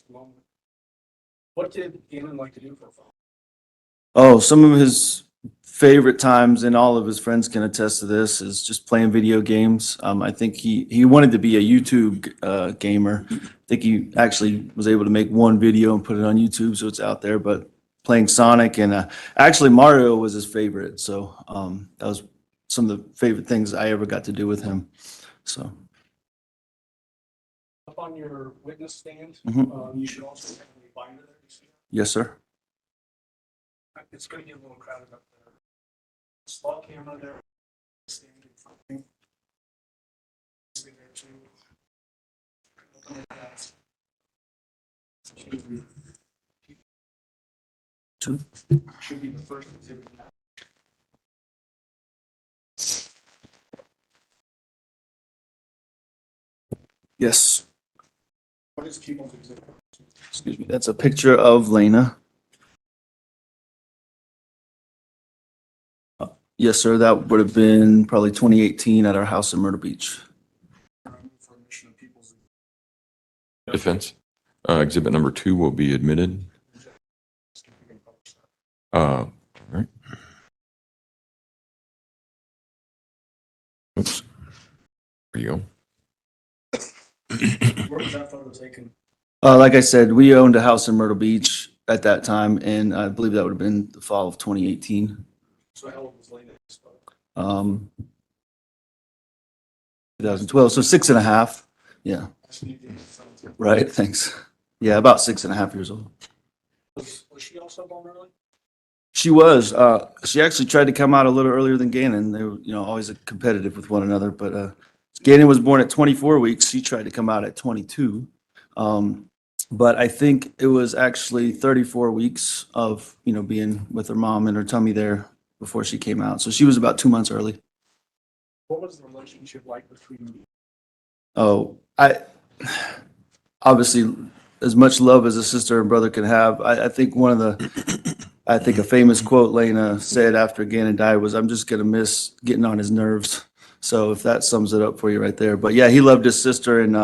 the moment. What did Gannon like to do for fun? Oh, some of his favorite times, and all of his friends can attest to this, is just playing video games. I think he wanted to be a YouTube gamer. I think he actually was able to make one video and put it on YouTube, so it's out there. But playing Sonic and actually Mario was his favorite. So that was some of the favorite things I ever got to do with him. So Up on your witness stand, you should also have a binder there. You see that? yes, sir. It's going to get a little crowded up there. Slot camera there. Stand in front of me. See there too. Open it up. Two. Should be the first exhibit. Yes. What is people's exhibit? Excuse me. That's a picture of Lena. Yes, sir. That would have been probably 2018 at our house in Myrtle Beach. Information of people's Defense. Exhibit number 2 will be admitted. All right. Oops. There you go. Where was that photo taken? Like I said, we owned a house in Myrtle Beach at that time, and I believe that would have been the fall of 2018. So how old was Lena? 2012, so 6.5. Yeah, right. Thanks. Yeah, about 6.5 years old. Was she also born early? She was. She actually tried to come out a little earlier than Gannon. They were, always competitive with one another. But Gannon was born at 24 weeks. She tried to come out at 22. But I think it was actually 34 weeks of, being with her mom in her tummy there before she came out. So she was about 2 months early. What was the relationship like between you? Oh, obviously as much love as a sister and brother can have. I think a famous quote Lena said after Gannon died was, "I'm just gonna miss getting on his nerves." So if that sums it up for you right there. But yeah, he loved his sister, and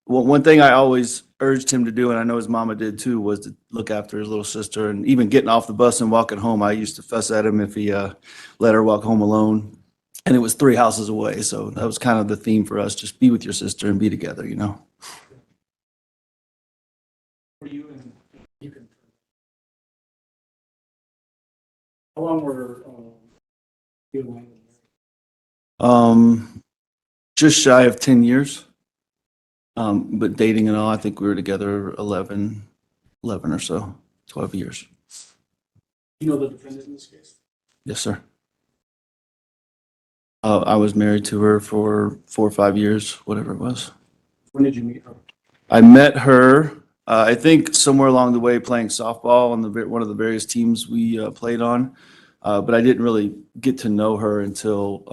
one thing I always urged him to do, and I know his mama did too, was to look after his little sister. And even getting off the bus and walking home, I used to fuss at him if he let her walk home alone. And it was 3 houses away, so that was kind of the theme for us: just be with your sister and be together, Were you and you can? How long were you and Lena married? Just shy of 10 years. But dating and all, I think we were together 11 or so, 12 years. You know the defendant in this case? Yes, sir. I was married to her for 4 or 5 years, whatever it was. When did you meet her? I met her, I think somewhere along the way playing softball on one of the various teams we played on. But I didn't really get to know her until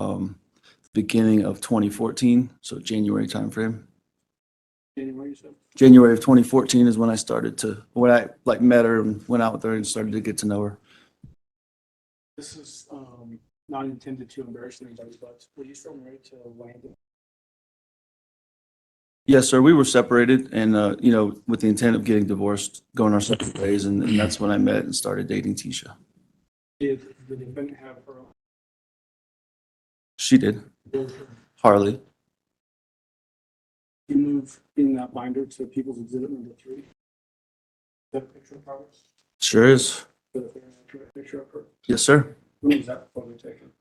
the beginning of 2014, so January timeframe. January, you said? January of 2014 is when I met her and went out with her and started to get to know her. This is not intended to embarrass anybody, but were you still married to Landon? Yes, sir. We were separated and, with the intent of getting divorced, going our separate ways. And that's when I met and started dating Tisha. Did the defendant have her own? She did. Harley. You move in that binder to people's exhibit number 3. Is that a picture of progress? Sure is. Is that a fair and accurate picture of her? Yes, sir. When was that photo taken?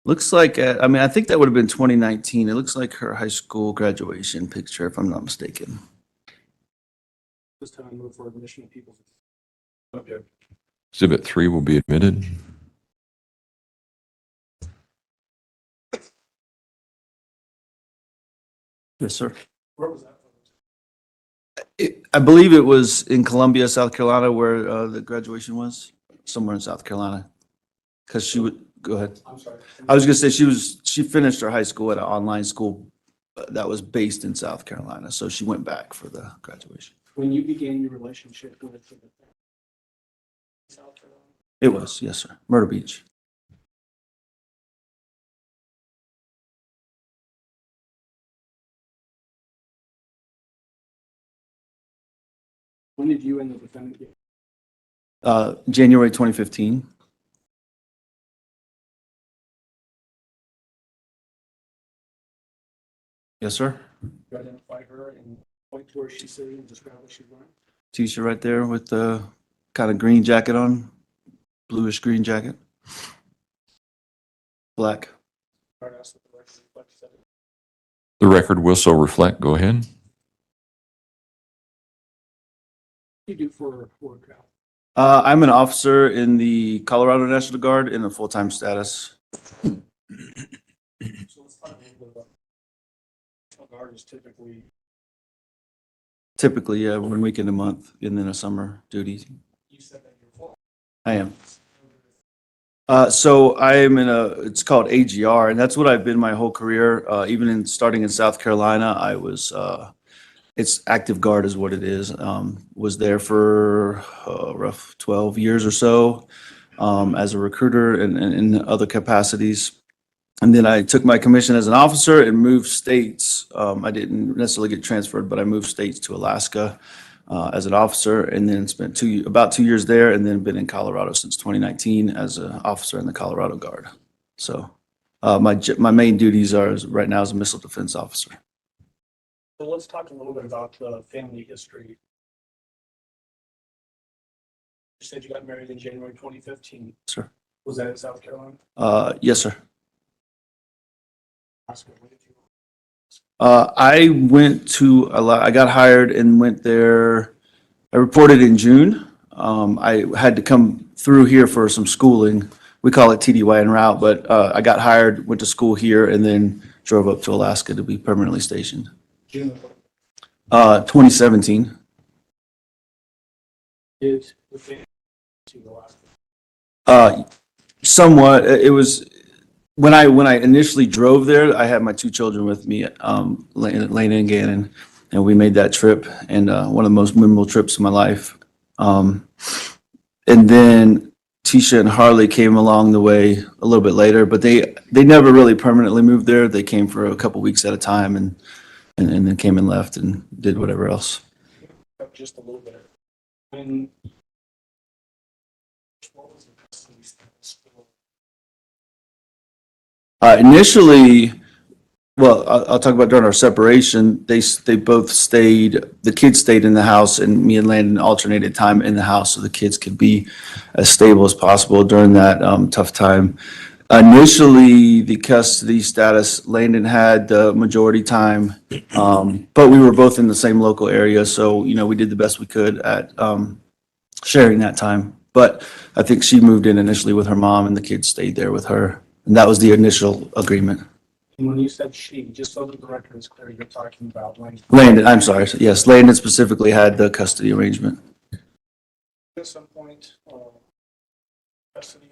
Looks like, I think that would have been 2019. It looks like her high school graduation picture, if I'm not mistaken. This time I move for admission of people's. Okay. Exhibit 3 will be admitted. Yes, sir. Where was that photo taken? I believe it was in Columbia, South Carolina, where the graduation was, somewhere in South Carolina. Because she would, go ahead. I'm sorry. I was gonna say she finished her high school at an online school that was based in South Carolina, so she went back for the graduation. When you began your relationship with South Carolina? It was, yes, sir. Myrtle Beach. When did you and the defendant get? January 2015. Yes, sir. You identify her and point to where she's sitting and describe what she's wearing? T-shirt right there with the kind of green jacket on, bluish green jacket. Black. Or ask what the record reflects that. The record will so reflect. Go ahead. What do you do for work now? I'm an officer in the Colorado National Guard in a full-time status. So let's talk a little bit about National Guard is typically. Typically, yeah, 1 weekend a month and then a summer duty. You said that you're full. I am. So I am it's called AGR, and that's what I've been my whole career. Even in starting in South Carolina, I was, it's active guard is what it is. Was there for rough 12 years or so as a recruiter and in other capacities. And then I took my commission as an officer and moved states. I didn't necessarily get transferred, but I moved states to Alaska as an officer, and then spent about 2 years there, and then been in Colorado since 2019 as an officer in the Colorado Guard. So my main duties are right now as a missile defense officer. So let's talk a little bit about the family history. You said you got married in January 2015. Sir. Was that in South Carolina? Yes, sir. Alaska, when did you? I got hired and went there. I reported in June. I had to come through here for some schooling. We call it TDY en route, but I got hired, went to school here, and then drove up to Alaska to be permanently stationed. June of what? 2017. Did the family to Alaska? Somewhat. It was when I initially drove there, I had my two children with me, Lena and Gannon, and we made that trip, and one of the most memorable trips of my life. And then Tisha and Harley came along the way a little bit later, but they never really permanently moved there. They came for a couple weeks at a time, and then came and left and did whatever else. Just a little bit. When what was the custody status? Initially, well, I'll talk about during our separation. They both stayed. The kids stayed in the house, and me and Landon alternated time in the house so the kids could be as stable as possible during that tough time. Initially, the custody status, Landon had the majority time, but we were both in the same local area, so we did the best we could at sharing that time. But I think she moved in initially with her mom, and the kids stayed there with her, and that was the initial agreement. And when you said she, just so that the record is clear, you're talking about Landon, I'm sorry. Yes, Landon specifically had the custody arrangement. at some point, custody.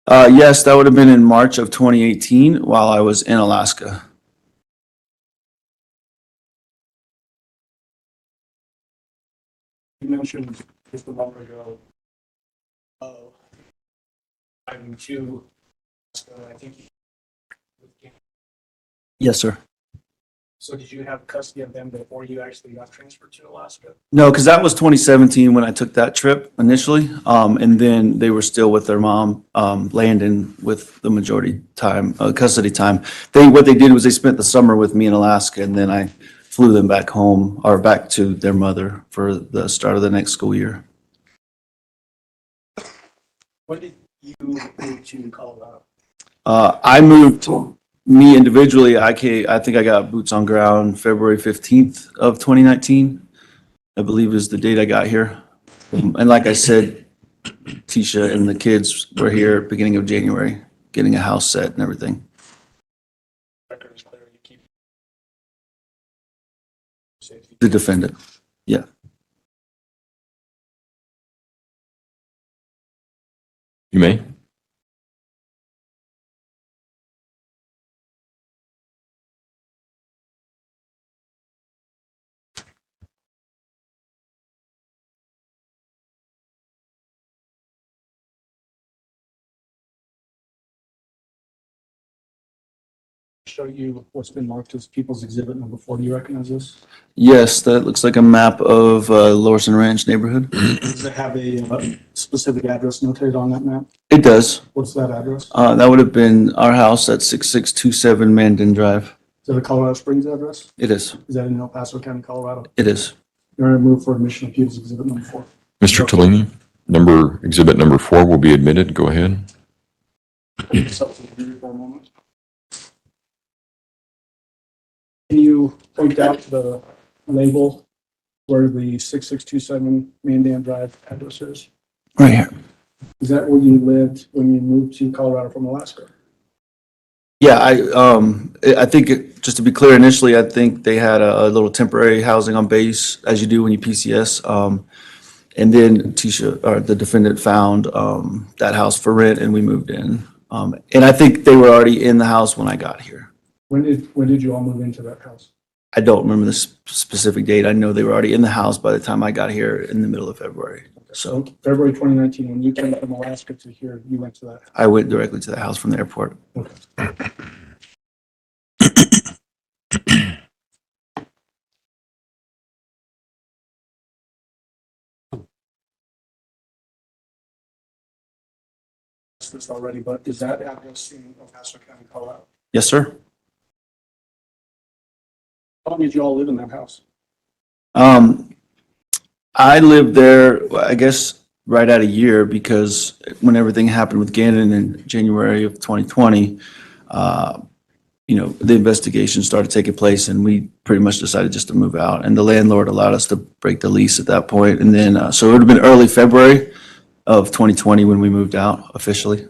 Yes, that would have been in March of 2018 while I was in Alaska. You mentioned just a moment ago, driving to Alaska, I think. Yes, sir. So did you have custody of them before you actually got transferred to Alaska? No, because that was 2017 when I took that trip initially. And then they were still with their mom, Landon, with the majority time, custody time. What they did was they spent the summer with me in Alaska, and then I flew them back home or back to their mother for the start of the next school year. When did you move to Colorado? I moved, me individually, I think I got boots on ground February 15th of 2019, I believe is the date I got here. And like I said, Tisha and the kids were here beginning of January, getting a house set and everything. Record is clear, you keep safety. The defendant, yeah. You may. show you what's been marked as People's Exhibit number 4. Do you recognize this? Yes, that looks like a map of Lorson Ranch neighborhood. Does it have a specific address notated on that map? It does. What's that address? That would have been our house at 6627 Mandan Drive. Is that a Colorado Springs address? It is. Is that in El Paso County, Colorado? It is. You're going to move for admission of People's Exhibit number 4. Mr. Tellini, exhibit number 4 will be admitted. Go ahead. For a moment. Can you point out the label where the 6627 Mandan Drive address is? Right here. Is that where you lived when you moved to Colorado from Alaska? Yeah, I think, just to be clear, initially, I think they had a little temporary housing on base, as you do when you PCS. And then the defendant found that house for rent, and we moved in. And I think they were already in the house when I got here. When did you all move into that house? I don't remember the specific date. I know they were already in the house by the time I got here in the middle of February. So February 2019, when you came from Alaska to here, you went to that. I went directly to the house from the airport. Okay. This already, but is that address in El Paso County, Colorado? Yes, sir. How long did you all live in that house? I lived there, I guess, right at a year, because when everything happened with Gannon in January of 2020, the investigation started taking place, and we pretty much decided just to move out. And the landlord allowed us to break the lease at that point. And then, so it would have been early February of 2020 when we moved out officially.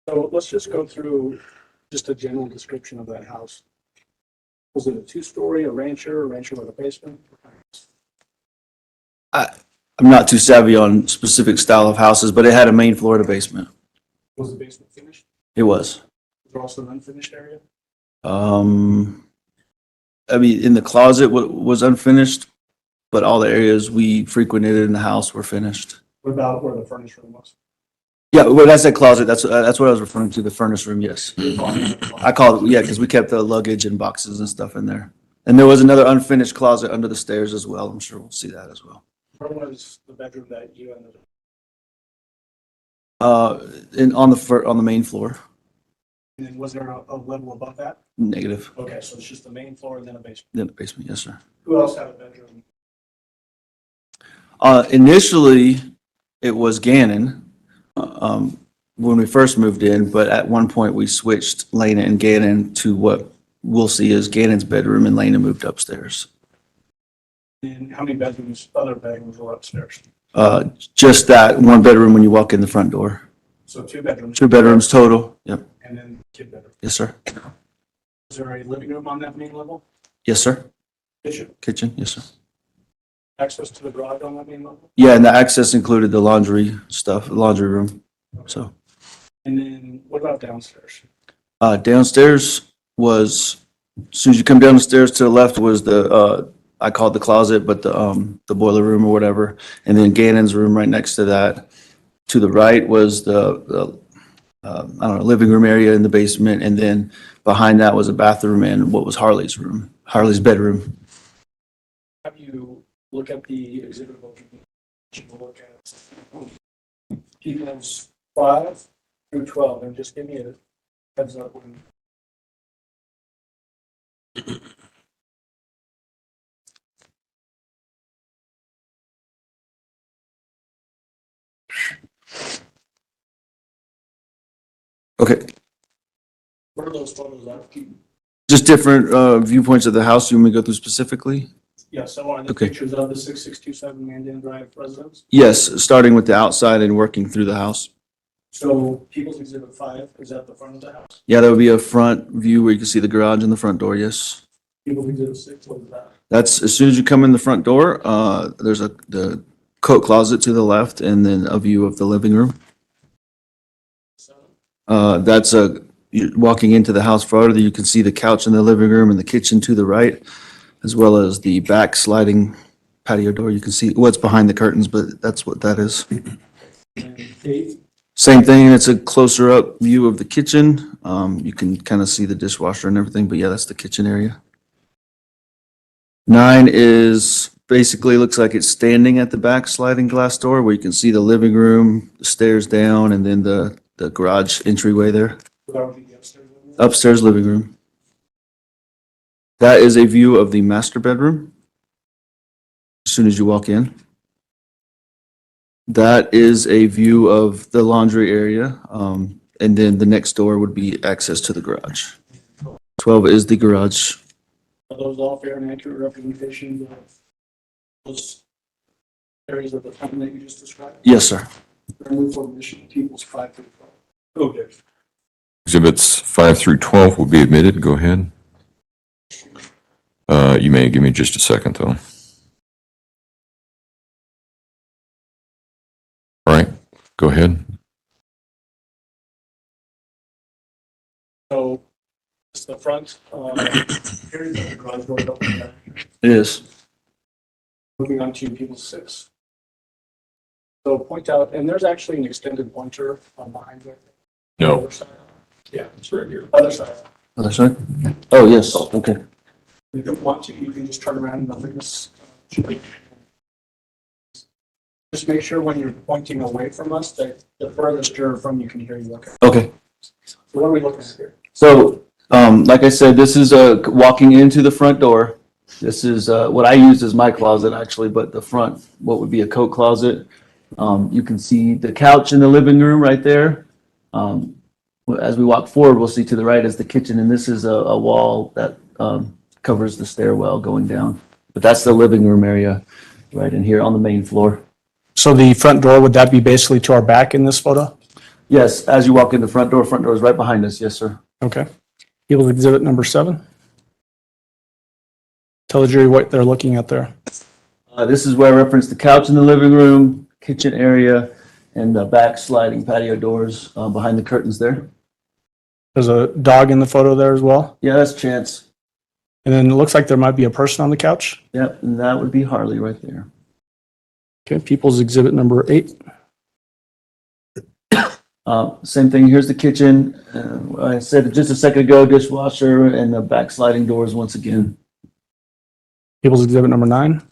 So let's just go through just a general description of that house. Was it a two-story, a rancher with a basement? I'm not too savvy on specific style of houses, but it had a main floor and a basement. Was the basement finished? It was. Was there also an unfinished area? I mean, in the closet was unfinished, but all the areas we frequented in the house were finished. What about where the furnace room was? Yeah, when I said closet, that's what I was referring to, the furnace room, yes. I call it, yeah, because we kept the luggage and boxes and stuff in there. And there was another unfinished closet under the stairs as well. I'm sure we'll see that as well. Where was the bedroom that you ended up? On the main floor. And then was there a level above that? Negative. Okay, so it's just the main floor and then a basement. In the basement, yes, sir. Who else had a bedroom? Initially, it was Gannon when we first moved in, but at one point we switched Lena and Gannon to what we'll see as Gannon's bedroom, and Lena moved upstairs. And how many other bedrooms were upstairs? Just that one bedroom when you walk in the front door. So two bedrooms. 2 bedrooms total. Yep. And then kid bedroom. Yes, sir. Is there a living room on that main level? Yes, sir. Kitchen? Kitchen. Yes, sir. Access to the garage on that main level? Yeah, and the access included the laundry stuff, the laundry room. So And then what about downstairs? downstairs was, as soon as you come down the stairs to the left was I call it the closet, but the boiler room or whatever. And then Gannon's room right next to that. To the right was the living room area in the basement. And then behind that was a bathroom and what was Harley's bedroom. Have you look at the exhibit book? You will look at People's 5 through 12 and just give me a heads up when. Okay. What are those photos of? Just different viewpoints of the house you want me to go through specifically? Yeah, so are the Okay. pictures of the 6627 Mandan Drive residence? Yes, starting with the outside and working through the house. So People's Exhibit 5, is that the front of the house? Yeah, there would be a front view where you can see the garage and the front door, yes. People's Exhibit 6, what is that? That's as soon as you come in the front door, there's the coat closet to the left and then a view of the living room. That's walking into the house farther, you can see the couch in the living room and the kitchen to the right, as well as the back sliding patio door. You can see what's behind the curtains, but that's what that is. And 8, Same thing, it's a closer up view of the kitchen. You can kind of see the dishwasher and everything, but yeah, that's the kitchen area. 9 is basically looks like it's standing at the back sliding glass door where you can see the living room, the stairs down, and then the garage entryway there. That would be the upstairs room. Upstairs living room. That is a view of the master bedroom as soon as you walk in. That is a view of the laundry area. And then the next door would be access to the garage. 12 is the garage. Are those all fair and accurate representations of those areas of the home that you just described? Yes, sir. Move for admission, people's 5 through 12. Okay. Exhibits 5 through 12 will be admitted. Go ahead. You may give me just a second, though. All right, go ahead. So it's the front, areas of the garage door open there, It is. moving on to people's 6. So point out, and there's actually an extended pointer behind there. No. Other side. Yeah, it's right here. Other side. Other side? Oh, yes. Okay. If you want to, you can just turn around and nothing is. Just make sure when you're pointing away from us that the furthest you're from, you can hear you looking. Okay. So what are we looking at here? So, like I said, this is walking into the front door. This is what I used as my closet, actually, but the front, what would be a coat closet. You can see the couch in the living room right there. As we walk forward, we'll see to the right is the kitchen, and this is a wall that covers the stairwell going down. But that's the living room area right in here on the main floor. So the front door, would that be basically to our back in this photo? Yes, as you walk in the front door is right behind us. Yes, sir. Okay. People's exhibit number 7. Tell the jury what they're looking at there. This is where I referenced the couch in the living room, kitchen area, and the back sliding patio doors behind the curtains there. There's a dog in the photo there as well. Yeah, that's Chance. And then it looks like there might be a person on the couch. Yep, and that would be Harley right there. Okay, people's exhibit number 8. Same thing, here's the kitchen. I said just a second ago, dishwasher and the back sliding doors once again. People's exhibit number 9.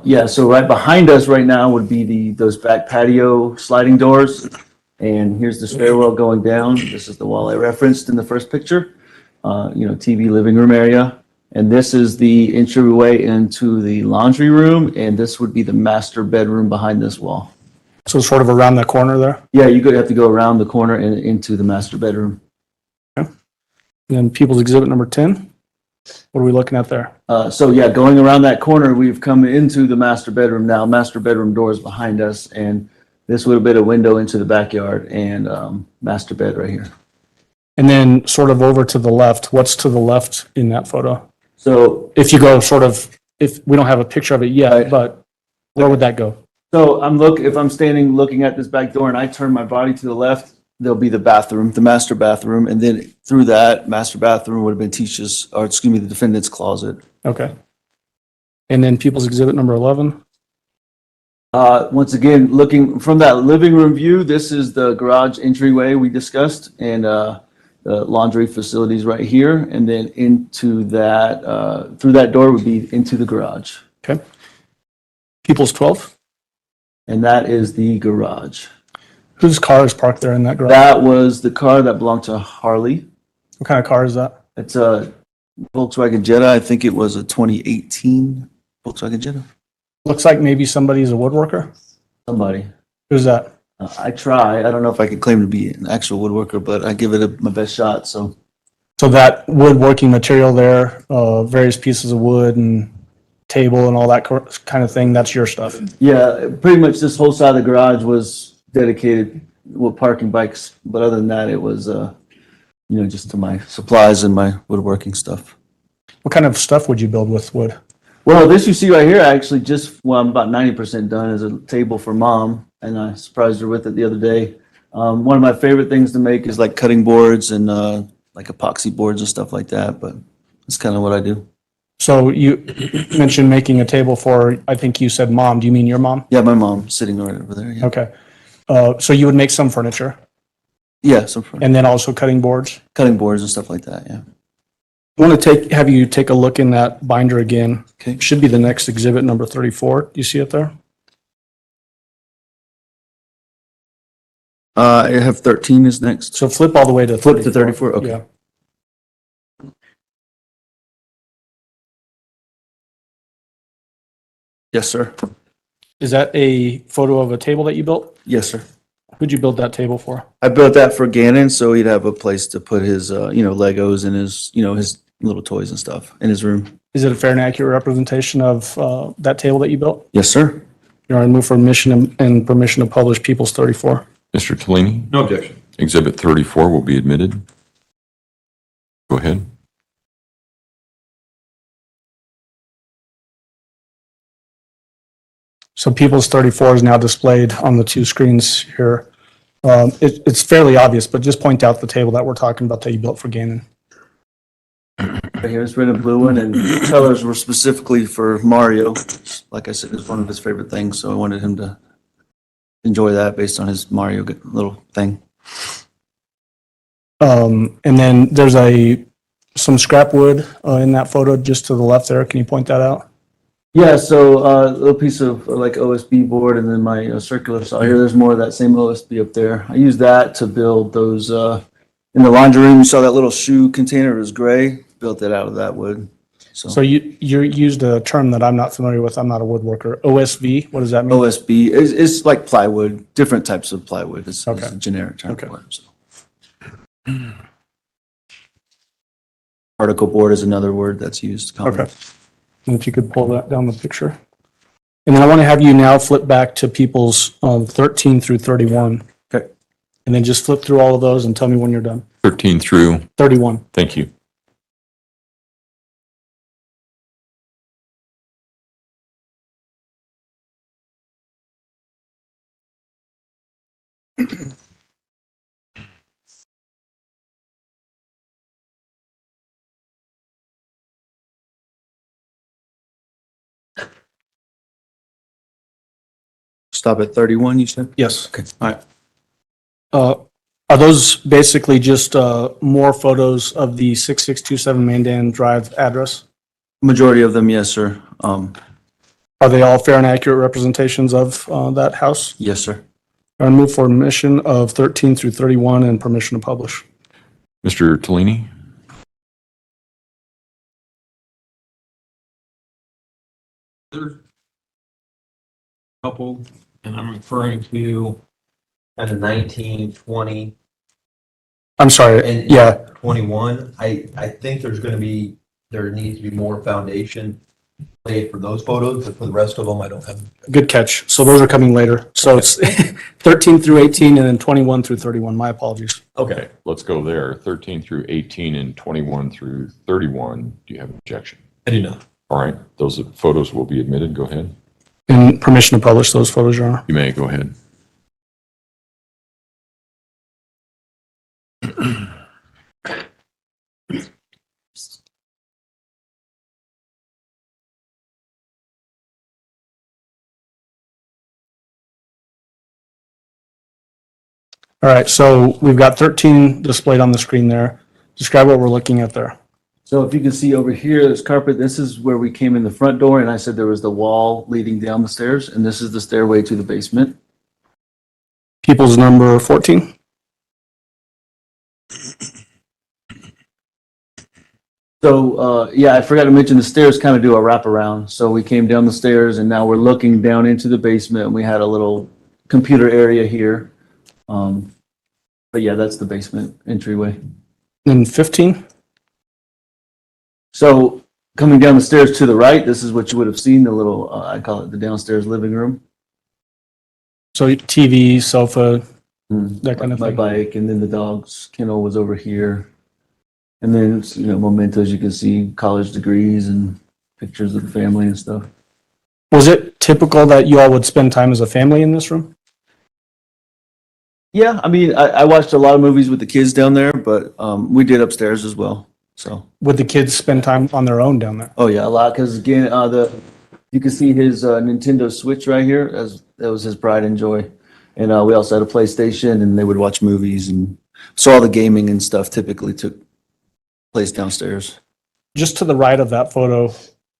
Yeah, so right behind us right now would be those back patio sliding doors. And here's the stairwell going down. This is the wall I referenced in the first picture. TV living room area. And this is the entryway into the laundry room. And this would be the master bedroom behind this wall. So sort of around the corner there. Yeah, you could have to go around the corner and into the master bedroom. And then people's exhibit number 10. What are we looking at there? So yeah, going around that corner, we've come into the master bedroom now. Master bedroom doors behind us, and this would have been a window into the backyard and master bed right here. And then sort of over to the left, what's to the left in that photo? So If you go sort of, if we don't have a picture of it yet, Right. but where would that go? if I'm standing looking at this back door and I turn my body to the left, there'll be the bathroom, the master bathroom, and then through that master bathroom would have been the defendant's closet. Okay. And then people's exhibit number 11. Once again, looking from that living room view, this is the garage entryway we discussed, and the laundry facilities right here, and then into that, through that door would be into the garage. Okay. People's 12. And that is the garage. Whose car is parked there in that garage? That was the car that belonged to Harley. What kind of car is that? It's a Volkswagen Jetta. I think it was a 2018 Volkswagen Jetta. Looks like maybe somebody's a woodworker. Somebody. Who's that? I try. I don't know if I could claim to be an actual woodworker, but I give it my best shot. So So that woodworking material there, various pieces of wood and table and all that kind of thing, that's your stuff. yeah, pretty much this whole side of the garage was dedicated with parking bikes. But other than that, it was, just to my supplies and my woodworking stuff. What kind of stuff would you build with wood? Well, this you see right here, actually I'm about 90% done, is a table for mom, and I surprised her with it the other day. One of my favorite things to make is like cutting boards and like epoxy boards and stuff like that, but that's kind of what I do. So you mentioned making a table for, I think you said mom. Do you mean your mom? Yeah, my mom sitting right over there. Yeah. Okay. So you would make some furniture Yeah, some and then also cutting boards? cutting boards and stuff like that, yeah. I want to have you take a look in that binder again. Okay. Should be the next exhibit, number 34. Do you see it there? I have 13 is next. So flip all the way to Flip to 34, okay. Yeah. Yes, sir. Is that a photo of a table that you built? Yes, sir. Who'd you build that table for? I built that for Gannon, so he'd have a place to put his, Legos and his, his little toys and stuff in his room. Is it a fair and accurate representation of that table that you built? Yes, sir. You want to move for admission and permission to publish People's 34? Mr. Tellini? No objection. Exhibit 34 will be admitted. Go ahead. So People's 34 is now displayed on the two screens here. It's fairly obvious, but just point out the table that we're talking about that you built for Gannon. Right here, it's red and blue one, and the colors were specifically for Mario. Like I said, it's one of his favorite things, so I wanted him to enjoy that based on his Mario little thing. And then there's some scrap wood in that photo just to the left there. Can you point that out? Yeah, so a little piece of like OSB board, and then my circular saw here. There's more of that same OSB up there. I used that to build those in the laundry room. You saw that little shoe container. It was gray. Built it out of that wood. So you used a term that I'm not familiar with. I'm not a woodworker. OSB, what does that mean? OSB is like plywood, different types of plywood. It's Okay. a generic term Okay. for it. So. Particle board is another word that's used. Okay. And if you could pull that down the picture. And then I want to have you now flip back to People's 13 through 31. Okay. And then just flip through all of those and tell me when you're done. 13 through, 31. thank you. Stop at 31, you said? Yes. Okay. All right. Are those basically just more photos of the 6627 Mandan Drive address? Majority of them, yes, sir. Are they all fair and accurate representations of that house? Yes, sir. I move for admission of 13 through 31 and permission to publish. Mr. Tellini? Couple, and I'm referring to kind of 19, 20, I'm sorry. and Yeah. 21. I think there needs to be more foundation laid for those photos, but for the rest of them, I don't have. Good catch. So those are coming later. So it's 13 through 18 and then 21 through 31. My apologies. Okay, let's go there. 13 through 18 and 21 through 31. Do you have an objection? I do not. All right, those photos will be admitted. Go ahead. And permission to publish those photos, Your Honor. You may go ahead. All right. So we've got 13 displayed on the screen there. Describe what we're looking at there. So if you can see over here, this carpet, this is where we came in the front door, and I said there was the wall leading down the stairs, and this is the stairway to the basement. People's number 14. So, yeah, I forgot to mention the stairs kind of do a wraparound. So we came down the stairs, and now we're looking down into the basement, and we had a little computer area here. But yeah, that's the basement entryway. And 15. So coming down the stairs to the right, this is what you would have seen, the little, I call it the downstairs living room. So TV, sofa, that kind of My thing. bike, and then the dog's kennel was over here. And then, mementos, you can see college degrees and pictures of the family and stuff. Was it typical that you all would spend time as a family in this room? Yeah, I mean, I watched a lot of movies with the kids down there, but we did upstairs as well. So, Would the kids spend time on their own down there? oh yeah, a lot. Because again, you can see his Nintendo Switch right here. As that was his pride and joy. And we also had a PlayStation, and they would watch movies, and so all the gaming and stuff typically took place downstairs. Just to the right of that photo,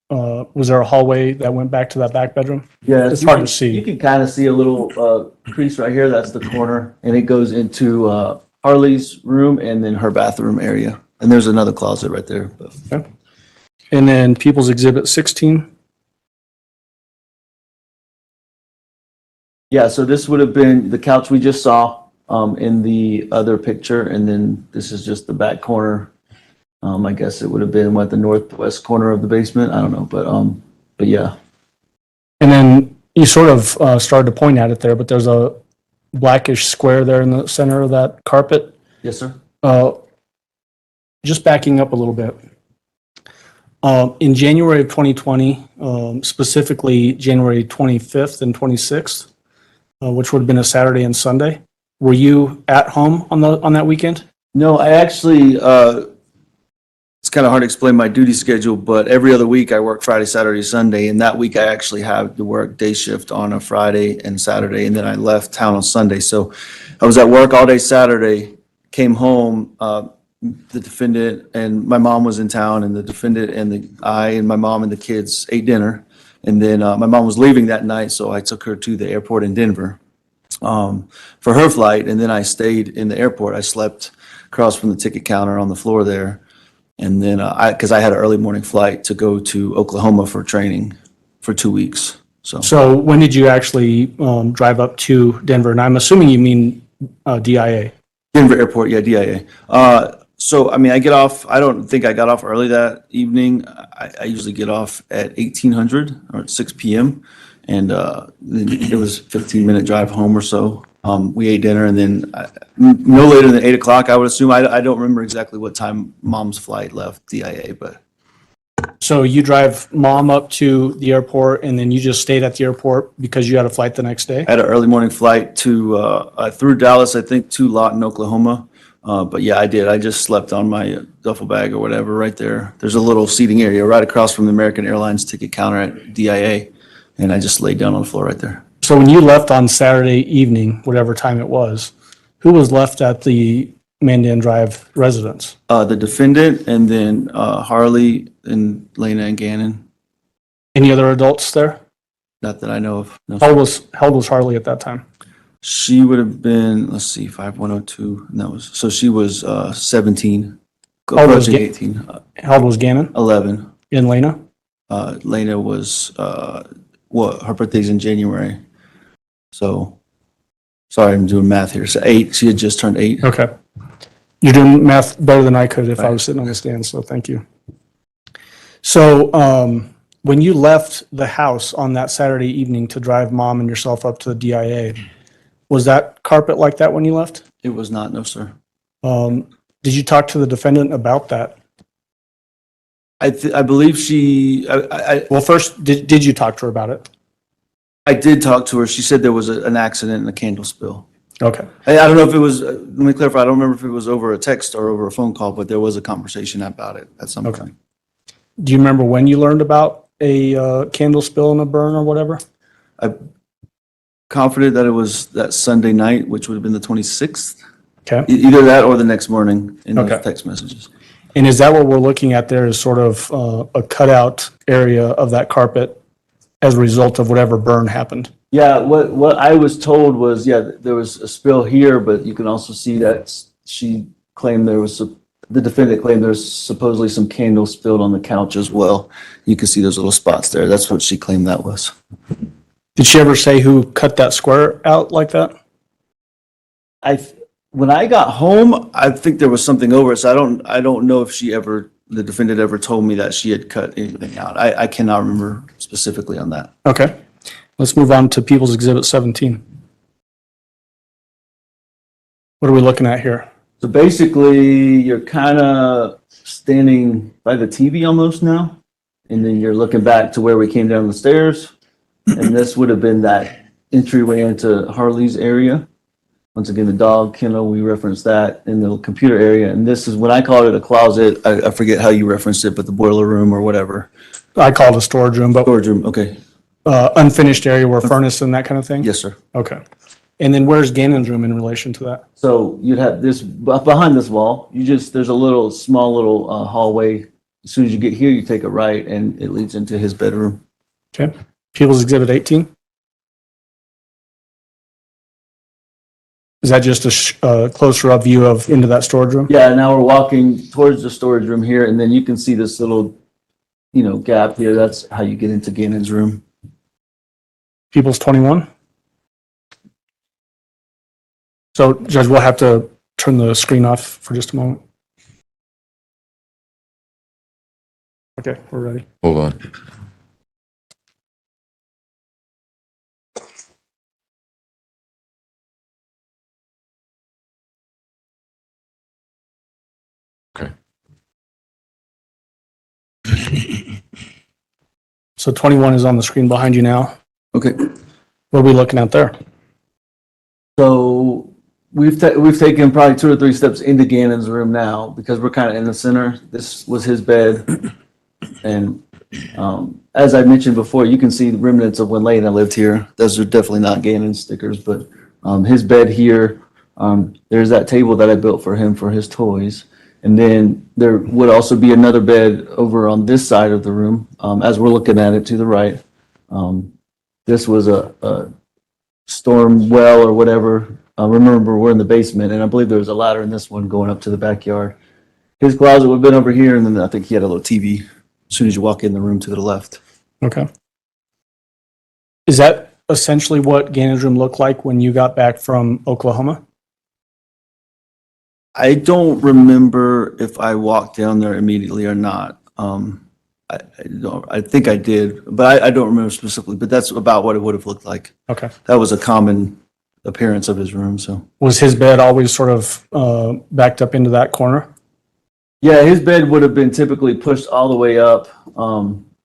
was there a hallway that went back to that back bedroom? Yeah, It's you hard can- to see. You can kind of see a little crease right here. That's the corner, and it goes into Harley's room and then her bathroom area. And there's another closet right there. But And then People's Exhibit 16? yeah, so this would have been the couch we just saw in the other picture, and then this is just the back corner. I guess it would have been the northwest corner of the basement. I don't know, but yeah. And then you sort of started to point at it there, but there's a blackish square there in the center of that carpet. Yes, sir. Just backing up a little bit. In January of 2020, specifically January 25th and 26th, which would have been a Saturday and Sunday, were you at home on that weekend? No, I actually, it's kind of hard to explain my duty schedule, but every other week I work Friday, Saturday, Sunday, and that week I actually had to work day shift on a Friday and Saturday, and then I left town on Sunday. So I was at work all day Saturday, came home, the defendant and my mom was in town, and the defendant and I and my mom and the kids ate dinner. And then my mom was leaving that night, so I took her to the airport in Denver for her flight, and then I stayed in the airport. I slept across from the ticket counter on the floor there. And then because I had an early morning flight to go to Oklahoma for training for 2 weeks. So when did you actually drive up to Denver? And I'm assuming you mean DIA. Denver Airport, yeah, DIA. So, I mean, I get off, I don't think I got off early that evening. I usually get off at 1800 or at 6 p.m. And then it was a 15-minute drive home or so. We ate dinner, and then no later than 8 o'clock, I would assume. I don't remember exactly what time mom's flight left DIA, but. So you drive mom up to the airport, and then you just stayed at the airport because you had a flight the next day? I had an early morning flight through Dallas, I think, to Lawton, Oklahoma. But yeah, I did. I just slept on my duffel bag or whatever right there. There's a little seating area right across from the American Airlines ticket counter at DIA, and I just laid down on the floor right there. So when you left on Saturday evening, whatever time it was, who was left at the Mandan Drive residence? The defendant, and then Harley and Lena and Gannon. Any other adults there? Not that I know of. No. How old was Harley at that time? She would have been, let's see, 5102. And that was, so she was 17, How old was approaching Ga- 18. How old was Gannon 11. and Lena? Lena was, her birthday's in January. So, sorry, I'm doing math here. So 8, she had just turned 8. Okay. You're doing math better than I could if I Right. was sitting on the stand, so thank you. So when you left the house on that Saturday evening to drive mom and yourself up to the DIA, was that carpet like that when you left? It was not, no, sir. Did you talk to the defendant about that? I believe she, Well, first, did you talk to her about it? I did talk to her. She said there was an accident and a candle spill. Okay. I don't know if it was, let me clarify, I don't remember if it was over a text or over a phone call, but there was a conversation about it at some Okay. point. Do you remember when you learned about a candle spill and a burn or whatever? Confident that it was that Sunday night, which would have been the 26th. Okay. Either that or the next morning in those Okay. text messages. And is that what we're looking at there is sort of a cutout area of that carpet as a result of whatever burn happened? Yeah, what I was told was, yeah, there was a spill here, but you can also see that she claimed the defendant claimed there's supposedly some candles spilled on the couch as well. You can see those little spots there. That's what she claimed that was. Did she ever say who cut that square out like that? When I got home, I think there was something over it, so I don't know if the defendant ever told me that she had cut anything out. I cannot remember specifically on that. Okay. Let's move on to People's Exhibit 17. What are we looking at here? So basically, you're kind of standing by the TV almost now, and then you're looking back to where we came down the stairs, and this would have been that entryway into Harley's area. Once again, the dog kennel, we referenced that in the computer area, and this is when I called it a closet. I forget how you referenced it, but the boiler room or whatever. I call it a storage room, but Storage room, okay. unfinished area where furnace and that kind of thing? Yes, sir. Okay. And then where's Gannon's room in relation to that? So you'd have this, behind this wall, there's a small little hallway. As soon as you get here, you take a right and it leads into his bedroom. Okay. People's Exhibit 18? Is that just a closer up view of into that storage room? Yeah, now we're walking towards the storage room here, and then you can see this little, gap here. That's how you get into Gannon's room. People's 21? So Judge, we'll have to turn the screen off for just a moment. Okay, we're ready. Hold on. Okay. So 21 is on the screen behind you now. Okay. What are we looking at there? So we've taken probably 2 or 3 steps into Gannon's room now because we're kind of in the center. This was his bed. And as I mentioned before, you can see the remnants of when Lena lived here. Those are definitely not Gannon stickers, but his bed here, there's that table that I built for him for his toys. And then there would also be another bed over on this side of the room, as we're looking at it to the right. This was a storm well or whatever. Remember, we're in the basement, and I believe there was a ladder in this one going up to the backyard. His closet would have been over here, and then I think he had a little TV as soon as you walk in the room to the left. Okay. Is that essentially what Gannon's room looked like when you got back from Oklahoma? I don't remember if I walked down there immediately or not. I think I did, but I don't remember specifically, but that's about what it would have looked like. Okay. That was a common appearance of his room, so. Was his bed always sort of backed up into that corner? Yeah, his bed would have been typically pushed all the way up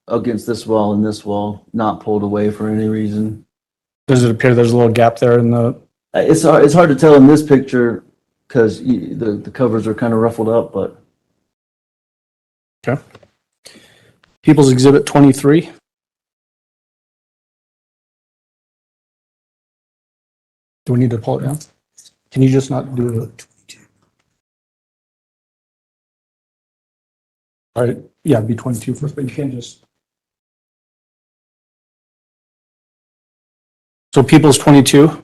against this wall and this wall, not pulled away for any reason. Does it appear there's a little gap there in the? It's hard to tell in this picture because the covers are kind of ruffled up, but. Okay. People's Exhibit 23. Do we need to pull it down? Can you just not do it? All right, yeah, it'd be 22 first, but you can't just. So People's 22,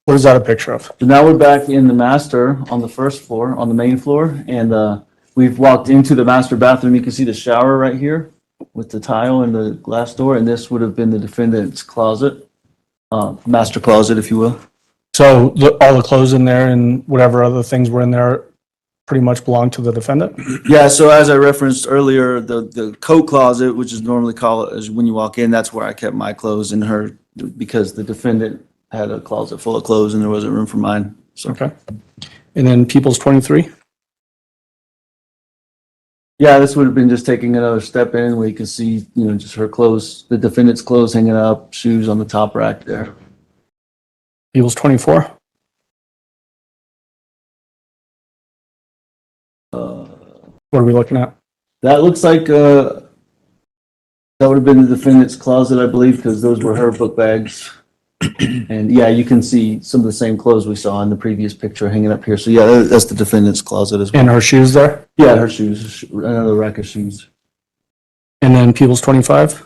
what is that a picture of? So now we're back in the master on the first floor, on the main floor, and we've walked into the master bathroom. You can see the shower right here with the tile and the glass door, and this would have been the defendant's closet, master closet, if you will. So all the clothes in there and whatever other things were in there pretty much belong to the defendant? Yeah, so as I referenced earlier, the coat closet, which is normally called as when you walk in, that's where I kept my clothes in her because the defendant had a closet full of clothes and there wasn't room for mine. So. Okay. And then People's 23? Yeah, this would have been just taking another step in where you can see, just her clothes, the defendant's clothes hanging up, shoes on the top rack there. People's 24? What are we looking at? That looks like that would have been the defendant's closet, I believe, because those were her book bags. And yeah, you can see some of the same clothes we saw in the previous picture hanging up here. So yeah, that's the defendant's closet as well. And her shoes there? Yeah, her shoes, another rack of shoes. And then People's 25?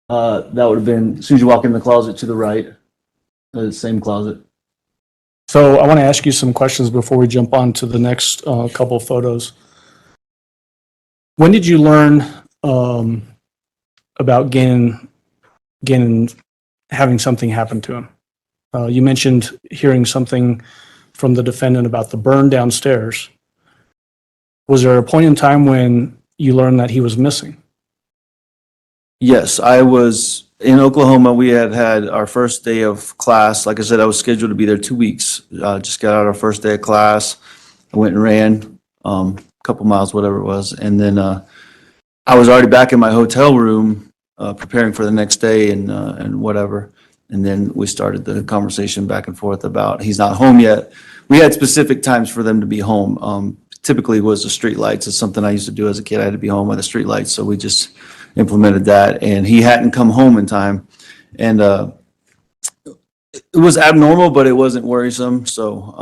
That would have been, as soon as you walk in the closet to the right, the same closet. So I want to ask you some questions before we jump on to the next couple of photos. When did you learn about Gannon having something happen to him? You mentioned hearing something from the defendant about the burn downstairs. Was there a point in time when you learned that he was missing? Yes, I was in Oklahoma. We had our first day of class. Like I said, I was scheduled to be there 2 weeks. Just got out our first day of class. I went and ran a couple miles, whatever it was. And then I was already back in my hotel room preparing for the next day and whatever. And then we started the conversation back and forth about he's not home yet. We had specific times for them to be home. Typically it was the street lights. It's something I used to do as a kid. I had to be home by the street lights. So we just implemented that, and he hadn't come home in time. And It was abnormal, but it wasn't worrisome. So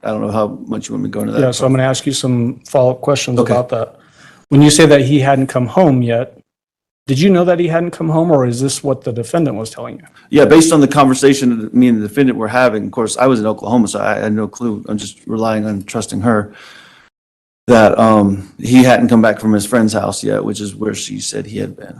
I don't know how much you want me to go into that. Yeah, so I'm going to ask you some follow-up questions Okay. about that. When you say that he hadn't come home yet, did you know that he hadn't come home, or is this what the defendant was telling you? Yeah, based on the conversation that me and the defendant were having, of course, I was in Oklahoma, so I had no clue. I'm just relying on trusting her that he hadn't come back from his friend's house yet, which is where she said he had been.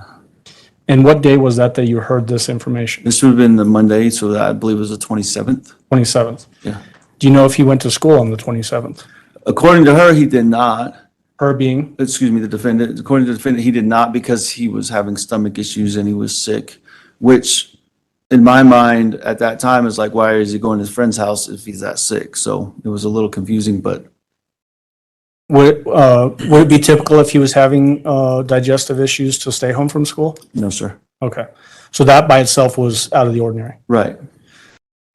And what day was that you heard this information? This would have been the Monday, so that I believe it was the 27th. 27th? Yeah. Do you know if he went to school on the 27th? According to her, he did not. Her being? Excuse me, the defendant. According to the defendant, he did not because he was having stomach issues and he was sick, which in my mind at that time is like, why is he going to his friend's house if he's that sick? So it was a little confusing, but Would it be typical if he was having digestive issues to stay home from school? no, sir. Okay. So that by itself was out of the ordinary. Right.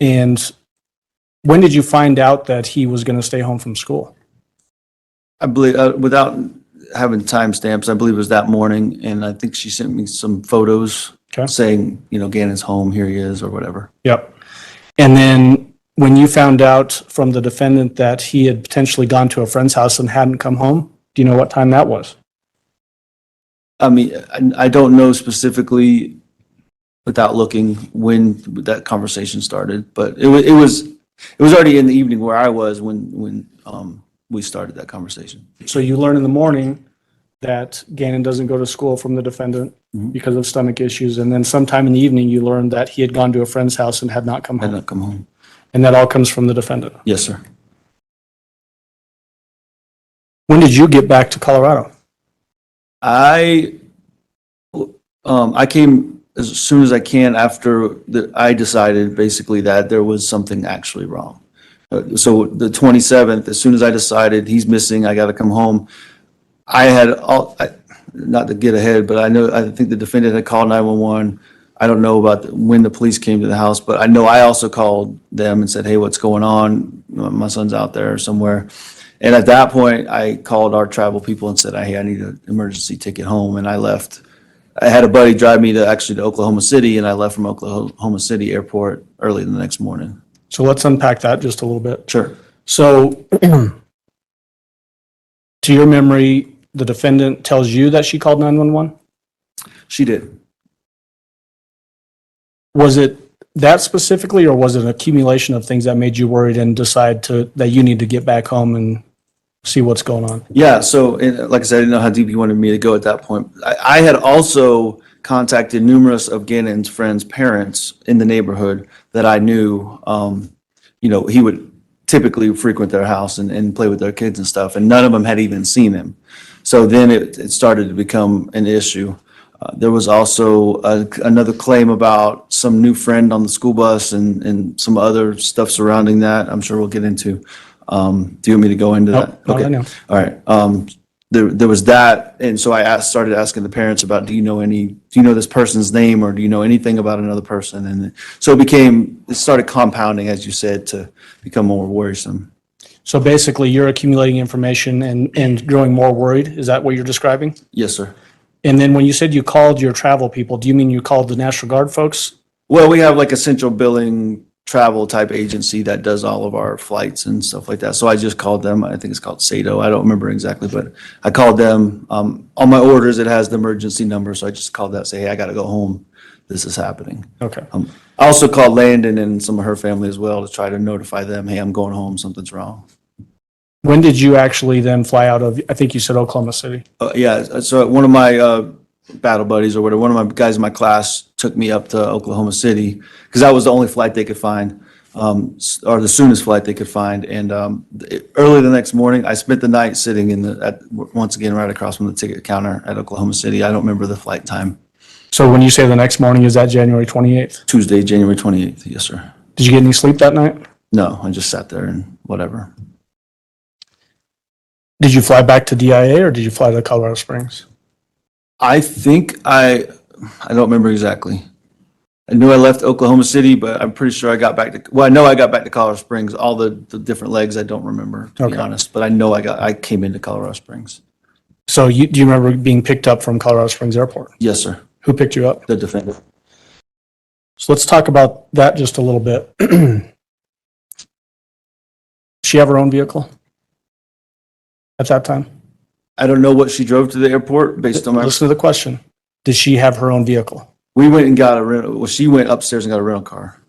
And when did you find out that he was going to stay home from school? I believe, without having timestamps, I believe it was that morning, and I think she sent me some photos Okay. saying, Gannon's home, here he is, or whatever. Yep. And then when you found out from the defendant that he had potentially gone to a friend's house and hadn't come home, do you know what time that was? I mean, I don't know specifically without looking when that conversation started, but it was already in the evening where I was when we started that conversation. So you learn in the morning that Gannon doesn't go to school from the defendant because of stomach issues, and then sometime in the evening you learn that he had gone to a friend's house and had not come I had home. not come home. And that all comes from the defendant. Yes, sir. When did you get back to Colorado? I came as soon as I can after I decided basically that there was something actually wrong. So the 27th, as soon as I decided he's missing, I got to come home. Not to get ahead, but I think the defendant had called 911. I don't know about when the police came to the house, but I know I also called them and said, hey, what's going on? My son's out there somewhere. And at that point, I called our travel people and said, hey, I need an emergency ticket home. And I left. I had a buddy drive me to Oklahoma City, and I left from Oklahoma City airport early the next morning. So let's unpack that just a little bit. Sure. So to your memory, the defendant tells you that she called 911? She did. Was it that specifically, or was it an accumulation of things that made you worried and decide that you need to get back home and see what's going on? Yeah, so like I said, I didn't know how deep you wanted me to go at that point. I had also contacted numerous of Gannon's friends' parents in the neighborhood that I knew, he would typically frequent their house and play with their kids and stuff, and none of them had even seen him. So then it started to become an issue. There was also another claim about some new friend on the school bus and some other stuff surrounding that. I'm sure we'll get into. Do you want me to go into that? Not right now. All right. There was that, and so I started asking the parents about, do you know this person's name, or do you know anything about another person? And so it started compounding, as you said, to become more worrisome. So basically, you're accumulating information and growing more worried. Is that what you're describing? Yes, sir. And then when you said you called your travel people, do you mean you called the National Guard folks? Well, we have like a central billing travel type agency that does all of our flights and stuff like that. So I just called them. I think it's called Sato. I don't remember exactly, but I called them. On my orders, it has the emergency number. So I just called that, say, hey, I got to go home. This is happening. Okay. I also called Landon and some of her family as well to try to notify them, hey, I'm going home. Something's wrong. When did you actually then fly out of, I think you said Oklahoma City? Yeah. So one of my battle buddies or whatever, one of my guys in my class took me up to Oklahoma City because that was the only flight they could find, or the soonest flight they could find. And early the next morning, I spent the night sitting once again right across from the ticket counter at Oklahoma City. I don't remember the flight time. So when you say the next morning, is that January 28th? Tuesday, January 28th. Yes, sir. Did you get any sleep that night? No, I just sat there and whatever. Did you fly back to DIA or did you fly to Colorado Springs? I think I don't remember exactly. I knew I left Oklahoma City, but I'm pretty sure I got back to, I know I got back to Colorado Springs. All the different legs I don't remember, to be Okay. honest, but I know I came into Colorado Springs. So do you remember being picked up from Colorado Springs Airport? Yes, sir. Who picked you up? The defendant. So let's talk about that just a little bit. Does she have her own vehicle at that time? I don't know what she drove to the airport based on my, Listen to the question. Did she have her own vehicle? we went and got a rental, well, she went upstairs and got a rental car.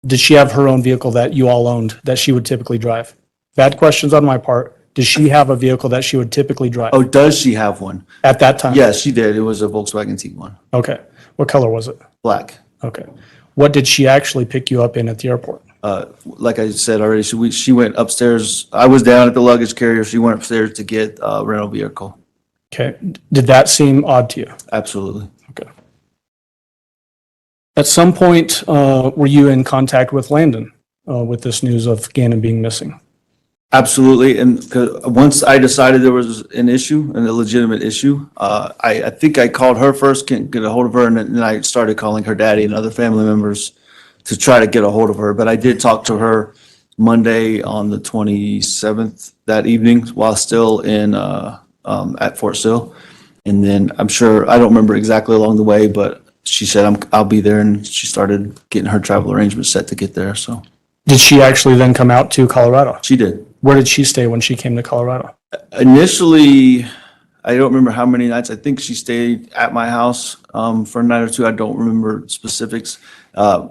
Did she have her own vehicle that you all owned that she would typically drive? Bad questions on my part. Does she have a vehicle that she would typically drive Oh, does she have one? at that time? Yes, she did. It was a Volkswagen Tiguan, Okay. What color was it? black. Okay. What did she actually pick you up in at the airport? Like I said already, she went upstairs. I was down at the luggage carrier. She went upstairs to get a rental vehicle. Okay. Did that seem odd to you? Absolutely. Okay. At some point, were you in contact with Landon with this news of Gannon being missing? Absolutely. And 'cause once I decided there was an issue, and a legitimate issue, I think I called her first, can't get a hold of her, and then I started calling her daddy and other family members to try to get a hold of her. But I did talk to her Monday on the 27th that evening while still in at Fort Sill. And then I'm sure, I don't remember exactly along the way, but she said, I'll be there. And she started getting her travel arrangements set to get there. So Did she actually then come out to Colorado? she did. Where did she stay when she came to Colorado? Initially, I don't remember how many nights. I think she stayed at my house for a night or two. I don't remember specifics.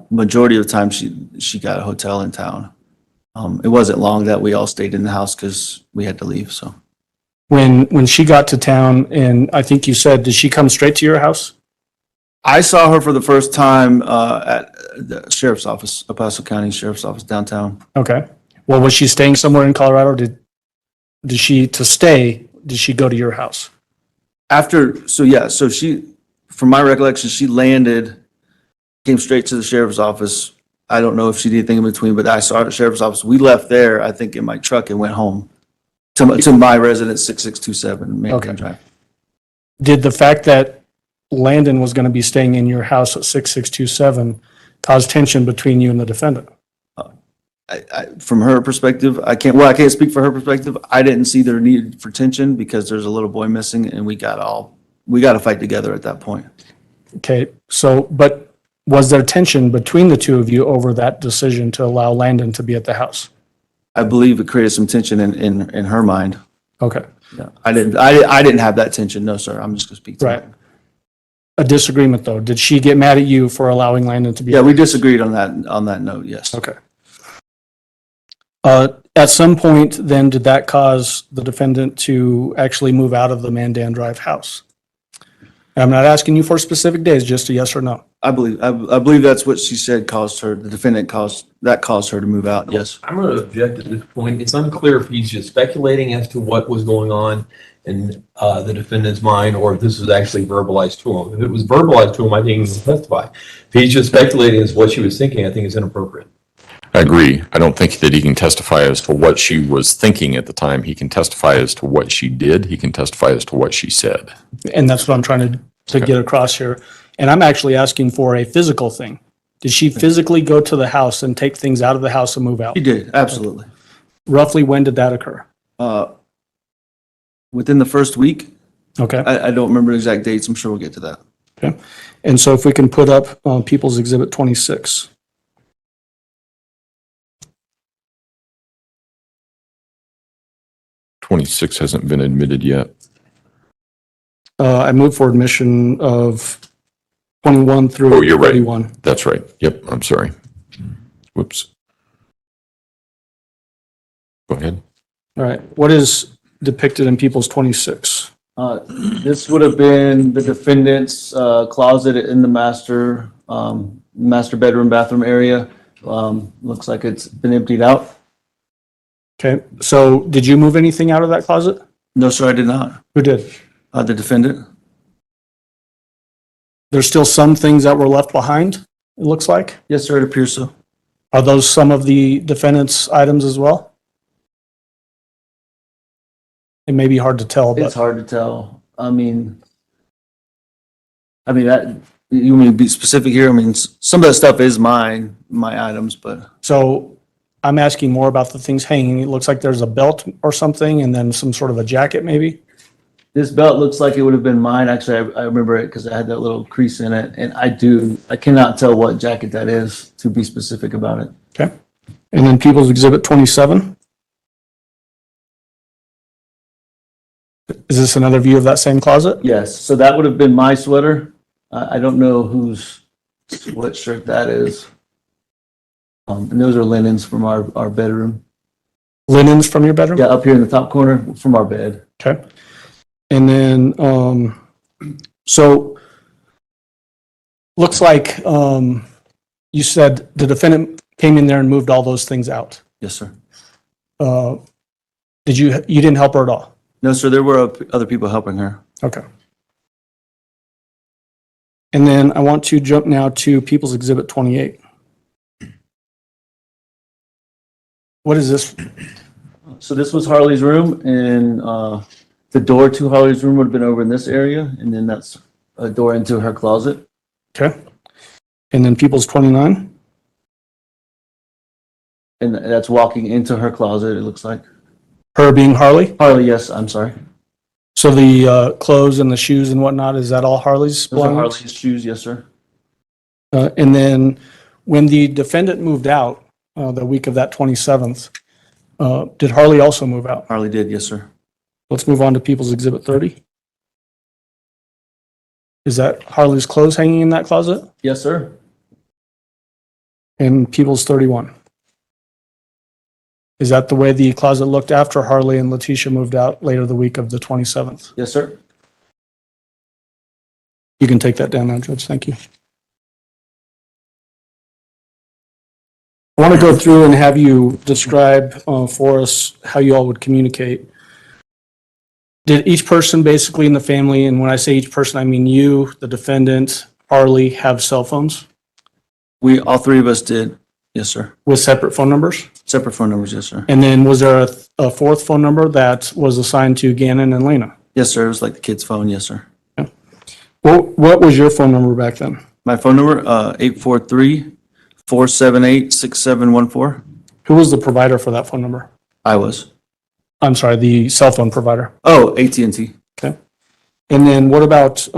Majority of the time, she got a hotel in town. It wasn't long that we all stayed in the house because we had to leave. So When she got to town, and I think you said, did she come straight to your house? I saw her for the first time at the sheriff's office, El Paso County Sheriff's Office downtown. Okay. Well, was she staying somewhere in Colorado? Did she go to your house? So she, from my recollection, she landed, came straight to the sheriff's office. I don't know if she did anything in between, but I saw her at the sheriff's office. We left there, I think, in my truck and went home to my residence, 6627 Mandan Drive. Did the fact that Landon was going to be staying in your house at 6627 cause tension between you and the defendant? From her perspective, I can't speak for her perspective. I didn't see their need for tension because there's a little boy missing and we got to fight together at that point. Okay, but was there tension between the two of you over that decision to allow Landon to be at the house? I believe it created some tension in her mind. Okay, Yeah, I didn't have that tension. No, sir. I'm just gonna speak to right. that. A disagreement though. Did she get mad at you for allowing Landon to be? Yeah, we disagreed on that note. Yes. Okay. At some point, then, did that cause the defendant to actually move out of the Mandan Drive house? I'm not asking you for specific days, just a yes or no. I believe that's what she said caused her, the defendant caused her to move out. Yes. I'm going to object at this point. It's unclear if he's just speculating as to what was going on in the defendant's mind, or if this was actually verbalized to him. If it was verbalized to him, I think he can testify. If he's just speculating as to what she was thinking, I think it's inappropriate. I agree. I don't think that he can testify as to what she was thinking at the time. He can testify as to what she did. He can testify as to what she said. And that's what I'm trying to get across here. And I'm actually asking for a physical thing. Did she physically go to the house and take things out of the house and move out? She did. Absolutely. Roughly when did that occur? Within the first week. Okay. I don't remember exact dates. I'm sure we'll get to that. Okay. And so if we can put up People's Exhibit 26. '26 hasn't been admitted yet. I move for admission of 21 through Oh, you're right. 31. That's right. Yep, I'm sorry. Whoops. Go ahead. All right. What is depicted in People's 26? This would have been the defendant's closet in the master bedroom, bathroom area. Looks like it's been emptied out. Okay. So did you move anything out of that closet? No, sir, I did not. Who did? The defendant. There's still some things that were left behind, it looks like. Yes, sir, it appears so. Are those some of the defendant's items as well? It may be hard to tell, It's but hard to tell. I mean, that, you mean to be specific here? I mean, some of that stuff is my items, but so I'm asking more about the things hanging. It looks like there's a belt or something and then some sort of a jacket maybe. This belt looks like it would have been mine. Actually, I remember it because I had that little crease in it. And I cannot tell what jacket that is, to be specific about it. Okay. And then People's Exhibit 27. Is this another view of that same closet? Yes, so that would have been my sweater. I don't know whose sweatshirt that is. And those are linens from our bedroom. Linens from your bedroom? Yeah, up here in the top corner from our bed. Okay. And then, so looks like you said the defendant came in there and moved all those things out. Yes, sir. You didn't help her at all? No, sir, there were other people helping her. Okay. And then I want to jump now to People's Exhibit 28. What is this? So this was Harley's room, and the door to Harley's room would have been over in this area, and then that's a door into her closet. Okay. And then People's 29? And that's walking into her closet, it looks like. Her being Harley? Harley, yes, I'm sorry. So the clothes and the shoes and whatnot, is that all Harley's Those are belongings? Harley's shoes, yes, sir. And then when the defendant moved out, the week of that 27th, did Harley also move out? Harley did, yes, sir. Let's move on to People's Exhibit 30. Is that Harley's clothes hanging in that closet? Yes, sir. And People's 31. Is that the way the closet looked after Harley and Leticia moved out later the week of the 27th? Yes, sir. You can take that down now, Judge. Thank you. I want to go through and have you describe for us how you all would communicate. Did each person basically in the family, and when I say each person, I mean you, the defendant, Harley, have cell phones All three of us did. Yes, sir. with separate phone numbers? Separate phone numbers, yes, sir. And then was there a fourth phone number that was assigned to Gannon and Lena? Yes, sir. It was like the kid's phone, yes, sir. What was your phone number back then? My phone number, 843-478-6714. Who was the provider for that phone number? I was. I'm sorry, the cell phone provider. Oh, AT&T. Okay. And then what about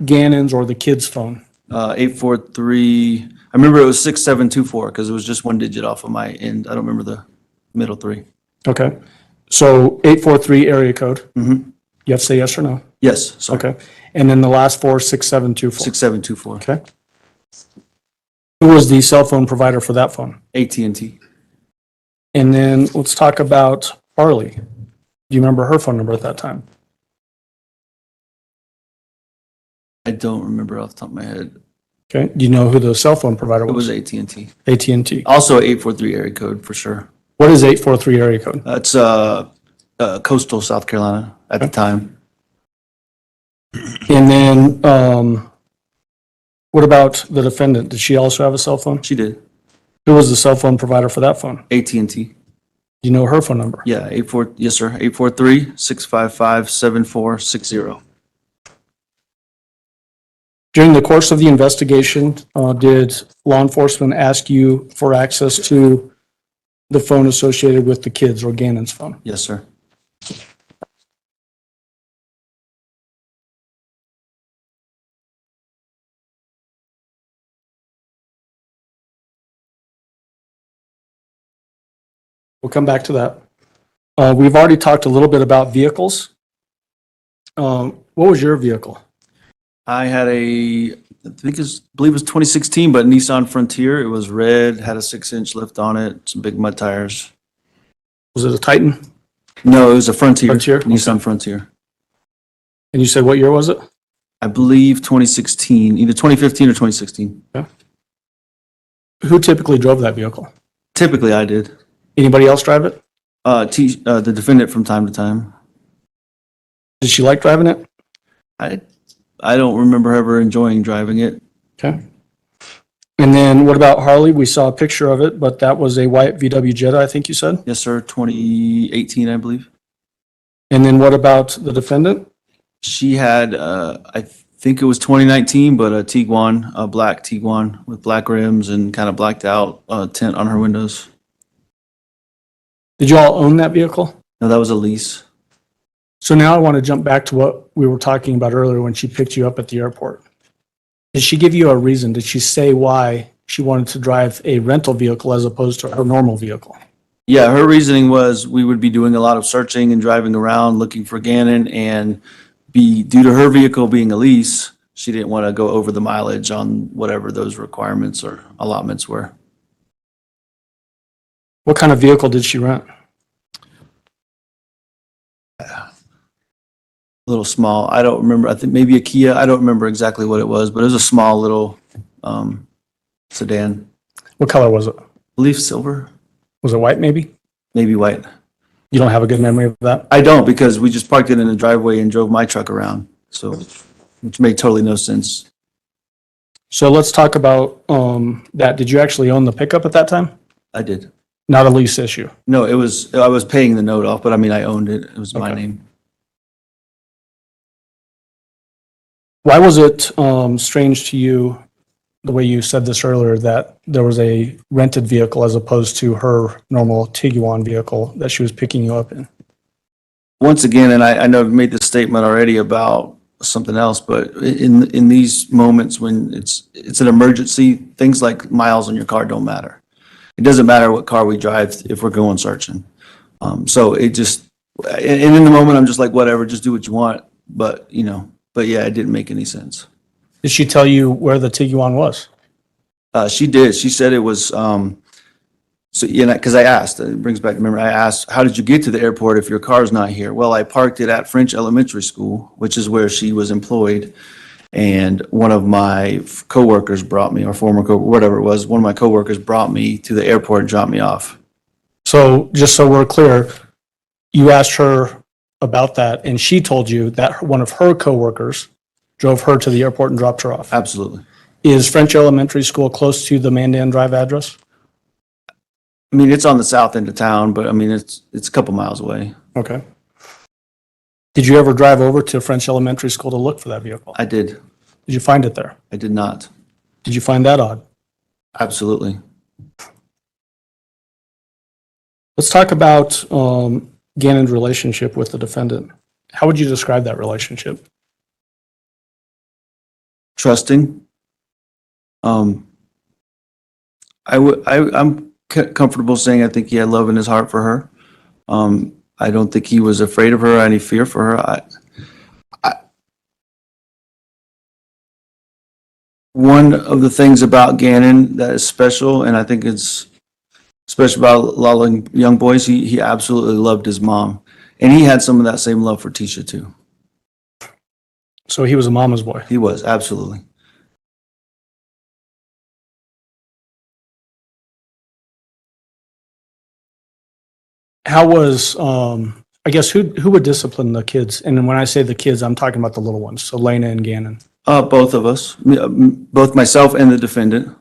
Gannon's or the kid's phone? 843, I remember it was 6724 because it was just one digit off of my end. I don't remember the middle three. Okay. So 843 area code. Mhm. You have to say yes or no. Yes, sorry. Okay. And then the last four, 6724. 6724. Okay. Who was the cell phone provider for that phone? AT&T. And then let's talk about Harley. Do you remember her phone number at that time? I don't remember off the top of my head. Okay. Do you know who the cell phone provider It was was? AT&T. AT&T. Also 843 area code for sure. What is 843 area code? That's coastal South Carolina at the time. And then what about the defendant? Did she also have a cell phone? She did. Who was the cell phone provider for that phone? AT&T. Do you know her phone number? Yeah, yes, sir. 843-655-7460. During the course of the investigation, did law enforcement ask you for access to the phone associated with the kids or Gannon's phone? Yes, sir. We'll come back to that. We've already talked a little bit about vehicles. What was your vehicle? I had I believe it was 2016, but Nissan Frontier. It was red, had a 6-inch lift on it, some big mud tires. Was it a Titan? No, it was a Frontier. Frontier? Nissan Frontier. And you said what year was it? I believe 2016, either 2015 or 2016. Who typically drove that vehicle? Typically, I did. Anybody else drive it? The defendant from time to time. Did she like driving it? I don't remember ever enjoying driving it. Okay. And then what about Harley? We saw a picture of it, but that was a white VW Jetta, I think you said. Yes, sir. 2018, I believe. And then what about the defendant? She had, I think it was 2019, but a Tiguan, a black Tiguan with black rims and kind of blacked out tint on her windows. Did you all own that vehicle? No, that was a lease. So now I want to jump back to what we were talking about earlier when she picked you up at the airport. Did she give you a reason? Did she say why she wanted to drive a rental vehicle as opposed to her normal vehicle? Yeah, her reasoning was we would be doing a lot of searching and driving around looking for Gannon, and due to her vehicle being a lease, she didn't want to go over the mileage on whatever those requirements or allotments were. What kind of vehicle did she rent? A little small. I don't remember. I think maybe a Kia. I don't remember exactly what it was, but it was a small little sedan. What color was it? I believe silver, Was it white maybe? maybe white. You don't have a good memory of that? I don't, because we just parked it in the driveway and drove my truck around. So, which made totally no sense. So let's talk about that. Did you actually own the pickup at that time? I did. Not a lease issue. No, I was paying the note off, but I mean, I owned it. It was my Okay. name. Why was it strange to you, the way you said this earlier, that there was a rented vehicle as opposed to her normal Tiguan vehicle that she was picking you up in? Once again, and I know I've made this statement already about something else, but in these moments when it's an emergency, things like miles on your car don't matter. It doesn't matter what car we drive if we're going searching. So it just, and in the moment, I'm just like, whatever, just do what you want. But yeah, it didn't make any sense. Did she tell you where the Tiguan was? She did. She said it was, so, because I asked, it brings back, remember, I asked, how did you get to the airport if your car's not here? Well, I parked it at French Elementary School, which is where she was employed. And one of my coworkers brought me, or whatever it was, one of my coworkers brought me to the airport and dropped me off. So just so we're clear, you asked her about that and she told you that one of her coworkers drove her to the airport and dropped her off. Absolutely. Is French Elementary School close to the Mandan Drive address? I mean, it's on the south end of town, but I mean, it's a couple miles away. Okay. Did you ever drive over to French Elementary School to look for that vehicle? I did. Did you find it there? I did not. Did you find that odd? Absolutely. Let's talk about Gannon's relationship with the defendant. How would you describe that relationship? Trusting. I'm comfortable saying I think he had love in his heart for her. I don't think he was afraid of her, any fear for her. One of the things about Gannon that is special, and I think it's special about a lot of young boys, he absolutely loved his mom. And he had some of that same love for Tisha too. So he was a mama's boy. He was, absolutely. How was, I guess, who would discipline the kids? And when I say the kids, I'm talking about the little ones, so Lena and Gannon. Both of us, both myself and the defendant.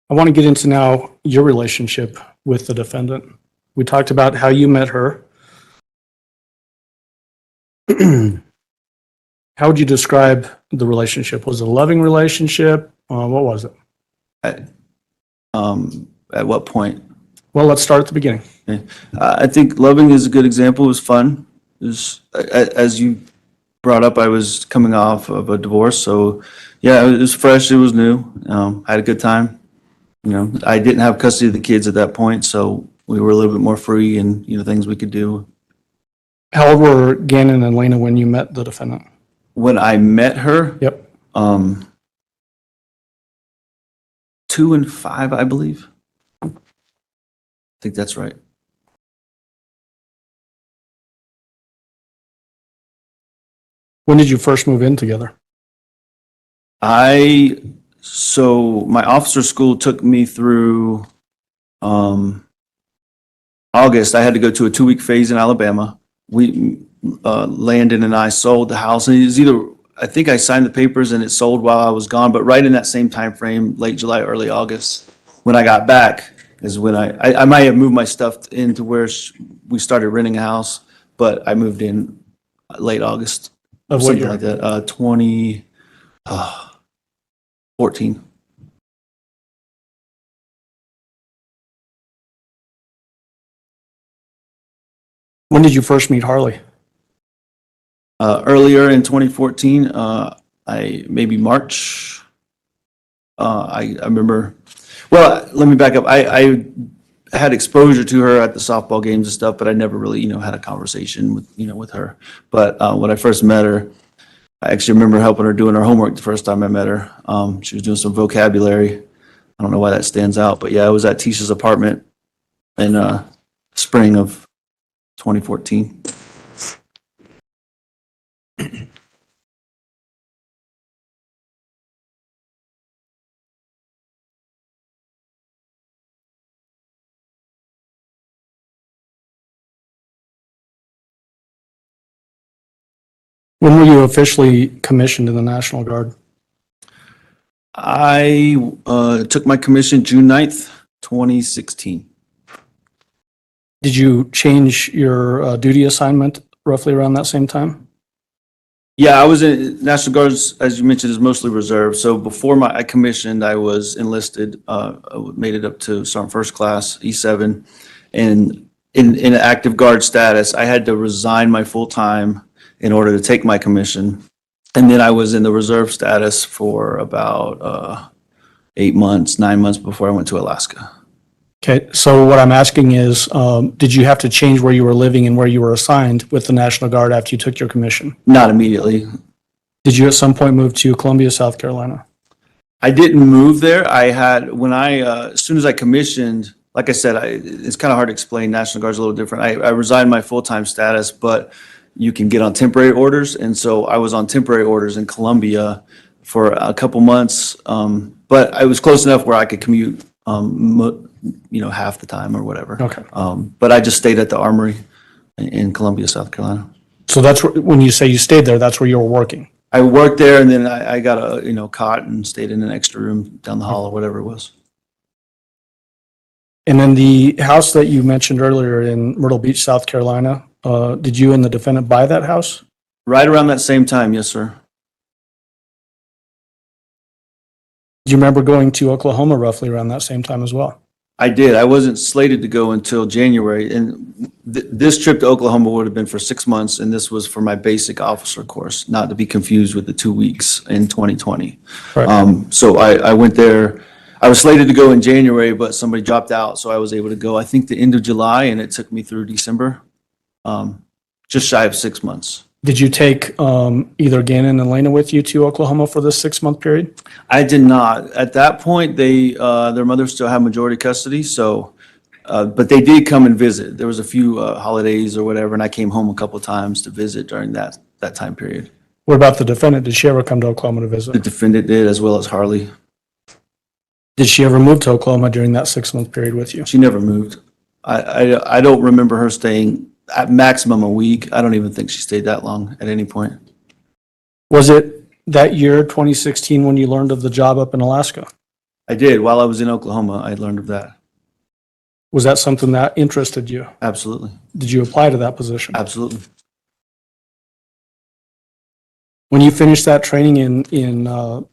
I want to get into now your relationship with the defendant. We talked about how you met her. How would you describe the relationship? Was it a loving relationship? What was it? At what point? Well, let's start at the beginning. I think loving is a good example. It was fun. It was, as you brought up, I was coming off of a divorce. So yeah, it was fresh. It was new. I had a good time. I didn't have custody of the kids at that point, so we were a little bit more free and, things we could do. How old were Gannon and Lena when you met the defendant? When I met her, Yep. 2 and 5, I believe. I think that's right. When did you first move in together? So my officer school took me through August. I had to go to a 2-week phase in Alabama. Landon and I sold the house. And it was I think I signed the papers and it sold while I was gone, but right in that same time frame, late July, early August, when I got back is when I might have moved my stuff into where we started renting a house, but I moved in late August. Of what something year? like that, 2014. When did you first meet Harley? Earlier in 2014, maybe March. I remember, well, let me back up. I had exposure to her at the softball games and stuff, but I never really, had a conversation with her. But when I first met her, I actually remember helping her doing her homework the first time I met her. She was doing some vocabulary. I don't know why that stands out, but yeah, I was at Tisha's apartment in spring of 2014. When were you officially commissioned in the National Guard? I took my commission June 9th, 2016. Did you change your duty assignment roughly around that same time? Yeah, I was in National Guards, as you mentioned, is mostly reserve. So before I commissioned, I was enlisted, made it up to Sergeant First Class, E7. And in active guard status, I had to resign my full time in order to take my commission. And then I was in the reserve status for about 8 months, 9 months before I went to Alaska. Okay, so what I'm asking is, did you have to change where you were living and where you were assigned with the National Guard after you took your commission? Not immediately. Did you at some point move to Columbia, South Carolina? I didn't move there. As soon as I commissioned, like I said, it's kind of hard to explain. National Guard's a little different. I resigned my full-time status, but you can get on temporary orders. And so I was on temporary orders in Columbia for a couple months. But I was close enough where I could commute, half the time or whatever. Okay. But I just stayed at the Armory in Columbia, South Carolina. So that's when you say you stayed there, that's where you were working. I worked there and then I got a cot and stayed in an extra room down the hall or whatever it was. And then the house that you mentioned earlier in Myrtle Beach, South Carolina, did you and the defendant buy that house? Right around that same time, yes, sir. Do you remember going to Oklahoma roughly around that same time as well? I did. I wasn't slated to go until January, and this trip to Oklahoma would have been for 6 months, and this was for my basic officer course, not to be confused with the 2 weeks in 2020. Right. So I went there. I was slated to go in January, but somebody dropped out, so I was able to go, I think, the end of July, and it took me through December, just shy of 6 months. Did you take either Gannon and Lena with you to Oklahoma for this 6-month period? I did not. At that point, their mother still had majority custody, so, but they did come and visit. There was a few holidays or whatever, and I came home a couple of times to visit during that time period. What about the defendant? Did she ever come to Oklahoma to The visit? defendant did, as well as Harley. Did she ever move to Oklahoma during that 6-month period with you? She never moved. I don't remember her staying at maximum a week. I don't even think she stayed that long at any point. Was it that year, 2016, when you learned of the job up in Alaska? I did. While I was in Oklahoma, I learned of that. Was that something that interested you? Absolutely. Did you apply to that position? Absolutely. When you finished that training in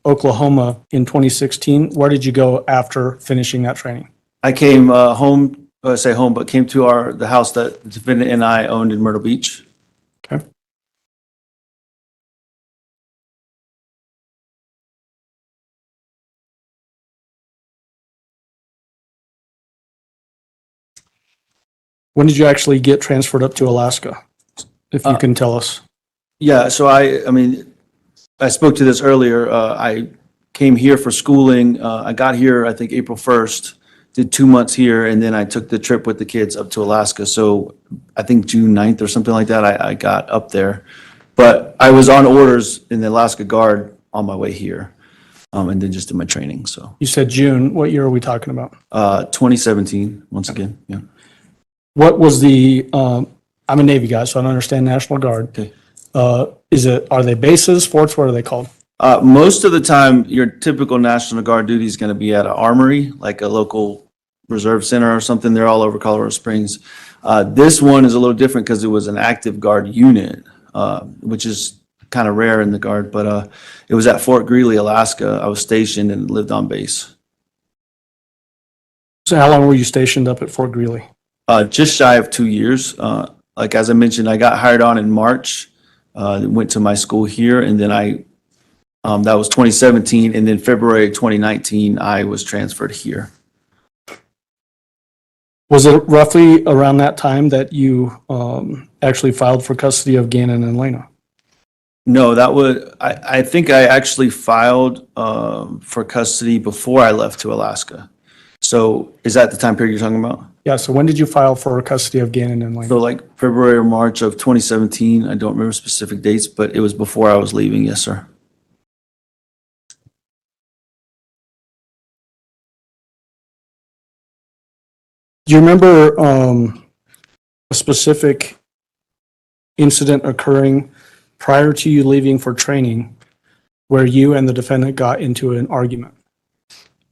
Oklahoma in 2016, where did you go after finishing that training? I came home, I say home, but came to the house that the defendant and I owned in Myrtle Beach. Okay. When did you actually get transferred up to Alaska? If you can tell us. Yeah, so I spoke to this earlier. I came here for schooling. I got here, I think, April 1st, did 2 months here, and then I took the trip with the kids up to Alaska. So I think June 9th or something like that, I got up there. But I was on orders in the Alaska Guard on my way here, and then just did my training, so. You said June. What year are we talking about? 2017, once again, yeah. What was I'm a Navy guy, so I don't understand National Guard. Okay. Are they bases, forts? What are they called? Most of the time, your typical National Guard duty is going to be at an armory, like a local reserve center or something. They're all over Colorado Springs. This one is a little different because it was an active guard unit, which is kind of rare in the Guard, but it was at Fort Greely, Alaska. I was stationed and lived on base. So how long were you stationed up at Fort Greely? Just shy of 2 years. Like as I mentioned, I got hired on in March, went to my school here, and then that was 2017, and then February 2019, I was transferred here. Was it roughly around that time that you actually filed for custody of Gannon and Lena? No, I think I actually filed for custody before I left to Alaska. So is that the time period you're talking about? Yeah, so when did you file for custody of Gannon and Lena? So like February or March of 2017, I don't remember specific dates, but it was before I was leaving, yes, sir. Do you remember a specific incident occurring prior to you leaving for training where you and the defendant got into an argument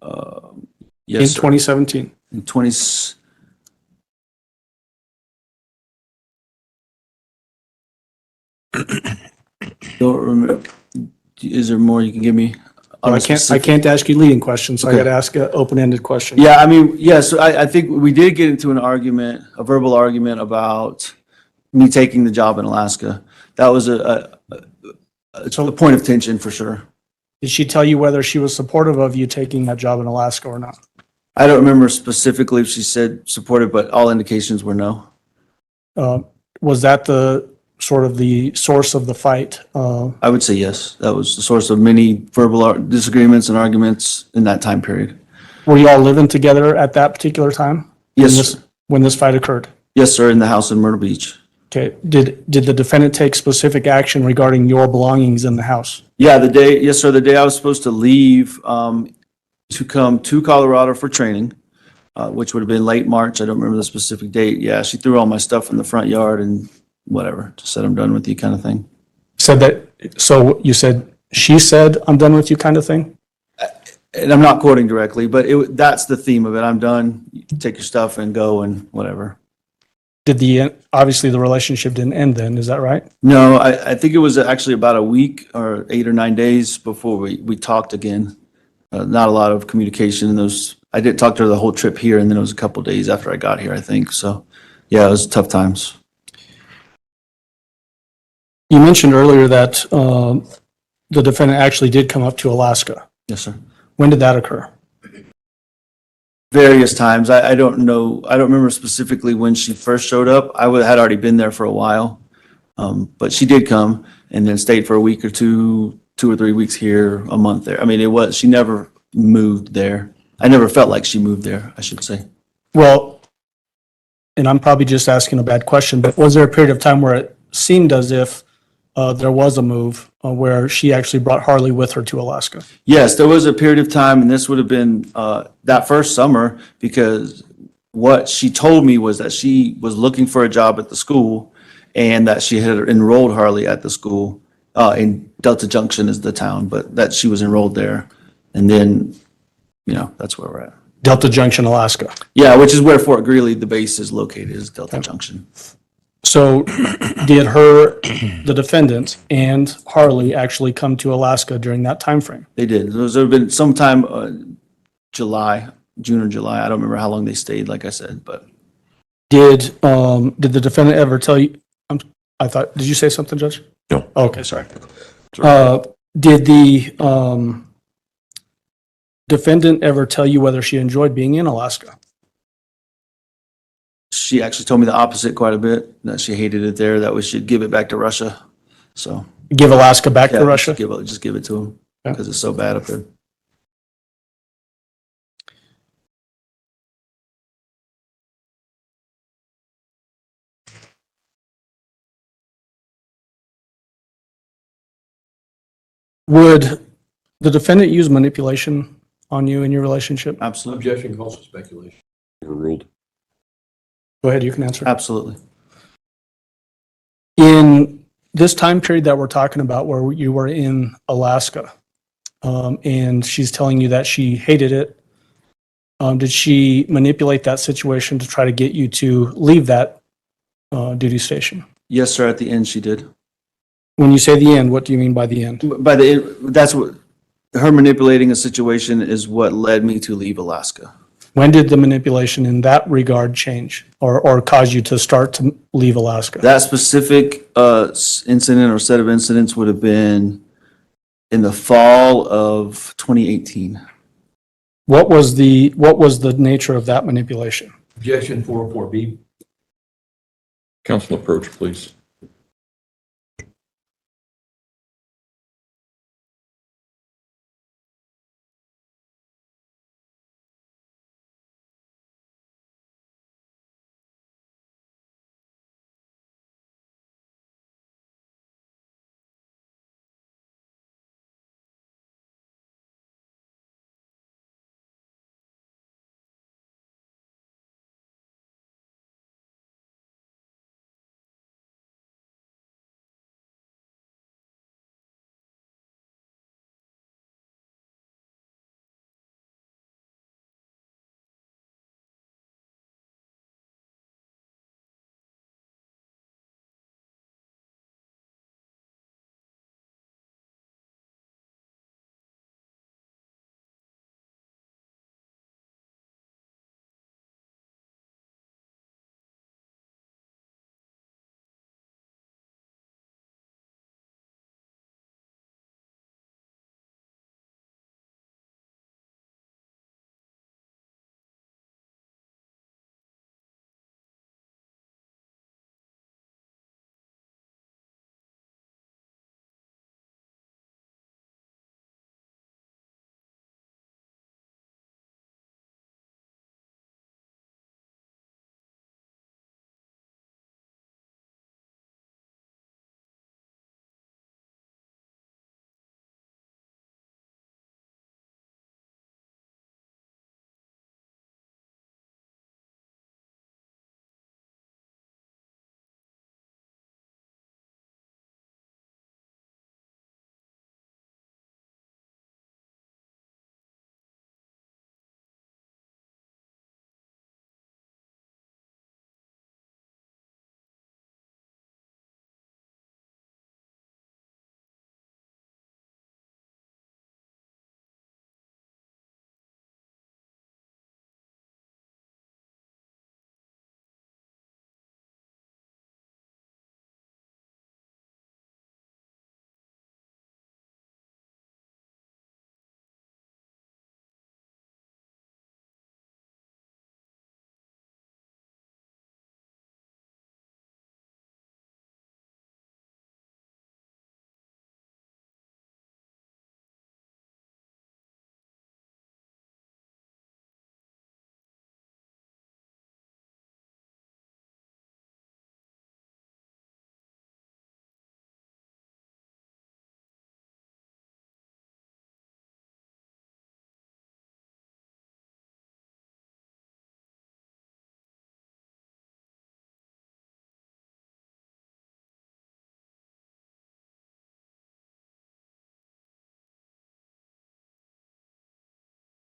in Yes, sir. 2017? In 20, don't remember. Is there more you can give me? on a I specific- can't ask you leading questions, so I Okay. got to ask an open-ended question. Yeah, I mean, yes, I think we did get into an argument, a verbal argument about me taking the job in Alaska. That was it's a point of tension for sure. Did she tell you whether she was supportive of you taking that job in Alaska or not? I don't remember specifically if she said supportive, but all indications were no. Was that the sort of the source of the fight? I would say yes. That was the source of many verbal disagreements and arguments in that time period. Were you all living together at that particular time? Yes, When this- sir. When this fight occurred? Yes, sir, in the house in Myrtle Beach. Okay, did the defendant take specific action regarding your belongings in the house? Yeah, yes, sir, the day I was supposed to leave to come to Colorado for training, which would have been late March. I don't remember the specific date. Yeah, she threw all my stuff in the front yard and whatever, just said, I'm done with you kind of thing. Said that, so you said, she said, I'm done with you kind of thing? And I'm not quoting directly, but that's the theme of it. I'm done. You can take your stuff and go and whatever. Obviously the relationship didn't end then, is that right? No, I think it was actually about a week or 8 or 9 days before we talked again. Not a lot of communication in those. I did talk to her the whole trip here, and then it was a couple days after I got here, I think. So, yeah, it was tough times. You mentioned earlier that the defendant actually did come up to Alaska. Yes, sir. When did that occur? Various times. I don't know. I don't remember specifically when she first showed up. Had already been there for a while. But she did come and then stayed for a week or 2 or 3 weeks here, a month there. I mean, she never moved there. I never felt like she moved there, I should say. Well, and I'm probably just asking a bad question, but was there a period of time where it seemed as if there was a move where she actually brought Harley with her to Alaska? Yes, there was a period of time, and this would have been that first summer, because what she told me was that she was looking for a job at the school and that she had enrolled Harley at the school in Delta Junction is the town, but that she was enrolled there. And then, that's where we're at. Delta Junction, Alaska. Yeah, which is where Fort Greely, the base is located, is Delta Junction. So did the defendant and Harley actually come to Alaska during that time frame? They did. There would have been sometime June or July. I don't remember how long they stayed, like I said, but. Did the defendant ever tell you, did you say something, Judge? No. Okay, sorry. Did the defendant ever tell you whether she enjoyed being in Alaska? She actually told me the opposite quite a bit, that she hated it there, that we should give it back to Russia. So. Give Alaska back Yeah, to Russia? just give it to them Yeah. because it's so bad up there. Would the defendant use manipulation on you in your relationship? Absolutely. Objection calls for speculation. Overruled. Go ahead, you can answer. Absolutely. In this time period that we're talking about where you were in Alaska, and she's telling you that she hated it, did she manipulate that situation to try to get you to leave that duty station? Yes, sir. At the end, she did. When you say the end, what do you mean by the end? That's what, her manipulating a situation is what led me to leave Alaska. When did the manipulation in that regard change or cause you to start to leave Alaska? That specific incident or set of incidents would have been in the fall of 2018. What was the nature of that manipulation? Objection 404B. Council approach, please.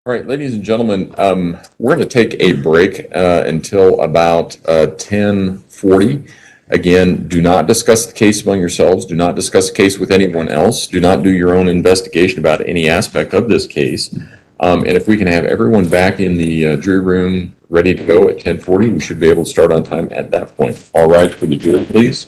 All right, ladies and gentlemen, we're going to take a break until about 10:40. Again, do not discuss the case among yourselves. Do not discuss the case with anyone else. Do not do your own investigation about any aspect of this case. And if we can have everyone back in the jury room ready to go at 10:40, we should be able to start on time at that point. All right, for the jury, please.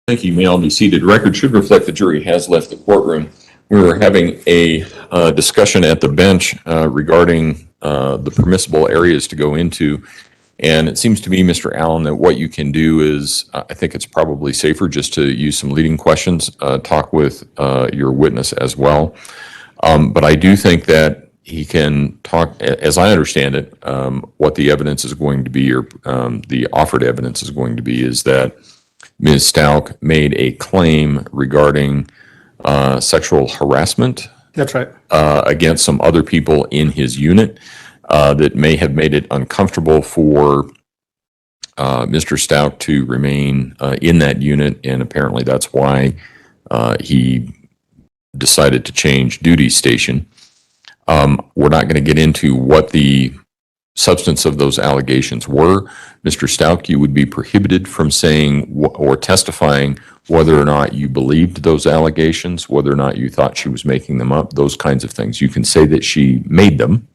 Thank you. You may all be seated. Record should reflect the jury has left the courtroom. We were having a discussion at the bench regarding the permissible areas to go into. And it seems to me, Mr. Allen, that what you can do is, I think it's probably safer just to use some leading questions, talk with your witness as well. But I do think that he can talk, as I understand it, what the evidence is going to be, or the offered evidence is going to be, is that Ms. Stauch made a claim regarding sexual harassment That's right. against some other people in his unit that may have made it uncomfortable for Mr. Stauch to remain in that unit, and apparently that's why he decided to change duty station. We're not going to get into what the substance of those allegations were. Mr. Stauch, you would be prohibited from saying or testifying whether or not you believed those allegations, whether or not you thought she was making them up, those kinds of things. You can say that she made them,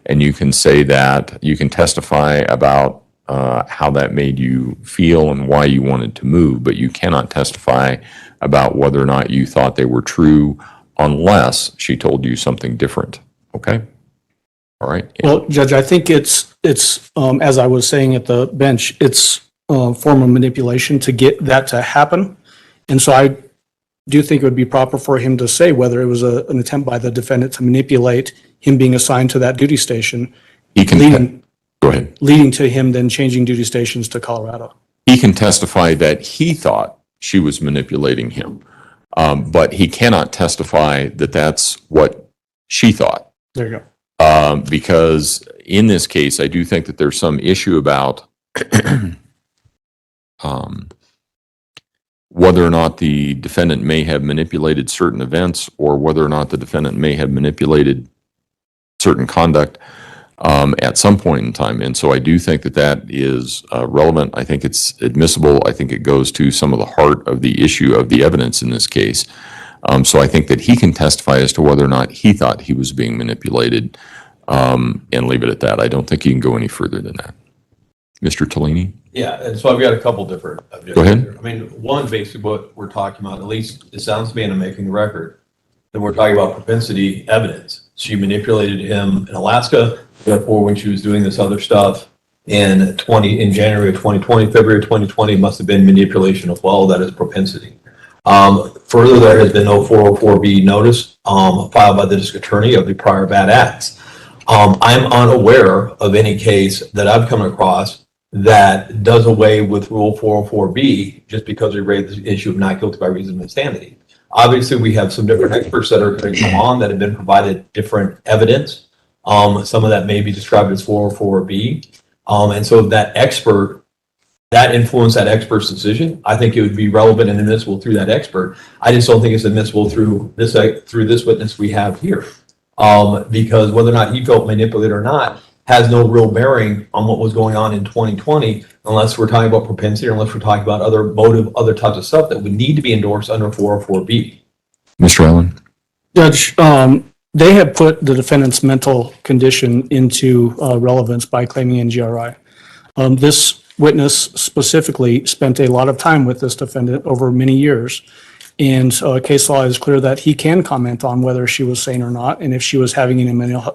and you can say that you can testify about how that made you feel and why you wanted to move, but you cannot testify about whether or not you thought they were true unless she told you something different. Okay? All right. Well, Judge, I think it's as I was saying at the bench, it's a form of manipulation to get that to happen. And so I do think it would be proper for him to say whether it was an attempt by the defendant to manipulate him being assigned to that duty station, He can go ahead. leading to him then changing duty stations to Colorado. He can testify that he thought she was manipulating him, but he cannot testify that that's what she thought. There you go. Because in this case, I do think that there's some issue about whether or not the defendant may have manipulated certain events, or whether or not the defendant may have manipulated certain conduct at some point in time. And so I do think that that is relevant. I think it's admissible. I think it goes to some of the heart of the issue of the evidence in this case. So I think that he can testify as to whether or not he thought he was being manipulated, and leave it at that. I don't think he can go any further than that. Mr. Tellini? Yeah, and so I've got a couple different objectives. Go ahead. here. I mean, one, basically what we're talking about, at least it sounds to me, and I'm making the record, that we're talking about propensity evidence. She manipulated him in Alaska, therefore when she was doing this other stuff in January of 2020, February of 2020, must have been manipulation as well. That is propensity. Further, there has been no 404B notice filed by the district attorney of the prior bad acts. I'm unaware of any case that I've come across that does away with Rule 404B just because we raised the issue of not guilty by reason of insanity. Obviously, we have some different experts that are going to come on that have been provided different evidence. Some of that may be described as 404B. And so that expert, that influenced that expert's decision. I think it would be relevant and admissible through that expert. I just don't think it's admissible through this witness we have here. Because whether or not he felt manipulated or not has no real bearing on what was going on in 2020, unless we're talking about propensity, or unless we're talking about other motive, other types of stuff that would need to be endorsed under 404B. Mr. Allen? Judge, they have put the defendant's mental condition into relevance by claiming NGRI. This witness specifically spent a lot of time with this defendant over many years. And case law is clear that he can comment on whether she was sane or not, and if she was having any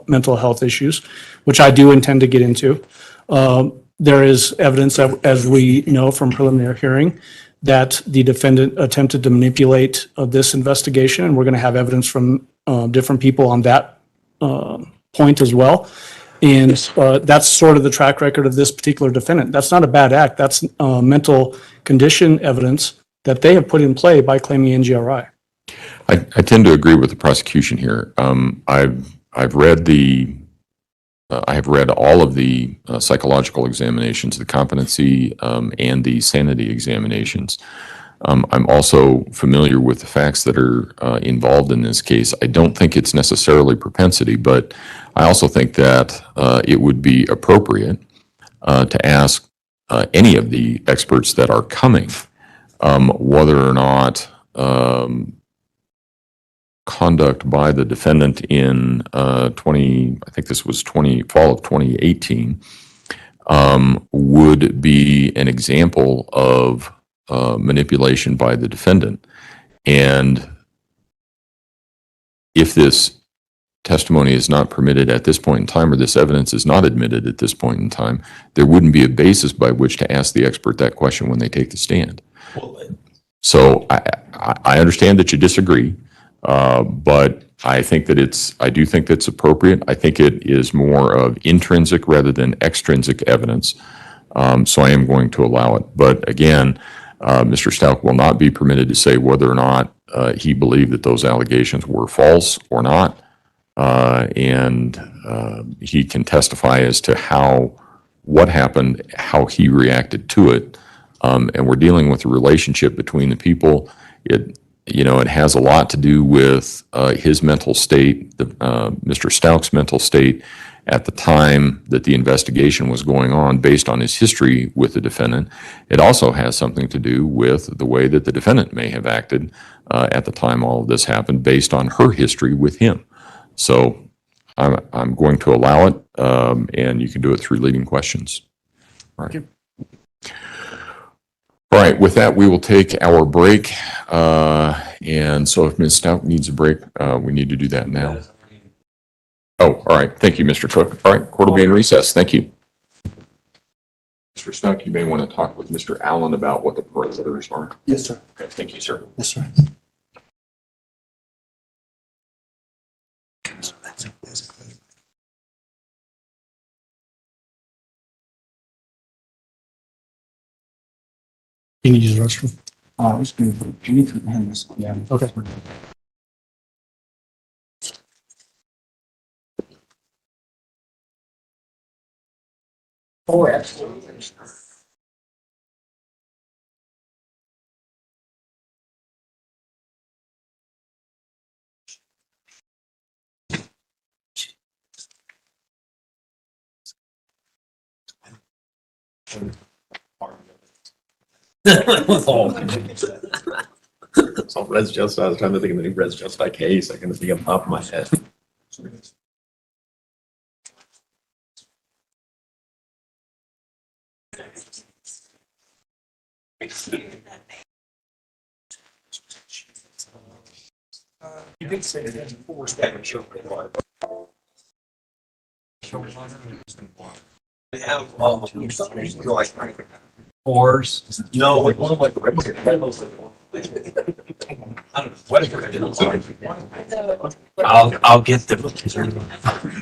mental health issues, which I do intend to get into. There is evidence that, as we know from preliminary hearing, that the defendant attempted to manipulate this investigation, and we're going to have evidence from different people on that point as well. And that's sort of the track record of this particular defendant. That's not a bad act. That's mental condition evidence that they have put in play by claiming NGRI. I tend to agree with the prosecution here. I've read I have read all of the psychological examinations, the competency and the sanity examinations. I'm also familiar with the facts that are involved in this case. I don't think it's necessarily propensity, but I also think that it would be appropriate to ask any of the experts that are coming whether or not conduct by the defendant in I think this was fall of 2018, would be an example of manipulation by the defendant. And if this testimony is not permitted at this point in time, or this evidence is not admitted at this point in time, there wouldn't be a basis by which to ask the expert that question when they take the stand. So I understand that you disagree. But I think that I do think that's appropriate. I think it is more of intrinsic rather than extrinsic evidence. So I am going to allow it. But again, Mr. Stauch will not be permitted to say whether or not he believed that those allegations were false or not. And he can testify as to what happened, how he reacted to it. And we're dealing with a relationship between the people. It has a lot to do with his mental state, Mr. Stauch's mental state at the time that the investigation was going on based on his history with the defendant. It also has something to do with the way that the defendant may have acted at the time all of this happened based on her history with him. So I'm going to allow it, and you can do it through leading questions. All right. All right, with that, we will take our break. And so if Ms. Stauch needs a break, we need to do that now. Oh, all right. Thank you, Mr. Cook. All right, court will be in recess. Thank you. Mr. Stauch, you may want to talk with Mr. Allen about what the parameters are. Yes, sir. Okay, thank you, sir. Yes, sir. You need to use the restroom. I was going to, you need to hand this. Yeah. Okay. Oh, absolutely. So Res Just, I was trying to think of the new Res Justify case. I can think of the top of my head. You did say it has 4 steps. They have like fours. No, like one of like I don't know. Whatever. I'll get the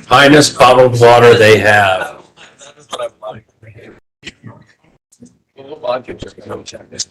finest bottled water they have. That's what I'm like. Well, I could just go check this.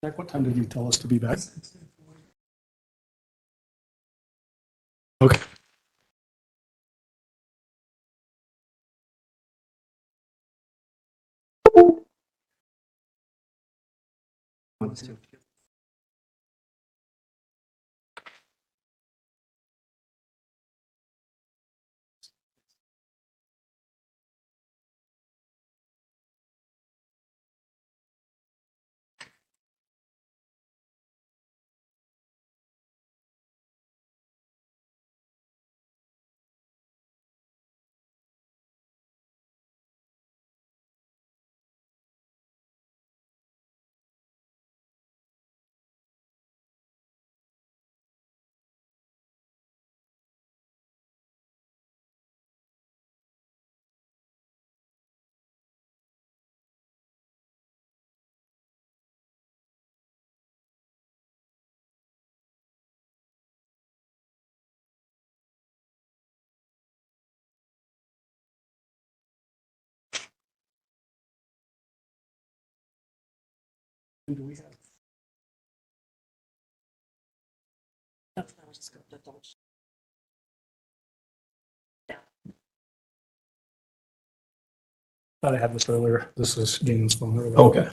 Jack, what time did you tell us to be back? Okay. Do we have? Thought I had this earlier. This is Gannon's phone earlier. Okay.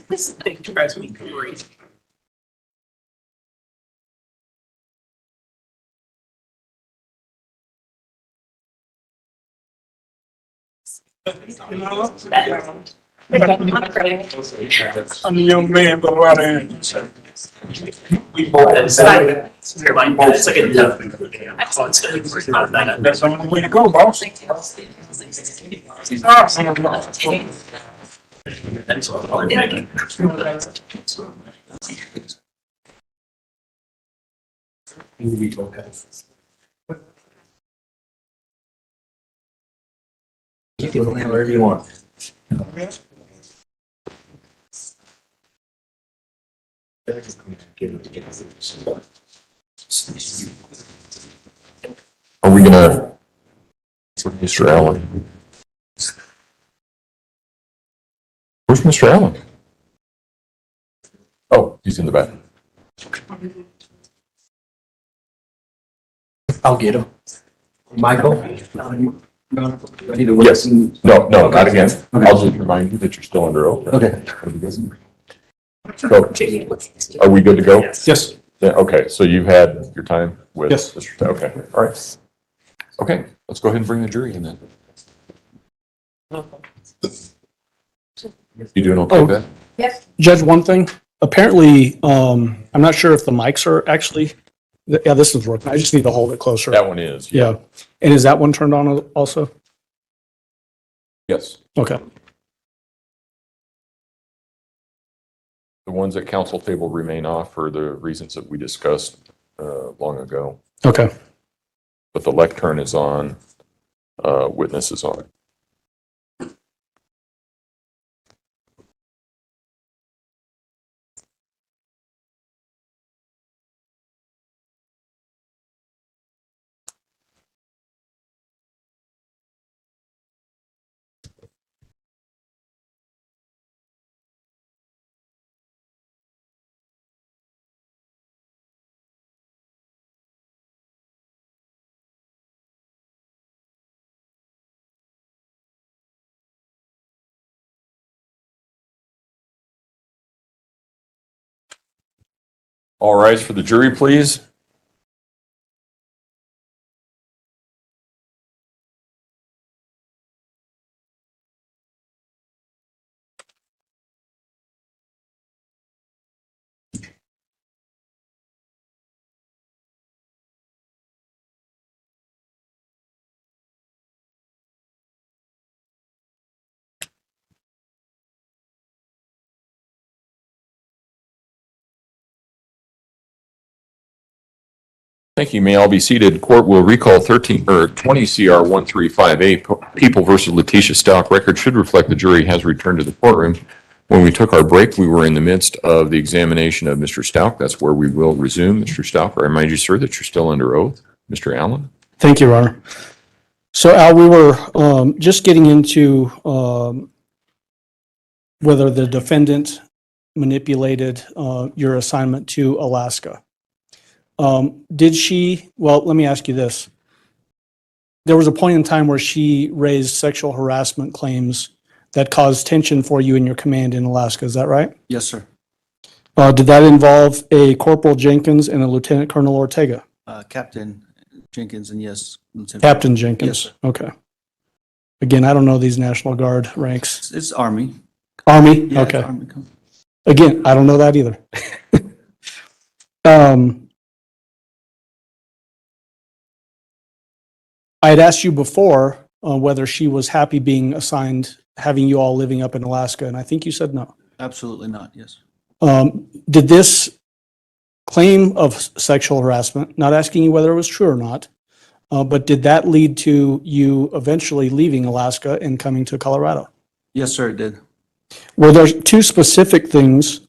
This thing drives me crazy. I'm a young man, but right hand. We both had decided. You're like, yeah, it's like a duck. It's not that. That's the only way to go, boss. That's all. Yeah. You can land wherever you want. Are we gonna, Mr. Allen? Where's Mr. Allen? Oh, he's in the back. I'll get him. Michael? Yes. No, not again. I'll just remind you that you're still under oath. Okay. So, are we good to go? Yes. Yeah, okay, so you've had your time with Yes. Mr. Okay, all right. Okay, let's go ahead and bring the jury in then. You doing okay with that? Judge, one thing, apparently, I'm not sure if the mics are actually, yeah, this is working. I just need to hold it closer. That one is. Yeah. And is that one turned on also? Yes. Okay. The ones at council table remain off for the reasons that we discussed long ago. Okay. But the lectern is on, witness is on. All rise for the jury, please. Thank you. May all be seated. Court will recall 20 CR 1358, People versus Letecia Stauch. Record should reflect the jury has returned to the courtroom. When we took our break, we were in the midst of the examination of Mr. Stauch. That's where we will resume. Mr. Stauch, I remind you, sir, that you're still under oath. Mr. Allen? Thank you, Your Honor. So Al, we were just getting into whether the defendant manipulated your assignment to Alaska. Did she, well, let me ask you this. There was a point in time where she raised sexual harassment claims that caused tension for you and your command in Alaska, is that right? Yes, sir. Did that involve a Corporal Jenkins and a Lieutenant Colonel Ortega? Captain Jenkins and yes. Lieutenant. Captain Jenkins? Yes, sir. Okay. Again, I don't know these National Guard ranks. It's Army. Army? Yeah, it's Okay. Army. Again, I don't know that either. I had asked you before whether she was happy being assigned, having you all living up in Alaska, and I think you said no. Absolutely not, yes. Did this claim of sexual harassment, not asking you whether it was true or not, but did that lead to you eventually leaving Alaska and coming to Colorado? Yes, sir, it did. Were there two specific things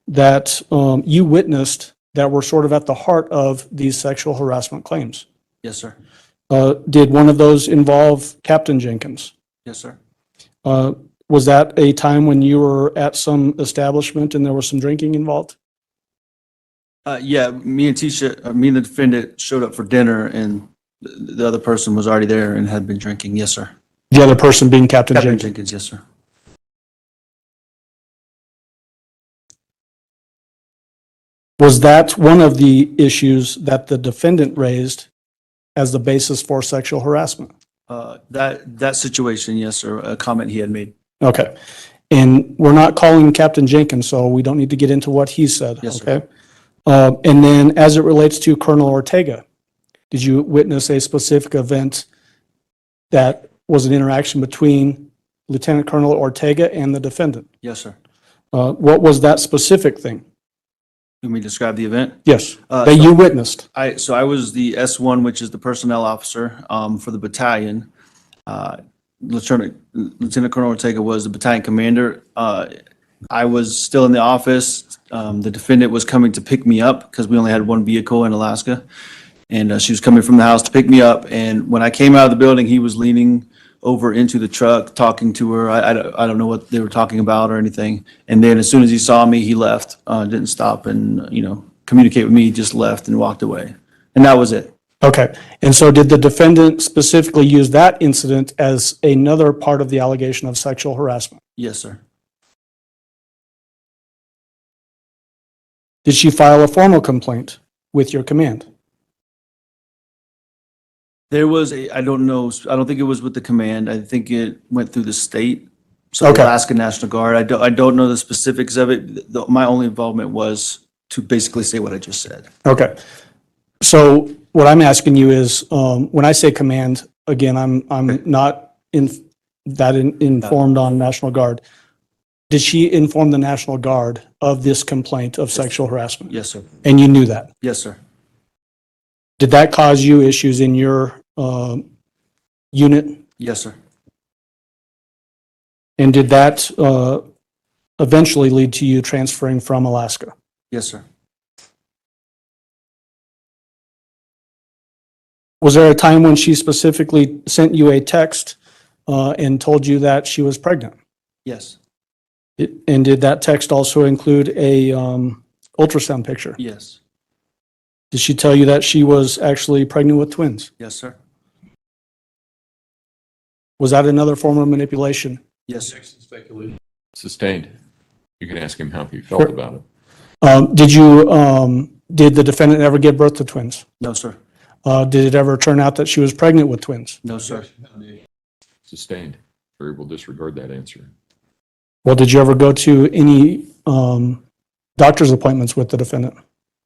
that you witnessed that were sort of at the heart of these sexual harassment claims? Yes, sir. Did one of those involve Captain Jenkins? Yes, sir. Was that a time when you were at some establishment and there was some drinking involved? Yeah, me and the defendant showed up for dinner and the other person was already there and had been drinking. Yes, sir. The other person being Captain Captain Jenkins? Jenkins, yes, sir. Was that one of the issues that the defendant raised as the basis for sexual harassment? That situation, yes, sir, a comment he had made. Okay. And we're not calling Captain Jenkins, so we don't need to get into what he said, Yes, sir. okay? And then as it relates to Colonel Ortega, did you witness a specific event that was an interaction between Lieutenant Colonel Ortega and the defendant? Yes, sir. What was that specific thing? Let me describe the event. Yes, So that you witnessed. I was the S1, which is the personnel officer for the battalion. Lieutenant Colonel Ortega was the battalion commander. I was still in the office. The defendant was coming to pick me up because we only had one vehicle in Alaska. And she was coming from the house to pick me up. And when I came out of the building, he was leaning over into the truck, talking to her. I don't know what they were talking about or anything. And then as soon as he saw me, he left, didn't stop and, communicate with me, he just left and walked away. And that was it. Okay. And so did the defendant specifically use that incident as another part of the allegation of sexual harassment? Yes, sir. Did she file a formal complaint with your command? There was I don't know, I don't think it was with the command. I think it went through the state. So Okay. the Alaska National Guard. I don't know the specifics of it. My only involvement was to basically say what I just said. Okay. So what I'm asking you is, when I say command, again, I'm not informed on National Guard. Did she inform the National Guard of this complaint of sexual harassment? Yes, sir. And you knew that? Yes, sir. Did that cause you issues in your unit? Yes, sir. And did that eventually lead to you transferring from Alaska? Yes, sir. Was there a time when she specifically sent you a text and told you that she was pregnant? Yes. And did that text also include a ultrasound picture? Yes. Did she tell you that she was actually pregnant with twins? Yes, sir. Was that another form of manipulation? Yes, sir. Speculation. Sustained. You can ask him how he felt Sure. about it. Did the defendant ever give birth to twins? No, sir. Did it ever turn out that she was pregnant with twins? No, sir. Sustained. Jury will disregard that answer. Well, did you ever go to any doctor's appointments with the defendant?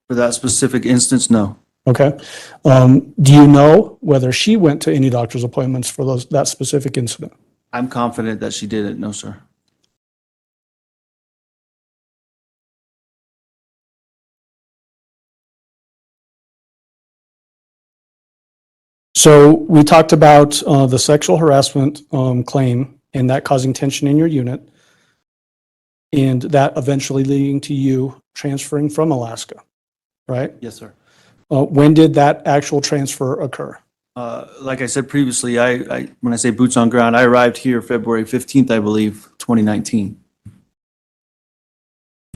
For that specific instance, no. Okay. Do you know whether she went to any doctor's appointments for that specific incident? I'm confident that she didn't. No, sir. So we talked about the sexual harassment claim and that causing tension in your unit, and that eventually leading to you transferring from Alaska, right? Yes, sir. When did that actual transfer occur? Like I said previously, when I say boots on ground, I arrived here February 15th, I believe, 2019.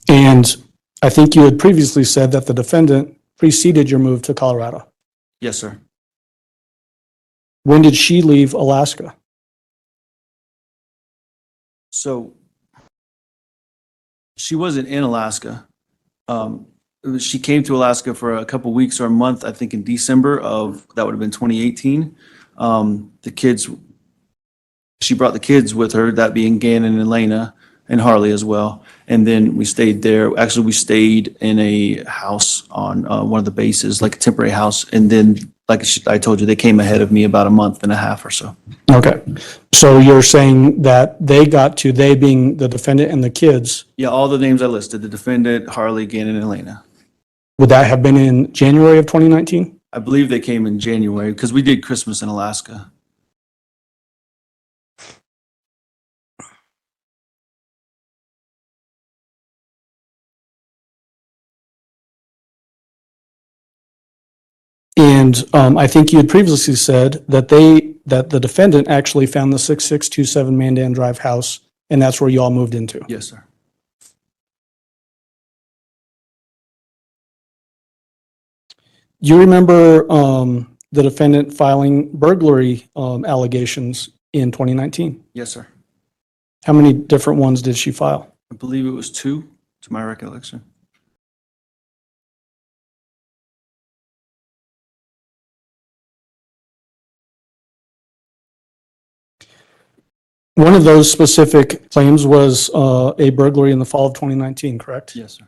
And I think you had previously said that the defendant preceded your move to Colorado. Yes, sir. When did she leave Alaska? So she wasn't in Alaska. She came to Alaska for a couple weeks or a month, I think in December that would have been 2018. She brought the kids with her, that being Gannon and Elena, and Harley as well. And then we stayed there. Actually, we stayed in a house on one of the bases, like a temporary house. And then, like I told you, they came ahead of me about a month and a half or so. Okay. So you're saying that they being the defendant and the kids, Yeah, all the names I listed, the defendant, Harley, Gannon, and Elena. would that have been in January of 2019? I believe they came in January because we did Christmas in Alaska. And I think you had previously said that that the defendant actually found the 6627 Mandan Drive house, and that's where you all moved into. Yes, sir. Do you remember the defendant filing burglary allegations in 2019? Yes, sir. How many different ones did she file? I believe it was 2, to my recollection. One of those specific claims was a burglary in the fall of 2019, correct? Yes, sir.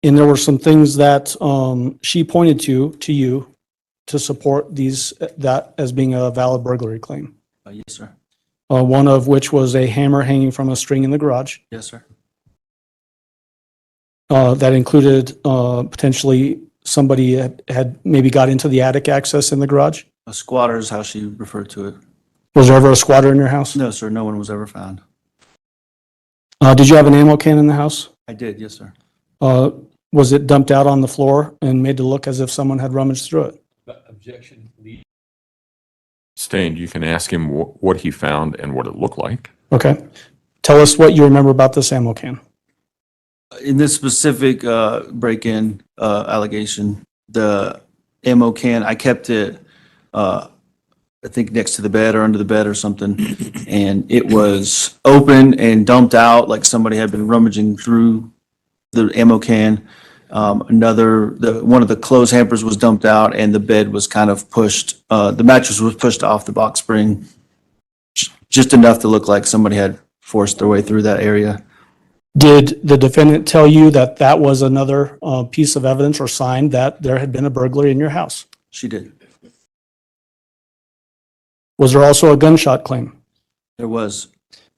And there were some things that she pointed to you to support that as being a valid burglary claim. Yes, sir. One of which was a hammer hanging from a string in the garage. Yes, sir. That included potentially somebody had maybe got into the attic access in the garage. A squatter is how she referred to it. Was there ever a squatter in your house? No, sir. No one was ever found. Did you have an ammo can in the house? I did. Yes, sir. Was it dumped out on the floor and made to look as if someone had rummaged through it? Objection, lead. Stained, you can ask him what he found and what it looked like. Okay. Tell us what you remember about this ammo can. In this specific break-in allegation, the ammo can, I kept it, I think next to the bed or under the bed or something, and it was open and dumped out like somebody had been rummaging through the ammo can. One of the clothes hampers was dumped out, and the bed was kind of pushed. The mattress was pushed off the box spring, just enough to look like somebody had forced their way through that area. Did the defendant tell you that that was another piece of evidence or sign that there had been a burglary in your house? She did. Was there also a gunshot claim? There was.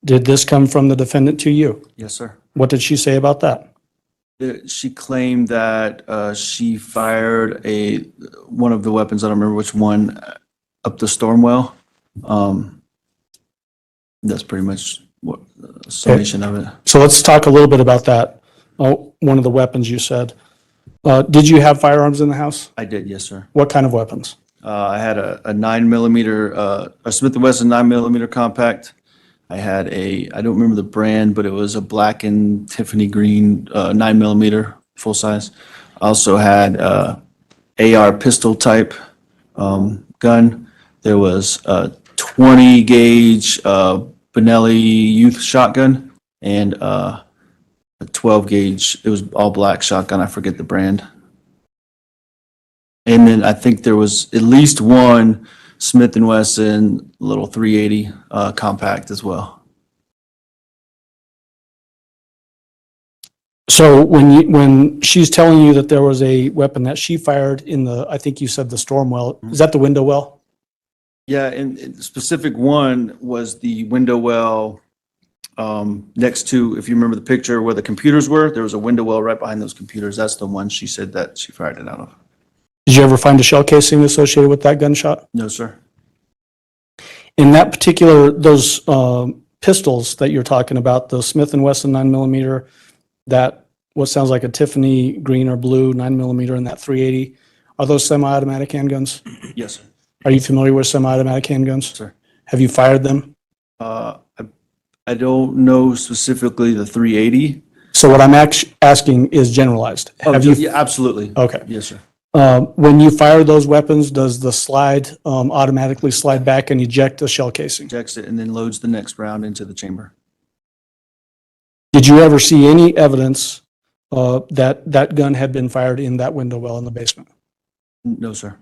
Did this come from the defendant to you? Yes, sir. What did she say about that? She claimed that she fired one of the weapons, I don't remember which one, up the storm well. That's pretty much what the summation of it. So let's talk a little bit about that. One of the weapons you said. Did you have firearms in the house? I did, yes, sir. What kind of weapons? I had a 9mm, a Smith & Wesson 9mm compact. I had I don't remember the brand, but it was a black and Tiffany green 9mm full size. I also had AR pistol type gun. There was a 20 gauge Benelli youth shotgun and a 12 gauge. It was all black shotgun. I forget the brand. And then I think there was at least one Smith & Wesson little 380 compact as well. So when she's telling you that there was a weapon that she fired in I think you said the storm well, is that the window well? Yeah, and the specific one was the window well next to, if you remember the picture where the computers were, there was a window well right behind those computers. That's the one she said that she fired it out of. Did you ever find a shell casing associated with that gunshot? No, sir. In that particular, those pistols that you're talking about, the Smith & Wesson 9mm, that what sounds like a Tiffany green or blue 9mm and that 380, are those semi-automatic handguns? Yes, sir. Are you familiar with semi-automatic handguns? Sir. Have you fired them? I don't know specifically the 380. So what I'm asking is generalized. Have you? Yeah, absolutely. Okay. Yes, sir. When you fire those weapons, does the slide automatically slide back and eject the shell casing? Ejects it and then loads the next round into the chamber. Did you ever see any evidence that that gun had been fired in that window well in the basement? No, sir.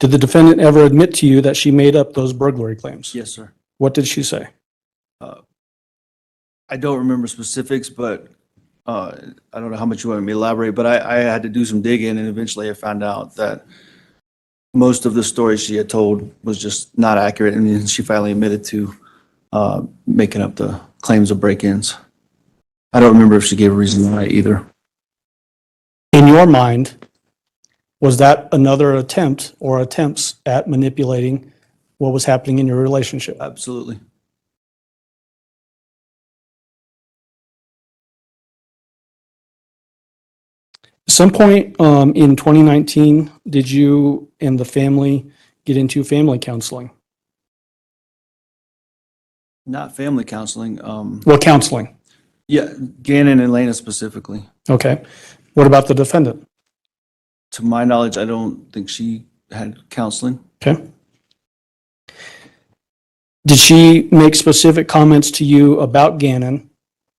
Did the defendant ever admit to you that she made up those burglary claims? Yes, sir. What did she say? I don't remember specifics, but I don't know how much you want me to elaborate, but I had to do some digging, and eventually I found out that most of the stories she had told was just not accurate, and then she finally admitted to making up the claims of break-ins. I don't remember if she gave a reason why either. In your mind, was that another attempt or attempts at manipulating what was happening in your relationship? Absolutely. At some point in 2019, did you and the family get into family counseling? Not family counseling. What counseling? Yeah, Gannon and Lena specifically. Okay. What about the defendant? To my knowledge, I don't think she had counseling. Okay. Did she make specific comments to you about Gannon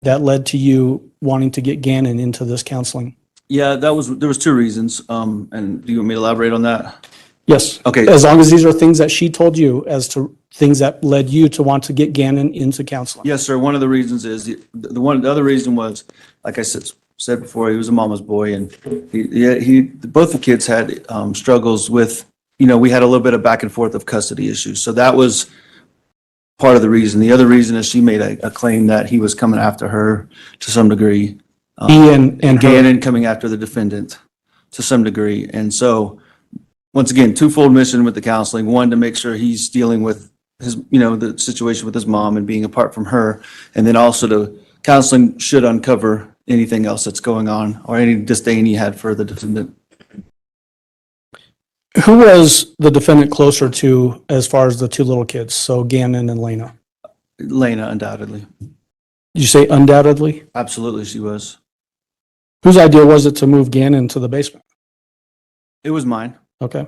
that led to you wanting to get Gannon into this counseling? Yeah, there was two reasons. And do you want me to elaborate on that? Yes. Okay. As long as these are things that she told you as to things that led you to want to get Gannon into counseling. Yes, sir. One of the reasons is the other reason was, like I said before, he was a mama's boy, and both the kids had struggles with, we had a little bit of back and forth of custody issues. So that was part of the reason. The other reason is she made a claim that he was coming after her to some degree. He and her. Gannon coming after the defendant to some degree. And so, once again, twofold mission with the counseling. One, to make sure he's dealing with his, the situation with his mom and being apart from her. And then also the counseling should uncover anything else that's going on or any disdain he had for the defendant. Who was the defendant closer to as far as the two little kids? So Gannon and Lena. Lena, undoubtedly. Did you say undoubtedly? Absolutely, she was. Whose idea was it to move Gannon to the basement? It was mine. Okay.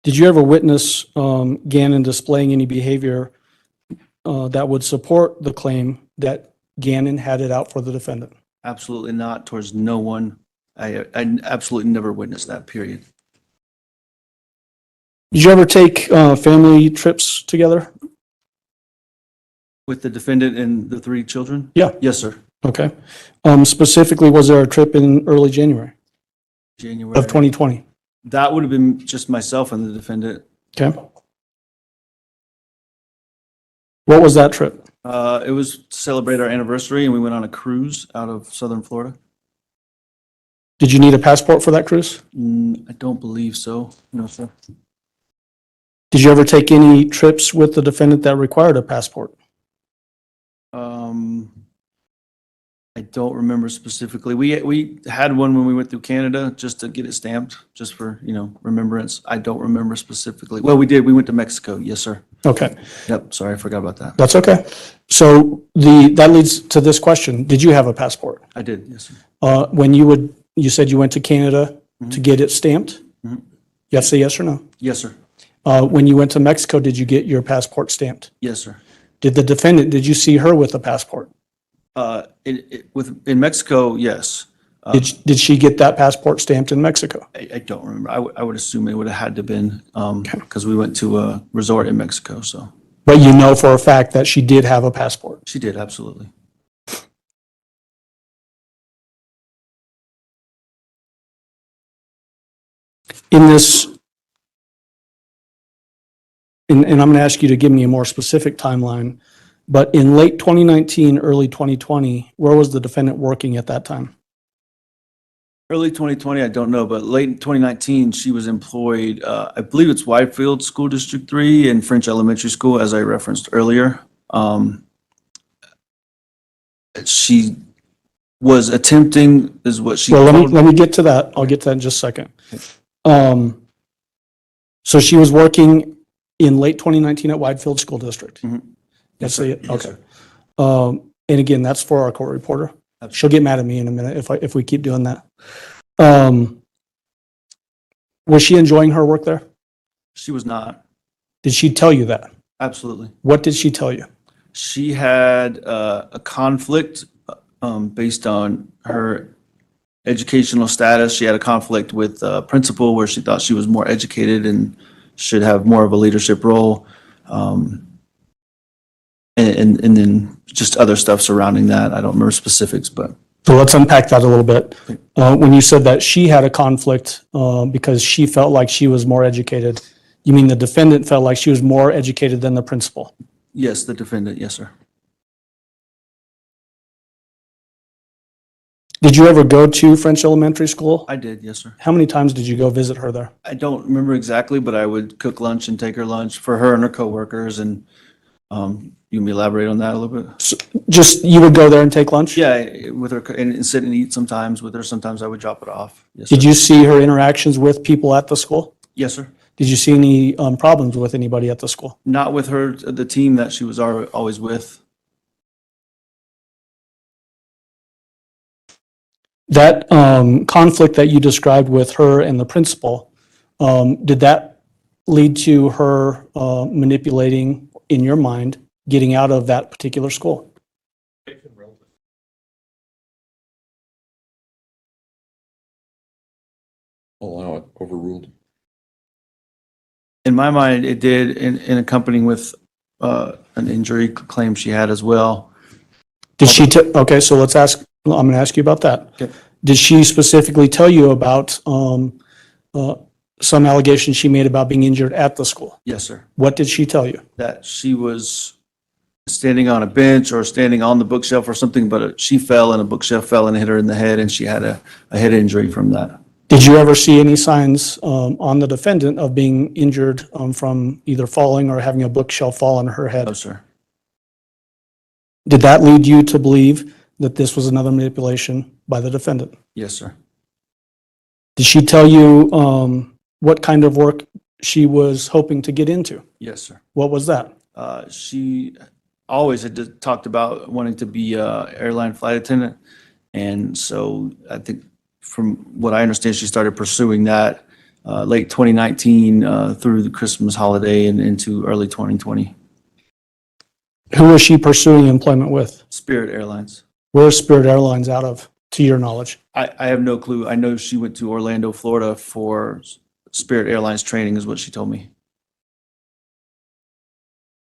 Did you ever witness Gannon displaying any behavior that would support the claim that Gannon had it out for the defendant? Absolutely not towards no one. I absolutely never witnessed that, period. Did you ever take family trips together? With the defendant and the three children? Yeah. Yes, sir. Okay. Specifically, was there a trip in early January January. of 2020? That would have been just myself and the defendant. Okay. What was that trip? It was to celebrate our anniversary, and we went on a cruise out of southern Florida. Did you need a passport for that cruise? I don't believe so. No, sir. Did you ever take any trips with the defendant that required a passport? I don't remember specifically. We had one when we went through Canada just to get it stamped, just for, remembrance. I don't remember specifically. Well, we did. We went to Mexico. Yes, sir. Okay, Yep. Sorry, I forgot about that. that's okay. So that leads to this question. Did you have a passport? I did. Yes, sir. When you said you went to Canada to get it stamped? Mhm. You have to say yes or no. Yes, sir. When you went to Mexico, did you get your passport stamped? Yes, sir. Did you see her with a passport? In Mexico, yes. Did she get that passport stamped in Mexico? I don't remember. I would assume it would have had to been, because we went to a resort in Mexico, so. But you know for a fact that she did have a passport. She did, absolutely. In this, and I'm going to ask you to give me a more specific timeline, but in late 2019, early 2020, where was the defendant working at that time? Early 2020, I don't know, but late 2019, she was employed, I believe it's Whitefield School District 3 and French Elementary School, as I referenced earlier. She was attempting, is what she Well, told. let me get to that. I'll get to that in just a second. So she was working in late 2019 at Whitefield School District. Mhm. That's it? Yes, Okay. sir. And again, that's for our court reporter. She'll get mad at me in a minute if we keep doing that. Was she enjoying her work there? She was not, Did she tell you that? absolutely. What did she tell you? She had a conflict based on her educational status. She had a conflict with principal where she thought she was more educated and should have more of a leadership role. And then just other stuff surrounding that. I don't remember specifics, but So let's unpack that a little bit. When you said that she had a conflict because she felt like she was more educated, you mean the defendant felt like she was more educated than the principal? yes, the defendant, yes, sir. Did you ever go to French Elementary School? I did, yes, sir. How many times did you go visit her there? I don't remember exactly, but I would cook lunch and take her lunch for her and her coworkers. And you can elaborate on that a little bit? Just, you would go there and take lunch? Yeah, with her and sit and eat sometimes with her. Sometimes I would drop it off. Yes, Did sir. you see her interactions with people at the school? Yes, sir. Did you see any problems with anybody at the school? Not with her, the team that she was always with. That conflict that you described with her and the principal, did that lead to her manipulating, in your mind, getting out of that particular school? Allow it, overruled. In my mind, it did, in accompanying with an injury claim she had as well. Did she, okay, so let's ask, I'm going to ask you about that. Okay. Did she specifically tell you about some allegations she made about being injured at the school? Yes, sir. What did she tell you? That she was standing on a bench or standing on the bookshelf or something, but she fell and a bookshelf fell and hit her in the head, and she had a head injury from that. Did you ever see any signs on the defendant of being injured from either falling or having a bookshelf fall on her head? No, sir. Did that lead you to believe that this was another manipulation by the defendant? Yes, sir. Did she tell you what kind of work she was hoping to get into? Yes, sir. What was that? She always had talked about wanting to be a airline flight attendant. And so I think from what I understand, she started pursuing that late 2019 through the Christmas holiday and into early 2020. Who was she pursuing employment with? Spirit Airlines. Where is Spirit Airlines out of, to your knowledge? I have no clue. I know she went to Orlando, Florida for Spirit Airlines training is what she told me.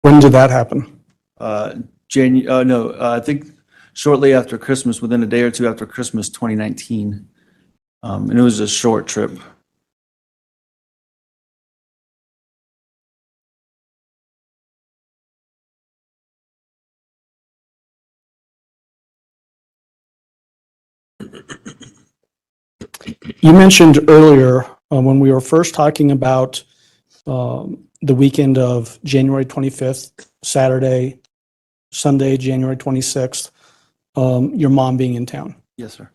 When did that happen? I think shortly after Christmas, within a day or two after Christmas, 2019. And it was a short trip. You mentioned earlier when we were first talking about the weekend of January 25th, Saturday, Sunday, January 26th, your mom being in town. Yes, sir.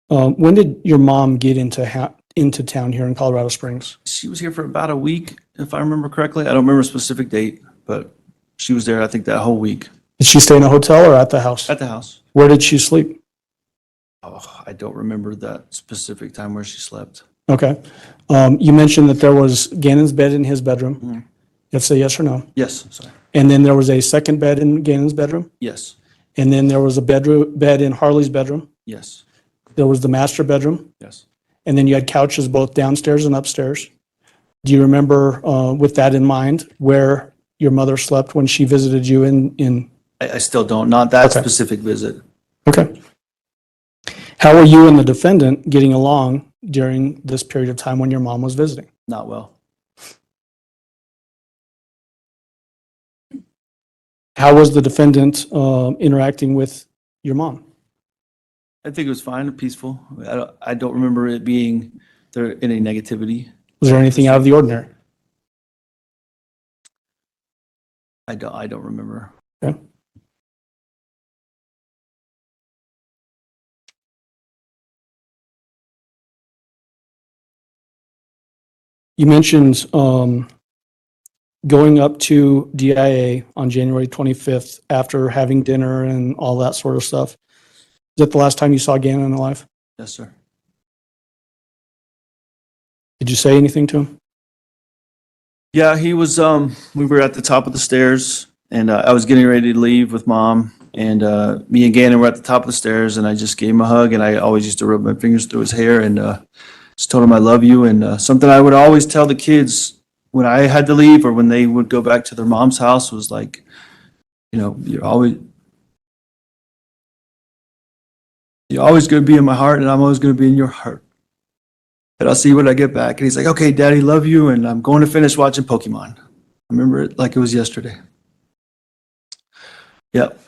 When did your mom get into town here in Colorado Springs? She was here for about a week, if I remember correctly. I don't remember a specific date, but she was there, I think, that whole week. Did she stay in a hotel or at the house? At the house. Where did she sleep? Oh, I don't remember that specific time where she slept. Okay. You mentioned that there was Gannon's bed in his bedroom. Mhm. You have to say yes or no. Yes, sorry. And then there was a second bed in Gannon's bedroom. Yes, And then there was a bed in Harley's bedroom. yes, There was the master bedroom. yes. And then you had couches both downstairs and upstairs. Do you remember, with that in mind, where your mother slept when she visited you in? I still don't, not that Okay. specific visit. Okay. How were you and the defendant getting along during this period of time when your mom was visiting? Not well. How was the defendant interacting with your mom? I think it was fine and peaceful. I don't remember it being there any negativity. Was there anything out of the ordinary? I don't remember. Okay. You mentioned going up to DIA on January 25th after having dinner and all that sort of stuff. Is that the last time you saw Gannon alive? Yes, sir. Did you say anything to him? Yeah, he was, we were at the top of the stairs And I was getting ready to leave with Mom, and me and Gannon were at the top of the stairs, and I just gave him a hug, and I always used to rub my fingers through his hair, and just told him I love you. And something I would always tell the kids when I had to leave or when they would go back to their mom's house was like, you're always going to be in my heart, and I'm always going to be in your heart. And I'll see you when I get back. And he's like, okay, Daddy, love you, and I'm going to finish watching Pokemon. I remember it like it was yesterday. Yep.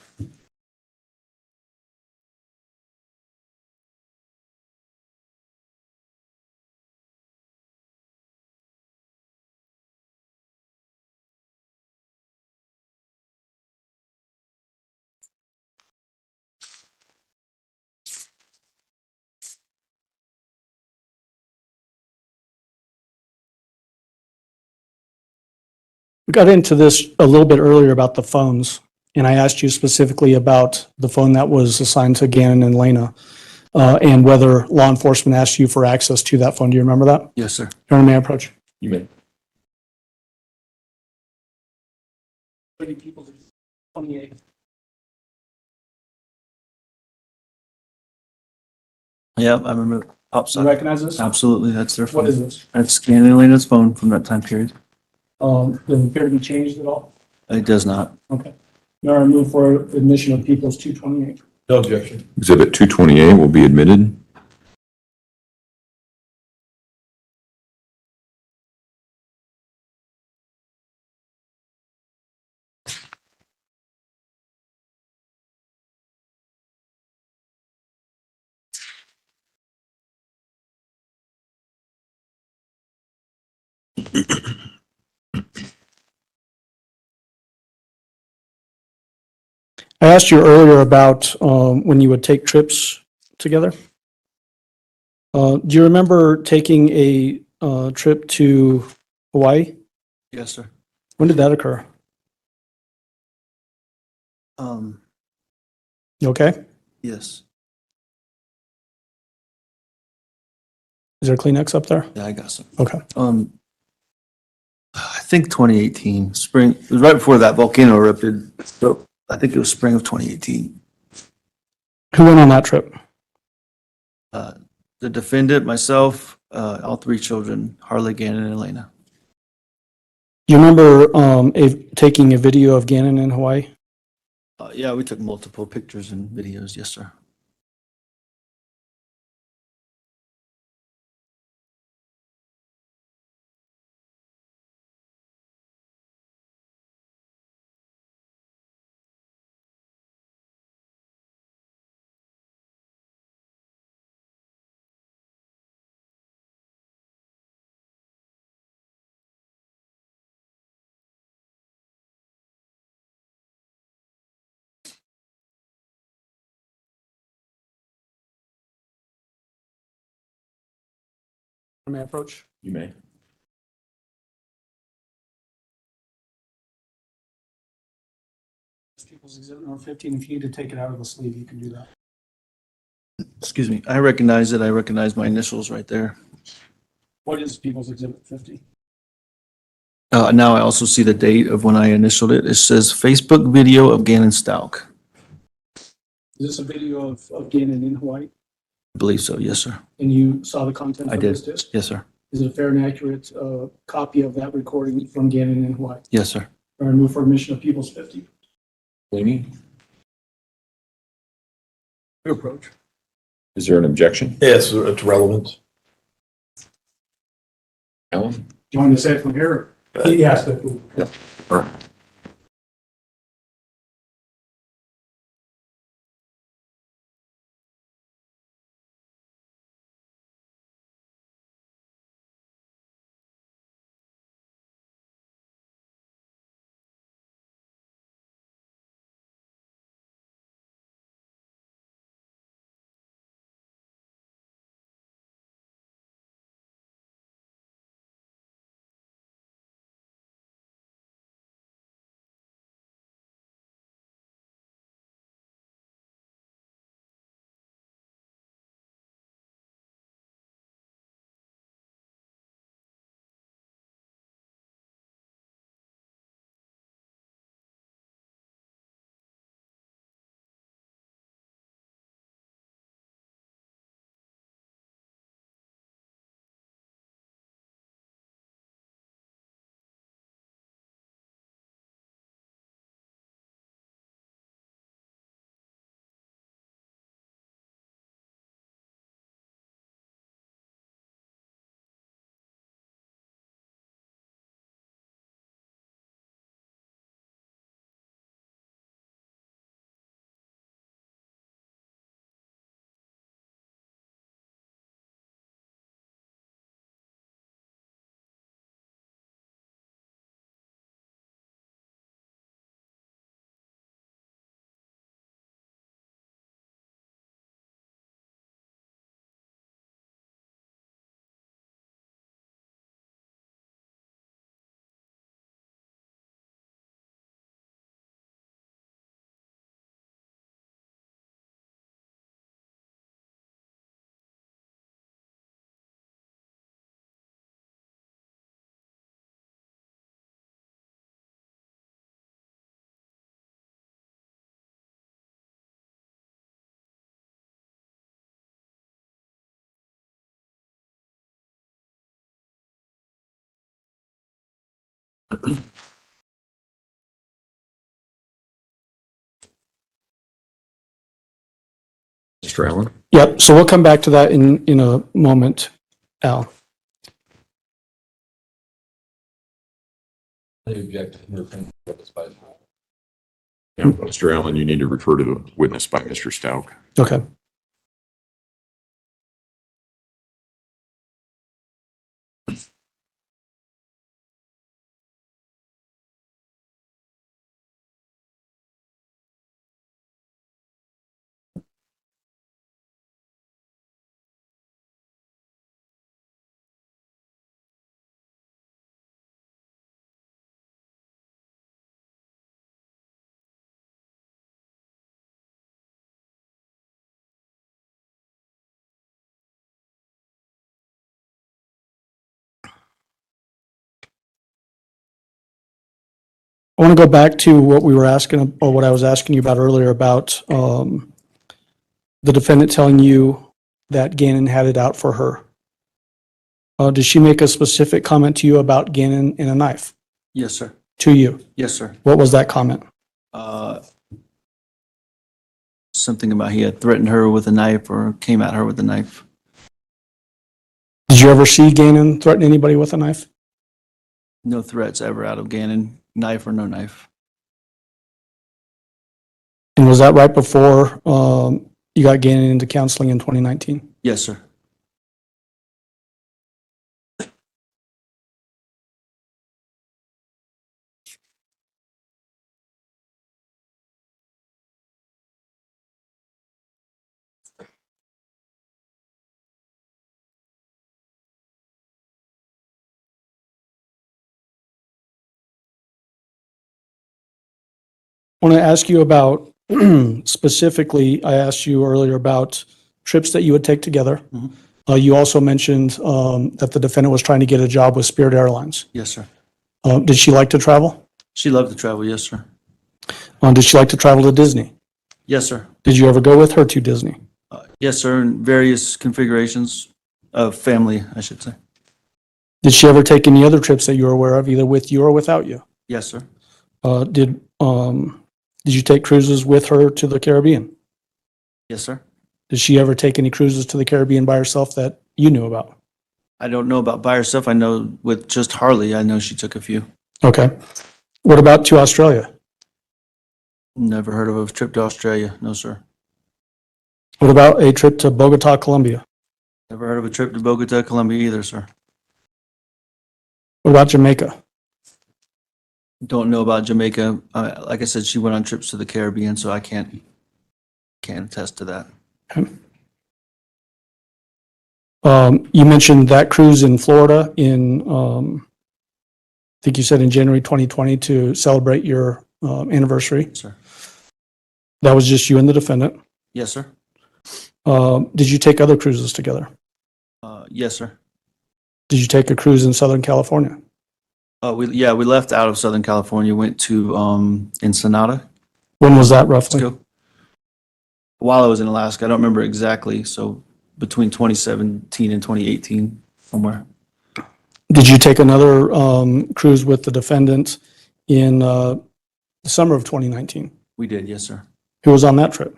We got into this a little bit earlier about the phones, and I asked you specifically about the phone that was assigned to Gannon and Lena, and whether law enforcement asked you for access to that phone. Do you remember that? Yes, sir. Your Honor, may I approach? You may. Yep, I remember. You recognize this? Absolutely, that's their What is phone. this? That's Gannon and Lena's phone from that time period. Does it appear to be changed at all? It does not. Okay. Your Honor, I move for admission of People's 228. No objection. Exhibit 228 will be admitted. I asked you earlier about when you would take trips together. Do you remember taking a trip to Hawaii? Yes, sir. When did that occur? You okay? Yes. Is there Kleenex up there? Yeah, I got some. Okay. I think 2018, spring, it was right before that volcano erupted. So I think it was spring of 2018. Who went on that trip? The defendant, myself, all three children, Harley, Gannon, and Elena. Do you remember taking a video of Gannon in Hawaii? Yeah, we took multiple pictures and videos. Yes, sir. May I approach? You may. People's Exhibit number 15. If you need to take it out of the sleeve, you can do that. Excuse me. I recognize it. I recognize my initials right there. What is People's Exhibit 50? Now I also see the date of when I initialed it. It says Facebook video of Gannon Stauch. Is this a video of Gannon in Hawaii? I believe so. Yes, sir. And you saw the content I of did. this disc? Yes, sir. Is it a fair and accurate copy of that recording from Gannon in Hawaii? Yes, sir. Or I move for admission of People's 50. Laney, Your approach. is there an objection? Yes, it's relevant. Alan? Do you want me to say it from here? Yes. All right. Mr. Allen? Yep, so we'll come back to that in a moment, Al. I object to hearing witness by the board. Yeah, Mr. Allen, you need to refer to the witness by Mr. Stauch. Okay. I want to go back to what we were asking, or what I was asking you about earlier about the defendant telling you that Gannon had it out for her. Did she make a specific comment to you about Gannon and a knife? Yes, sir. To you? Yes, sir. What was that comment? Something about he had threatened her with a knife or came at her with a knife. Did you ever see Gannon threaten anybody with a knife? No threats ever out of Gannon, knife or no knife. And was that right before you got Gannon into counseling in 2019? Yes, sir. I want to ask you about, specifically, I asked you earlier about trips that you would take together. Mhm. You also mentioned that the defendant was trying to get a job with Spirit Airlines. Yes, sir. Did she like to travel? She loved to travel. Yes, sir. Did she like to travel to Disney? Yes, sir. Did you ever go with her to Disney? Yes, sir. In various configurations of family, I should say. Did she ever take any other trips that you're aware of, either with you or without you? Yes, sir. Did you take cruises with her to the Caribbean? Yes, sir. Did she ever take any cruises to the Caribbean by herself that you knew about? I don't know about by herself. I know with just Harley, I know she took a few. Okay. What about to Australia? Never heard of a trip to Australia. No, sir. What about a trip to Bogota, Colombia? Never heard of a trip to Bogota, Colombia either, sir. What about Jamaica? Don't know about Jamaica. Like I said, she went on trips to the Caribbean, so I can't attest to that. You mentioned that cruise in Florida in, I think you said in January 2020 to celebrate your anniversary. Yes, sir. That was just you and the defendant. Yes, sir. Did you take other cruises together? Yes, sir. Did you take a cruise in Southern California? We left out of Southern California, went to Ensenada. When was that roughly? Mexico. While I was in Alaska, I don't remember exactly. So between 2017 and 2018, somewhere. Did you take another cruise with the defendant in the summer of 2019? We did, yes, sir. Who was on that trip?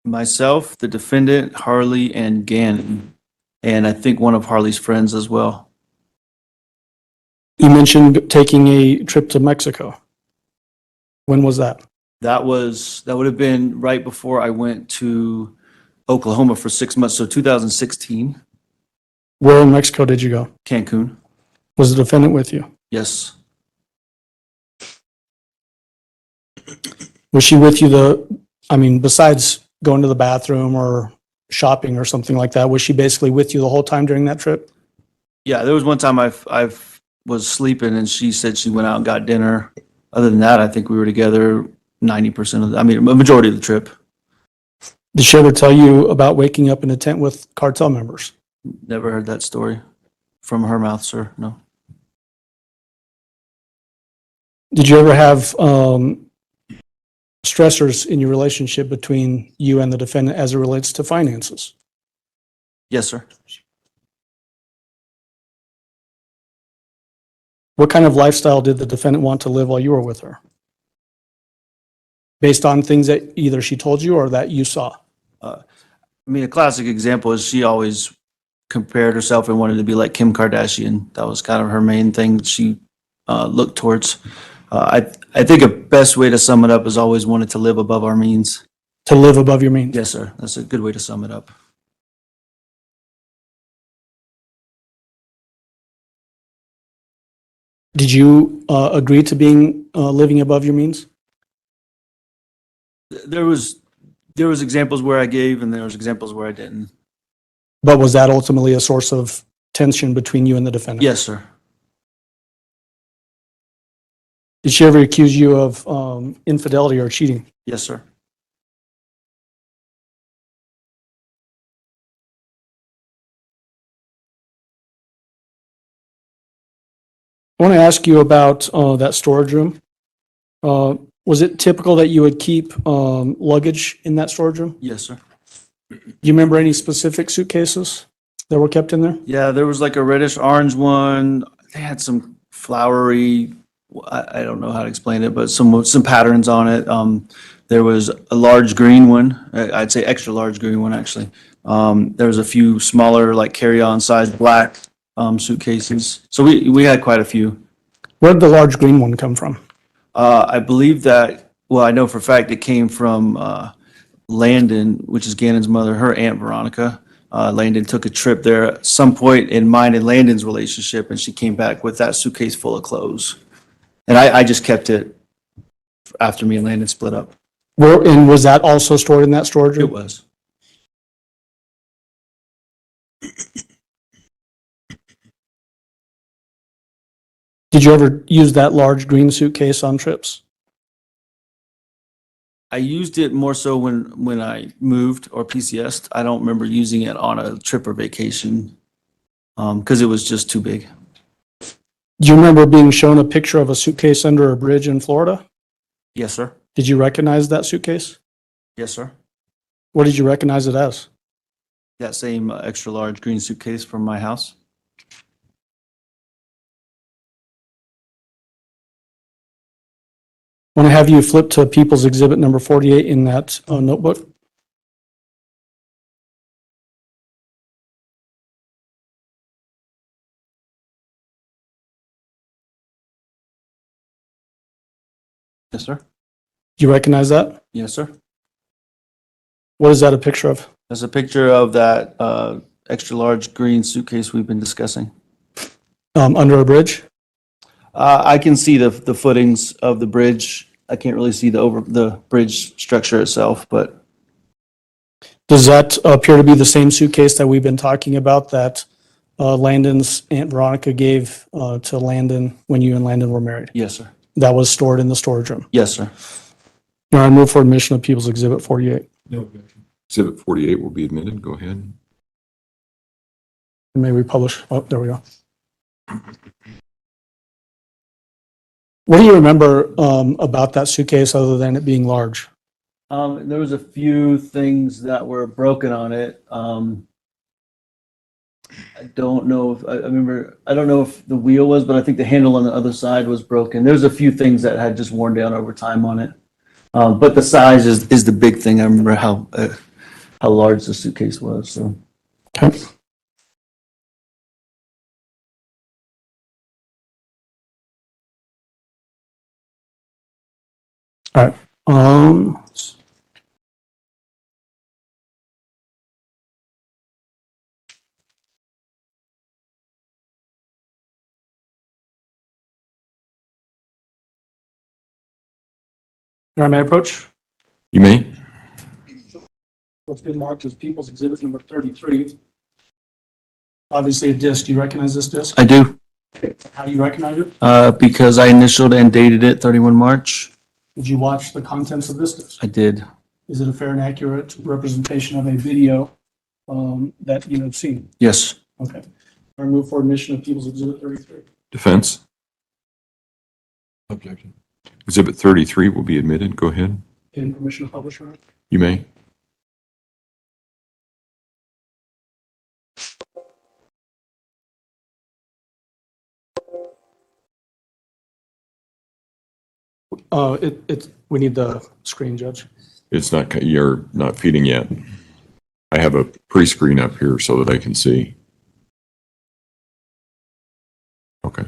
Myself, the defendant, Harley, and Gannon, and I think one of Harley's friends as well. You mentioned taking a trip to Mexico. When was that? That would have been right before I went to Oklahoma for 6 months. So 2016, Where in Mexico did you go? Cancun. Was the defendant with you? Yes. Was she with you besides going to the bathroom or shopping or something like that, was she basically with you the whole time during that trip? Yeah, there was one time I was sleeping and she said she went out and got dinner. Other than that, I think we were together 90% of a majority of the trip. Did she ever tell you about waking up in a tent with cartel members? Never heard that story from her mouth, sir. No. Did you ever have stressors in your relationship between you and the defendant as it relates to finances? Yes, sir. What kind of lifestyle did the defendant want to live while you were with her? Based on things that either she told you or that you saw? I mean, a classic example is she always compared herself and wanted to be like Kim Kardashian. That was kind of her main thing she looked towards. I think a best way to sum it up is always wanted to live above our means. To live above your means? Yes, sir. That's a good way to sum it up. Did you agree to being living above your means? There was examples where I gave and there was examples where I didn't. But was that ultimately a source of tension between you and the defendant? Yes, sir. Did she ever accuse you of infidelity or cheating? Yes, sir. I want to ask you about that storage room. Was it typical that you would keep luggage in that storage room? Yes, sir. Do you remember any specific suitcases that were kept in there? Yeah, there was like a reddish orange one. They had some flowery, I don't know how to explain it, but some patterns on it. There was a large green one. I'd say extra large green one, actually. There was a few smaller, like carry-on size black suitcases. So we had quite a few. Where did the large green one come from? I believe that, well, I know for a fact it came from Landon, which is Gannon's mother, her Aunt Veronica. Landon took a trip there at some point in mine and Landon's relationship, and she came back with that suitcase full of clothes. And I just kept it after me and Landon split up. And was that also stored in that storage It room? was. Did you ever use that large green suitcase on trips? I used it more so when I moved or PCS'd. I don't remember using it on a trip or vacation because it was just too big. Do you remember being shown a picture of a suitcase under a bridge in Florida? Yes, sir. Did you recognize that suitcase? Yes, sir. What did you recognize it as? That same extra large green suitcase from my house. Want to have you flip to People's Exhibit number 48 in that notebook. Yes, sir. Do you recognize that? Yes, sir. What is that a picture of? That's a picture of that extra large green suitcase we've been discussing. Under a bridge? I can see the footings of the bridge. I can't really see the bridge structure itself, but Does that appear to be the same suitcase that we've been talking about that Landon's Aunt Veronica gave to Landon when you and Landon were married? yes, sir. That was stored in the storage room. Yes, sir. Now I move for admission of People's Exhibit 48. No objection. Exhibit 48 will be admitted. Go ahead. And may we publish? Oh, there we go. What do you remember about that suitcase other than it being large? There was a few things that were broken on it. I don't know if I remember. I don't know if the wheel was, but I think the handle on the other side was broken. There's a few things that had just worn down over time on it. But the size is the big thing. I remember how large the suitcase was. So. Okay. All right. All right, may I approach? You may. What's been marked as People's Exhibit number 33. Obviously a disc. Do you recognize this disc? I do, How do you recognize it? because I initialed and dated it 31 March. Did you watch the contents of this disc? I did. Is it a fair and accurate representation of a video that you have seen? Yes. Okay. I move for admission of People's Exhibit 33. Defense? Objection. Exhibit 33 will be admitted. Go ahead. In permission to publish, right? You may. We need the screen, Judge. It's not, you're not feeding yet. I have a pre-screen up here so that I can see. Okay.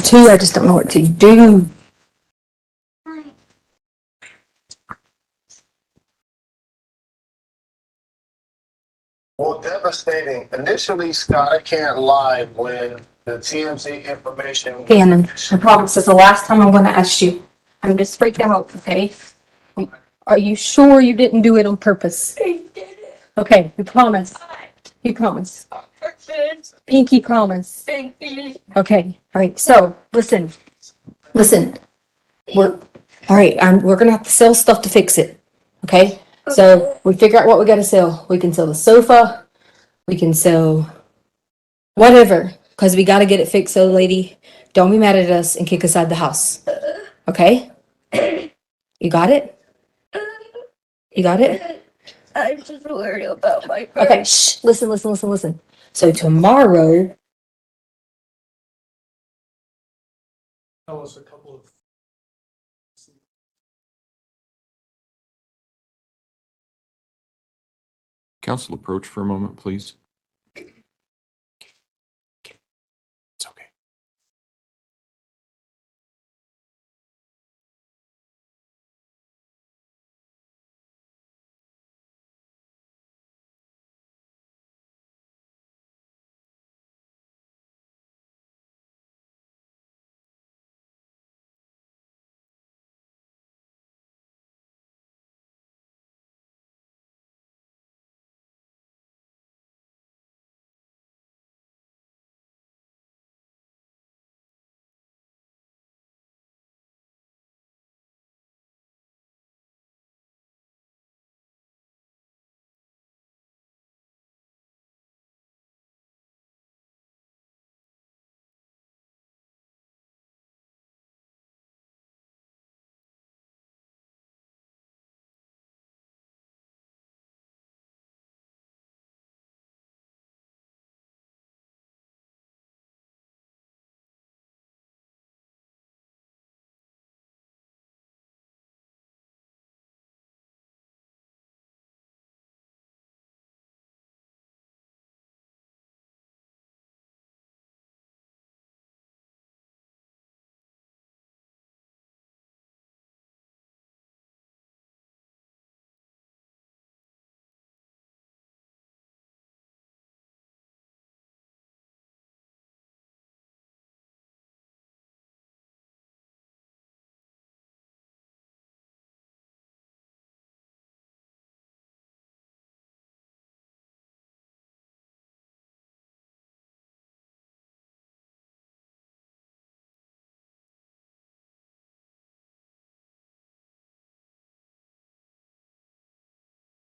Two, I just don't know what to do. Well, devastating. Initially, Scott, I can't lie when the TMZ information. Gannon, I promise this is the last time I'm gonna ask you. I'm just freaked out, okay? Are you sure you didn't do it on purpose? I did it. Okay, you promise. You promise. Pinky promise. Pinky. Okay, all right, so, listen. We're, all right, we're gonna have to sell stuff to fix it, okay? So, we figure out what we gotta sell. We can sell the sofa, we can sell whatever, because we gotta get it fixed, so lady, don't be mad at us and kick us out of the house, okay? You got it? You got it? I'm just worried about my Okay, shh, listen. So tomorrow, Tell us a couple of. Council, approach for a moment, please. It's okay.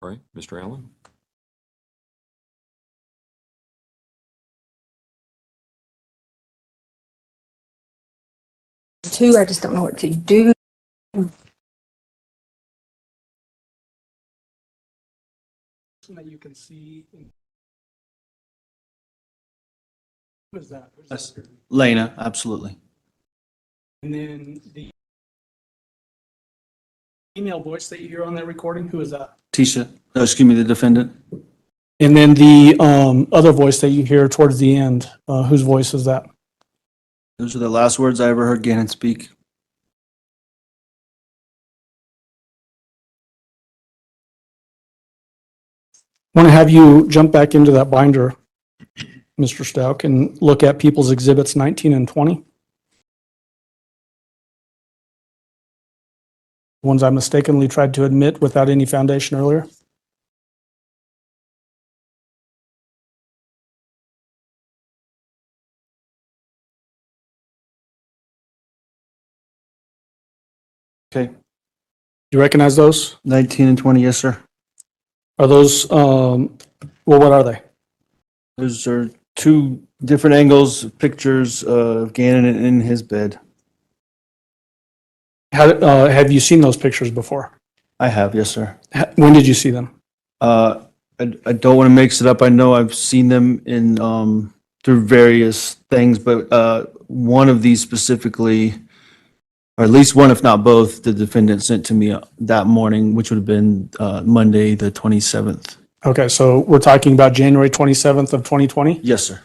All right, Mr. Allen? two, I just don't know what to do. That you can see. Who is that? That's Lena, absolutely. And then the female voice that you hear on that recording, who is that? Tisha, excuse me, the defendant. And then the other voice that you hear towards the end, whose voice is that? Those are the last words I ever heard Gannon speak. I want to have you jump back into that binder, Mr. Stauch, and look at People's Exhibits 19 and 20. Ones I mistakenly tried to admit without any foundation earlier. Okay, You recognize those? 19 and 20, yes, sir. Are those, what are they? Those are two different angles, pictures of Gannon in his bed. Have you seen those pictures before? I have, yes, sir. When did you see them? I don't want to mix it up. I know I've seen them in, through various things, but, one of these specifically, or at least one, if not both, the defendant sent to me that morning, which would have been, Monday, the 27th. Okay, so we're talking about January 27th of 2020? Yes, sir.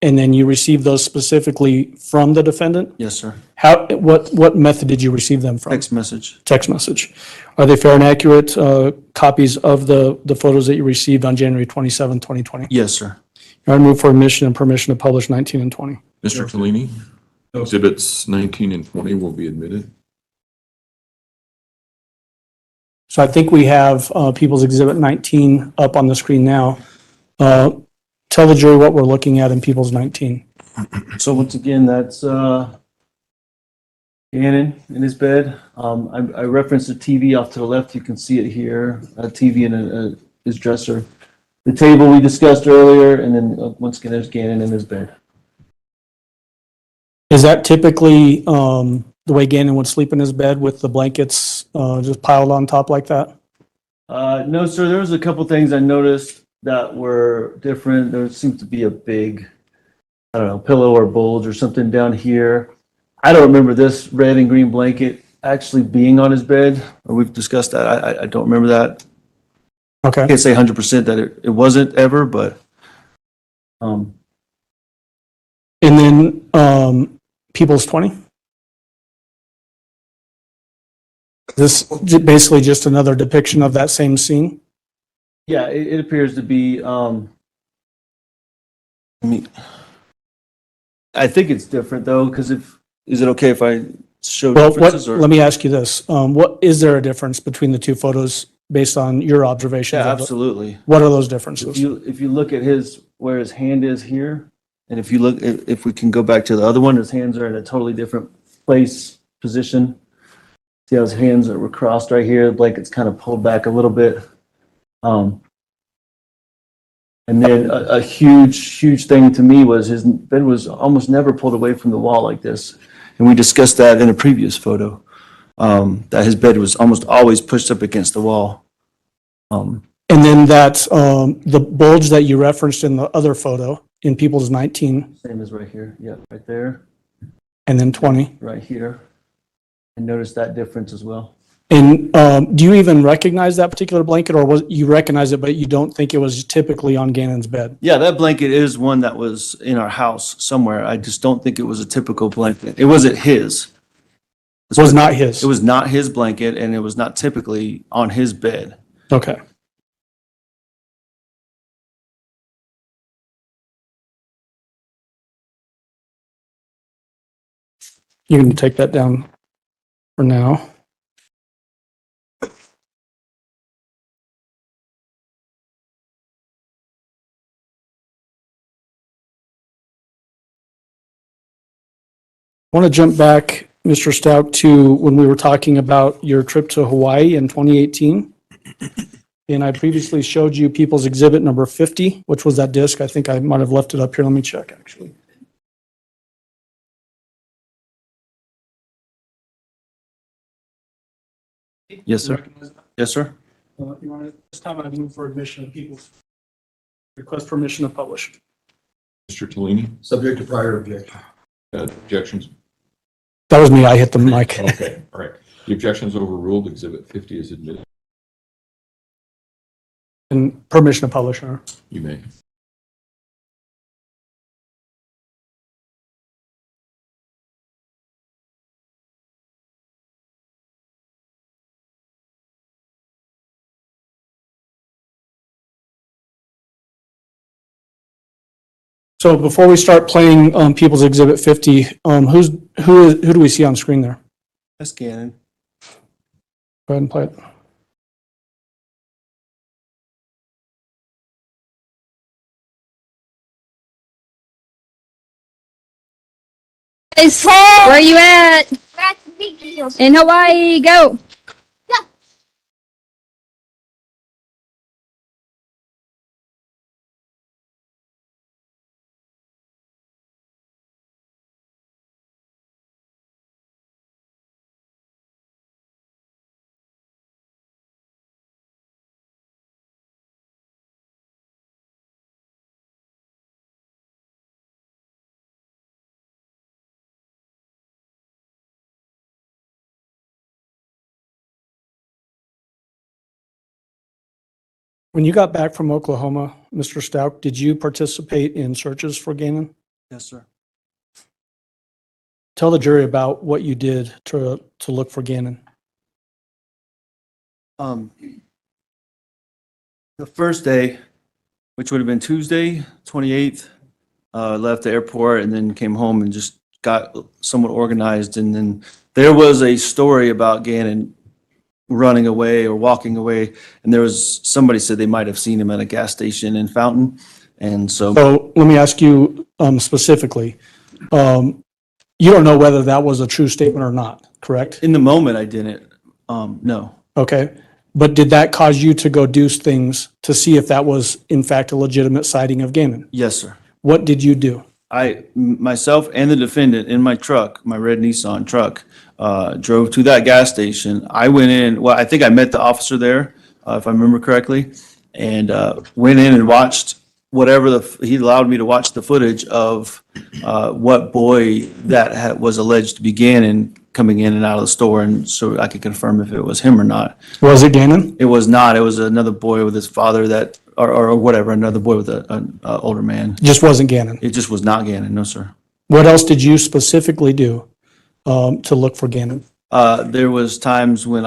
And then you received those specifically from the defendant? Yes, sir. What method did you receive them from? Text message. Text message. Are they fair and accurate copies of the photos that you received on January 27, 2020? Yes, sir. I move for admission and permission to publish 19 and 20. Mr. Tellini, exhibits 19 and 20 will be admitted. So I think we have People's Exhibit 19 up on the screen now. Tell the jury what we're looking at in People's 19. So once again, that's Gannon in his bed. I referenced the TV off to the left. You can see it here, a TV in his dresser. The table we discussed earlier, and then once again, there's Gannon in his bed. Is that typically the way Gannon would sleep in his bed with the blankets just piled on top like that? No, sir. There was a couple things I noticed that were different. There seemed to be a big, I don't know, pillow or bulge or something down here. I don't remember this red and green blanket actually being on his bed. We've discussed that. I don't remember that. Okay. I can't say 100% that it wasn't ever, but. And then People's 20? This basically just another depiction of that same scene? Yeah, it appears to be, I think it's different though, because is it okay if I show Well, differences? let me ask you this. Is there a difference between the two photos based on your observations? Yeah, of it? absolutely. What are those differences? If you look at where his hand is here, and if you look, if we can go back to the other one, his hands are in a totally different position. See how his hands were crossed right here, the blanket's kind of pulled back a little bit. And then a huge thing to me was his bed was almost never pulled away from the wall like this. And we discussed that in a previous photo, that his bed was almost always pushed up against the wall. And then the bulge that you referenced in the other photo in People's 19. Same as right here. Yeah, right there. And then 20. Right here. And notice that difference as well. And do you even recognize that particular blanket, or you recognize it, but you don't think it was typically on Gannon's bed? Yeah, that blanket is one that was in our house somewhere. I just don't think it was a typical blanket. It wasn't his. It was not his? It was not his blanket, and it was not typically on his bed. Okay. You can take that down for now. I want to jump back, Mr. Stauch, to when we were talking about your trip to Hawaii in 2018. And I previously showed you People's Exhibit number 50, which was that disc. I think I might have left it up here. Let me check, actually. Yes, sir. Yes, sir. You want to, this time I move for admission of People's, request permission to publish. Mr. Tellini, Subject to prior objection. objections? That was me. I hit the mic. Okay, all right. The objection is overruled. Exhibit 50 is admitted. And permission to publish, huh? You may. So before we start playing People's Exhibit 50, who do we see on screen there? That's Gannon. Go ahead and play it. Where are you at? In Hawaii, go. When you got back from Oklahoma, Mr. Stauch, did you participate in searches for Gannon? Yes, sir. Tell the jury about what you did to look for Gannon. The first day, which would have been Tuesday, 28th, left the airport and then came home and just got somewhat organized. And then there was a story about Gannon running away or walking away. And there was, somebody said they might have seen him at a gas station in Fountain. And so, So let me ask you specifically, you don't know whether that was a true statement or not, correct? in the moment, I didn't, no. Okay. But did that cause you to go do things to see if that was in fact a legitimate sighting of Gannon? Yes, sir. What did you do? Myself and the defendant in my truck, my red Nissan truck, drove to that gas station. I went in, well, I think I met the officer there, if I remember correctly, and went in and watched whatever he allowed me to watch the footage of what boy that was alleged to be Gannon coming in and out of the store, and so I could confirm if it was him or not. Was it Gannon? It was not. It was another boy with his father that, or whatever, another boy with an older man. Just wasn't Gannon. It just was not Gannon, no, sir. What else did you specifically do to look for Gannon? There was times when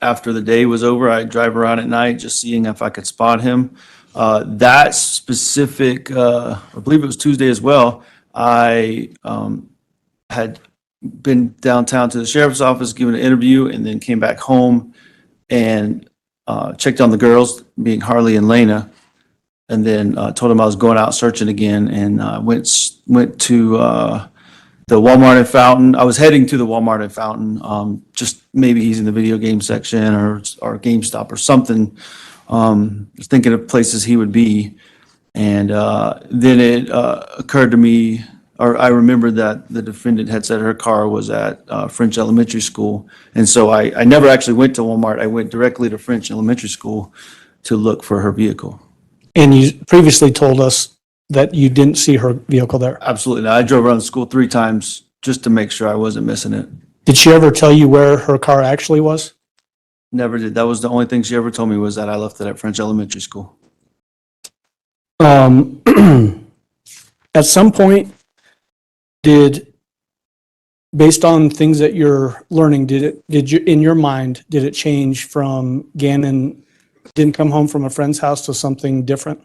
after the day was over, I'd drive around at night just seeing if I could spot him. That specific, I believe it was Tuesday as well, I had been downtown to the sheriff's office, given an interview, and then came back home and checked on the girls, being Harley and Lena, and then told them I was going out searching again, and went to the Walmart in Fountain. I was heading to the Walmart in Fountain, just maybe he's in the video game section or GameStop or something. Just thinking of places he would be. And then it occurred to me, or I remembered that the defendant had said her car was at French Elementary School. And so I never actually went to Walmart. I went directly to French Elementary School to look for her vehicle. And you previously told us that you didn't see her vehicle there. Absolutely not. I drove around the school 3 times just to make sure I wasn't missing it. Did she ever tell you where her car actually was? Never did. That was the only thing she ever told me, was that I left it at French Elementary School. At some point, based on things that you're learning, did you, in your mind, did it change from Gannon didn't come home from a friend's house to something different?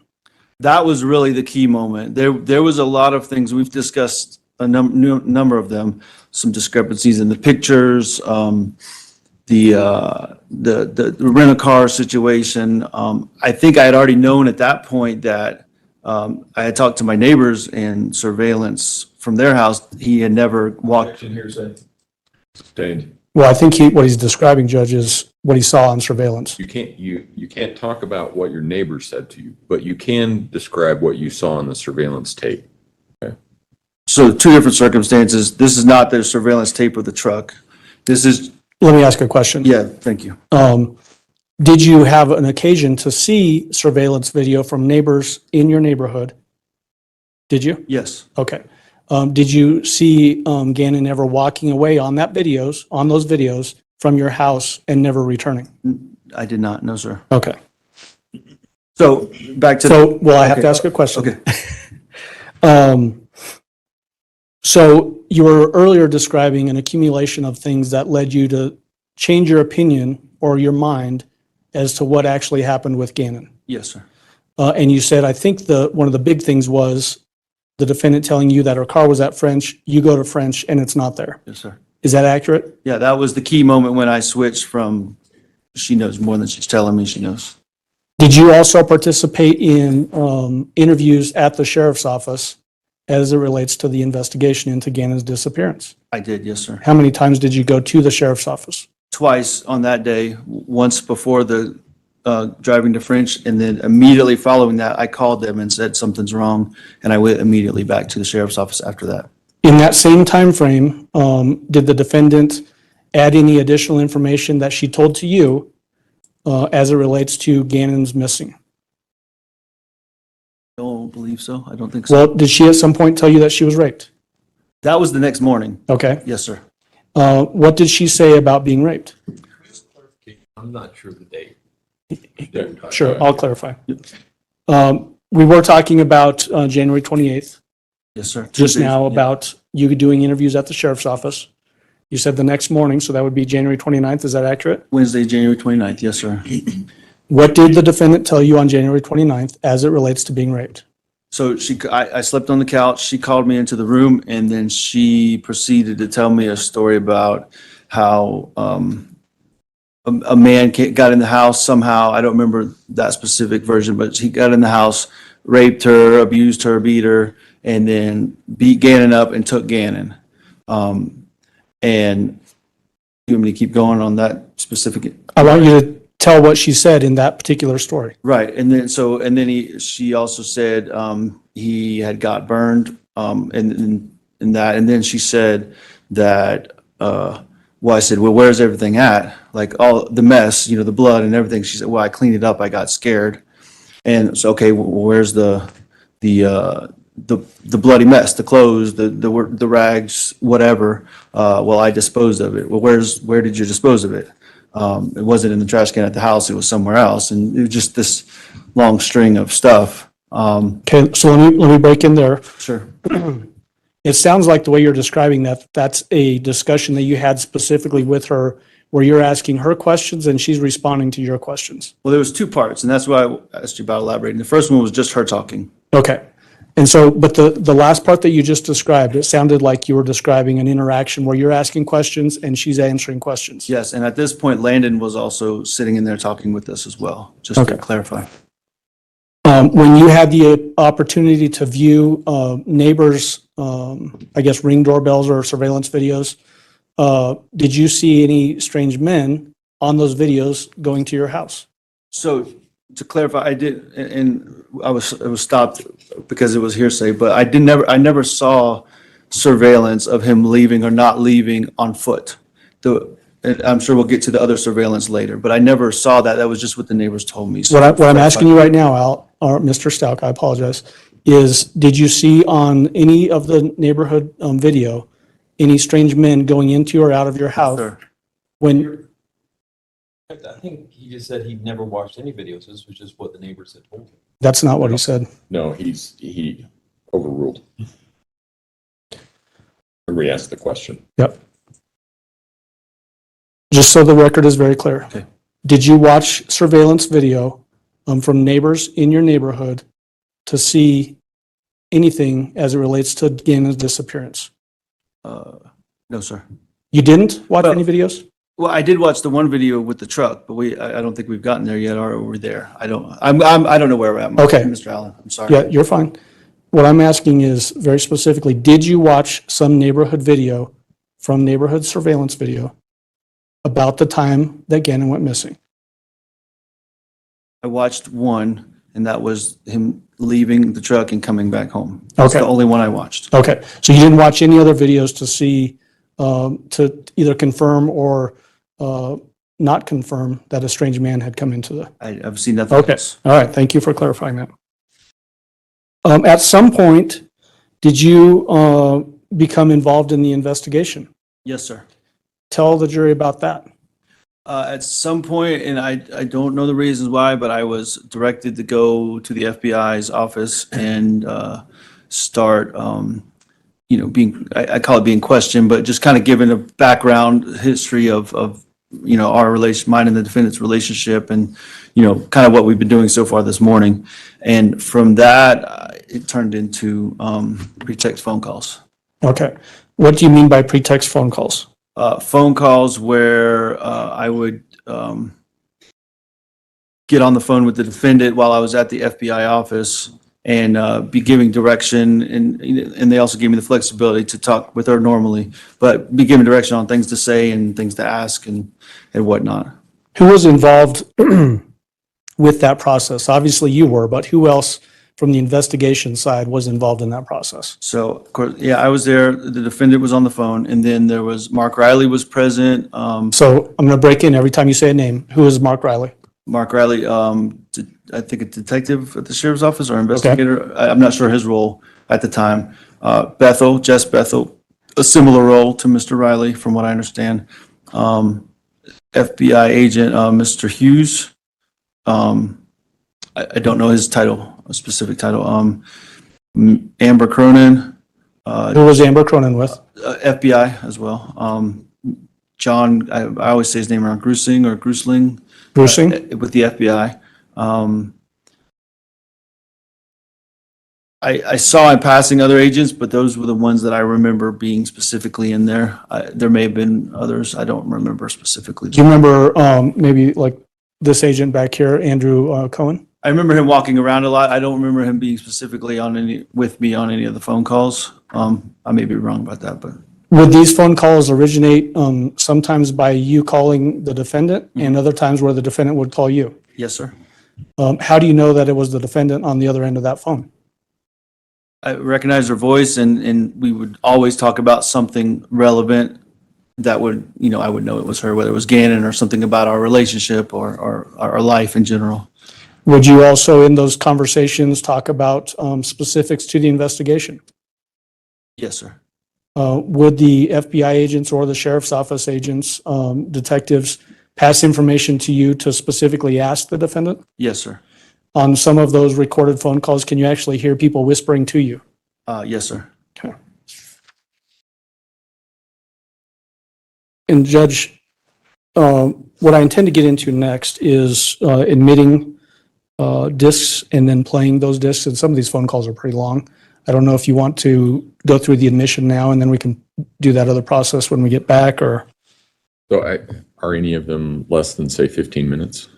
That was really the key moment. There was a lot of things we've discussed, a number of them, some discrepancies in the pictures, the rent-a-car situation. I think I had already known at that point that I had talked to my neighbors and surveillance from their house. He had never walked. Sustained. Well, I think what he's describing, Judge, is what he saw on surveillance. You can't talk about what your neighbor said to you, but you can describe what you saw on the surveillance tape. So 2 different circumstances. This is not the surveillance tape of the truck. This is, Let me ask a question. yeah, thank you. Did you have an occasion to see surveillance video from neighbors in your neighborhood? Did you? Yes. Okay. Did you see Gannon ever walking away on those videos from your house and never returning? I did not, no, sir. Okay. So back to. So, well, I have to Okay. ask a question. Okay. So you were earlier describing an accumulation of things that led you to change your opinion or your mind as to what actually happened with Gannon. Yes, sir. And you said, I think one of the big things was the defendant telling you that her car was at French, you go to French, and it's not there. Yes, sir. Is that accurate? Yeah, that was the key moment when I switched from, she knows more than she's telling me she knows. Did you also participate in interviews at the sheriff's office as it relates to the investigation into Gannon's disappearance? I did, yes, sir. How many times did you go to the sheriff's office? Twice on that day, once before the driving to French, and then immediately following that, I called them and said something's wrong, and I went immediately back to the sheriff's office after that. In that same time frame, did the defendant add any additional information that she told to you as it relates to Gannon's missing? I don't believe so. I don't think so. Well, did she at some point tell you that she was raped? That was the next morning. Okay. Yes, sir. What did she say about being raped? I'm not sure of the date. Sure, I'll clarify. We were talking about January 28th, Yes, sir. just Tuesdays, now yeah. about you doing interviews at the sheriff's office. You said the next morning, so that would be January 29th. Is that accurate? Wednesday, January 29th. Yes, sir. What did the defendant tell you on January 29th as it relates to being raped? So I slept on the couch. She called me into the room, and then she proceeded to tell me a story about how a man got in the house somehow. I don't remember that specific version, but he got in the house, raped her, abused her, beat her, and then beat Gannon up and took Gannon. And you want me to keep going on that specific? I want you to tell what she said in that particular story. Right, and then she also said he had got burned, and that, and then she said that, well, I said, well, where's everything at? Like all the mess, the blood and everything. She said, well, I cleaned it up. I got scared, and so okay, well, where's the bloody mess, the clothes, the rags, whatever. Well, I disposed of it. Well, where did you dispose of it? It wasn't in the trash can at the house. It was somewhere else. And it was just this long string of stuff. Okay, so let me break in there. Sure. It sounds like the way you're describing that's a discussion that you had specifically with her, where you're asking her questions and she's responding to your questions. Well, there was two parts, and that's why I asked you about elaborating. The first one was just her talking. Okay. And so, but the last part that you just described, it sounded like you were describing an interaction where you're asking questions and she's answering questions. Yes, and at this point, Landon was also sitting in there talking with us as well, just to Okay. clarify. When you had the opportunity to view neighbors, I guess ring doorbells or surveillance videos, did you see any strange men on those videos going to your house? So to clarify, I did, and it was stopped because it was hearsay, but I never saw surveillance of him leaving or not leaving on foot. And I'm sure we'll get to the other surveillance later, but I never saw that. That was just what the neighbors told me. So What I'm asking you right now, Al, or Mr. Stauch, I apologize, is did you see on any of the neighborhood video, any strange men going into or out of your house? Sir. When, I think he just said he'd never watched any videos. This was just what the neighbors had told him. that's not what he said. No, he overruled. Re-asked the question. Yep. Just so the record is very clear. Okay. Did you watch surveillance video from neighbors in your neighborhood to see anything as it relates to Gannon's disappearance? No, sir. You didn't watch Well- any videos? Well, I did watch the one video with the truck, but I don't think we've gotten there yet, or are we there? I don't know where we're at. Okay. Mr. Allen, I'm sorry. Yeah, you're fine. What I'm asking is very specifically, did you watch some neighborhood video from neighborhood surveillance video about the time that Gannon went missing? I watched one, and that was him leaving the truck and coming back home. That's Okay. the only one I watched. Okay, so you didn't watch any other videos to see, to either confirm or not confirm that a strange man had come into the... I've seen nothing Okay, else. all right, thank you for clarifying that. At some point, did you become involved in the investigation? Yes, sir. Tell the jury about that. At some point, and I don't know the reasons why, but I was directed to go to the FBI's office and start, I call it being questioned, but just kind of given a background history of our relation, mine and the defendant's relationship, and kind of what we've been doing so far this morning. And from that, it turned into pretext phone calls. Okay, what do you mean by pretext phone calls? Phone calls where I would get on the phone with the defendant while I was at the FBI office and be giving direction, and they also gave me the flexibility to talk with her normally, but be giving direction on things to say and things to ask and whatnot. Who was involved with that process? Obviously you were, but who else from the investigation side was involved in that process? So, of course, yeah, I was there. The defendant was on the phone, and then there was Mark Riley was present. So I'm going to break in every time you say a name. Who is Mark Riley? Mark Riley, I think a detective at the sheriff's office or investigator. I'm not sure his role at the time. Jess Bethel, a similar role to Mr. Riley, from what I understand. FBI agent, Mr. Hughes, I don't know his title, a specific title. Amber Cronin, Who was Amber Cronin with? FBI as well. John, I always say his name wrong, Grusing or Grusling. Brucing? With the FBI. I saw in passing other agents, but those were the ones that I remember being specifically in there. There may have been others. I don't remember specifically. Do you remember maybe like this agent back here, Andrew Cohen? I remember him walking around a lot. I don't remember him being specifically with me on any of the phone calls. I may be wrong about that, but Would these phone calls originate sometimes by you calling the defendant and other times where the defendant would call you? yes, sir. How do you know that it was the defendant on the other end of that phone? I recognize her voice, and we would always talk about something relevant that would, I would know it was her, whether it was Gannon or something about our relationship or our life in general. Would you also in those conversations talk about specifics to the investigation? Yes, sir. Would the FBI agents or the sheriff's office agents, detectives, pass information to you to specifically ask the defendant? Yes, sir. On some of those recorded phone calls, can you actually hear people whispering to you? Yes, sir. Okay. And Judge, what I intend to get into next is admitting discs and then playing those discs. And some of these phone calls are pretty long. I don't know if you want to go through the admission now and then we can do that other process when we get back, or. So are any of them less than, say, 15 minutes?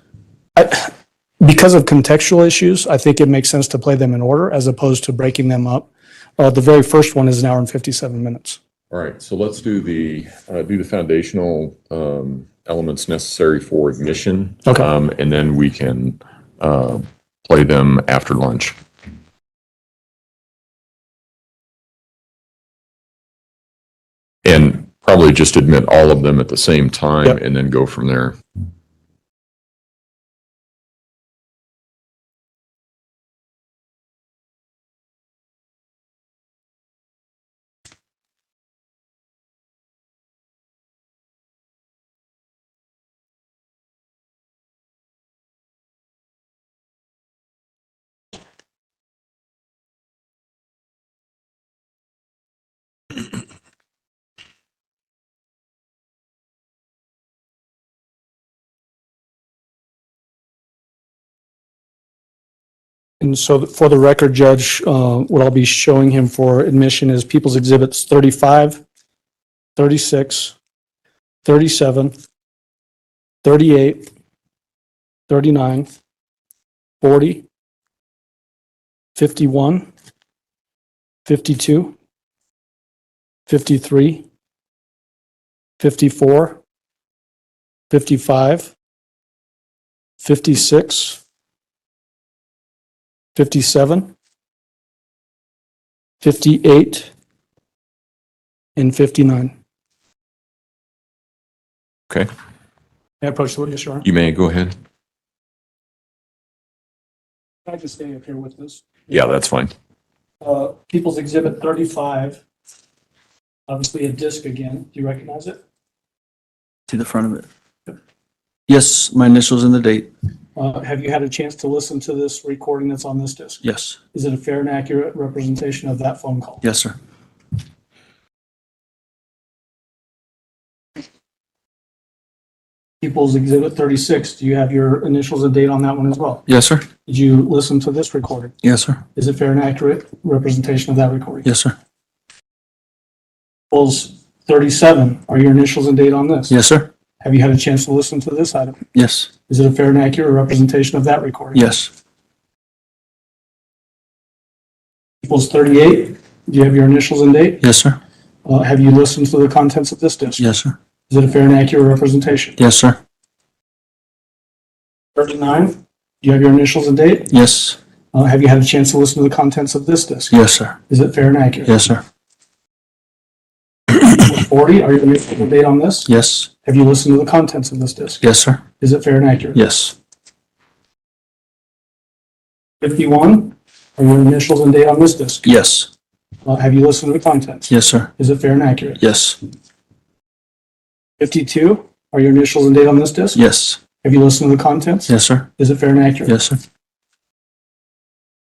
Because of contextual issues, I think it makes sense to play them in order as opposed to breaking them up. The very first one is an hour and 57 minutes. All right, so let's do the foundational elements necessary for admission. Okay. And then we can play them after lunch. And probably just admit all of them at the same time. Yep. And then go from there. And so for the record, Judge, what I'll be showing him for admission is People's Exhibits 35, 36, 37, 38, 39, 40, 51, 52, 53, 54, 55, 56, 57, 58, and 59. Okay, May I approach the witness, Your Honor? you may go ahead. Can I just stay up here with this? Yeah, that's fine. People's Exhibit 35, obviously a disc again. Do you recognize it? To the front of it. Yes, my initials and the date. Have you had a chance to listen to this recording that's on this disc? Yes. Is it a fair and accurate representation of that phone call? Yes, sir. People's Exhibit 36, do you have your initials and date on that one as well? Yes, sir. Did you listen to this recording? Yes, sir. Is it fair and accurate representation of that recording? Yes, sir. People's 37, are your initials and date on this? Yes, sir. Have you had a chance to listen to this item? Yes. Is it a fair and accurate representation of that recording? Yes. Equals 38, do you have your initials and date? Yes, sir. Have you listened to the contents of this disc? Yes, sir. Is it a fair and accurate representation? Yes, sir. 39, do you have your initials and date? Yes. Have you had a chance to listen to the contents of this disc? Yes, sir. Is it fair and accurate? Yes, sir. 40, are your initials and date on this? Yes. Have you listened to the contents of this disc? Yes, sir. Is it fair and accurate? Yes. 51, are your initials and date on this disc? Yes. Have you listened to the contents? Yes, sir. Is it fair and accurate? Yes. 52, are your initials and date on this disc? Yes. Have you listened to the contents? Yes, sir. Is it fair and accurate? Yes, sir.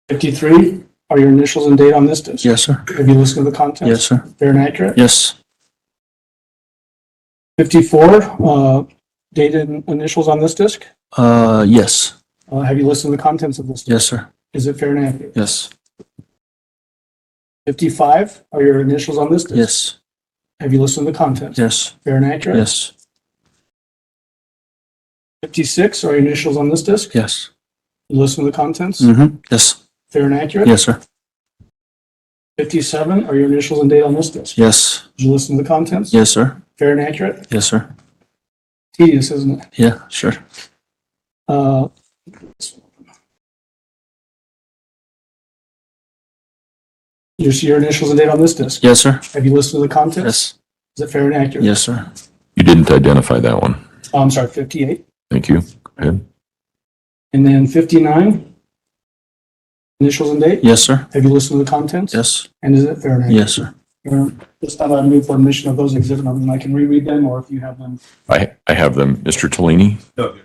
53 are your initials and date on this disc? Yes, sir. Have you listened to the contents? Yes, sir. Fair and accurate? Yes. 54, date and initials on this disc? Yes. Have you listened to the contents of this disc? Yes, sir. Is it fair and accurate? Yes. 55 are your initials on this disc? Yes. Have you listened to the contents? Yes. Fair and accurate? Yes. 56 are your initials on this disc? Yes. You listen to the contents? Mm-hmm. Yes. Fair and accurate? Yes, sir. 57 are your initials and date on this disc? Yes. Did you listen to the contents? Yes, sir. Fair and accurate? Yes, sir. Tedious, isn't it? Yeah, sure. Uh, your initials and date on this disc? Yes, sir. Have you listened to the contents? Yes. Is it fair and accurate? Yes, sir. You didn't identify that one. Oh, I'm sorry, 58. Thank you. Go ahead. And then 59, initials and date? Yes, sir. Have you listened to the contents? Yes. And is it fair and accurate? Yes, sir. This time I move for admission of those exhibit numbers, and I can reread them, or if you have them. I have them. Mr. Tellini? No.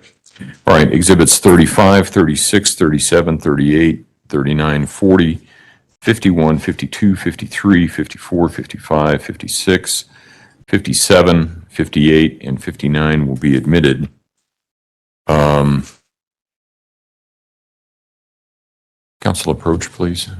All right, exhibits 35, 36, 37, 38, 39, 40, 51, 52, 53, 54, 55, 56, 57, 58, and 59 will be admitted. Council approach, please.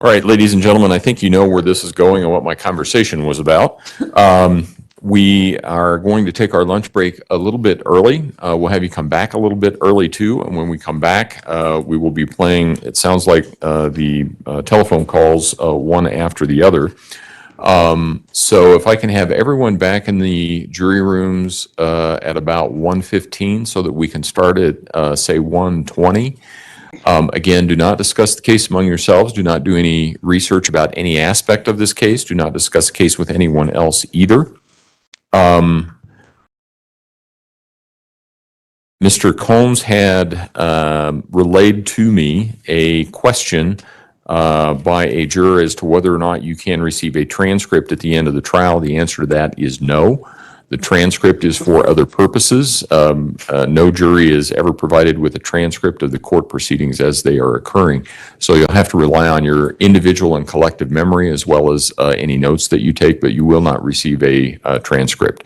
All right, ladies and gentlemen, I think you know where this is going and what my conversation was about. We are going to take our lunch break a little bit early. We'll have you come back a little bit early too. And when we come back, we will be playing, it sounds like the telephone calls one after the other. So if I can have everyone back in the jury rooms at about 1:15 so that we can start at say 1:20. Again, do not discuss the case among yourselves. Do not do any research about any aspect of this case. Do not discuss the case with anyone else either. Mr. Combs had relayed to me a question by a juror as to whether or not you can receive a transcript at the end of the trial. The answer to that is no. The transcript is for other purposes. No jury is ever provided with a transcript of the court proceedings as they are occurring. So you'll have to rely on your individual and collective memory as well as any notes that you take, but you will not receive a transcript.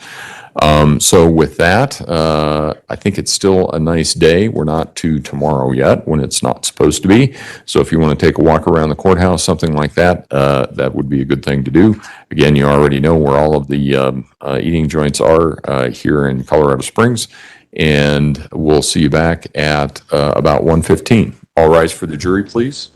So with that, I think it's still a nice day. We're not to tomorrow yet when it's not supposed to be. So if you want to take a walk around the courthouse, something like that, that would be a good thing to do. Again, you already know where all of the eating joints are here in Colorado Springs. And we'll see you back at about 1:15. All rise for the jury, please.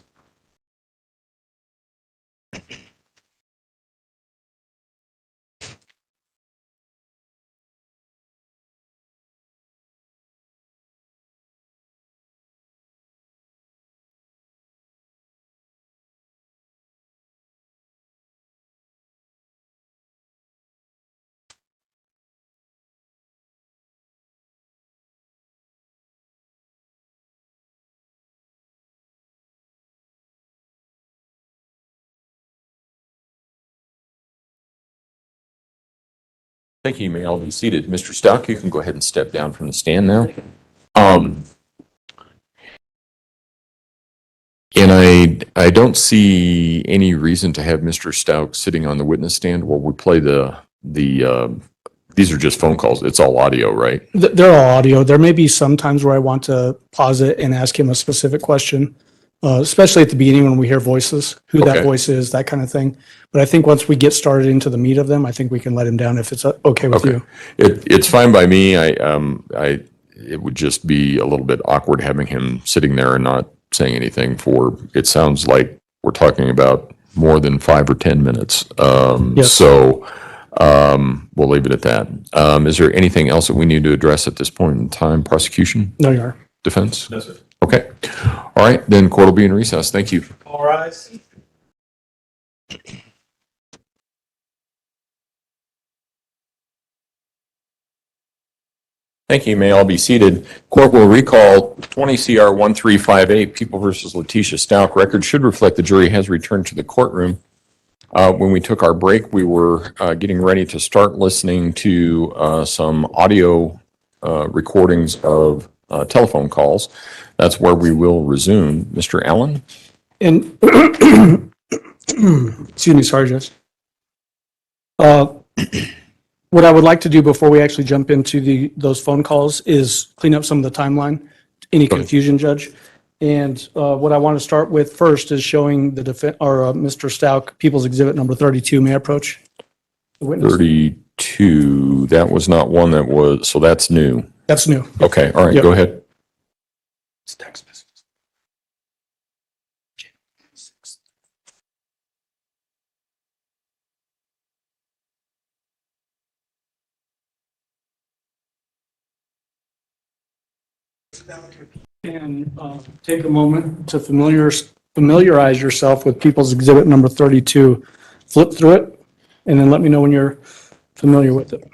Thank you. You may all be seated. Mr. Stauch, you can go ahead and step down from the stand now. And I don't see any reason to have Mr. Stauch sitting on the witness stand while we play these are just phone calls. It's all audio, right? They're all audio. There may be some times where I want to pause it and ask him a specific question, especially at the beginning when we hear voices, who that Okay. voice is, that kind of thing. But I think once we get started into the meat of them, I think we can let him down if it's okay with Okay. you. It's fine by me. It would just be a little bit awkward having him sitting there and not saying anything for, it sounds like we're talking about more than 5 or 10 minutes. Yes. So we'll leave it at that. Is there anything else that we need to address at this point in time? Prosecution? No, you are. Defense? No, sir. Okay. All right, then court will be in recess. Thank you. All rise. Thank you. You may all be seated. Court will recall 20 CR 1358, People versus Leticia Stauch. Record should reflect the jury has returned to the courtroom. When we took our break, we were getting ready to start listening to some audio recordings of telephone calls. That's where we will resume. Mr. Allen? And, excuse me, sorry, Judge. What I would like to do before we actually jump into those phone calls is clean up some of the timeline, any confusion, Judge. And what I want to start with first is showing the Mr. Stauch, People's Exhibit number 32. May I approach the witness? 32, that was not one that was, so that's new. That's new. Okay, all right, Yep. go ahead. It's text messages. And take a moment to familiarize yourself with People's Exhibit number 32. Flip through it, and then let me know when you're familiar with it.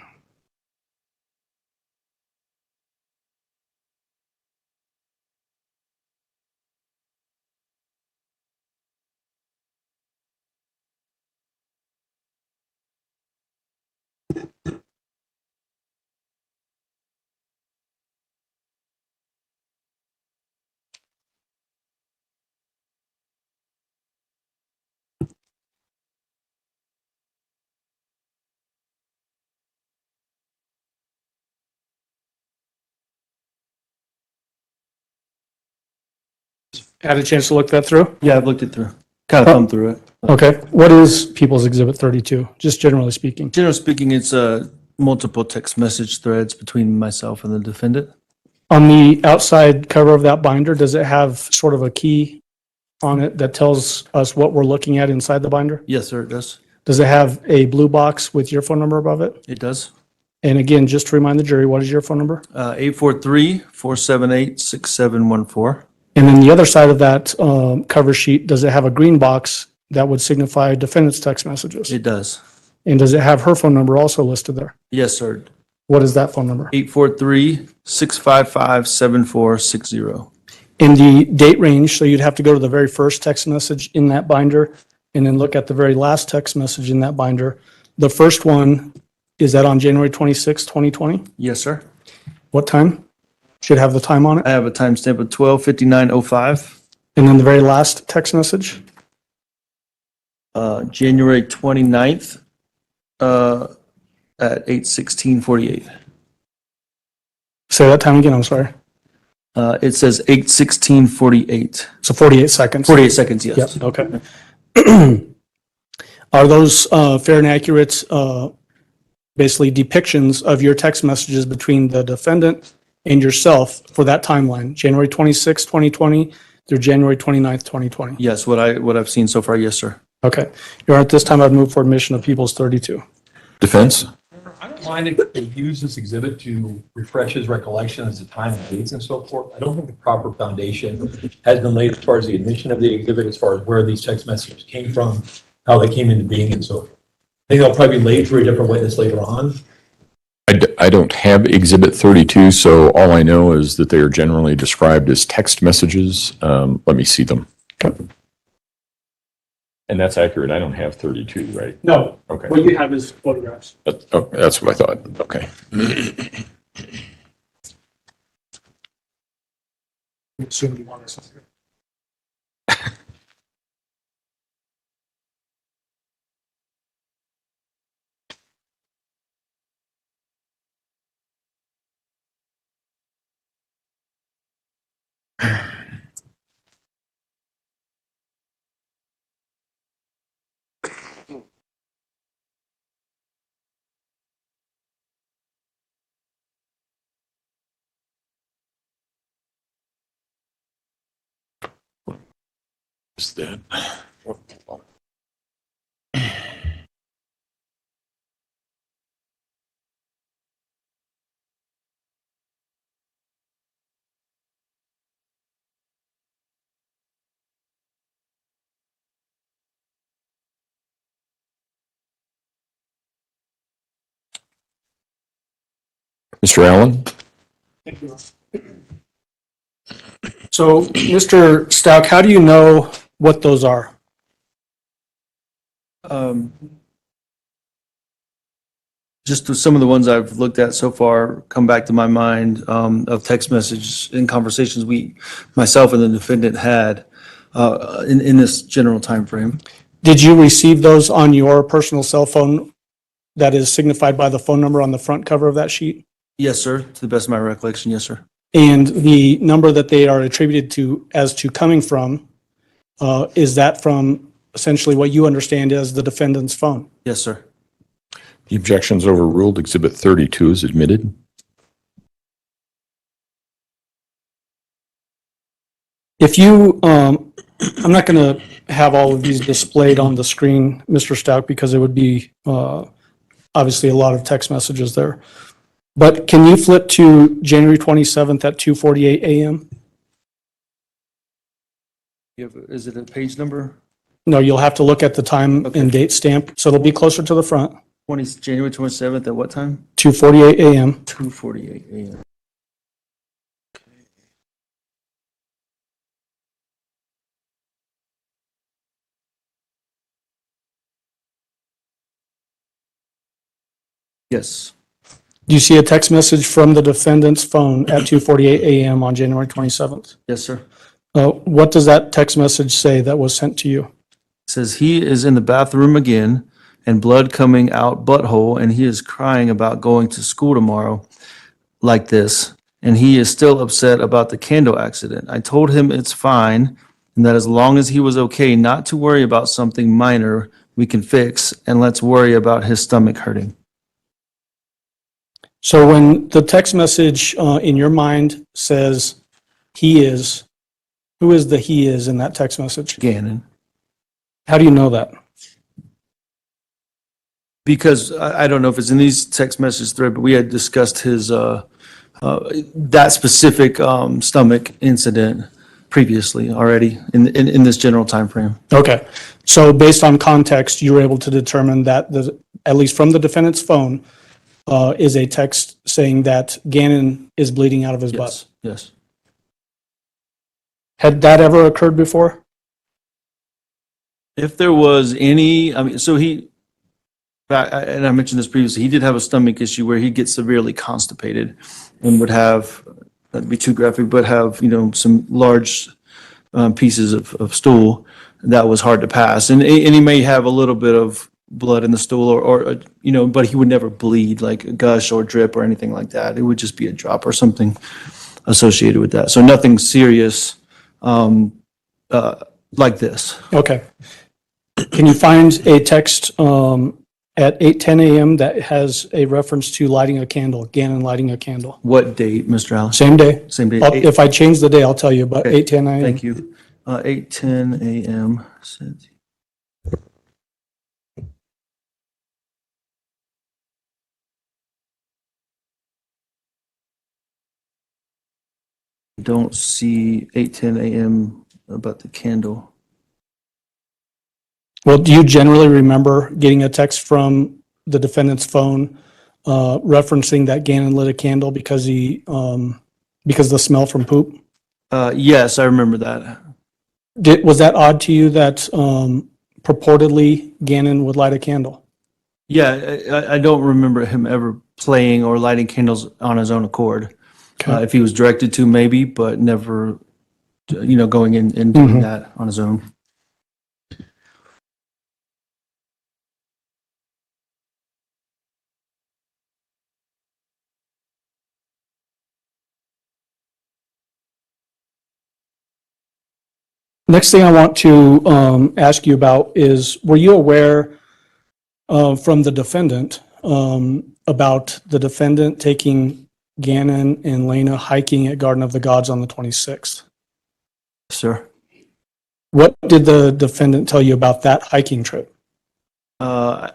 Had a chance to look that through? Yeah, I've looked it through, kind of thumbed through it. Okay. What is People's Exhibit 32, just generally speaking? Generally speaking, it's multiple text message threads between myself and the defendant. On the outside cover of that binder, does it have sort of a key on it that tells us what we're looking at inside the binder? Yes, sir, it does. Does it have a blue box with your phone number above it? It does. And again, just to remind the jury, what is your phone number? 843-478-6714. And then the other side of that cover sheet, does it have a green box that would signify defendant's text messages? It does. And does it have her phone number also listed there? Yes, sir. What is that phone number? 843-655-7460. In the date range, so you'd have to go to the very first text message in that binder and then look at the very last text message in that binder. The first one, is that on January 26, 2020? Yes, sir. What time? Should have the time on it. I have a timestamp of 12:59:05. And then the very last text message? January 29th at 8:16:48. Say that time again, I'm sorry. It says 8:16:48. So 48 seconds. 48 seconds, yes. Yep, okay. Are those fair and accurate, basically depictions of your text messages between the defendant and yourself for that timeline, January 26, 2020 through January 29th, 2020? Yes, what I've seen so far, yes, sir. Okay. Your Honor, at this time, I'd move for admission of People's 32. Defense? I don't mind if they use this exhibit to refresh his recollection as to time and dates and so forth. I don't think the proper foundation has been laid as far as the admission of the exhibit, as far as where these text messages came from, how they came into being and so forth. I think they'll probably be laid through a different witness later on. I don't have Exhibit 32, so all I know is that they are generally described as text messages. Let me see them. And that's accurate. I don't have 32, right? No. Okay. What you have is photographs. That's what I thought. Okay. Assume you want us to. Is that? Mr. Allen? Thank you. So, Mr. Stauch, how do you know what those are? Just some of the ones I've looked at so far come back to my mind of text messages and conversations myself and the defendant had in this general time frame. Did you receive those on your personal cell phone that is signified by the phone number on the front cover of that sheet? Yes, sir. To the best of my recollection, yes, sir. And the number that they are attributed to as to coming from, is that from essentially what you understand as the defendant's phone? Yes, sir. The objection's overruled. Exhibit 32 is admitted. If you, I'm not going to have all of these displayed on the screen, Mr. Stauch, because it would be obviously a lot of text messages there. But can you flip to January 27th at 2:48 a.m.? Is it a page number? No, you'll have to look at the time Okay. and date stamp, so it'll be closer to the front. January 27th at what time? 2:48 a.m. 2:48 a.m. Yes. Do you see a text message from the defendant's phone at 2:48 a.m. on January 27th? Yes, sir. What does that text message say that was sent to you? It says he is in the bathroom again and blood coming out butthole, and he is crying about going to school tomorrow like this. And he is still upset about the candle accident. I told him it's fine and that as long as he was okay, not to worry about something minor we can fix, and let's worry about his stomach hurting. So when the text message in your mind says he is, who is the he is in that text message? Gannon. How do you know that? Because I don't know if it's in these text message thread, but we had discussed his, that specific stomach incident previously already in this general timeframe. Okay. So based on context, you were able to determine that at least from the defendant's phone, is a text saying that Gannon is bleeding out of his butt. Yes. Had that ever occurred before? If there was any, I mean, so and I mentioned this previously, he did have a stomach issue where he'd get severely constipated and would have, that'd be too graphic, but have, some large pieces of stool that was hard to pass. And he may have a little bit of blood in the stool or but he would never bleed like a gush or drip or anything like that. It would just be a drop or something associated with that. So nothing serious like this. Okay. Can you find a text at 8:10 a.m. that has a reference to lighting a candle, Gannon lighting a candle? What date, Mr. Allen? Same day. Same date. If I change the day, I'll tell you, but Okay. 8:10 a.m. Thank you. 8:10 a.m. Don't see 8:10 a.m. about the candle. Well, do you generally remember getting a text from the defendant's phone referencing that Gannon lit a candle because because of the smell from poop? Yes, I remember that. Was that odd to you that purportedly Gannon would light a candle? Yeah, I don't remember him ever playing or lighting candles on his own accord. Okay. If he was directed to, maybe, but never, going in and doing that on his own. Next thing I want to ask you about is, were you aware from the defendant about the defendant taking Gannon and Lena hiking at Garden of the Gods on the 26th? Sir? What did the defendant tell you about that hiking trip? I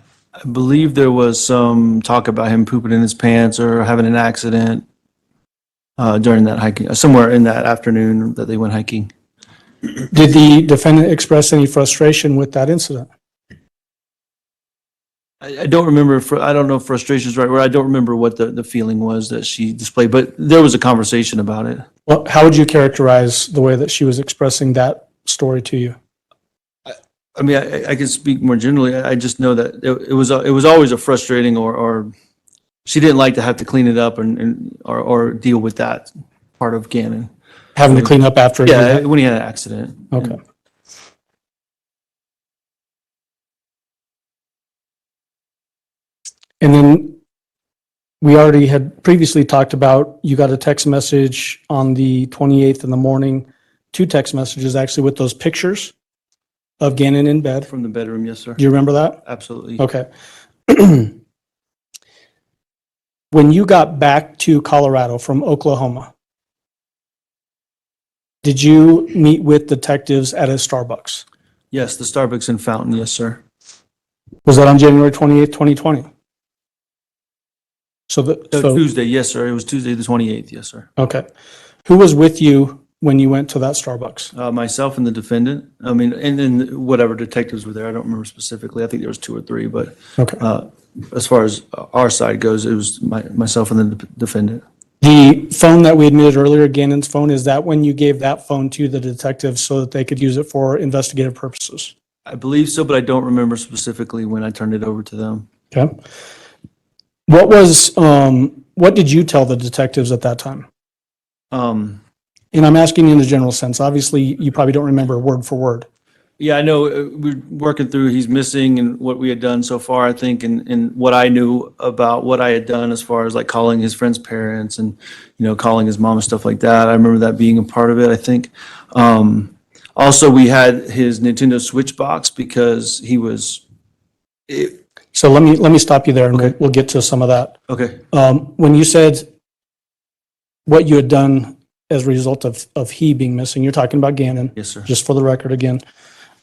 believe there was some talk about him pooping in his pants or having an accident during that hiking, somewhere in that afternoon that they went hiking. Did the defendant express any frustration with that incident? I don't remember, I don't know if frustration is right word. I don't remember what the feeling was that she displayed, but there was a conversation about it. Well, how would you characterize the way that she was expressing that story to you? I mean, I can speak more generally. I just know that it was always a frustrating or she didn't like to have to clean it up or deal with that part of Gannon. Having to clean up after? Yeah, when he had an accident. Okay. And then we already had previously talked about, you got a text message on the 28th in the morning, 2 text messages actually with those pictures of Gannon in bed. From the bedroom, yes, sir. Do you remember that? Absolutely. Okay. When you got back to Colorado from Oklahoma, did you meet with detectives at a Starbucks? Yes, the Starbucks in Fountain, yes, sir. Was that on January 28th, 2020? So Tuesday, yes, sir. It was Tuesday, the 28th, yes, sir. okay. Who was with you when you went to that Starbucks? Myself and the defendant. I mean, and then whatever detectives were there. I don't remember specifically. I think there was 2 or 3, but Okay. as far as our side goes, it was myself and the defendant. The phone that we admitted earlier, Gannon's phone, is that when you gave that phone to the detectives so that they could use it for investigative purposes? I believe so, but I don't remember specifically when I turned it over to them. Okay. What did you tell the detectives at that time? And I'm asking in a general sense. Obviously, you probably don't remember word for word. Yeah, I know we're working through he's missing and what we had done so far, I think, and what I knew about what I had done as far as like calling his friend's parents and, calling his mom and stuff like that. I remember that being a part of it, I think. Also, we had his Nintendo Switch box because he was. So let me stop you there and Okay. we'll get to some of that. Okay, When you said what you had done as a result of he being missing, you're talking about Gannon, yes, sir. just for the record again.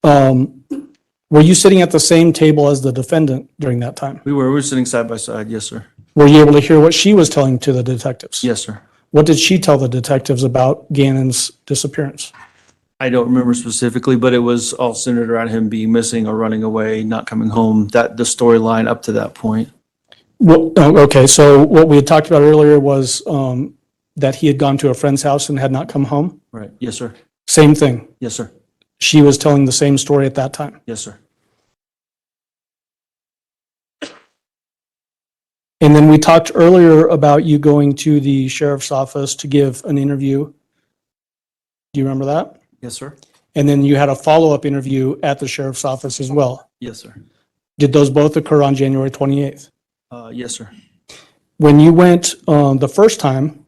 Were you sitting at the same table as the defendant during that time? We were sitting side by side, yes, sir. Were you able to hear what she was telling to the detectives? Yes, sir. What did she tell the detectives about Gannon's disappearance? I don't remember specifically, but it was all centered around him being missing or running away, not coming home, the storyline up to that point. Well, okay, so what we had talked about earlier was that he had gone to a friend's house and had not come home? Right, yes, sir. Same thing. Yes, sir. She was telling the same story at that time. Yes, sir. And then we talked earlier about you going to the sheriff's office to give an interview. Do you remember that? Yes, sir. And then you had a follow-up interview at the sheriff's office as well. Yes, sir. Did those both occur on January 28th? Yes, sir. When you went the first time,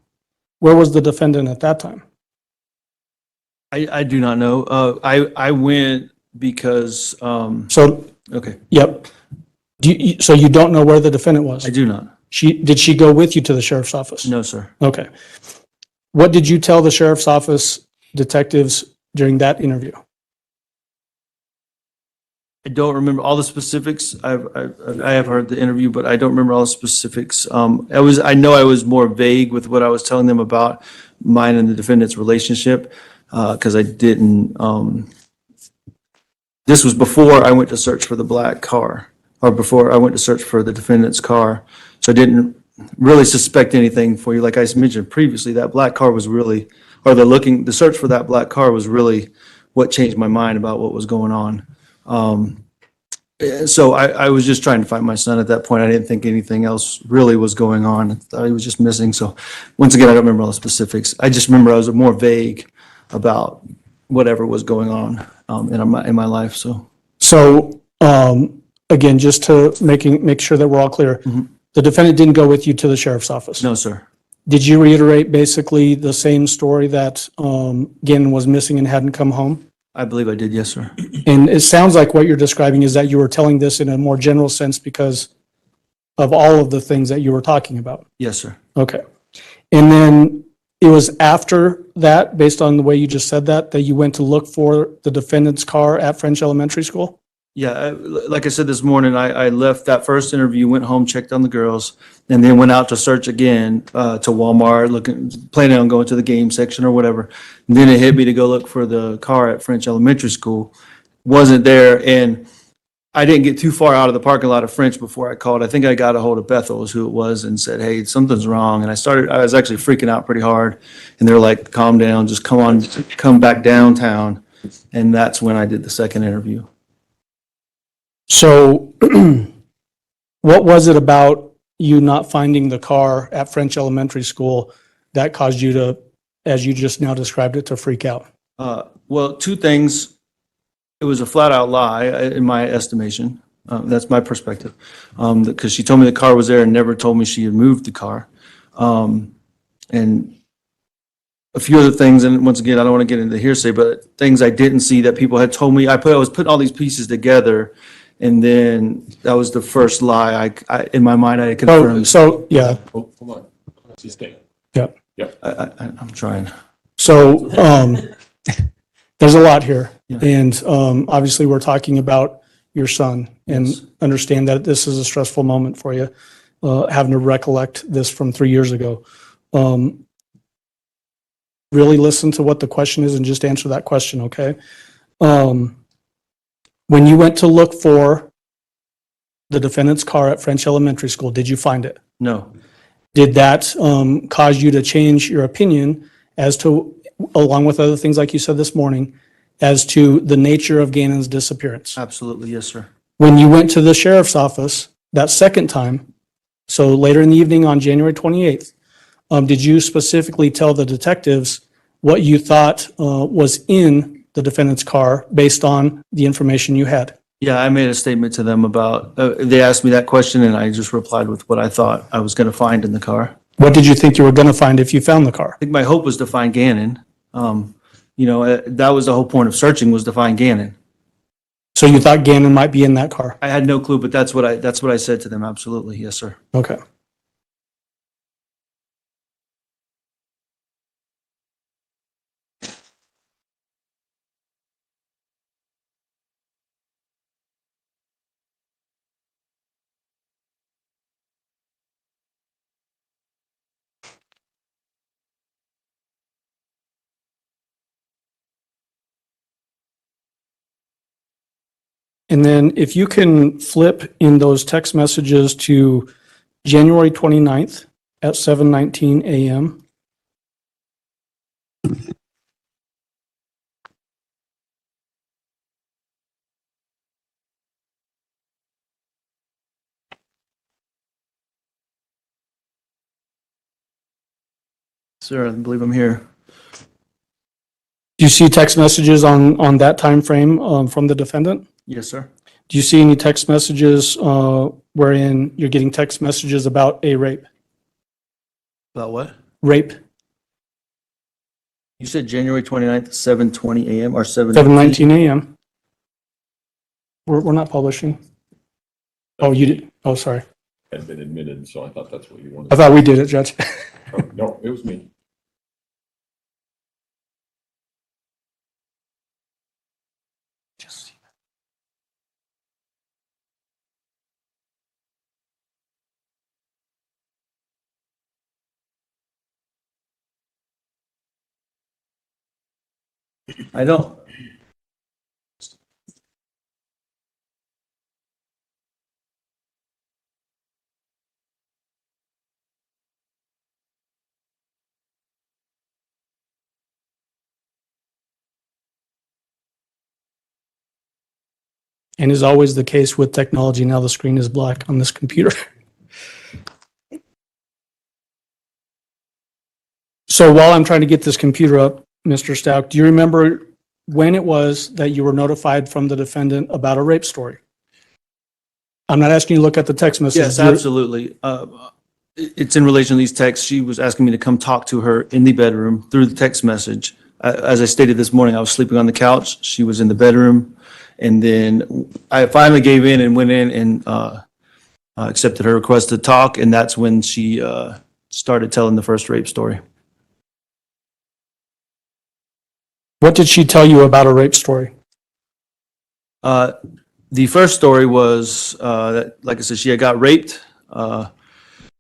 where was the defendant at that time? I do not know. I went because, So, okay, yep. So you don't know where the defendant was? I do not. Did she go with you to the sheriff's office? No, sir. Okay. What did you tell the sheriff's office detectives during that interview? I don't remember all the specifics. I have heard the interview, but I don't remember all the specifics. I know I was more vague with what I was telling them about mine and the defendant's relationship, because I didn't, this was before I went to search for the black car, or before I went to search for the defendant's car. So I didn't really suspect anything for you. Like I mentioned previously, that black car was really, or the search for that black car was really what changed my mind about what was going on. So I was just trying to find my son at that point. I didn't think anything else really was going on. I thought he was just missing. So once again, I don't remember all the specifics. I just remember I was more vague about whatever was going on in my life. So, again, just to make sure that we're all clear, the defendant didn't go with you to the sheriff's office? No, sir. Did you reiterate basically the same story that Gannon was missing and hadn't come home? I believe I did. Yes, sir. And it sounds like what you're describing is that you were telling this in a more general sense because of all of the things that you were talking about. Yes, sir. Okay. And then it was after that, based on the way you just said that you went to look for the defendant's car at French Elementary School? Yeah, like I said this morning, I left that first interview, went home, checked on the girls, and then went out to search again to Walmart, planning on going to the game section or whatever. And then it hit me to go look for the car at French Elementary School. Wasn't there, and I didn't get too far out of the parking lot of French before I called. I think I got a hold of Bethel is who it was and said, hey, something's wrong. And I was actually freaking out pretty hard. And they're like, calm down, just come back downtown. And that's when I did the second interview. So what was it about you not finding the car at French Elementary School that caused you to, as you just now described it, to freak out? Well, two things. It was a flat out lie in my estimation. That's my perspective. Because she told me the car was there and never told me she had moved the car. And a few other things, and once again, I don't want to get into hearsay, but things I didn't see that people had told me. I was putting all these pieces together, and then that was the first lie I in my mind I had confirmed. So, yeah, Oh, hold on. Just stay. I'm trying. so there's a lot here. Yeah. And obviously, we're talking about your son and Yes. understand that this is a stressful moment for you, having to recollect this from 3 years ago. Really listen to what the question is and just answer that question, okay? When you went to look for the defendant's car at French Elementary School, did you find it? No. Did that cause you to change your opinion as to, along with other things like you said this morning, as to the nature of Gannon's disappearance? Absolutely, yes, sir. When you went to the sheriff's office that second time, so later in the evening on January 28th, did you specifically tell the detectives what you thought was in the defendant's car based on the information you had? Yeah, I made a statement to them about, they asked me that question and I just replied with what I thought I was going to find in the car. What did you think you were going to find if you found the car? I think my hope was to find Gannon. That was the whole point of searching, was to find Gannon. So you thought Gannon might be in that car? I had no clue, but that's what I said to them. Absolutely. Yes, sir. Okay. And then if you can flip in those text messages to January 29th at 7:19 a.m. Sir, I believe I'm here. Do you see text messages on that time frame from the defendant? Yes, sir. Do you see any text messages wherein you're getting text messages about a rape? About what? Rape, You said January 29th, 7:20 a.m. or 7:19 a.m. We're not publishing. Oh, you did? Oh, sorry. Had been admitted, so I thought that's what you I wanted. thought we did it, Judge. Oh, no, it was me. I don't. And is always the case with technology, now the screen is black on this computer. So while I'm trying to get this computer up, Mr. Stauch, do you remember when it was that you were notified from the defendant about a rape story? I'm not asking you to look at the text messages. Yes, absolutely. It's in relation to these texts. She was asking me to come talk to her in the bedroom through the text message. As I stated this morning, I was sleeping on the couch. She was in the bedroom. And then I finally gave in and went in and accepted her request to talk. And that's when she started telling the first rape story. What did she tell you about a rape story? The first story was that, like I said, she had got raped.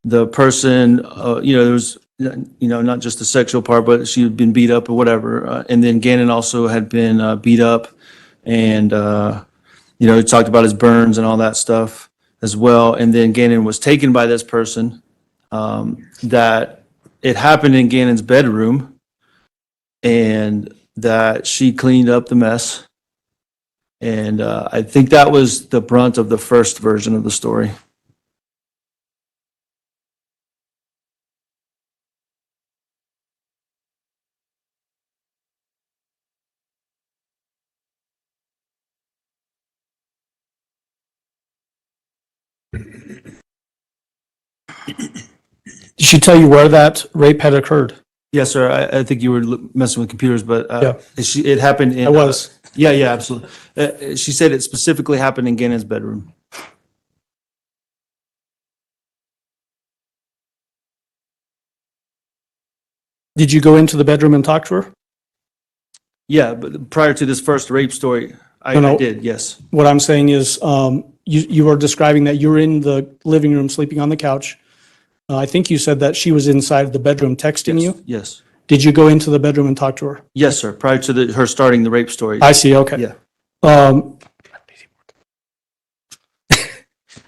The person, there was, not just the sexual part, but she had been beat up or whatever. And then Gannon also had been beat up. And You know, he talked about his burns and all that stuff as well. And then Gannon was taken by this person, that it happened in Gannon's bedroom and that she cleaned up the mess. And I think that was the brunt of the first version of the story. Did she tell you where that rape had occurred? Yes, sir. I think you were messing with computers, but Yeah. it happened in. I was. Yeah, absolutely. She said it specifically happened in Gannon's bedroom. Did you go into the bedroom and talk to her? Yeah, but prior to this first rape story, I No. did, yes. What I'm saying is, you were describing that you were in the living room sleeping on the couch. I think you said that she was inside the bedroom texting you. Yes. Did you go into the bedroom and talk to her? Yes, sir. Prior to her starting the rape story. I see, okay. Yeah.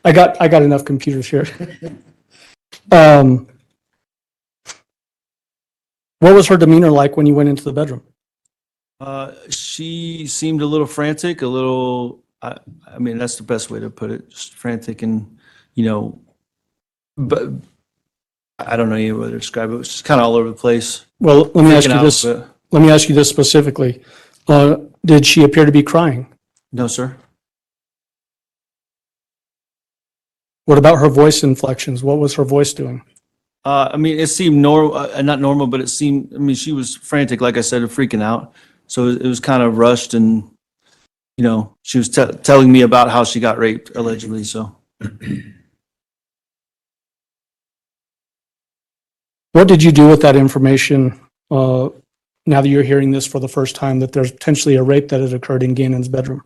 I got enough computers here. What was her demeanor like when you went into the bedroom? She seemed a little frantic, a little, I mean, that's the best way to put it, just frantic and, you know, but I don't know any way to describe it. It was just kind of all over the place. Well, let me ask Freaking you out, this. but- Let me ask you this specifically. Did she appear to be crying? No, sir. What about her voice inflections? What was her voice doing? I mean, it seemed normal, not normal, but it seemed, I mean, she was frantic, like I said, freaking out. So it was kind of rushed and, you know, she was telling me about how she got raped allegedly, so. What did you do with that information, now that you're hearing this for the first time, that there's potentially a rape that had occurred in Gannon's bedroom?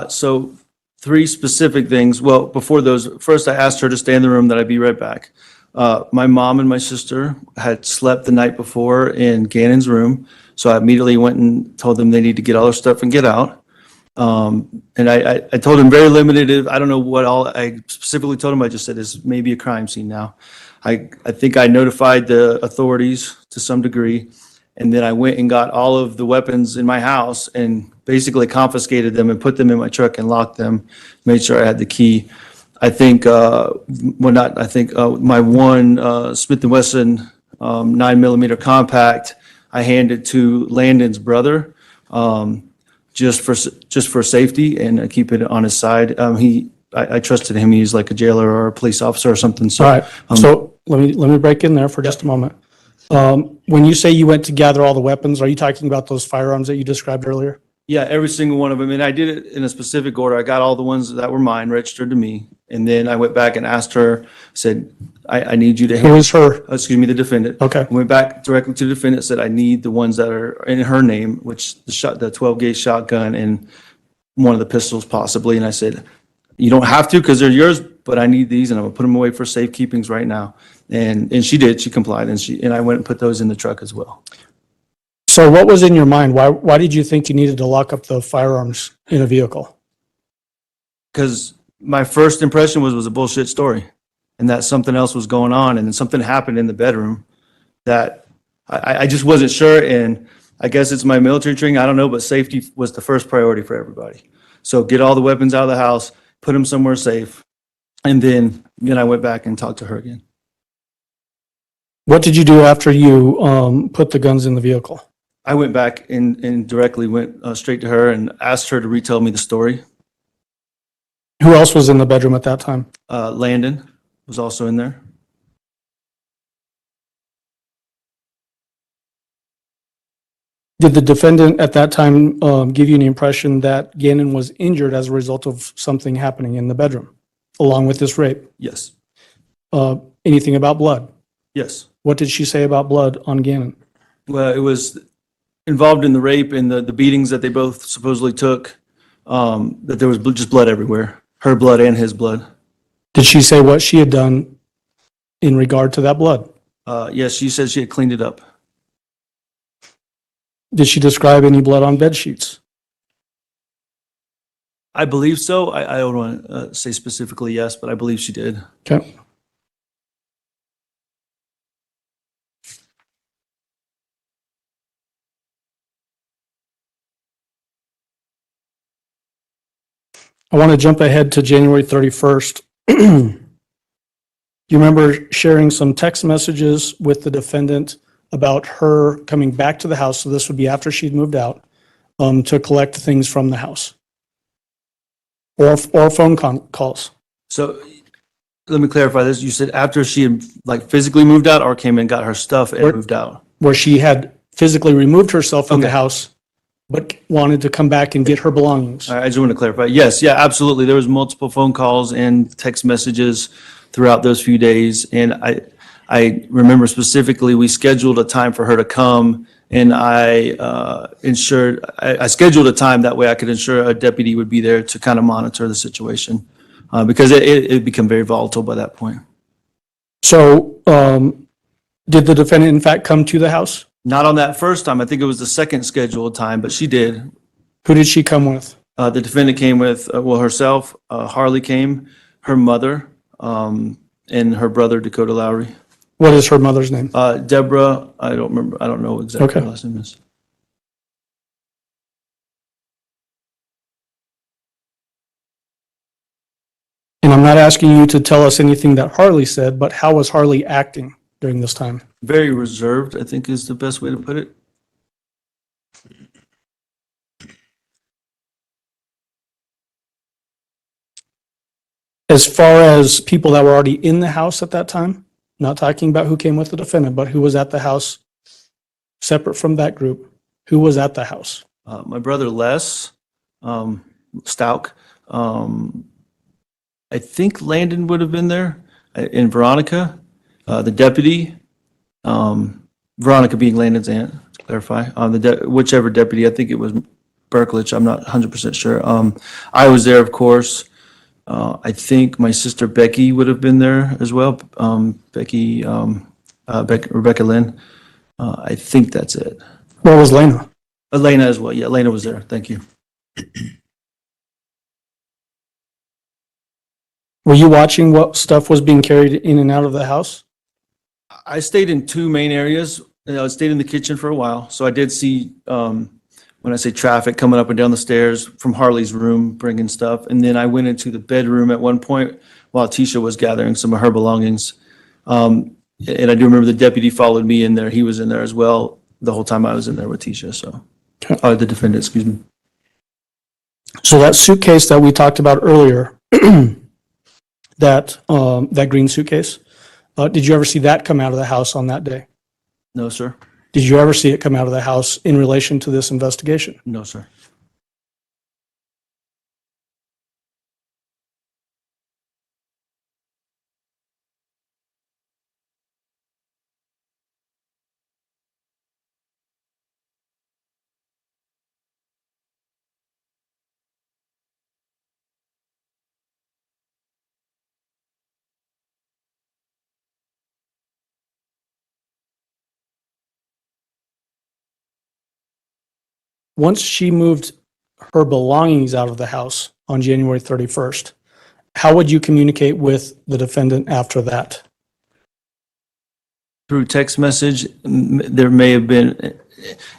So 3 specific things. Well, before those, first I asked her to stay in the room, that I'd be right back. My mom and my sister had slept the night before in Gannon's room, so I immediately went and told them they need to get all their stuff and get out. And I told them very limited, I don't know what all, I specifically told them, I just said it's maybe a crime scene now. I think I notified the authorities to some degree, and then I went and got all of the weapons in my house and basically confiscated them and put them in my truck and locked them, made sure I had the key. I think, my one Smith & Wesson 9mm compact, I handed to Landon's brother, just for safety and keep it on his side. I trusted him. He's like a jailer or a police officer or something. So, All right, so let me break in there for just a moment. When you say you went to gather all the weapons, are you talking about those firearms that you described earlier? yeah, every single one of them. And I did it in a specific order. I got all the ones that were mine registered to me. And then I went back and asked her, said, I need you to Who is her? excuse me, the defendant. Okay. I went back directly to the defendant, said, I need the ones that are in her name, which the 12-gauge shotgun and one of the pistols possibly. And I said, you don't have to because they're yours, but I need these and I'm gonna put them away for safekeepings right now. And she did, she complied, and I went and put those in the truck as well. So what was in your mind? Why did you think you needed to lock up the firearms in a vehicle? Because my first impression was a bullshit story, and that something else was going on, and then something happened in the bedroom that I just wasn't sure. And I guess it's my military training, I don't know, but safety was the first priority for everybody. So get all the weapons out of the house, put them somewhere safe, and then I went back and talked to her again. What did you do after you put the guns in the vehicle? I went back and directly went straight to her and asked her to retell me the story. Who else was in the bedroom at that time? Landon was also in there. Did the defendant at that time give you an impression that Gannon was injured as a result of something happening in the bedroom, along with this rape? Yes. Anything about blood? Yes. What did she say about blood on Gannon? Well, it was involved in the rape and the beatings that they both supposedly took, that there was just blood everywhere, her blood and his blood. Did she say what she had done in regard to that blood? Yes, she said she had cleaned it up. Did she describe any blood on bed sheets? I believe so. I don't want to say specifically yes, but I believe she did. Okay. I want to jump ahead to January 31st. You remember sharing some text messages with the defendant about her coming back to the house, so this would be after she'd moved out, to collect things from the house? Or phone calls? So let me clarify this. You said after she had like physically moved out or came and got her stuff and moved out? Where she had physically removed herself from the Okay. house, but wanted to come back and get her belongings. All right, I just want to clarify. Yes, yeah, absolutely. There was multiple phone calls and text messages throughout those few days. And I remember specifically, we scheduled a time for her to come, and I scheduled a time that way I could ensure a deputy would be there to kind of monitor the situation, because it became very volatile by that point. So, did the defendant in fact come to the house? Not on that first time. I think it was the second scheduled time, but she did. Who did she come with? The defendant came with, herself, Harley came, her mother, and her brother, Dakota Lowry. What is her mother's name? Deborah, I don't remember, I don't know exactly what Okay. her last name is. And I'm not asking you to tell us anything that Harley said, but how was Harley acting during this time? Very reserved, I think is the best way to put it. As far as people that were already in the house at that time, not talking about who came with the defendant, but who was at the house separate from that group, who was at the house? My brother Les, Stauch, I think Landon would have been there, and Veronica, the deputy, Veronica being Landon's aunt, to clarify, whichever deputy, I think it was Berklich, I'm not 100% sure. I was there, of course. I think my sister Becky would have been there as well. Rebecca Lynn. I think that's it. Where was Lena? Elena as well. Yeah, Elena was there. Thank you. Were you watching what stuff was being carried in and out of the house? I stayed in two main areas. I stayed in the kitchen for a while. So I did see, when I say traffic, coming up and down the stairs from Harley's room, bringing stuff. And then I went into the bedroom at one point while Tisha was gathering some of her belongings. And I do remember the deputy followed me in there. He was in there as well the whole time I was in there with Tisha. So, the defendant, excuse me. So that suitcase that we talked about earlier, that green suitcase, did you ever see that come out of the house on that day? No, sir. Did you ever see it come out of the house in relation to this investigation? No, sir. Once she moved her belongings out of the house on January 31st, how would you communicate with the defendant after that? Through text message, there may have been,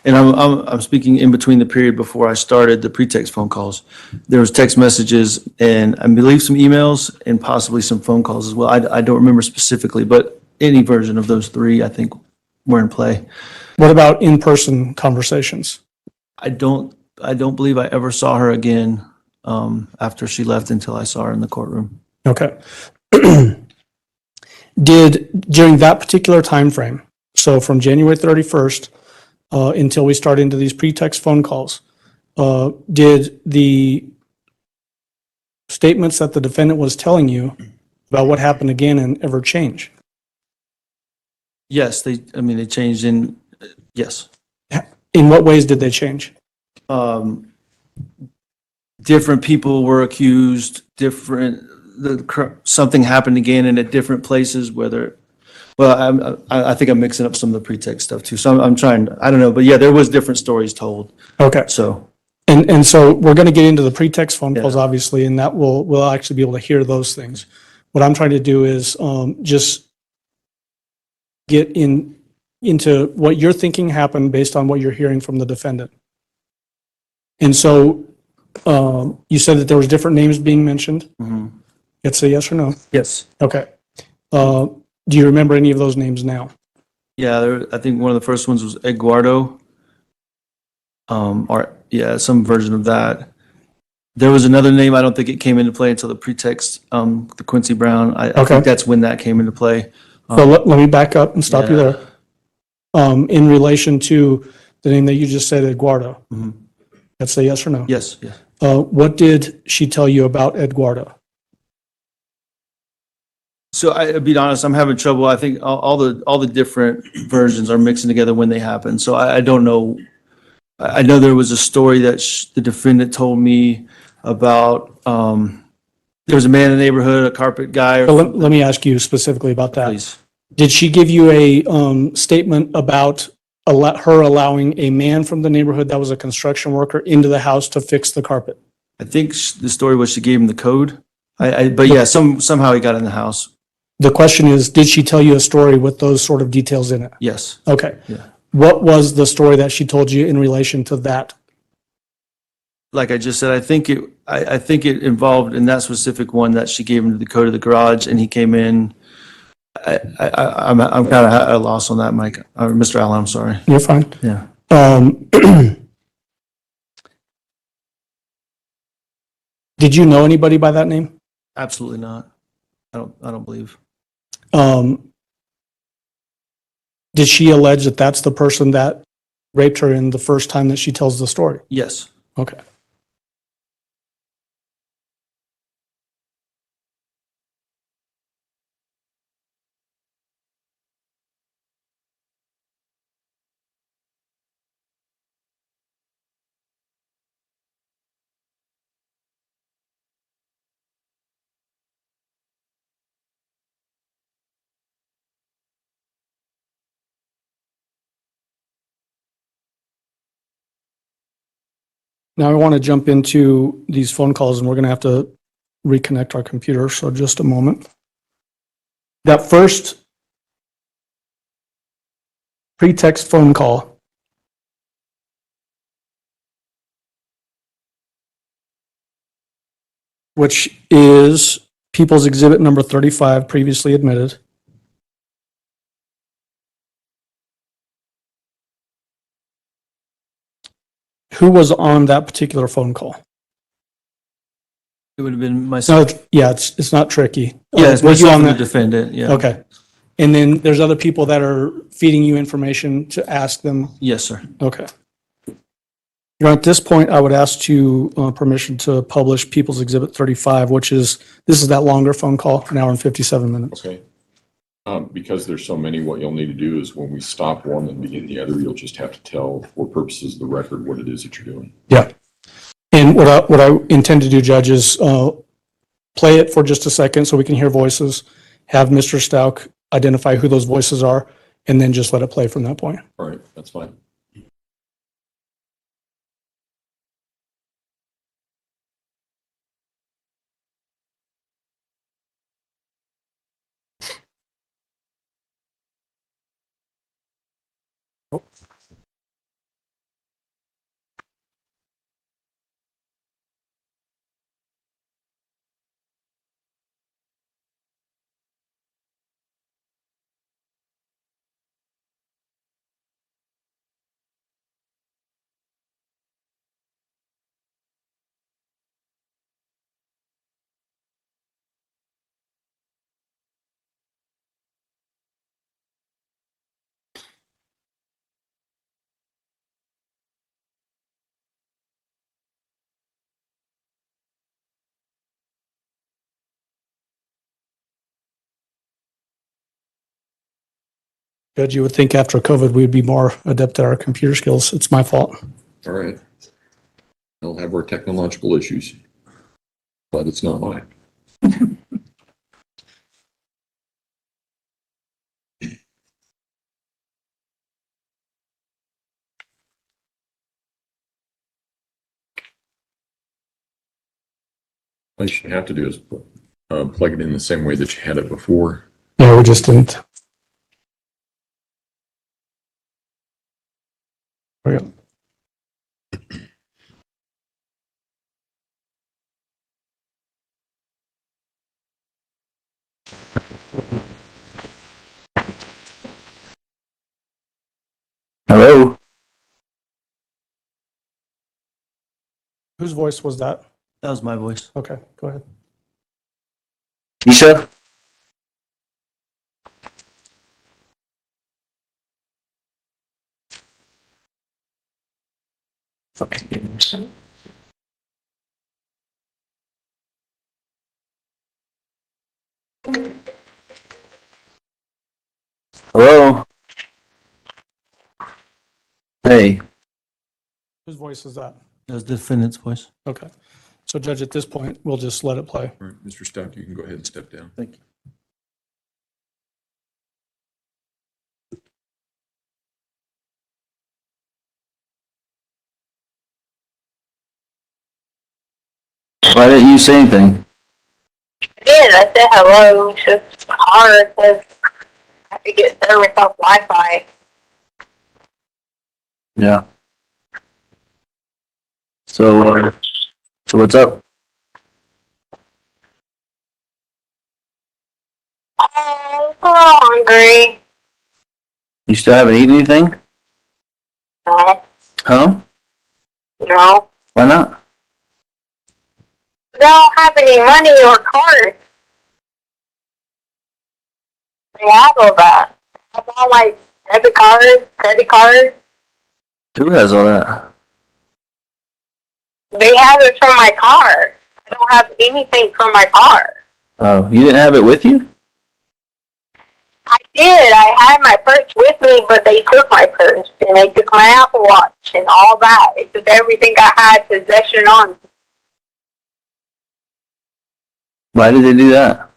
and I'm speaking in between the period before I started the pretext phone calls. There was text messages and I believe some emails and possibly some phone calls as well. I don't remember specifically, but any version of those three, I think, were in play. What about in-person conversations? I don't believe I ever saw her again after she left until I saw her in the courtroom. Okay. During that particular time frame, so from January 31st until we start into these pretext phone calls, did the statements that the defendant was telling you about what happened again and ever change? Yes, they changed yes. In what ways did they change? Different people were accused, something happened again and at different places, I think I'm mixing up some of the pretext stuff too. So I'm trying, I don't know, but yeah, there was different stories told. Okay. So, And so we're going to get into the pretext phone calls, Yeah. obviously, and that we'll actually be able to hear those things. What I'm trying to do is just get into what you're thinking happened based on what you're hearing from the defendant. And so you said that there was different names being mentioned. Mhm. It's a yes or no? Yes. Okay. Do you remember any of those names now? Yeah, I think one of the first ones was Eduardo. Or, yeah, some version of that. There was another name, I don't think it came into play until the pretext, the Quincy Brown. I Okay. think that's when that came into play. So let me back up and stop you Yeah. there. In relation to the name that you just said, Eduardo, Mhm. that's a yes or no? Yes, yes. What did she tell you about Eduardo? So I'll be honest, I'm having trouble. I think all the different versions are mixing together when they happen. So I don't know. I know there was a story that the defendant told me about, there was a man in the neighborhood, a carpet guy or So something. let me ask you specifically about that. Please. Did she give you a statement about her allowing a man from the neighborhood that was a construction worker into the house to fix the carpet? I think the story was she gave him the code. But yeah, somehow he got in the house. The question is, did she tell you a story with those sort of details in it? Yes. Okay. Yeah. What was the story that she told you in relation to that? Like I just said, I think it involved in that specific one that she gave him the code of the garage and he came in. I'm kind of at a loss on that, Mike, or Mr. Allen, I'm sorry. You're fine. Yeah. Did you know anybody by that name? Absolutely not. I don't believe. Did she allege that that's the person that raped her in the first time that she tells the story? Yes. Okay. Now I want to jump into these phone calls and we're going to have to reconnect our computer. So just a moment. That first pretext phone call, which is People's Exhibit number 35, previously admitted. Who was on that particular phone call? It would have been No, myself. yeah, it's not tricky. Yeah, it's Were you myself on and the that? defendant. Yeah. Okay. And then there's other people that are feeding you information to ask them. Yes, sir. Okay. Your Honor, at this point, I would ask you permission to publish People's Exhibit 35, this is that longer phone call, an hour and 57 minutes. Okay. Because there's so many, what you'll need to do is when we stop one and begin the other, you'll just have to tell, for purposes of the record, what it is that you're doing. Yeah. And what I intend to do, Judge, is play it for just a second so we can hear voices, have Mr. Stauch identify who those voices are, and then just let it play from that point. All right, that's fine. Judge, you would think after COVID, we'd be more adept at our computer skills. It's my fault. All right. We'll have our technological issues, but it's not mine. All you have to do is plug it in the same way that you had it before. Yeah, we just didn't. There we go. Hello? Whose voice was that? That was my voice. Okay, go ahead. Isha? Hello? Hey. Whose voice is that? That was the defendant's voice. Okay. So Judge, at this point, we'll just let it play. All right, Mr. Stauch, you can go ahead and step down. Thank you. Why didn't you say anything? I did. I said hello. It's just hard because I have to get service off Wi-Fi. Yeah. So what's up? Oh, I'm so hungry. You still haven't eaten anything? No, Huh? no. Why not? I don't have any money or cards. They have all that. I have all my debit cards, credit cards. Who has all that? They have it from my car. I don't have anything from my car. Oh, you didn't have it with you? I did. I had my purse with me, but they took my purse and they took my Apple Watch and all that. They took everything I had possession on. Why did they do that?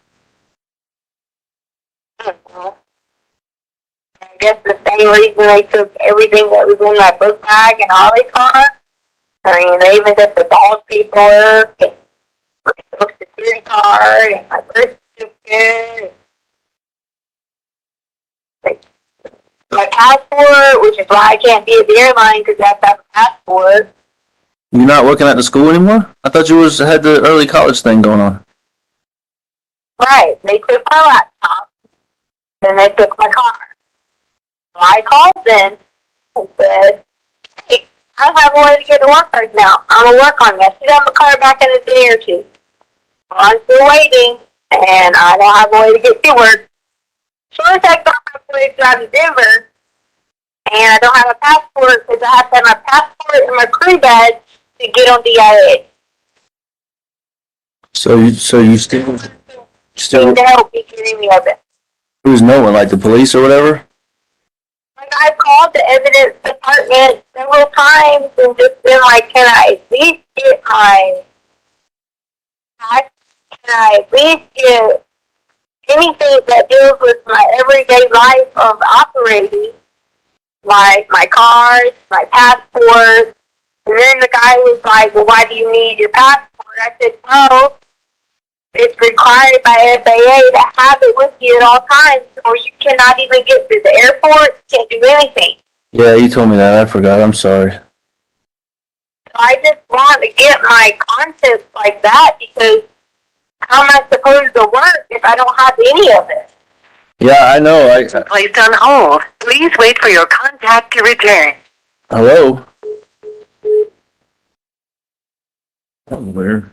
I guess the same reason they took everything that was in my book bag and all they car. I mean, they even took the dog paperwork and the social security card and my birth certificate. My passport, which is why I can't be at the airline because I have to have a passport. You're not working at the school anymore? I thought you had the early college thing going on. Right. They took my laptop and they took my car. So I called them and said, hey, I don't have a way to get to work right now. I'm going to work on it. I should have my car back in a day or two. Well, I'm still waiting and I don't have a way to get to work. Sure as heck don't have a way to drive to Denver. And I don't have a passport because I have to have my passport and my crew badge to get on DIA. So you still Need to help me get any of it. who's no one, like the police or whatever? Like I've called the evidence department several times and just been like, can I at least get my tax? Can I at least get anything that deals with my everyday life of operating? Like my cards, my passport. And then the guy was like, well, why do you need your passport? I said, well, it's required by FAA to have it with you at all times, or you cannot even get to the airport, can't do anything. Yeah, you told me that. I forgot. I'm sorry. So I just want to get my concepts like that because how am I supposed to work if I don't have any of it? Yeah, I know. Placed on hold. Please wait for your contact to return. Hello? That was weird.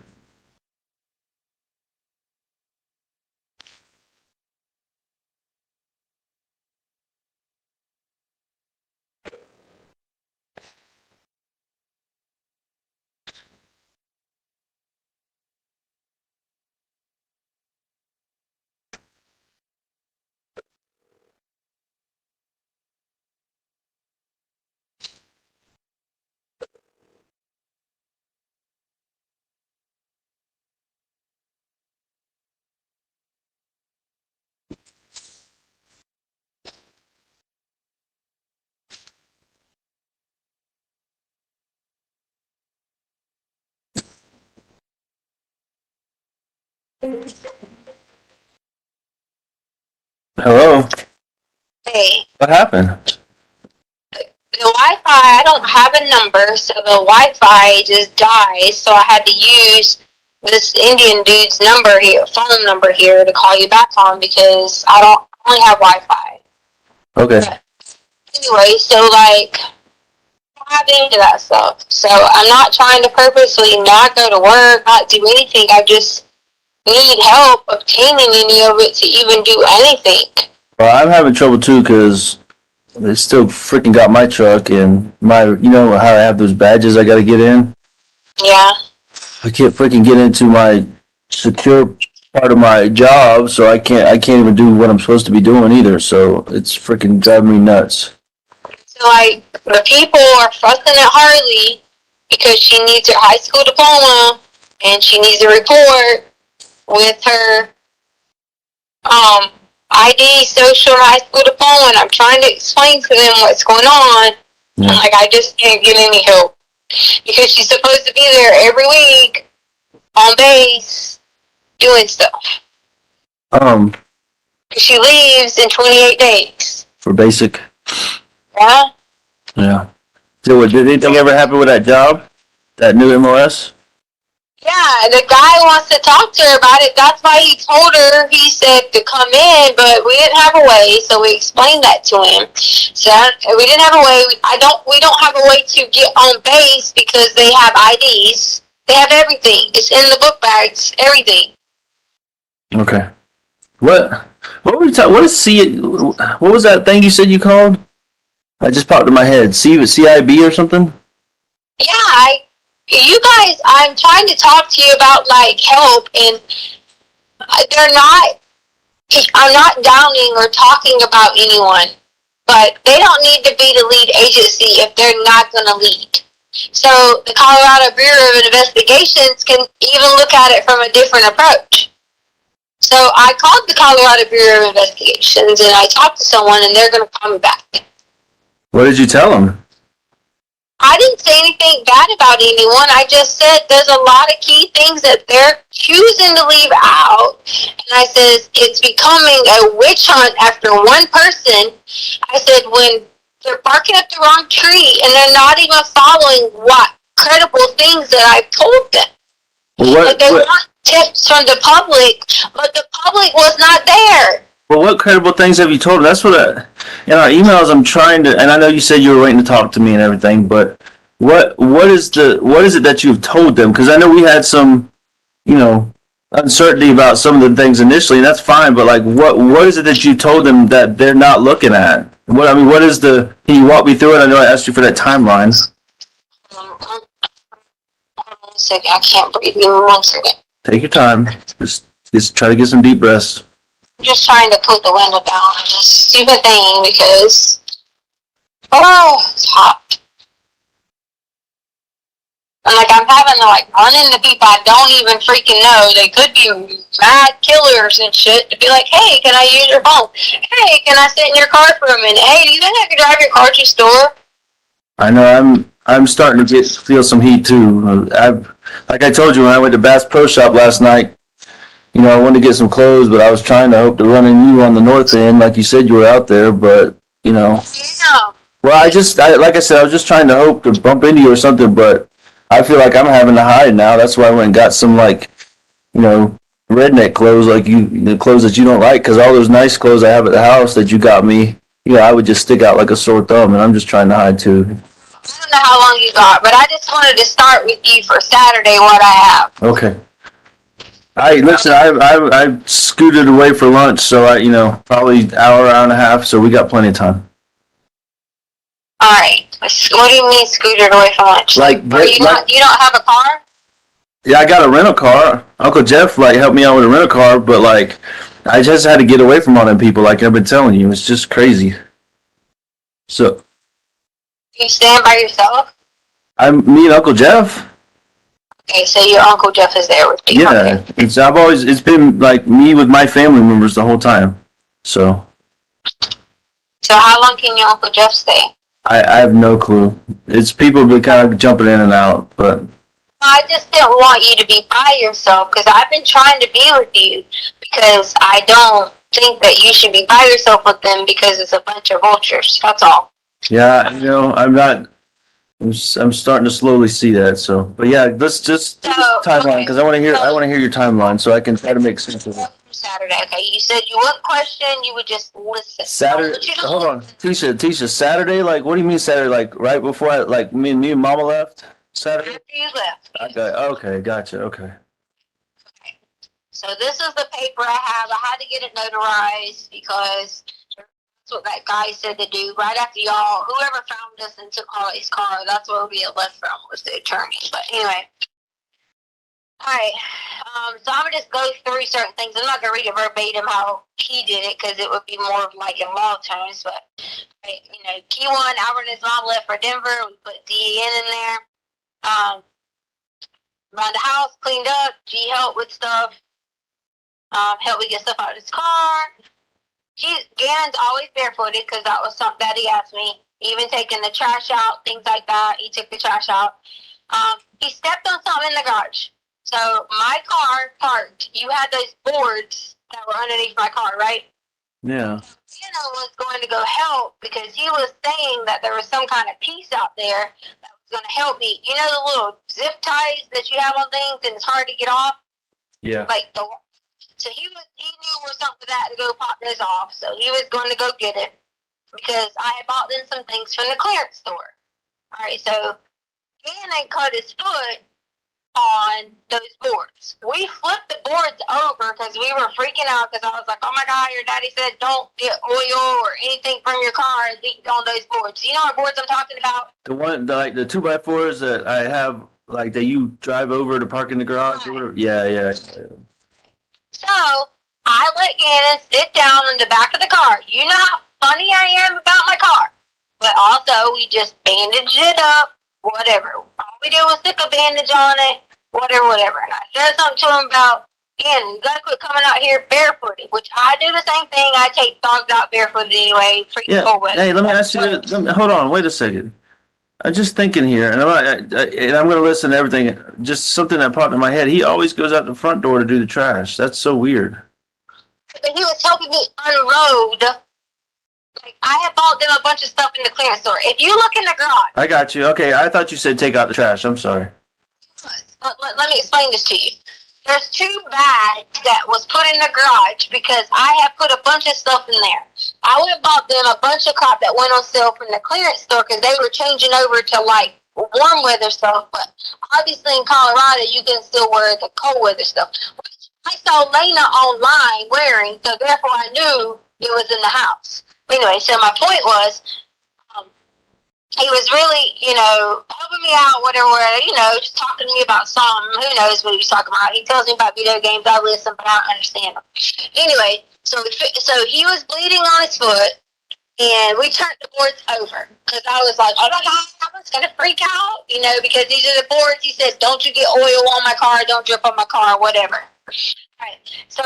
Hello? Hey, What happened? the Wi-Fi, I don't have a number, so the Wi-Fi just dies, so I had to use this Indian dude's number here, phone number here to call you back on because I only have Wi-Fi. Okay. But anyway, so like, I don't have any of that stuff. So I'm not trying to purposely not go to work, not do anything. I just need help obtaining any of it to even do anything. Well, I'm having trouble too because they still freaking got my truck and you know how I have those badges I got to get in? Yeah. I can't freaking get into my secure part of my job, so I can't even do what I'm supposed to be doing either. So it's freaking driving me nuts. So like the people are fussing at Harley because she needs her high school diploma and she needs a report with her ID, social, and high school diploma. And I'm trying to explain to them what's going on. Yeah. And like I just can't get any help because she's supposed to be there every week on base doing stuff. She leaves in 28 days. For basic. Yeah. Yeah. So did anything ever happen with that job? That new MOS? Yeah, the guy wants to talk to her about it. That's why he told her, he said to come in, but we didn't have a way, so we explained that to him. So we didn't have a way. We don't have a way to get on base because they have IDs. They have everything. It's in the book bags, everything. Okay. What were you talking? What is what was that thing you said you called? I just popped in my head. CIB or something? Yeah, you guys, I'm trying to talk to you about like help, and I'm not downing or talking about anyone, but they don't need to be the lead agency if they're not going to lead. So the Colorado Bureau of Investigations can even look at it from a different approach. So I called the Colorado Bureau of Investigations and I talked to someone and they're going to call me back. What did you tell them? I didn't say anything bad about anyone. I just said there's a lot of key things that they're choosing to leave out. And I said it's becoming a witch hunt after one person. I said when they're barking up the wrong tree and they're not even following what credible things that I've told them. Like they want tips from the public, but the public was not there. Well, what credible things have you told them? That's what in our emails I'm trying to, and I know you said you were waiting to talk to me and everything, but what is it that you've told them? Because I know we had some, uncertainty about some of the things initially, and that's fine. But like, what is it that you told them that they're not looking at? What is the? Can you walk me through it? I know I asked you for that timeline. Hold on 1 second. I can't breathe. Give me 1 second. Take your time. Just try to get some deep breaths. I'm just trying to put the window down on this stupid thing because, it's hot. And like I'm having to like run into people I don't even freaking know. They could be mad killers and shit to be like, hey, can I use your phone? Hey, can I sit in your car for a minute? Hey, do you think I could drive your car to the store? I know I'm starting to feel some heat too. Like I told you when I went to Bass Pro Shop last night, I wanted to get some clothes, but I was trying to hope to run into you on the north end, like you said you were out there, but Yeah. Well, like I said, I was just trying to hope to bump into you or something, but I feel like I'm having to hide now. That's why I went and got some redneck clothes, like the clothes that you don't like, because all those nice clothes I have at the house that you got me, I would just stick out like a sore thumb, and I'm just trying to hide too. I don't know how long you got, but I just wanted to start with you for Saturday what I have. Okay. Listen, I scooted away for lunch, so probably hour and a half, so we got plenty of time. All right. What do you mean scooted away from lunch? You don't have a car? Yeah, I got a rental car. Uncle Jeff helped me out with a rental car, but I just had to get away from all them people, like I've been telling you. It's just crazy. So. You stand by yourself? Me and Uncle Jeff. Okay, so your Uncle Jeff is there with you. Yeah, Okay. it's been me with my family members the whole time. So how long can your Uncle Jeff stay? I have no clue. It's people been kind of jumping in and out, but I just didn't want you to be by yourself because I've been trying to be with you because I don't think that you should be by yourself with them because it's a bunch of vultures. That's all. Yeah, I'm not. I'm starting to slowly see that. So, but yeah, let's just So, timeline because I want to hear. so- I want to hear your timeline so I can try to make sense of it. Saturday, okay? You said you wouldn't question, you would just listen. Saturday. Hold on, Tisha. Saturday. Like, what do you mean Saturday? Like right before me and Mama left. Saturday. After you left. Okay. Gotcha. Okay. So this is the paper I have. I had to get it notarized because that's what that guy said to do. Right after y'all, whoever found us and took Holly's car, that's where we had left from, was the attorney. But anyway. Alright, so I'm gonna just go through certain things. I'm not gonna read it verbatim how he did it because it would be more of like in law terms. But you know, key one, Albert and his mom left for Denver. We put DEN in there. Around the house, cleaned up. G helped with stuff. Helped me get stuff out of his car. Gannon's always barefooted because that was something that he asked me. Even taking the trash out, things like that. He took the trash out. He stepped on something in the garage. So my car parked. You had those boards that were underneath my car, right? Yeah. Gannon was going to go help because he was saying that there was some kind of piece out there that was going to help me. You know the little zip ties that you have on things and it's hard to get off? Yeah. So he knew where something that to go pop those off. So he was going to go get it because I had bought them some things from the clearance store. All right, so Gannon cut his foot on those boards. We flipped the boards over because we were freaking out because I was like, oh my God, your daddy said don't get oil or anything from your car leaked on those boards. You know what boards I'm talking about? Like the 2x4s that I have, like that you drive over to park in the garage or whatever. Yeah. So I let Gannon sit down in the back of the car. You know how funny I am about my car. But also we just bandaged it up, whatever. All we did was stick a bandage on it, whatever. And I said something to him about, Gannon, you gotta quit coming out here barefooted, which I do the same thing. I take dogs out barefooted anyway. Yeah. Hey, let me ask you. Hold on. Wait a second. I'm just thinking here, and I'm going to listen to everything. Just something that popped in my head. He always goes out the front door to do the trash. That's so weird. But he was helping me unload. Like, I had bought them a bunch of stuff in the clearance store. If you look in the garage. I got you. Okay, I thought you said take out the trash. I'm sorry. Let me explain this to you. There's 2 bags that was put in the garage because I had put a bunch of stuff in there. I went and bought them a bunch of crap that went on sale from the clearance store because they were changing over to like warm weather stuff. But obviously in Colorado, you can still wear the cold weather stuff. Which I saw Lena online wearing, so therefore I knew it was in the house. Anyway, so my point was, he was really, helping me out, whatever, just talking to me about something. Who knows what he was talking about? He tells me about video games. I listen, but I don't understand them. Anyway, so he was bleeding on his foot, and we turned the boards over because I was like, oh my God, I was going to freak out, because these are the boards. He said, don't you get oil on my car, don't drip on my car, whatever. All right. So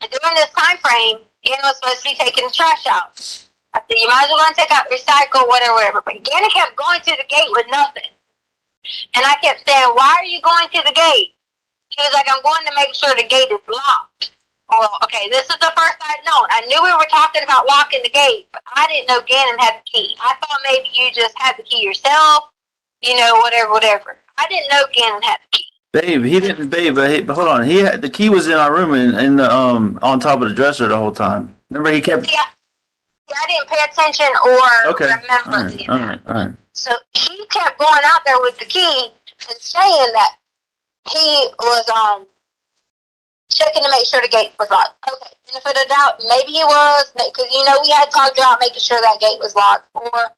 during this time frame, was supposed to be taking the trash out. I said, you might as well go and take out recycle, whatever. But Gannon kept going to the gate with nothing. And I kept saying, why are you going to the gate? He was like, I'm going to make sure the gate is locked. Well, okay, this is the first I'd known. I knew we were talking about locking the gate, but I didn't know Gannon had the key. I thought maybe you just had the key yourself, whatever. I didn't know Gannon had the key. Babe, he didn't, but hold on. He had the key was in our room in the on top of the dresser the whole time. Remember, he kept. Yeah, I didn't pay attention or remember. All right. So he kept going out there with the key and saying that he was checking to make sure the gate was locked. Okay, benefit of doubt, maybe he was, because we had talked about making sure that gate was locked, or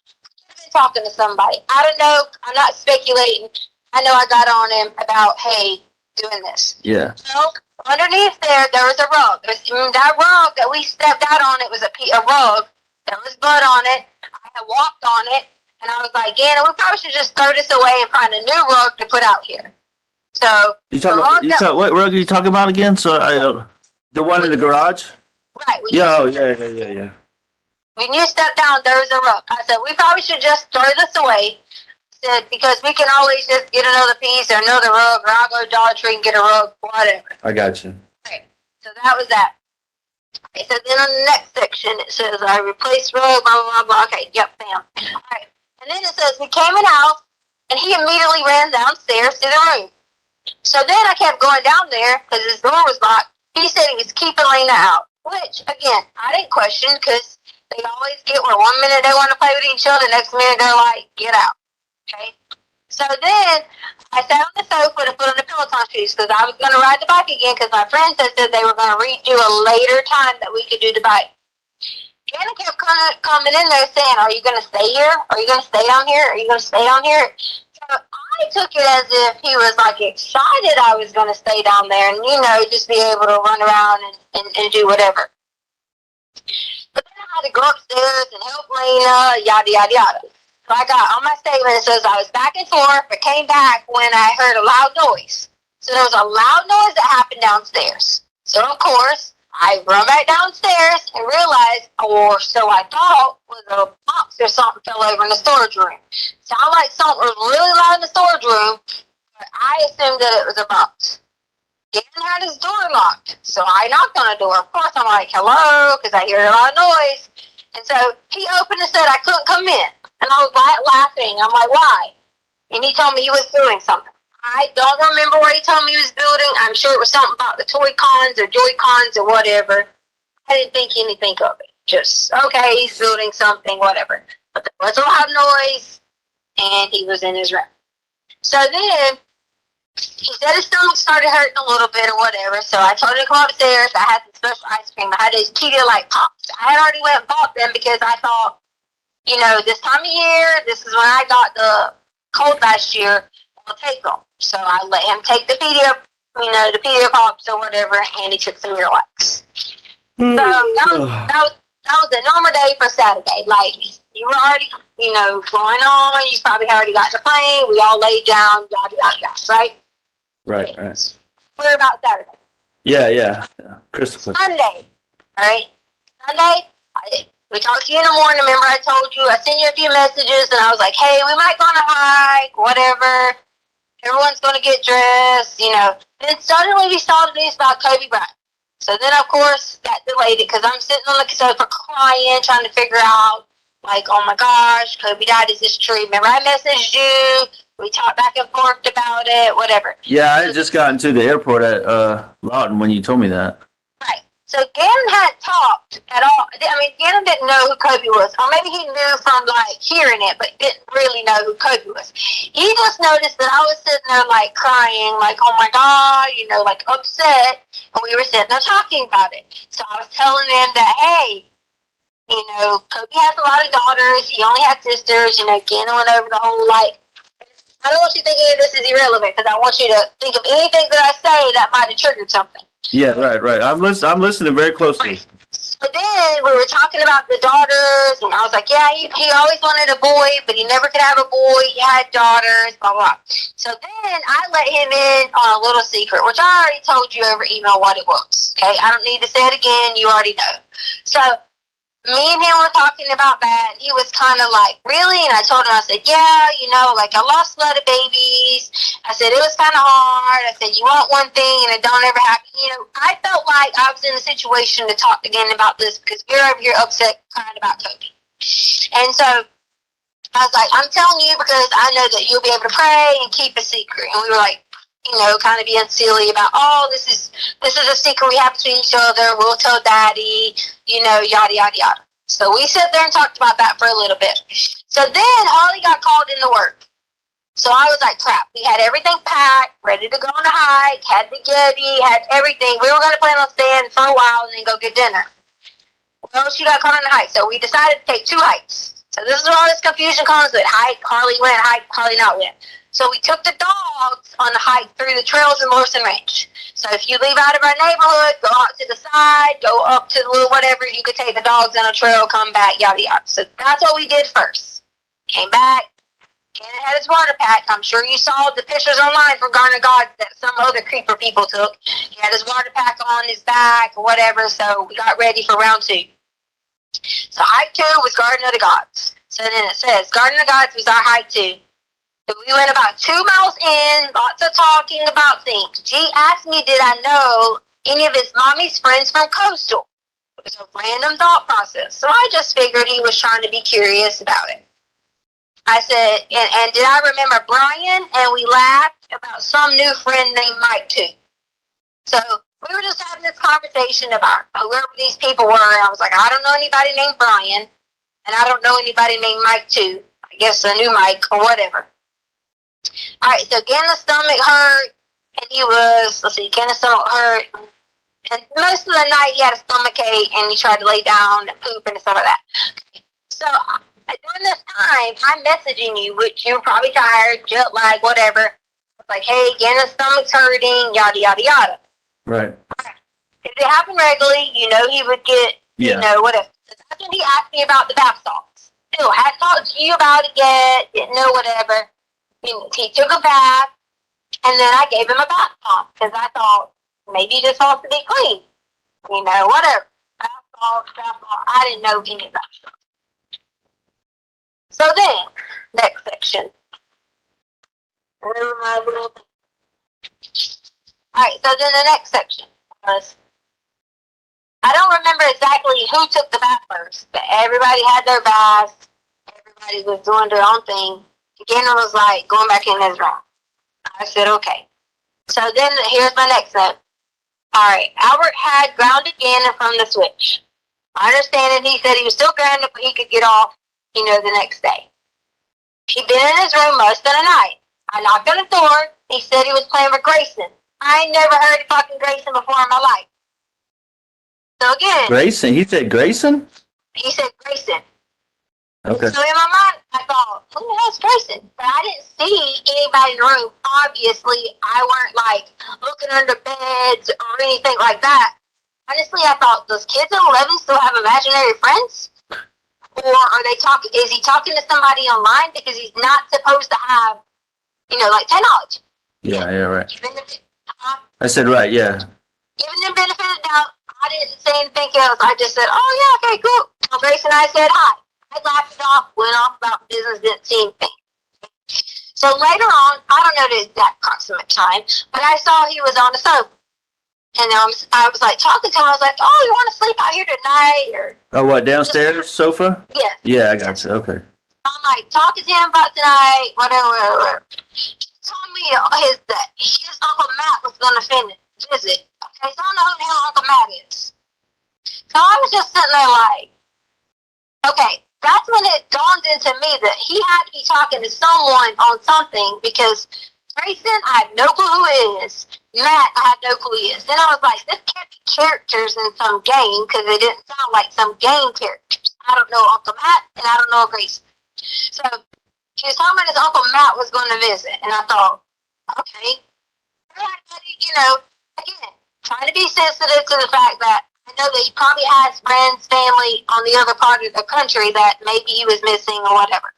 talking to somebody. I don't know. I'm not speculating. I know I got on him about, hey, doing this. Yeah. So underneath there was a rug. That rug that we stepped out on, it was a rug. There was blood on it. I had walked on it, and I was like, Gannon, we probably should just throw this away and find a new rug to put out here. So what rug are you talking about again? So the one in the garage. Right. Yeah. When you stepped down, there was a rug. I said, we probably should just throw this away. said, because we can always just get another piece or another rug, or I'll go to Dollar Tree and get a rug, whatever. I got you. Okay, so that was that. Okay, so then on the next section, it says, I replaced rug, blah, blah, blah, blah. Okay, yep, bam. All right. And then it says, we came in house, and he immediately ran downstairs to the room. So then I kept going down there, because his door was locked. He said he was keeping Lena out, which, again, I didn't question, because they always get where 1 minute they want to play with each other, next minute they're like, get out. Okay? So then I sat on the sofa to put on the Peloton shoes because I was going to ride the bike again because my friends had said they were going to redo a later time that we could do the bike. Gannon kept coming in there saying, are you going to stay here? Are you going to stay down here? Are you going to stay down here? So I took it as if he was like excited I was going to stay down there and, you know, just be able to run around and do whatever. But then I had to go upstairs and help Lena, yada, yada, yada. So I got on my statement, it says I was back and forth, but came back when I heard a loud noise. So there was a loud noise that happened downstairs. So of course, I run back downstairs and realized, or so I thought, was a box or something fell over in the storage room. Sounded like something was really loud in the storage room, but I assumed that it was a box. Gannon had his door locked, so I knocked on the door. Of course, I'm like, hello, because I hear a lot of noise. And so he opened and said I couldn't come in. And I was laughing. I'm like, why? And he told me he was doing something. I don't remember what he told me he was building. I'm sure it was something about the toy cons or joy cons or whatever. I didn't think anything of it. Just, okay, he's building something, whatever. But there was a loud noise, and he was in his room. So then, he said his stomach started hurting a little bit or whatever, so I told him to come upstairs. I had some special ice cream. I had those Pedialyte pops. I had already went and bought them because I thought, you know, this time of year, this is when I got the cold last year, I'll take them. So I let him take the Pedia pops or whatever, and he took some Miralax. So that was a normal day for Saturday. Like, you were already, you know, going on. You probably already got the plane. We all laid down, yada, yada, yada, right? Right, right. We're about Saturday. Yeah. Crystal. Sunday, all right? Sunday, we talked to you in the morning. Remember I told you, I sent you a few messages, and I was like, hey, we might go on a hike, whatever. Everyone's going to get dressed, you know. Then suddenly we saw the news about Kobe Bryant. So then, of course, that delayed it because I'm sitting on the sofa crying, trying to figure out, like, oh my gosh, Kobe died. Is this true? Remember I messaged you. We talked back and forth about it, whatever. Yeah, I had just gotten to the airport at Lawton when you told me that. Right. So Gannon hadn't talked at all. I mean, Gannon didn't know who Kobe was. Or maybe he knew from, like, hearing it, but didn't really know who Kobe was. He just noticed that I was sitting there, like, crying, like, oh my God, you know, like, upset. And we were sitting there talking about it. So I was telling him that, hey, you know, Kobe has a lot of daughters. He only had sisters. You know, Gannon went over the whole, like, I don't want you to think any of this is irrelevant because I want you to think of anything that I say that might have triggered something. Yeah, right. I'm listening very closely. So then we were talking about the daughters, and I was like, yeah, he always wanted a boy, but he never could have a boy. He had daughters, blah, blah. So then I let him in on a little secret, which I already told you over email what it was. Okay, I don't need to say it again. You already know. So me and him were talking about that. He was kind of like, really? And I told him, I said, yeah, you know, like I lost a lot of babies. I said, it was kind of hard. I said, you want one thing and it don't ever happen. You know, I felt like I was in a situation to talk again about this because we're over here upset crying about Kobe. And so I was like, I'm telling you because I know that you'll be able to pray and keep a secret. And we were like, you know, kind of being silly about, oh, this is a secret we have between each other. We'll tell Daddy, you know, yada, yada, yada. So we sat there and talked about that for a little bit. So then Holly got called into work. So I was like, crap. We had everything packed, ready to go on a hike, had the Getty, had everything. We were going to plan on staying for a while and then go get dinner. Well, she got called on the hike. So we decided to take 2 hikes. So this is where all this confusion comes with hike, Harley went, hike, Harley not went. So we took the dogs on the hike through the trails in Morrison Ranch. So if you leave out of our neighborhood, go out to the side, go up to the little whatever, you could take the dogs on a trail, come back, yada, yada. So that's what we did first. Came back. Gannon had his water pack. I'm sure you saw the pictures online from Garden of God that some other creeper people took. He had his water pack on his back or whatever, so we got ready for round 2. So hike 2 was Garden of the Gods. So then it says, Garden of the Gods was our hike 2. We went about 2 miles in, lots of talking about things. G asked me, did I know any of his mommy's friends from Coastal? It was a random thought process. So I just figured he was trying to be curious about it. I said, and did I remember Brian? And we laughed about some new friend named Mike too. So we were just having this conversation about whoever these people were. And I was like, I don't know anybody named Brian. And I don't know anybody named Mike too. I guess a new Mike or whatever. All right, so again, the stomach hurt. And he was, let's see, again, the stomach hurt. And most of the night he had a stomach ache and he tried to lay down and poop and stuff like that. So during this time, I'm messaging you, which you're probably tired, jet lag, whatever. It's like, hey, again, the stomach's hurting, yada, yada, yada. Right. If it happened regularly, you know he would get, you know, whatever. So that's when he asked me about the bath salts. Still, hadn't talked to you about it yet, didn't know whatever. He took a bath, and then I gave him a bath salt, because I thought, maybe he just wants to be clean. You know, whatever. Bath salt, I didn't know any of that stuff. So then, next section. Alright, so then the next section was, I don't remember exactly who took the bath first, but everybody had their baths. Everybody was doing their own thing. Gannon was like going back in his room. I said, okay. So then here's my next note. Alright, Albert had grounded Gannon from the switch. I understand that he said he was still grounded, but he could get off, you know, the next day. He'd been in his room most of the night. I knocked on the door. He said he was playing with Grayson. I ain't never heard of fucking Grayson before in my life. So again, Grayson? He said Grayson? he said Grayson. Okay. So in my mind, I thought, who the hell's Grayson? But I didn't see anybody in the room. Obviously, I weren't like looking under beds or anything like that. Honestly, I thought, does kids at 11 still have imaginary friends? Or are they talking, is he talking to somebody online? Because he's not supposed to have, you know, like technology. Yeah, right. Given I said right, yeah. the benefit of the doubt, I didn't say anything else. I just said, oh yeah, okay, cool. So Grace and I said hi. I laughed it off, went off about business, didn't see anything. So later on, I don't know the exact approximate time, but I saw he was on the sofa. And I was like talking to him. I was like, oh, you want to sleep out here tonight? Or Oh, what, downstairs sofa? yeah. Yeah, I got you. Okay. I'm like talking to him about tonight, whatever. He told me his Uncle Matt was gonna visit. Okay, so I don't know who the hell Uncle Matt is. So I was just sitting there like, okay, that's when it dawned into me that he had to be talking to someone on something, because Grayson, I have no clue who it is. Matt, I have no clue who he is. Then I was like, this can't be characters in some game, because it didn't sound like some game characters. I don't know Uncle Matt, and I don't know Grayson. So he was talking about his Uncle Matt was going to visit, and I thought, okay, you know, again, trying to be sensitive to the fact that I know that he probably has friends, family on the other part of the country that maybe he was missing or whatever.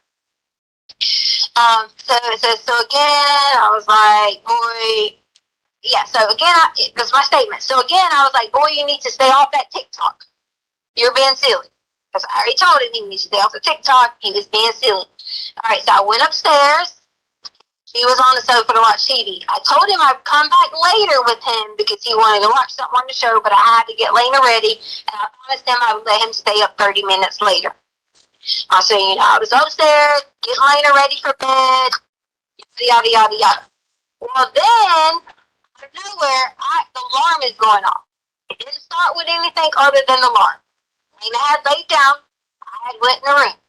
So again, I was like, boy, yeah, so again, that's my statement. So again, I was like, boy, you need to stay off that TikTok. You're being silly. Because I already told him he needs to stay off the TikTok. He was being silly. All right, so I went upstairs. He was on the sofa to watch TV. I told him I'd come back later with him because he wanted to watch something on the show, but I had to get Lena ready, and I promised him I would let him stay up 30 minutes later. I said, you know, I was upstairs, getting Lena ready for bed, yada, yada, yada. Well, then, out of nowhere, the alarm is going off. It didn't start with anything other than the alarm. Lena had laid down. I had went in the room.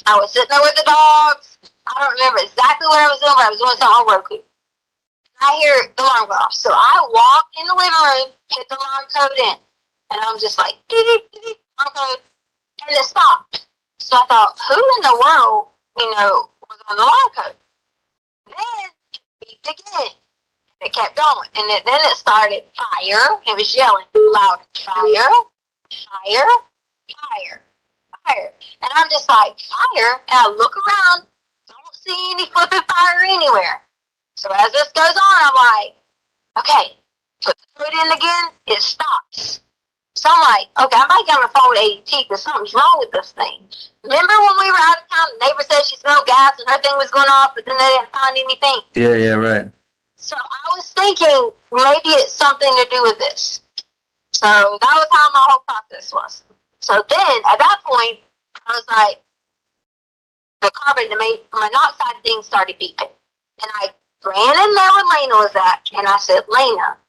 I was sitting there with the dogs. I don't remember exactly what I was doing, but I was doing something on Roku. I hear the alarm go off. So I walked in the living room, hit the alarm code in. And I'm just like, alarm code. And it stopped. So I thought, who in the world, you know, was on the alarm code? Then it beeped again. It kept going. And then it started fire. It was yelling loud, fire, fire, fire, fire. And I'm just like, fire? And I look around, don't see any flipping fire anywhere. So as this goes on, I'm like, okay, put the code in again, it stops. So So I'm like, okay, I might get on the phone with ADT because something's wrong with this thing. Remember when we were out of town, the neighbor said she smelled gas and her thing was going off, but then they didn't find anything. Yeah, right. So I was thinking maybe it's something to do with this. So that was how my whole process was. So then at that point, I was like, the carbon monoxide thing started beeping. And I ran in there where Lena was at, and I said, Lena,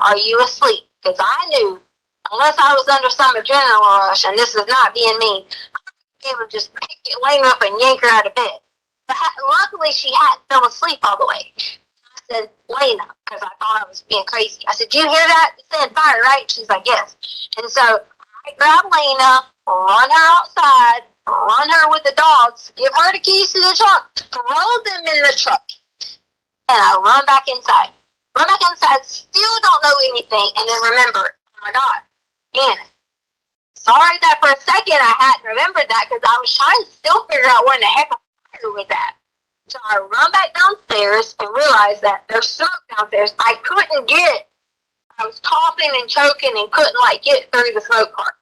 are you asleep? Because I knew, unless I was under some adrenaline rush, and this is not being mean, I would just pick Lena up and yank her out of bed. But luckily, she hadn't fell asleep all the way. I said, Lena, because I thought I was being crazy. I said, do you hear that? It said fire, right? She's like, yes. And so I grabbed Lena, run her outside, run her with the dogs, give her the keys to the truck, throw them in the truck, and I run back inside. Run back inside, still don't know anything, and then remember, oh my God, Gannon. Sorry that for a second I hadn't remembered that because I was trying to still figure out where in the heck I was at. So I run back downstairs and realized that there's smoke downstairs. I was coughing and choking and couldn't get through the smoke part.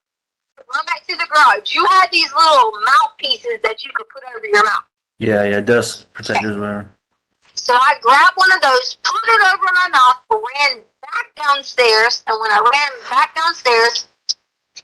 Run back to the garage. You had these little mouthpieces that you could put over your mouth. Yeah, dust protectors, whatever. So I grabbed one of those, put it over my mouth, ran back downstairs, and when I ran back downstairs,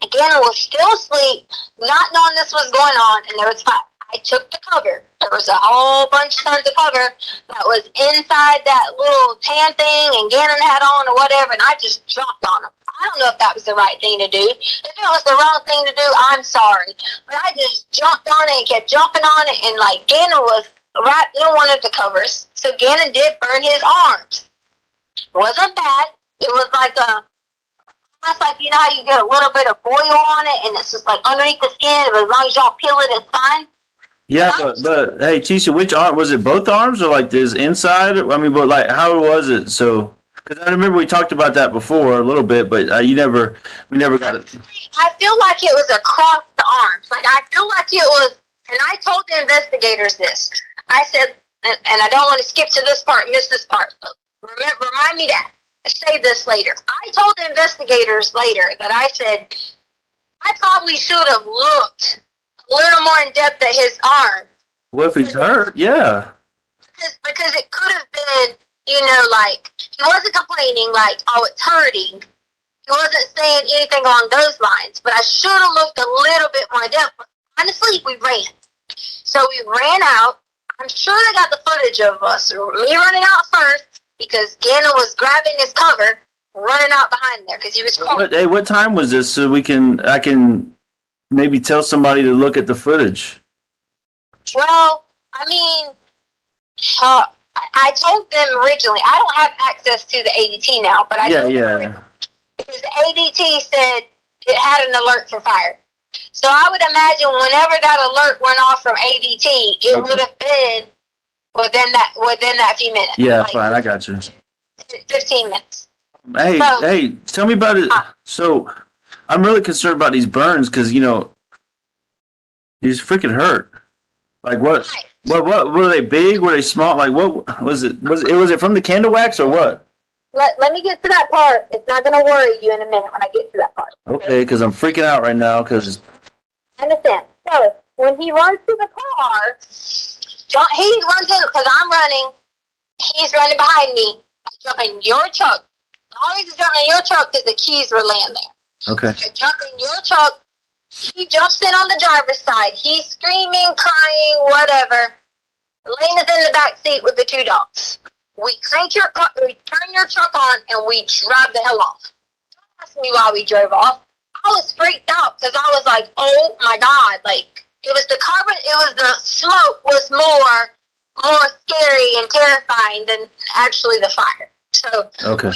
again, I was still asleep, not knowing this was going on, and there was fire. I took the cover. There was a whole bunch of tons of cover that was inside that little tan thing and Gannon had on or whatever, and I just jumped on them. I don't know if that was the right thing to do. If it was the wrong thing to do, I'm sorry. But I just jumped on it and kept jumping on it, and Gannon was right in one of the covers. So Gannon did burn his arms. Wasn't bad. It was almost like, you know how you get a little bit of oil on it and it's just underneath the skin, but as long as y'all peel it, it's fine. Yeah, but hey, Tisha, which arm was it? Both arms or this inside? I mean, but how was it? So, because I remember we talked about that before a little bit, but we never got it. I feel like it was across the arms. I feel like it was, and I told the investigators this. I said, and I don't want to skip to this part, miss this part. But remind me that. Say this later. I told the investigators later that I said I probably should have looked a little more in depth at his arm. What if he's hurt? Yeah. Because it could have been, he wasn't complaining oh, it's hurting. He wasn't saying anything along those lines. But I should have looked a little bit more in depth. But honestly, we ran. So we ran out. I'm sure they got the footage of us. Me running out first because Gannon was grabbing his cover, running out behind there because he was crawling. Hey, what time was this so I can maybe tell somebody to look at the footage? Well, I mean, I told them originally, I don't have access to the ADT now, but I told them because the ADT said it had an alert for fire. So I would imagine whenever that alert went off from ADT, it would have been within that few minutes. Yeah, fine, I got you. 15 minutes. Hey, tell me about it. So I'm really concerned about these burns because he's freaking hurt. What were they big? Were they small? What was it? Was it from the candle wax or what? Let me get to that part. It's not going to worry you in a minute when I get to that part. Okay, because I'm freaking out right now because. I understand. So when he runs to the car, he runs in because I'm running. He's running behind me. I jump in your truck. The only reason I jump in your truck is the keys were laying there. Okay. I jump in your truck. He jumps in on the driver's side. He's screaming, crying, whatever. Lena's in the back seat with the two dogs. We turn your truck on, and we drive the hell off. Don't ask me why we drove off. I was freaked out because I was like, oh my God. It was the carbon, it was the smoke was more scary and terrifying than actually the fire. So okay.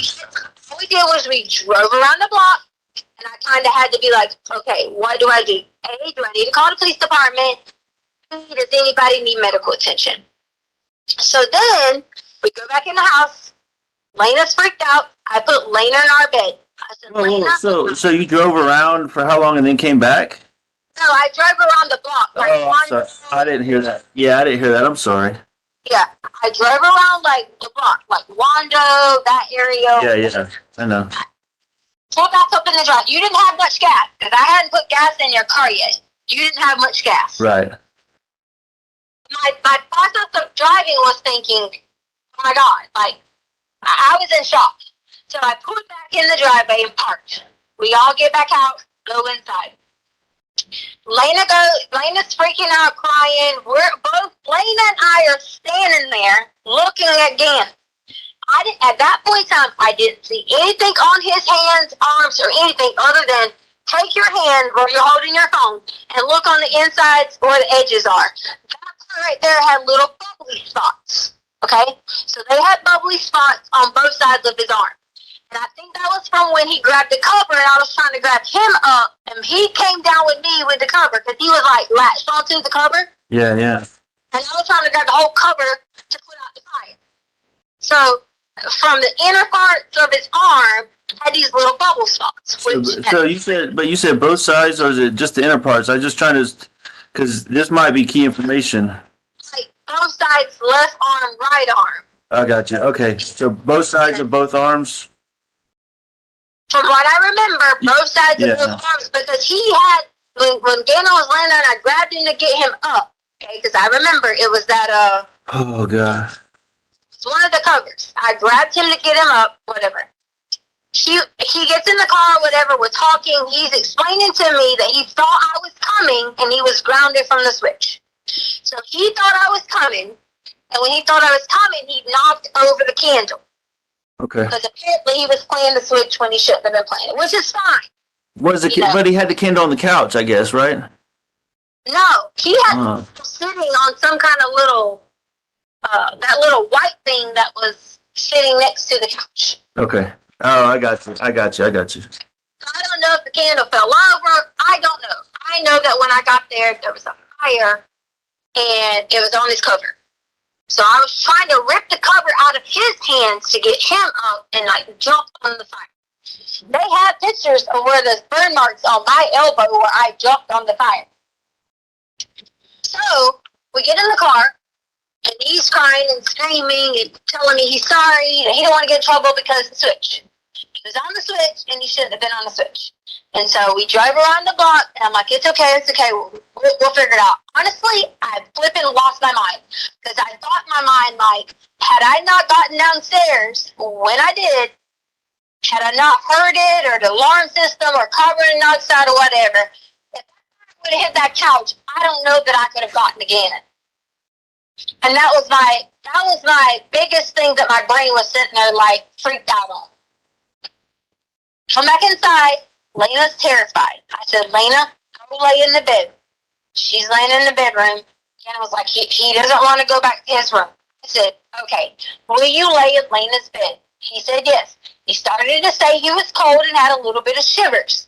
What we did was we drove around the block, and I kind of had to be like, okay, what do I do? A, do I need to call the police department? B, does anybody need medical attention? So then we go back in the house. Lena's freaked out. I put Lena in our bed. I said, Lena. So you drove around for how long and then came back? No, I drove around the block. I'm sorry. I didn't hear that. Yeah, I didn't hear that. I'm sorry. Yeah, I drove around the block, Wando, that area. Yeah, I know. pull back up in the drive. You didn't have much gas because I hadn't put gas in your car yet. You didn't have much gas. Right. My process of driving was thinking, oh my God, like I was in shock. So I pulled back in the driveway and parked. We all get back out, go inside. Lena's freaking out, crying. Lena and I are standing there looking at Gannon. At that point in time, I didn't see anything on his hands, arms, or anything other than take your hand where you're holding your phone and look on the insides where the edges are. That part right there had little bubbly spots. Okay? So they had bubbly spots on both sides of his arm. And I think that was from when he grabbed the cover and I was trying to grab him up and he came down with me with the cover because he was like latched onto the cover. Yeah, yeah. And I was trying to grab the whole cover to put out the fire. So from the inner parts of his arm had these little bubble spots. So you said both sides, or is it just the inner parts? I'm just trying to, because this might be key information. Like both sides, left arm, right arm. I got you. Okay, so both sides of both arms. From what I remember, both sides of both arms, because he had when Gannon was laying down, I grabbed him to get him up. Okay, because I remember it was that Oh God. It's one of the covers. I grabbed him to get him up, whatever. He gets in the car, whatever, we're talking. He's explaining to me that he thought I was coming and he was grounded from the switch. So he thought I was coming, and when he thought I was coming, he knocked over the candle. Okay. Because apparently he was playing the switch when he shouldn't have been playing it, which is fine. But he had the candle on the couch, I guess, right? No, he had sitting on some kind of little, that little white thing that was sitting next to the couch. Okay. Oh, I got you. I don't know if the candle fell over. I don't know. I know that when I got there was a fire and it was on his cover. So I was trying to rip the cover out of his hands to get him up and like jump on the fire. They have pictures of where there's burn marks on my elbow where I jumped on the fire. So we get in the car and he's crying and screaming and telling me he's sorry and he don't want to get in trouble because of the switch. He was on the switch and he shouldn't have been on the switch. And so we drive around the block and I'm like, it's okay, we'll figure it out. Honestly, I flipping lost my mind because I thought in my mind, like, had I not gotten downstairs when I did, had I not heard it or the alarm system or covering outside or whatever, if I would have hit that couch, I don't know that I could have gotten to Gannon. And that was my biggest thing that my brain was sitting there like freaked out on. Come back inside. Lena's terrified. I said, Lena, go lay in the bed. She's laying in the bedroom. Gannon was like, he doesn't want to go back to his room. I said, okay, will you lay in Lena's bed? He said yes. He started to say he was cold and had a little bit of shivers.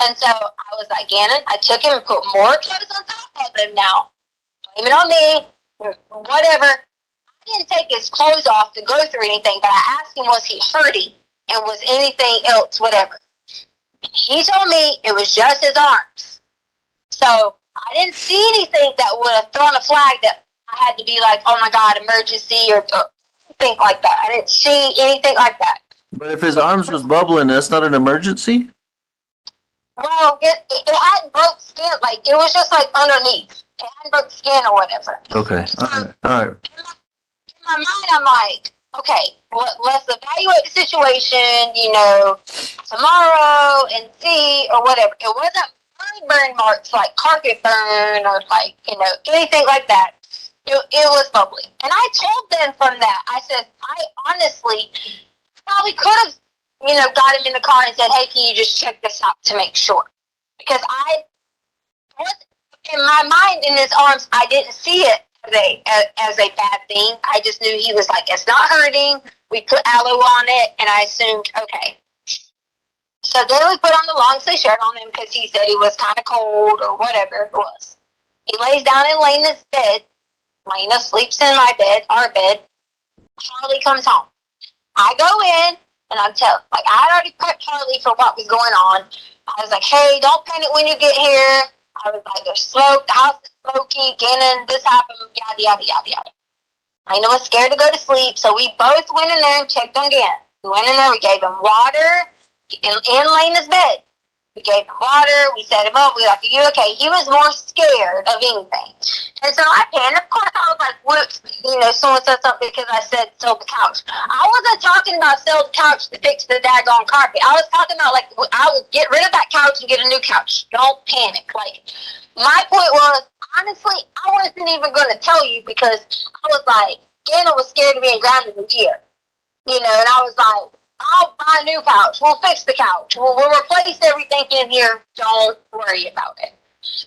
And so I was like, Gannon, I took him and put more clothes on top of him now. Blame it on me, whatever. I didn't take his clothes off to go through anything, but I asked him, was he hurting? And was anything else, whatever. He told me it was just his arms. So I didn't see anything that would have thrown a flag that I had to be like, oh my God, emergency or think like that. I didn't see anything like that. But if his arms was bubbling, that's not an emergency? Well, it hadn't broke skin. Like, it was just like underneath. It hadn't broke skin or whatever. Okay. All right. In my mind, I'm like, okay, let's evaluate the situation, tomorrow and see or whatever. It wasn't burn marks like carpet burn or like, anything like that. It was bubbly. And I told them from that, I said, I honestly probably could have, got him in the car and said, hey, can you just check this out to make sure? Because I was, in my mind, in his arms, I didn't see it as a bad thing. I just knew he was like, it's not hurting. We put aloe on it, and I assumed, okay. So then we put on the long sleeve shirt on him because he said he was kind of cold or whatever it was. He lays down in Lena's bed. Lena sleeps in my bed, our bed. Charlie comes home. I go in, and I had already prepped Charlie for what was going on. I was like, hey, don't panic when you get here. I was like, there's smoke, the house is smoky, Gannon, this happened, yada, yada, yada, yada. I was scared to go to sleep, so we both went in there and checked on Gannon. We went in there, we gave him water, in Lena's bed. We gave him water, we set him up, we were like, are you okay? He was more scared of anything. And so I panicked. Of course, I was like, whoops, someone said something because I said sell the couch. I wasn't talking about sell the couch to fix the daggone carpet. I was talking about, like, I would get rid of that couch and get a new couch. Don't panic. Like, my point was, honestly, I wasn't even going to tell you because I was like, Gannon was scared of being grounded a year. And I was like, I'll buy a new couch. We'll fix the couch. We'll replace everything in here. Don't worry about it.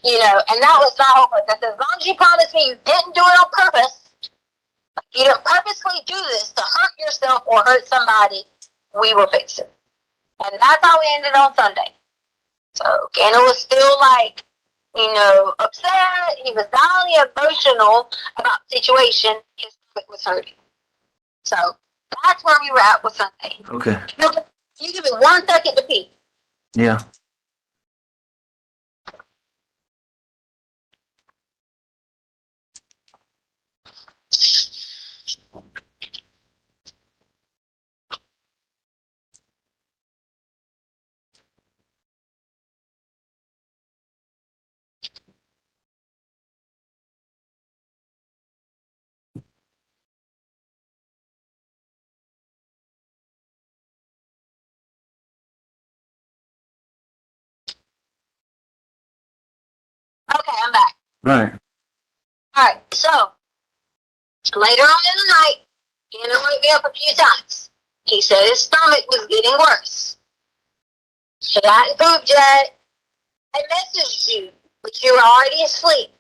And that was my whole point. I said, as long as you promise me you didn't do it on purpose, you didn't purposely do this to hurt yourself or hurt somebody, we will fix it. And that's how we ended on Sunday. So Gannon was still like, upset. He was not only emotional about the situation, his stomach was hurting. So that's where we were at with Sunday. Okay. You give me 1 second to pee. Yeah. Okay, I'm back. Right. All right, so later on in the night, Gannon woke me up a few times. He said his stomach was getting worse. So I hadn't pooped yet. I messaged you, but you were already asleep.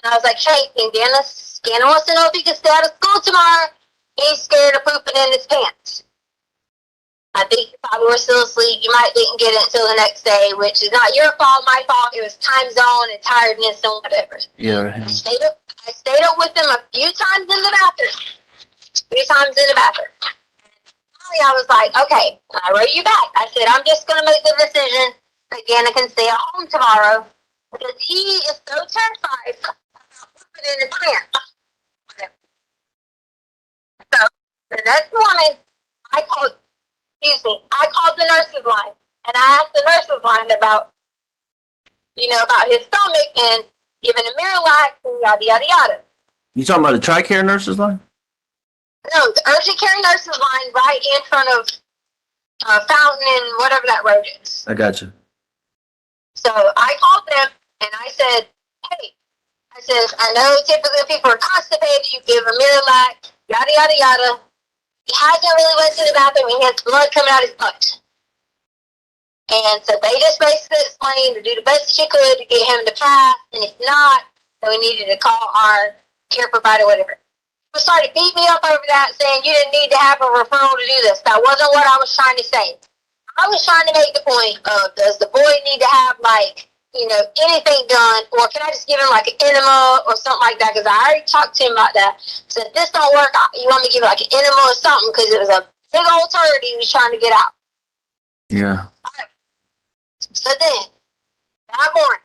And I was like, hey, Gannon wants to know if he can stay out of school tomorrow. He's scared of pooping in his pants. I think you probably were still asleep. You might didn't get it until the next day, which is not your fault, my fault. It was time zone and tiredness and whatever. Yeah. I stayed up with him a few times in the bathroom. Finally, I was like, okay, I wrote you back. I said, I'm just going to make the decision that Gannon can stay at home tomorrow because he is so terrified about pooping in his pants. So the next morning, I called the nurse's line and I asked the nurse's line about his stomach and giving him Miralax and yada, yada, yada. You talking about the TRICARE nurses line? No, the urgent care nurse's line right in front of Fountain and whatever that road is. I got you. So I called them and I said, hey, I know typically people are constipated, you give them Miralax, yada, yada, yada. He hasn't really went to the bathroom and he has blood coming out his butt. And so they just basically explained to do the best she could to get him to pass, and if not, then we needed to call our care provider, whatever. People started beating me up over that, saying you didn't need to have a referral to do this. That wasn't what I was trying to say. I was trying to make the point of, does the boy need to have, anything done, or can I just give him, an enema or something like that? Because I already talked to him about that. So if this don't work, you want me to give him, an enema or something, because it was a big old turd he was trying to get out. Yeah. So then, that morning,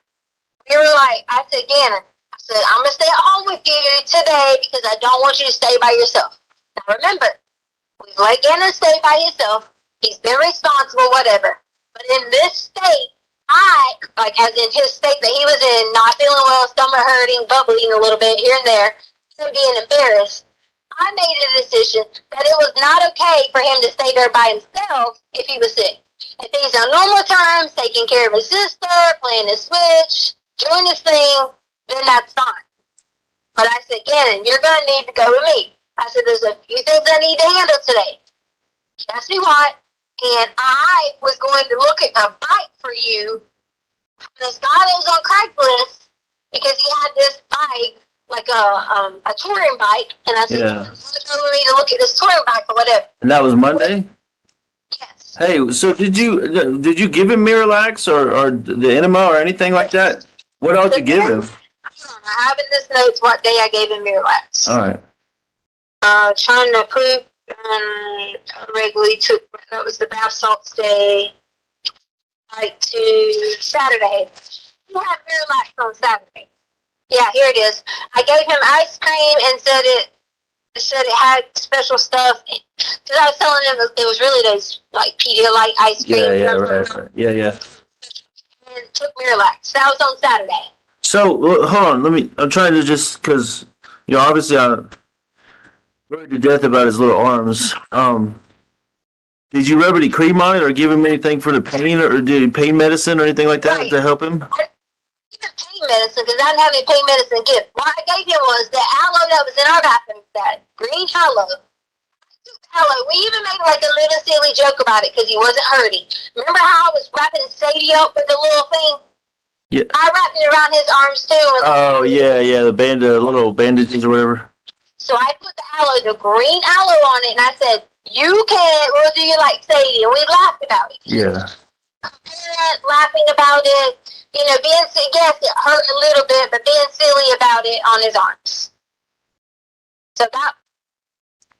we were I said, Gannon, I'm going to stay at home with you today because I don't want you to stay by yourself. Now remember, we've let Gannon stay by himself. He's been responsible, whatever. But in this state, as in his state that he was in, not feeling well, stomach hurting, bubbling a little bit here and there, and being embarrassed, I made a decision that it was not okay for him to stay there by himself if he was sick. If he's on normal times, taking care of his sister, playing his Switch, doing his thing, then that's fine. But I said, Gannon, you're going to need to go with me. I said, there's a few things I need to handle today. He asked me what, and I was going to look at a bike for you. This guy that was on Craigslist, because he had this bike, like a touring bike, and I said, you want to go with me to look at this touring bike or whatever. And that was Monday? Yes. Hey, so did you give him Miralax or the enema or anything like that? What else did you give him? I have in this notes what day I gave him Miralax. All right. Trying to poop regularly took, that was the bath salts day, to Saturday. He had Miralax on Saturday. Yeah, here it is. I gave him ice cream and said it said it had special stuff. Because I was telling him it was really those like Pedialyte ice cream. Yeah. And took Miralax. That was on Saturday. So, hold on, I'm trying to just, cause, obviously I'm worried to death about his little arms. Did you rub any cream on it or give him anything for the pain or did pain medicine or anything like that Right. to help him? Even pain medicine, because I didn't have any pain medicine to give. What I gave him was the aloe that was in our bathroom, that green aloe. Aloe. We even made like a little silly joke about it because he wasn't hurting. Remember how I was wrapping Sadie up with the little thing? Yeah. I wrapped it around his arms too. Oh, yeah, the little bandages or whatever. So I put the aloe, the green aloe on it, and I said, we'll do you like Sadie. And we laughed about it. Yeah. Laughing about it, being, yes, it hurt a little bit, but being silly about it on his arms. So that.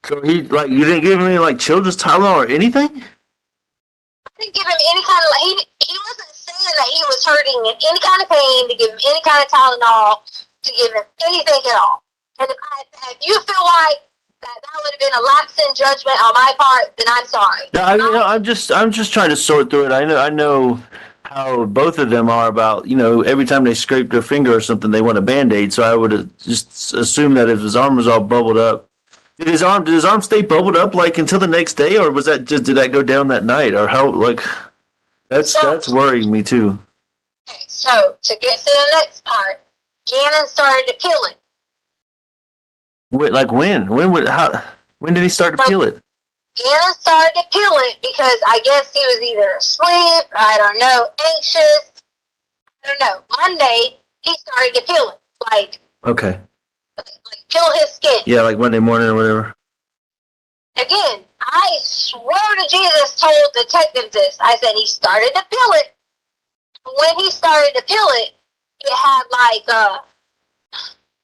So you didn't give him any like children's Tylenol or anything? I didn't give him any kind of, he wasn't saying that he was hurting in any kind of pain to give him any kind of Tylenol, to give him anything at all. And if you feel like that would have been a lapse in judgment on my part, then I'm sorry. No, I'm just trying to sort through it. I know how both of them are about, every time they scrape their finger or something, they want a Band-Aid. So I would just assume that if his arm was all bubbled up, did his arm stay bubbled up like until the next day, or did that go down that night, or how, like, that's worrying me too. Okay, so to get to the next part, Gannon started to peel it. Like when? When did he start to peel it? Gannon started to peel it because I guess he was either asleep, I don't know, anxious, I don't know. Monday, he started to peel it, like peel his skin. Yeah, like Monday morning or whatever. Again, I swear to Jesus told detectives this. I said he started to peel it. When he started to peel it, it had like,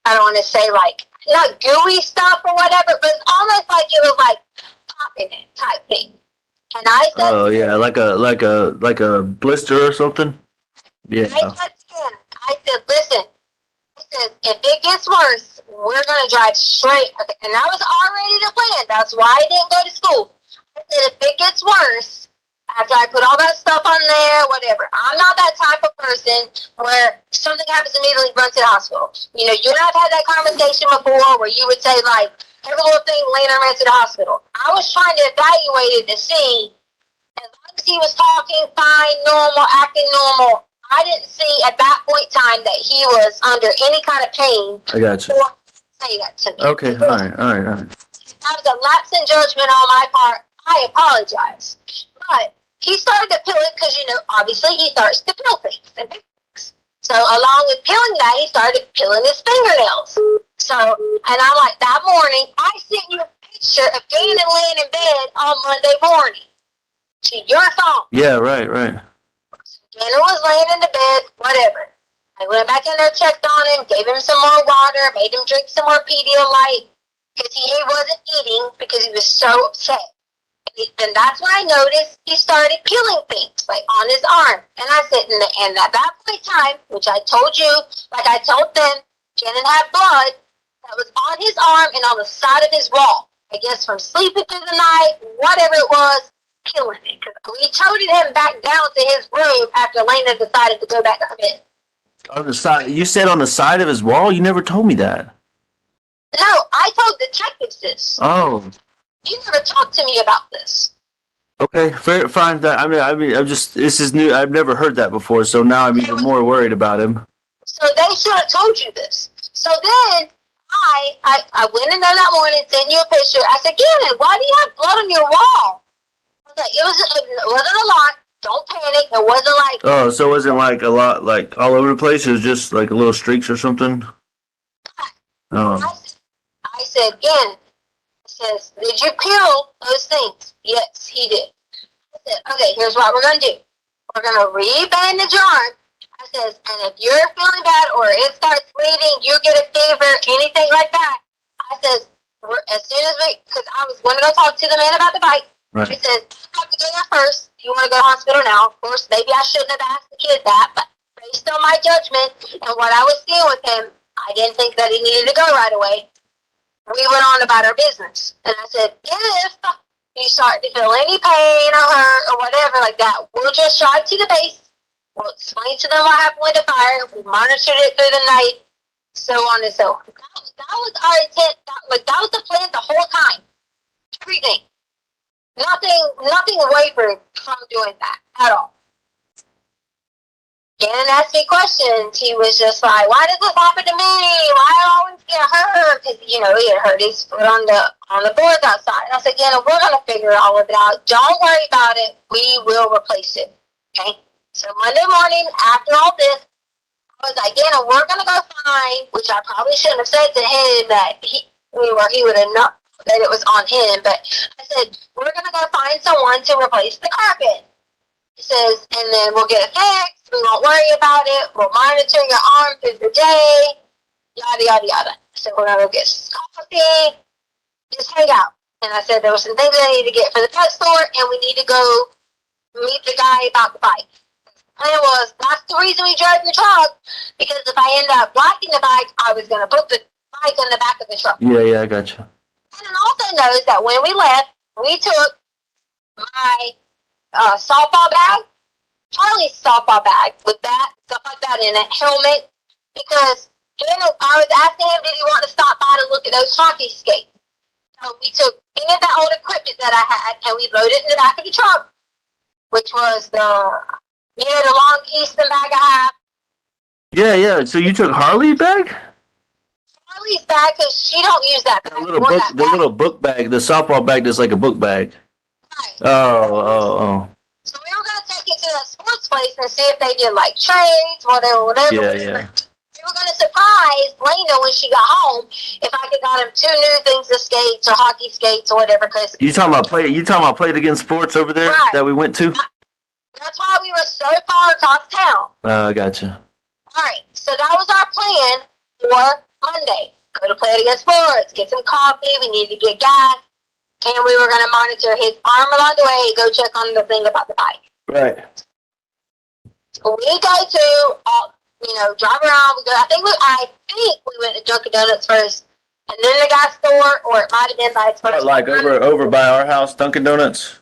I don't want to say like, not gooey stuff or whatever, but it's almost like it was like popping it type thing. And I said, oh yeah, like a blister or something. Yeah. I said, listen, if it gets worse, we're gonna drive straight. Okay. And that was already the plan. That's why I didn't go to school. I said, if it gets worse, after I put all that stuff on there, whatever. I'm not that type of person where something happens immediately, run to the hospital. You and I've had that conversation before where you would say, like, every little thing, Lena ran to the hospital. I was trying to evaluate it to see, as long as he was talking fine, normal, acting normal, I didn't see at that point in time that he was under any kind of pain. I got you. Or say that to me. Okay, all right. That was a lapse in judgment on my part. I apologize. But he started to peel it because, obviously he starts to peel things. So along with peeling that, he started peeling his fingernails. So, and I'm like, that morning, I sent you a picture of Gannon laying in bed on Monday morning to your phone. Yeah, right. Gannon was laying in the bed, whatever. I went back in there, checked on him, gave him some more water, made him drink some more Pedialyte because he wasn't eating because he was so upset. And that's when I noticed he started peeling things, like on his arm. And I said, and at that point in time, which I told you, like I told them, Gannon had blood that was on his arm and on the side of his wall. I guess from sleeping through the night, whatever it was, peeling it. We toted him back down to his room after Lena decided to go back to bed. On the side, you said on the side of his wall? You never told me that. No, I told detectives this. Oh. You never talked to me about this. Okay, fair, fine. This is new. I've never heard that before, so now I'm even more worried about him. So they should have told you this. So then I went in there that morning, sent you a picture. I said, Gannon, why do you have blood on your wall? I was like, it wasn't a lot. Don't panic. It wasn't like. Oh, so it wasn't like a lot, like all over the place? It was just like little streaks or something? Oh. I said, Gannon, says, did you peel those things? Yes, he did. I said, okay, here's what we're going to do. We're going to re-bandage your arm. I says, and if you're feeling bad or it starts bleeding, you get a fever, anything like that, I says, as soon as because I was going to go talk to the man about the bike. Right. He says, you have to go there first. If you want to go to the hospital now. Of course, maybe I shouldn't have asked the kid that, but based on my judgment and what I was seeing with him, I didn't think that he needed to go right away. we went on about our business. And I said, if you start to feel any pain or hurt or whatever like that, we'll just drive to the base. We'll explain to them what happened with the fire. We monitored it through the night, so on and so on. That was our intent. That was the plan the whole time. Everything. Nothing wavered from doing that at all. Gannon asked me questions. He was just like, why does this happen to me? Why do I always get hurt? Because, he had hurt his foot on the boards outside. And I said, Gannon, we're going to figure all of it out. Don't worry about it. We will replace it. Okay? So Monday morning, after all this, I was like, Gannon, we're going to go find, which I probably shouldn't have said to him that he would have known that it was on him. But I said, we're going to go find someone to replace the carpet. He says, and then we'll get it fixed. We won't worry about it. We'll monitor your arm through the day. Yada, yada, yada. So we're going to go get some coffee. Just hang out. And I said, there were some things I need to get for the pet store, and we need to go meet the guy about the bike. And it was, that's the reason we drove the truck, because if I end up blocking the bike, I was going to put the bike in the back of the truck. Yeah, I got you. And then also knows that when we left, we took my softball bag, Charlie's softball bag with that, stuff like that in it, helmet, because I was asking him, did he want to stop by to look at those hockey skates? So we took any of that old equipment that I had, and we loaded it in the back of the truck, which was the long Easton bag I have. Yeah. So you took Harley's bag? Charlie's bag, because she don't use that bag. The little book bag, the softball bag that's like a book bag. Right. Oh. So we were going to take it to that sports place and see if they did like trades, whatever. Yeah. We were going to surprise Lena when she got home if I could got him 2 new things of skates or hockey skates or whatever. Cause You talking about Play It Again Sports over there Right. that we went to? That's why we were so far across town. Gotcha. All right, so that was our plan for Monday. Go to Play It Again Sports, get some coffee. We needed to get gas. And we were going to monitor his arm along the way, go check on the thing about the bike. Right. We go to, drive around. I think we went to Dunkin' Donuts first, and then the gas store, or it might have been by its first. Like over by our house, Dunkin' Donuts?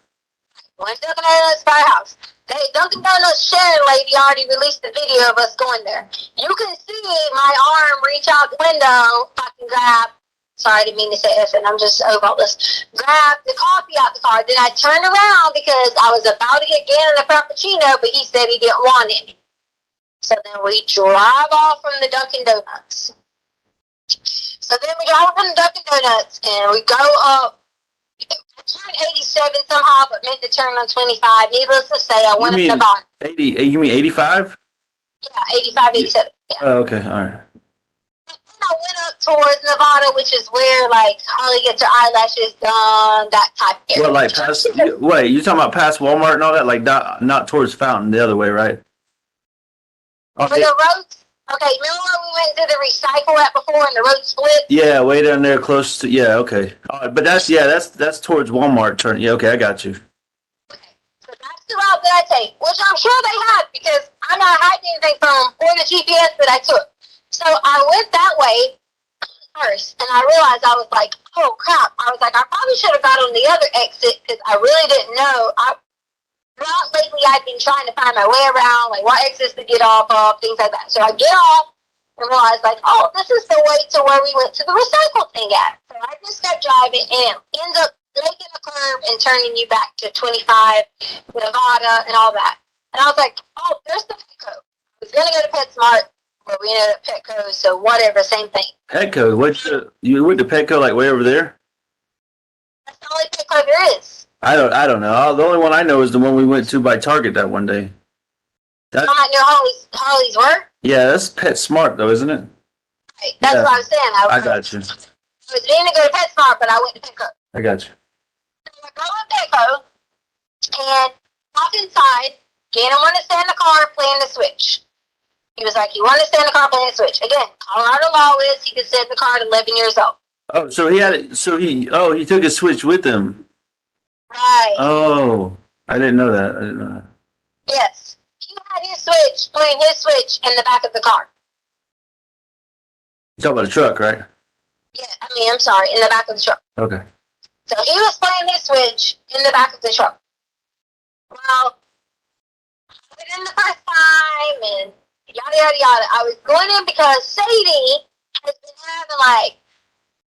Went to Dunkin' Donuts by our house. Hey, Dunkin' Donuts Sharon lady already released the video of us going there. You can see my arm reach out the window, fucking grab. Sorry, I didn't mean to say F, and I'm just over all this. Grab the coffee out the car. Then I turned around because I was about to get Gannon a Frappuccino, but he said he didn't want any. So then we drive off from the Dunkin' Donuts. So then we drive from the Dunkin' Donuts, and we go up. I turned 87 somehow, but meant to turn on 25. Needless to say, I went up the bar. 80? You mean 85? Yeah, 85, 87. Yeah. Oh, okay, all right. I went up towards Nevada, which is where like Harley gets her eyelashes done, that type of area. What, like past? Wait, you talking about past Walmart and all that? Like not towards Fountain, the other way, right? For the roads, okay, remember where we went to the recycle at before and the road split? Yeah, way down there, close to. Yeah, okay. But that's towards Walmart. Turn. Yeah, okay, I got you. Okay, so that's the route that I take, which I'm sure they had because I'm not hiding anything from them or the GPS that I took. So I went that way first, and I realized I was like, oh crap. I was like, I probably should have got on the other exit because I really didn't know. Lately, I've been trying to find my way around, like what exits to get off of, things like that. So I get off and realize, like, oh, this is the way to where we went to the recycle thing at. So I just kept driving, and it ends up making a curve and turning you back to 25, Nevada, and all that. And I was like, oh, there's the Petco. I was going to go to PetSmart. But we ended up Petco, so whatever, same thing. Petco? You went to Petco like way over there? That's the only Petco there is. I don't know. The only one I know is the one we went to by Target that one day. That might know Harley's work? Yeah, that's PetSmart though, isn't it? Right. That's what I was saying. I got you. I was meaning to go to PetSmart, but I went to Petco. I got you. So I go to Petco and walk inside. Gannon wanted to stay in the car playing the Switch. He was like, he wanted to stay in the car playing the Switch. Again, Colorado law is he could sit in the car at 11 years old. Oh, so he took his Switch with him. Right. Oh, I didn't know that. Yes. He had his Switch, playing his Switch in the back of the car. You talking about a truck, right? Yeah, I'm sorry, in the back of the truck. Okay. So he was playing his Switch in the back of the truck. Well, I went in the first time and yada yada yada. I was going in because Sadie has been having like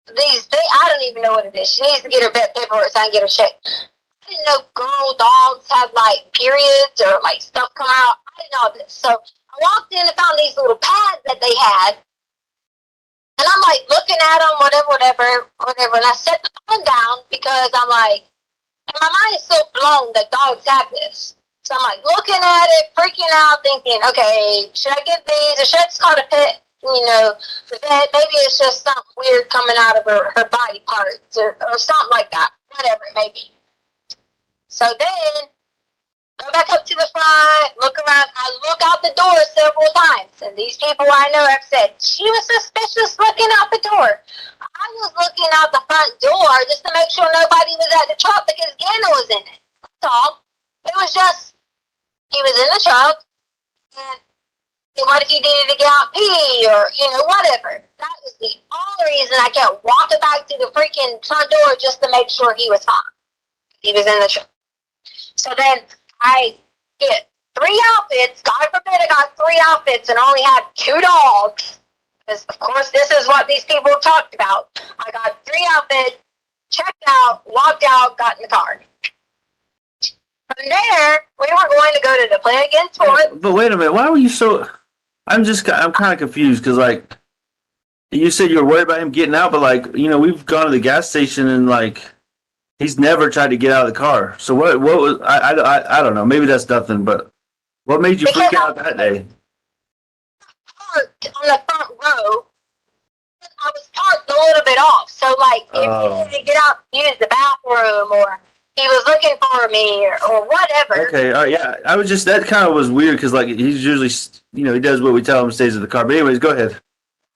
I don't even know what it is. She needs to get her vet paperwork so I can get her checked. I didn't know girl dogs have like periods or like stuff come out. I didn't know this. So I walked in and found these little pads that they had. And I'm like looking at them, whatever. And I set the phone down because I'm like, and my mind is so blown that dogs have this. So I'm like looking at it, freaking out, thinking, okay, should I get these or should I just call the pet? The vet, maybe it's just something weird coming out of her body parts or something like that. Whatever it may be. So then, go back up to the front, look around. I look out the door several times. And these people I know have said, she was suspicious looking out the door. I was looking out the front door just to make sure nobody was at the truck because Gannon was in it. That's all. It was just, he was in the truck. And what if he needed to get out pee or, whatever. That was the only reason I kept walking back to the freaking front door just to make sure he was fine. He was in the truck. So then I get 3 outfits. God forbid I got 3 outfits and only had 2 dogs. Because, of course, this is what these people talked about. I got 3 outfits, checked out, walked out, got in the car. From there, we were going to go to the Play Again tour. But wait a minute. Why were you so... I'm kind of confused because, like, you said you were worried about him getting out, but, like, we've gone to the gas station and, like, he's never tried to get out of the car. So what was... I don't know. Maybe that's nothing, but what made you freak out that day? Parked on the front row. I was parked a little bit off. So, like, if he needed to get out and use the bathroom or he was looking for me or whatever. Okay, all right, yeah. I was just, that kind of was weird because, like, he's usually, he does what we tell him, stays in the car. But anyways, go ahead.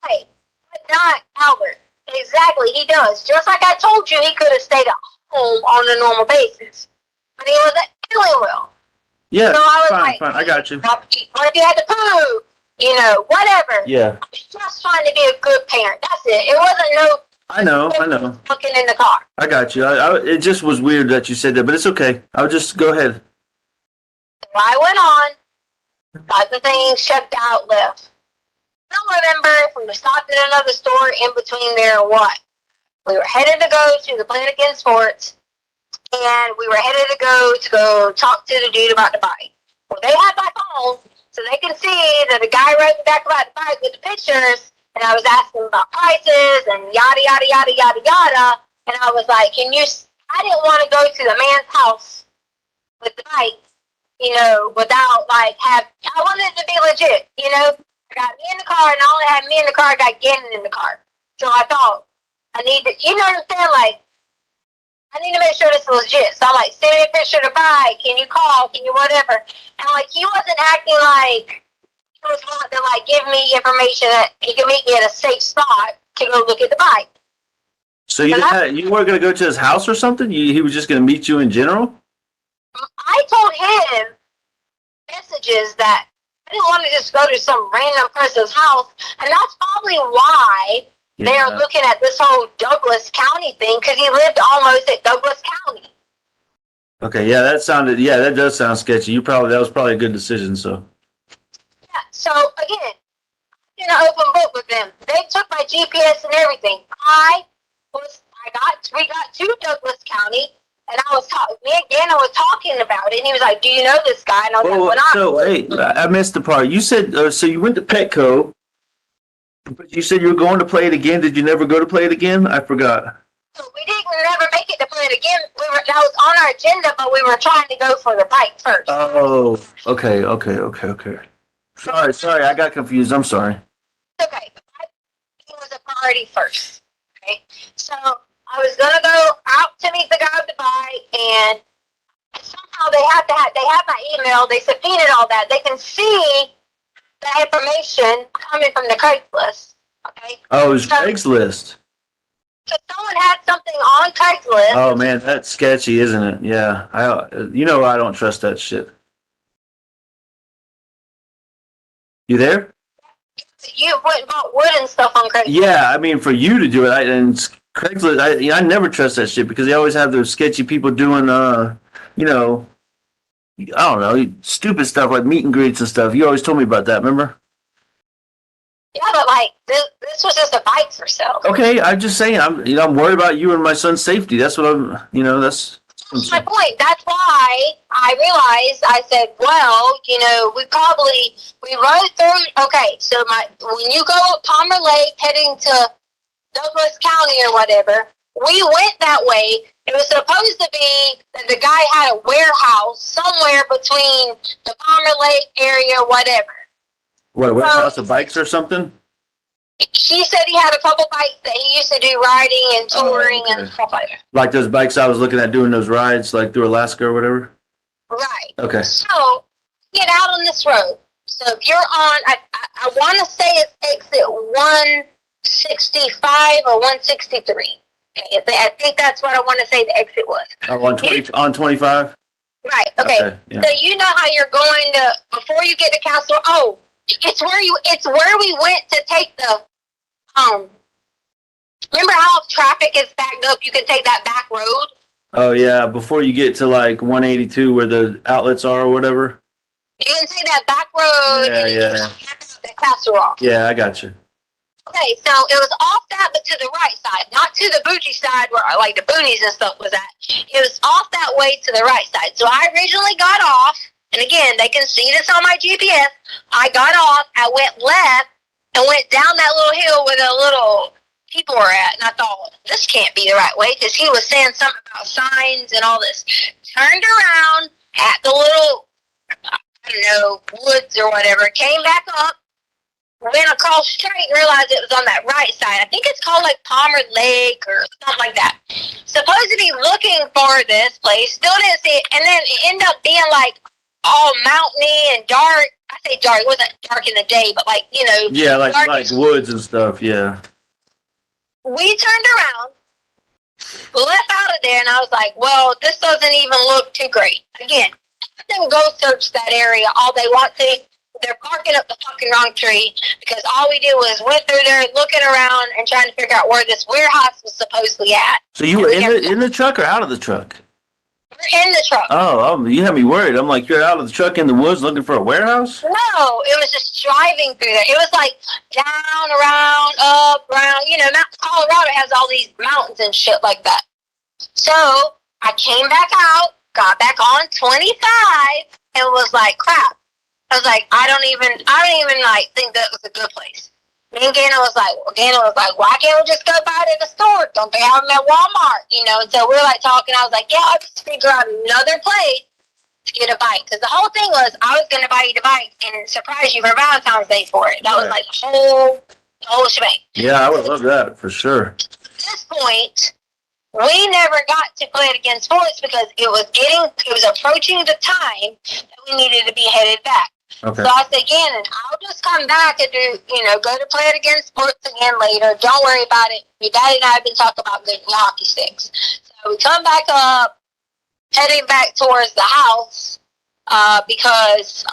Right. But not Albert. Exactly, he does. Just like I told you, he could have stayed at home on a normal basis. But he wasn't feeling well. Yeah, so I was fine, I got you. What if you had to poo? Whatever. Yeah. I was just trying to be a good parent. That's it. It wasn't no... I know. Looking in the car. I got you. It just was weird that you said that, but it's okay. I'll just go ahead. So I went on, got the things checked out, left. I don't remember if we were stopped at another store in between there or what. We were headed to go to the Planet Again Sports, and we were headed to go talk to the dude about the bike. Well, they had my phone, so they can see that the guy wrote back about the bike with the pictures. And I was asking about prices and yada, yada, yada, yada, yada. And I was like, I didn't want to go to the man's house with the bike, without I wanted it to be legit, I got me in the car and I only had me in the car, I got Gannon in the car. So I thought, I need to, like, I need to make sure this is legit. So I'm like, send me a picture of the bike, can you call, can you whatever. And like, he wasn't acting like, he was wanting to like give me information that he could meet me at a safe spot to go look at the bike. So you weren't going to go to his house or something? He was just going to meet you in general? I told him messages that I didn't want to just go to some random person's house, and that's probably why they're looking at this whole Douglas County thing, because he lived almost at Douglas County. Okay, yeah, that does sound sketchy. That was probably a good decision, so. Yeah, so again, in an open book with them. They took my GPS and everything. We got to Douglas County, and me and Gannon was talking about it, and he was like, do you know this guy? And I was like, so wait, I missed the part. You said, so you went to Petco, but you said you were going to Play It Again. Did you never go to Play It Again? I forgot. We didn't never make it to Play It Again. That was on our agenda, but we were trying to go for the bike first. Oh, okay. Sorry, I got confused. I'm sorry. Okay, it was a priority first. Okay, so I was gonna go out to meet the guy with the bike, and somehow they have my email. They subpoenaed all that. They can see the information coming from the Craigslist. Okay. Oh, it was Craigslist. So someone had something on Craigslist. Oh man, that's sketchy, isn't it? Yeah, I don't trust that shit. You there? You went and bought wood and stuff on Craigslist. Yeah, I mean, for you to do it, and Craigslist, I never trust that shit because they always have those sketchy people doing, you know, I don't know, stupid stuff like meet and greets and stuff. You always told me about that, remember? Yeah, but like this was just a bike for sale. Okay, I'm just saying, I'm worried about you and my son's safety. That's what that's. That's my point. That's why I realized. I said, well, we run through. Okay, so when you go up Palmer Lake heading to Douglas County or whatever, we went that way. It was supposed to be that the guy had a warehouse somewhere between the Palmer Lake area, whatever. What, a warehouse of bikes or something? He said he had a couple bikes that he used to do riding and touring and stuff like that. Like those bikes I was looking at doing those rides, like through Alaska or whatever? Right. Okay. So, get out on this road. So if you're on, I want to say it's exit 165 or 163. Okay, I think that's what I want to say the exit was. Oh, on 25? Right. Okay. Yeah. So you know how you're going to before you get to Castle. Oh, it's where we went to take the Remember how traffic is backed up? You can take that back road. Oh yeah, before you get to like 182 where the outlets are or whatever. You can take that back road. Yeah. The Castle Rock. Yeah, I got you. Okay, so it was off that, but to the right side, not to the bougie side where like the boonies and stuff was at. It was off that way to the right side. So I originally got off, and again, they can see this on my GPS. I got off, I went left, and went down that little hill where the little people were at, and I thought, this can't be the right way, because he was saying something about signs and all this. Turned around at the little, I don't know, woods or whatever, came back up, went across straight, realized it was on that right side. I think it's called like Palmer Lake or something like that. Supposed to be looking for this place, still didn't see it, and then it ended up being like all mountainy and dark. I say dark, it wasn't dark in the day, but like, Yeah, like dark. woods and stuff, yeah. We turned around, left out of there, and I was like, well, this doesn't even look too great. Again, let them go search that area all they want to. They're barking up the fucking wrong tree because all we did was went through there looking around and trying to figure out where this warehouse was supposedly at. So you were in the truck or out of the truck? We're in the truck. Oh, you had me worried. I'm like, you're out of the truck in the woods looking for a warehouse? No, it was just driving through there. It was like down, around, up, around. Colorado has all these mountains and shit like that. So I came back out, got back on 25, and was like, crap. I was like, I don't even like think that was a good place. Me and Gannon was like, why can't we just go buy it at the store? Don't they have them at Walmart? And so we were like talking. I was like, yeah, I'll just figure out another place to get a bike. Because the whole thing was I was going to buy you the bike and surprise you for Valentine's Day for it. That was like the whole shebang. Yeah, I would love that for sure. At this point, we never got to play it against sports because it was approaching the time that we needed to be headed back. Okay. So I said, Gannon, I'll just come back and go to play it against sports again later. Don't worry about it. Your daddy and I have been talking about getting hockey sticks. So we come back up, heading back towards the house because,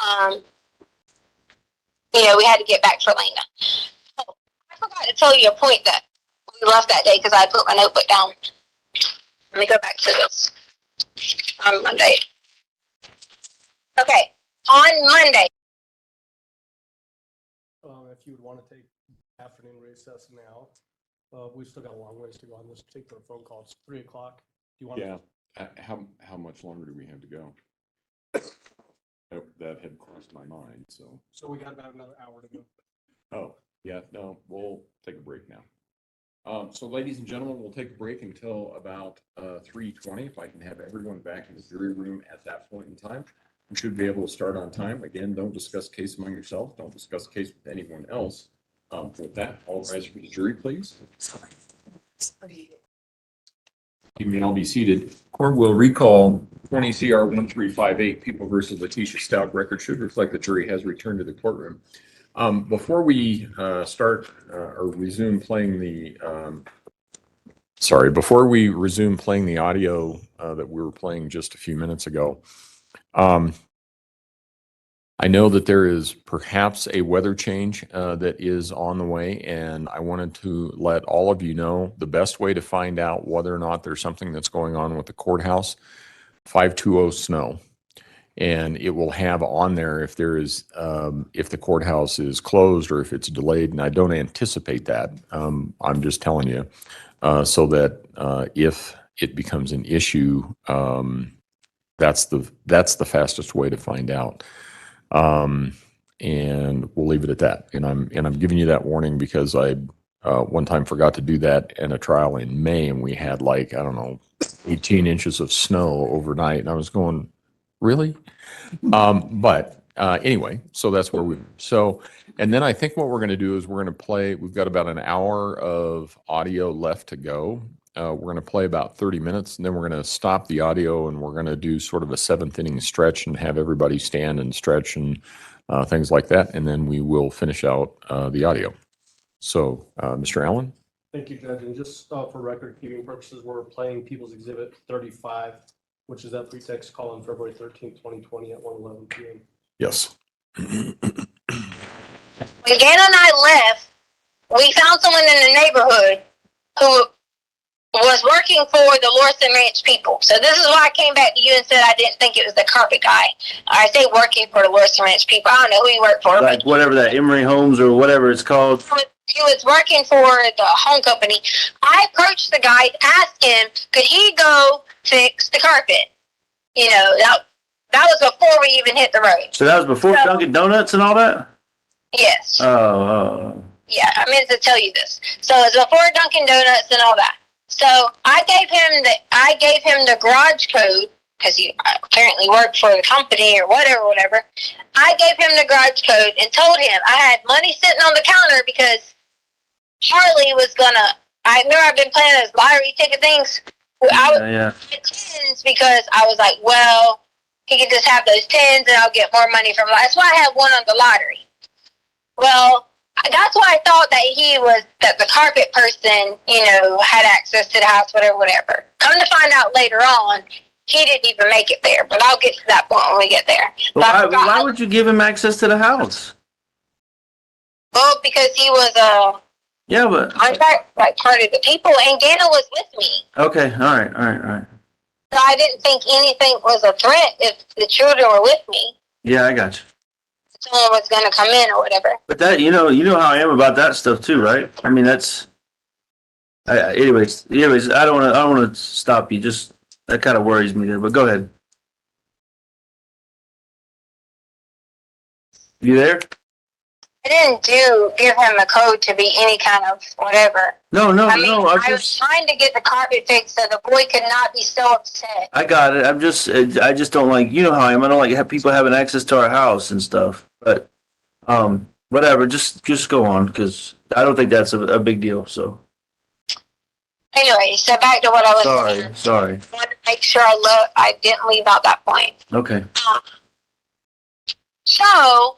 we had to get back to Elena. Oh, I forgot to tell you a point that we left that day because I put my notebook down. Let me go back to this on Monday. Okay, on Monday. If you would want to take afternoon recess now, we've still got a long ways to go on this particular phone call. It's 3 o'clock. Do you want? Yeah. How much longer do we have to go? That had crossed my mind, so. So we got about another hour to go. Oh, yeah, no, we'll take a break now. So ladies and gentlemen, we'll take a break until about 3:20. If I can have everyone back in the jury room at that point in time, we should be able to start on time. Again, don't discuss case among yourselves. Don't discuss case with anyone else. With that, all rise for the jury, please. You may all be seated. Court will recall 20 CR 1358, People versus Leticia Stauch. Record should reflect the jury has returned to the courtroom. Before we start or resume playing the, before we resume playing the audio that we were playing just a few minutes ago, I know that there is perhaps a weather change that is on the way, and I wanted to let all of you know the best way to find out whether or not there's something that's going on with the courthouse, 520 snow. And it will have on there if there is, if the courthouse is closed or if it's delayed, and I don't anticipate that. I'm just telling you, so that if it becomes an issue, that's the fastest way to find out. And we'll leave it at that. And I'm giving you that warning because I one time forgot to do that in a trial in May, and we had like, I don't know, 18 inches of snow overnight, and I was going, really? But anyway, so that's where and then I think what we're going to do is we're going to play, we've got about an hour of audio left to go. We're going to play about 30 minutes, and then we're going to stop the audio, and we're going to do sort of a seventh inning stretch and have everybody stand and stretch and things like that. And then we will finish out the audio. So, Mr. Allen? Thank you, Judge. And just for record-keeping purposes, we're playing People's Exhibit 35, which is that pretext call on February 13th, 2020 at 1:11 p.m. Yes. When Gannon and I left, we found someone in the neighborhood who was working for the Lorson Ranch people. So this is why I came back to you and said I didn't think it was the carpet guy. I say working for the Lorson Ranch people. I don't know who he worked for. Like whatever that Emery Homes or whatever it's called. He was working for the home company. I approached the guy, asked him, could he go fix the carpet? You know, that was before we even hit the road. So that was before Dunkin' Donuts and all that? Yes. Oh. Yeah, I meant to tell you this. So it was before Dunkin' Donuts and all that. So I gave him the garage code because he apparently worked for the company or whatever. I gave him the garage code and told him I had money sitting on the counter because Charlie was gonna. I remember I've been playing those lottery ticket things. I would get tens because I was like, well, he could just have those tens and I'll get more money from. That's why I had one on the lottery. Well, that's why I thought that the carpet person, you know, had access to the house, whatever. Come to find out later on, he didn't even make it there. But I'll get to that point when we get there. Why would you give him access to the house? Well, because he was contract, like part of the people, and Gannon was with me. Okay, all right. So I didn't think anything was a threat if the children were with me. Yeah, I got you. Someone was going to come in or whatever. But that, you know how I am about that stuff too, right? I mean, anyways, I don't want to stop you. Just, that kind of worries me there, but go ahead. You there? I didn't give him the code to be any kind of whatever. No. I was trying to get the carpet fixed so the boy could not be so upset. I got it. I just don't like, you know how I am. I don't like have people having access to our house and stuff. But, whatever. Just go on because I don't think that's a big deal. So. Anyway, so back to what I was saying. Sorry. I wanted to make sure I didn't leave out that point. Okay. So,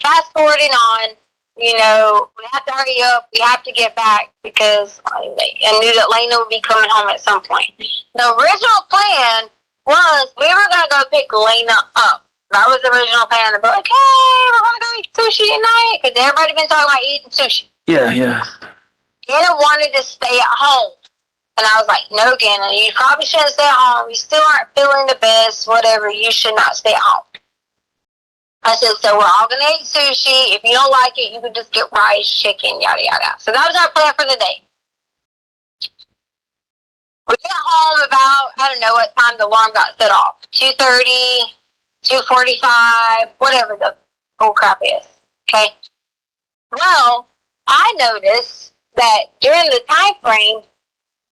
fast forwarding on, you know, we have to hurry up. We have to get back because I knew that Lena would be coming home at some point. The original plan was we were going to go pick Lena up. That was the original plan. But like, hey, we're going to go eat sushi tonight because everybody been talking about eating sushi. Yeah. Gannon wanted to stay at home. And I was like, no, Gannon, you probably shouldn't stay at home. You still aren't feeling the best, whatever. You should not stay at home. I said, so we're all going to eat sushi. If you don't like it, you can just get rice, chicken, yada, yada. So that was our plan for the day. We got home about, I don't know what time the alarm got set off. 2:30, 2:45, whatever the whole crap is. Okay? Well, I noticed that during the time frame,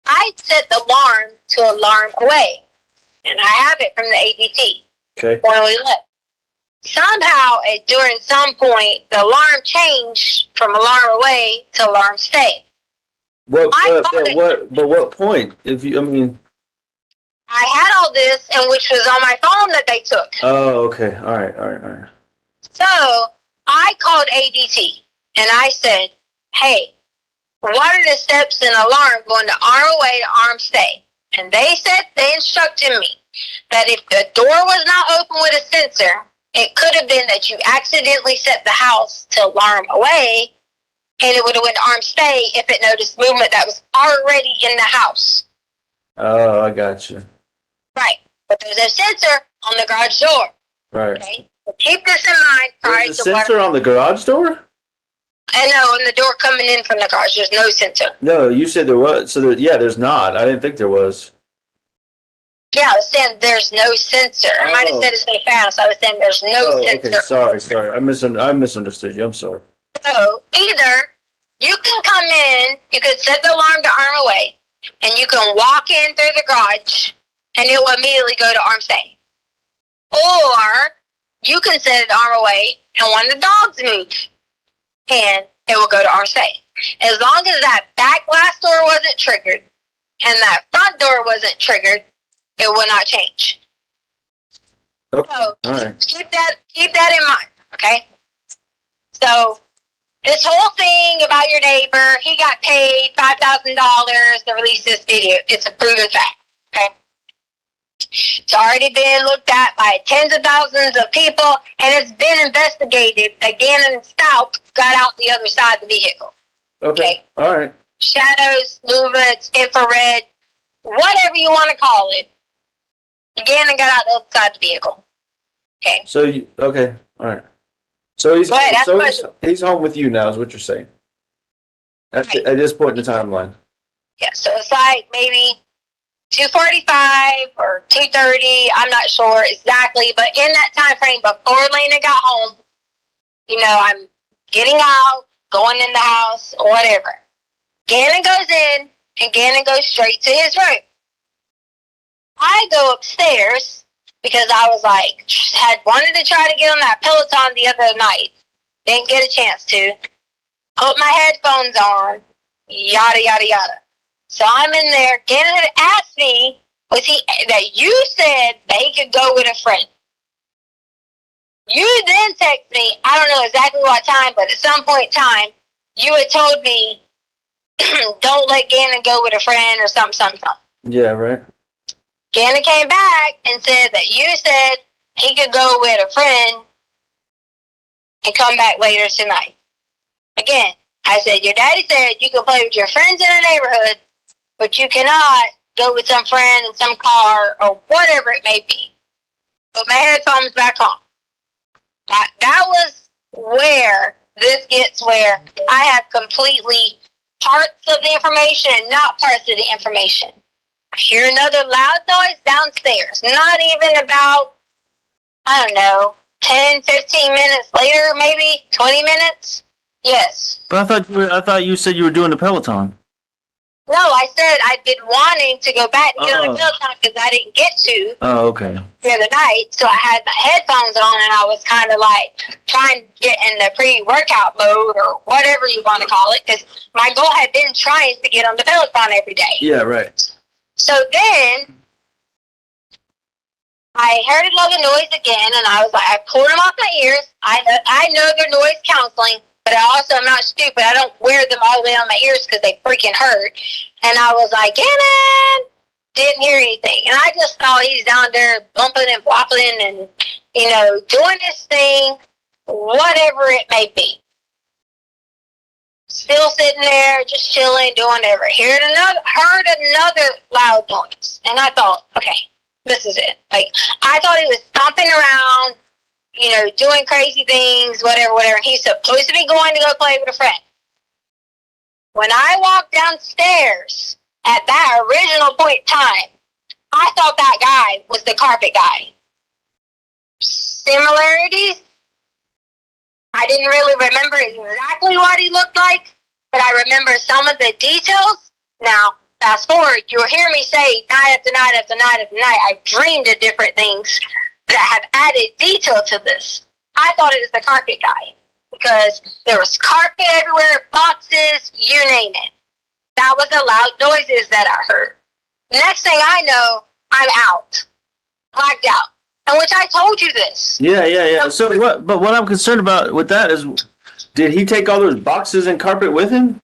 I set the alarm to alarm away. And I have it from the ADT. Okay. When we left. Somehow, during some point, the alarm changed from alarm away to alarm stay. What point? I had all this, and which was on my phone that they took. Oh, okay. All right. So I called ADT and I said, "Hey, what are the steps in alarm going to arm away to arm stay?" And they instructed me that if the door was not open with a sensor, It could have been that you accidentally set the house to alarm away, and it would have went to arm stay if it noticed movement that was already in the house. Oh, I got you. Right. But there's a sensor on the garage door. Right. Okay. So keep this in mind prior There's a to sensor on the garage door? I know, on the door coming in from the garage, there's no sensor. No, you said there was. So yeah, there's not. I didn't think there was. Yeah, I was saying there's no sensor. I might have said it so fast. I was saying there's no Oh, sensor. okay. Sorry. I misunderstood you. I'm sorry. So either you can come in, you could set the alarm to arm away, and you can walk in through the garage, and it will immediately go to arm stay. Or you can set it to arm away, and when the dogs move, and it will go to arm stay. As long as that back glass door wasn't triggered, and that front door wasn't triggered, it will not change. Okay. So All right. keep that in mind, okay? So this whole thing about your neighbor, he got paid $5,000 to release this video. It's a proven fact, okay? It's already been looked at by tens of thousands of people, and it's been investigated that Gannon and Stauch got out the other side of the vehicle. Okay. All right. Shadows, movements, infrared, whatever you want to call it. Gannon got out the other side of the vehicle. Okay. So okay. All right. So he's home with you now, is what you're saying. At this point in the timeline. Yeah, so it's like maybe 2:45 or 2:30. I'm not sure exactly, but in that time frame before Lena got home, I'm getting out, going in the house, or whatever. Gannon goes in, and Gannon goes straight to his room. I go upstairs because I was had wanted to try to get on that Peloton the other night. Didn't get a chance to. Put my headphones on, yada, yada, yada. So I'm in there. Gannon had asked me, that you said that he could go with a friend. You then text me, I don't know exactly what time, but at some point in time, you had told me, don't let Gannon go with a friend or something. Yeah, right. Gannon came back and said that you said he could go with a friend and come back later tonight. Again, I said, your daddy said you can play with your friends in the neighborhood, but you cannot go with some friend in some car or whatever it may be. Put my headphones back on. That was where this gets where I have completely parts of the information and not parts of the information. I hear another loud noise downstairs. Not even about, 10, 15 minutes later, maybe 20 minutes. Yes. But I thought you said you were doing the Peloton. No, I said I'd been wanting to go back and get on the Peloton because I didn't get to Oh, okay. the other night. So I had my headphones on and I was kind of trying to get in the pre-workout mode or whatever you want to call it, because my goal had been trying to get on the Peloton every day. Yeah, right. So then I heard another noise again, and I was I pulled them off my ears. I know they're noise counseling, but I also am not stupid. I don't wear them all the way on my ears because they freaking hurt. And I was like, Gannon! Didn't hear anything. And I just thought he's down there bumping and flopping and, doing his thing, whatever it may be. Still sitting there, just chilling, doing whatever. Heard another loud noise. And I thought, okay, this is it. I thought he was stomping around, doing crazy things, whatever. He's supposed to be going to go play with a friend. When I walked downstairs at that original point in time, I thought that guy was the carpet guy. Similarities? I didn't really remember exactly what he looked like, but I remember some of the details. Now, fast forward, you'll hear me say night after night after night after night, I've dreamed of different things that have added detail to this. I thought it was the carpet guy because there was carpet everywhere, boxes, you name it. That was the loud noises that I heard. Next thing I know, I'm out. Blacked out. And which I told you this. Yeah. So what I'm concerned about with that is, did he take all those boxes and carpet with him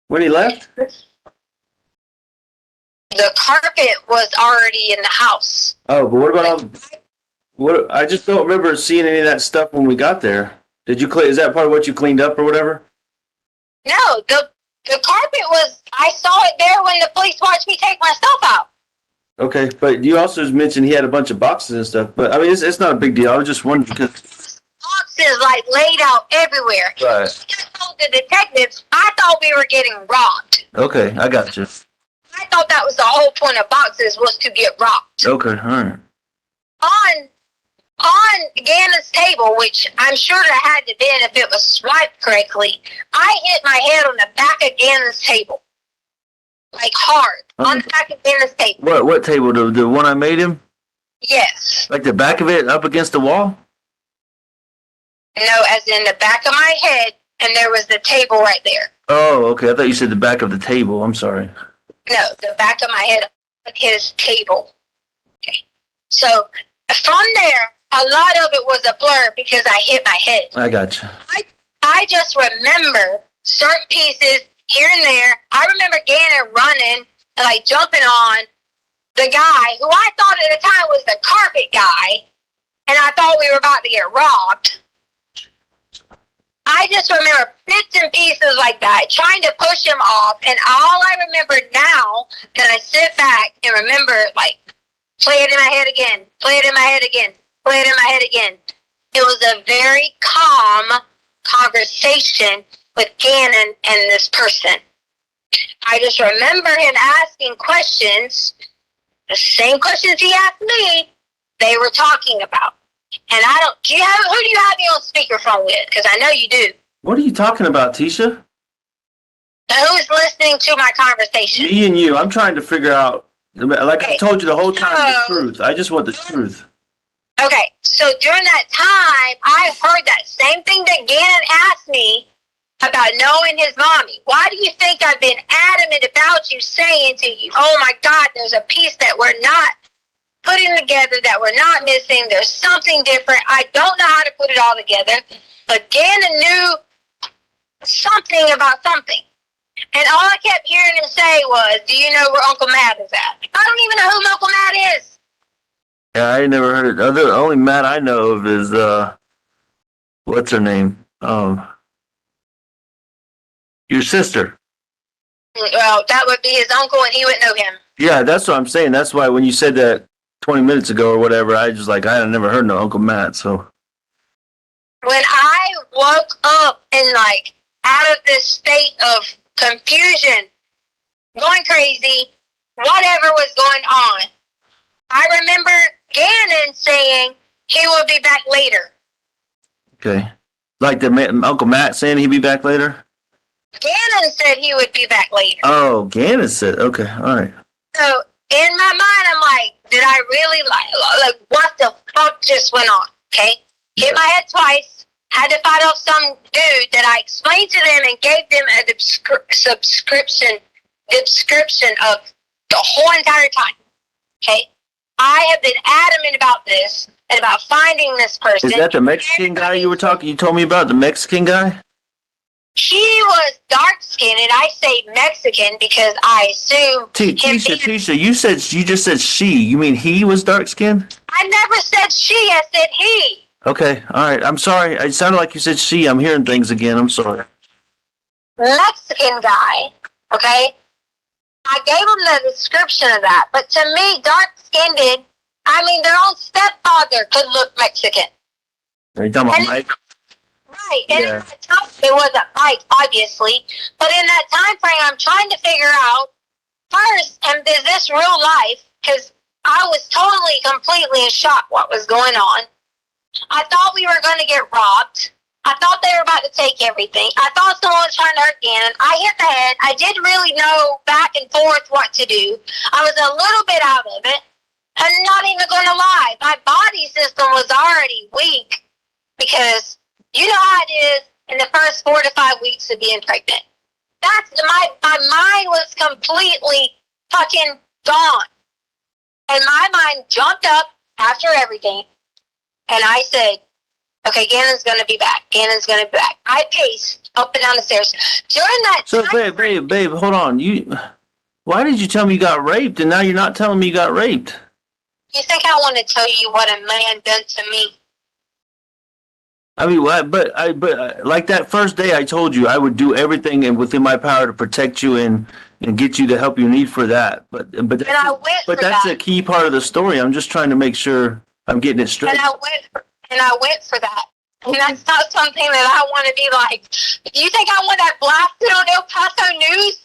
when he left? The carpet was already in the house. Oh, but what about What, I just don't remember seeing any of that stuff when we got there. Did you clean, is that part of what you cleaned up or whatever? No, the carpet was, I saw it there when the police watched me take my stuff out. Okay, but you also mentioned he had a bunch of boxes and stuff, but I mean, it's not a big deal. I was just wondering because. Boxes like laid out everywhere. Right. I told the detectives, I thought we were getting robbed. Okay, I got you. I thought that was the whole point of boxes was to get robbed. Okay, all right. On Gannon's table, which I'm sure it had to been if it was swiped correctly, I hit my head on the back of Gannon's table. Like hard. On the back of Gannon's table. What table? The one I made him? Yes. Like the back of it up against the wall? No, as in the back of my head, and there was the table right there. Oh, okay. I thought you said the back of the table. I'm sorry. No, the back of my head, his table. Okay. So, from there, a lot of it was a blur because I hit my head. I got you. I just remember certain pieces here and there. I remember Gannon running and like jumping on the guy who I thought at the time was the carpet guy, and I thought we were about to get robbed. I just remember bits and pieces like that, trying to push him off, and all I remember now that I sit back and remember, like, play it in my head again, play it in my head again, play it in my head again. It was a very calm conversation with Gannon and this person. I just remember him asking questions, the same questions he asked me, they were talking about. And I don't, who do you have me on speakerphone with? Because I know you do. What are you talking about, Tisha? Who's listening to my conversation? Me and you. I'm trying to figure out, like I told you the whole time, the truth. I just want the truth. Okay, so during that time, I heard that same thing that Gannon asked me about knowing his mommy. Why do you think I've been adamant about you saying to you, oh my God, there's a piece that we're not putting together, that we're not missing, there's something different. I don't know how to put it all together, but Gannon knew something about something. And all I kept hearing him say was, do you know where Uncle Matt is at? I don't even know who Uncle Matt is. Yeah, I ain't never heard it. The only Matt I know of is, what's her name? Your sister. Well, that would be his uncle, and he wouldn't know him. Yeah, that's what I'm saying. That's why when you said that 20 minutes ago or whatever, I just like, I had never heard no Uncle Matt, so. When I woke up and like out of this state of confusion, going crazy, whatever was going on, I remember Gannon saying he will be back later. Okay. Like Uncle Matt saying he'd be back later? Gannon said he would be back later. Oh, Gannon said, okay, all right. So in my mind, I'm like, did I really like what the fuck just went on? Okay. Hit my head twice. Had to fight off some dude that I explained to them and gave them a description of the whole entire time. Okay. I have been adamant about this and about finding this person. Is that the Mexican guy you told me about, the Mexican guy? He was dark skinned, and I say Mexican because I assume Tisha, you just said she. You mean he was dark skinned? I never said she, I said he. Okay, all right. I'm sorry. It sounded like you said she. I'm hearing things again. I'm sorry. Mexican guy, okay? I gave him the description of that, but to me, dark-skinned, I mean, their own stepfather could look Mexican. Are you talking about Mike? Right, and at the time, it wasn't Mike, obviously, but in that time frame, I'm trying to figure out, first, is this real life? Because I was totally, completely in shock what was going on. I thought we were going to get robbed. I thought they were about to take everything. I thought someone was trying to hurt Gannon. I hit the head. I didn't really know back and forth what to do. I was a little bit out of it. I'm not even going to lie. My body system was already weak because you know how it is in the first 4 to 5 weeks of being pregnant. My mind was completely fucking gone. And my mind jumped up after everything. And I said, okay, Gannon's going to be back. Gannon's going to be back. I paced up and down the stairs. During that time... babe, hold on. Why did you tell me you got raped and now you're not telling me you got raped? You think I want to tell you what a man done to me? I mean, like that first day, I told you I would do everything and within my power to protect you and get you the help you need for that. But And I went for that's that. a key part of the story. I'm just trying to make sure I'm getting it straight. And I went for that. And that's not something that I want to be like. You think I want that blasted on El Paso News?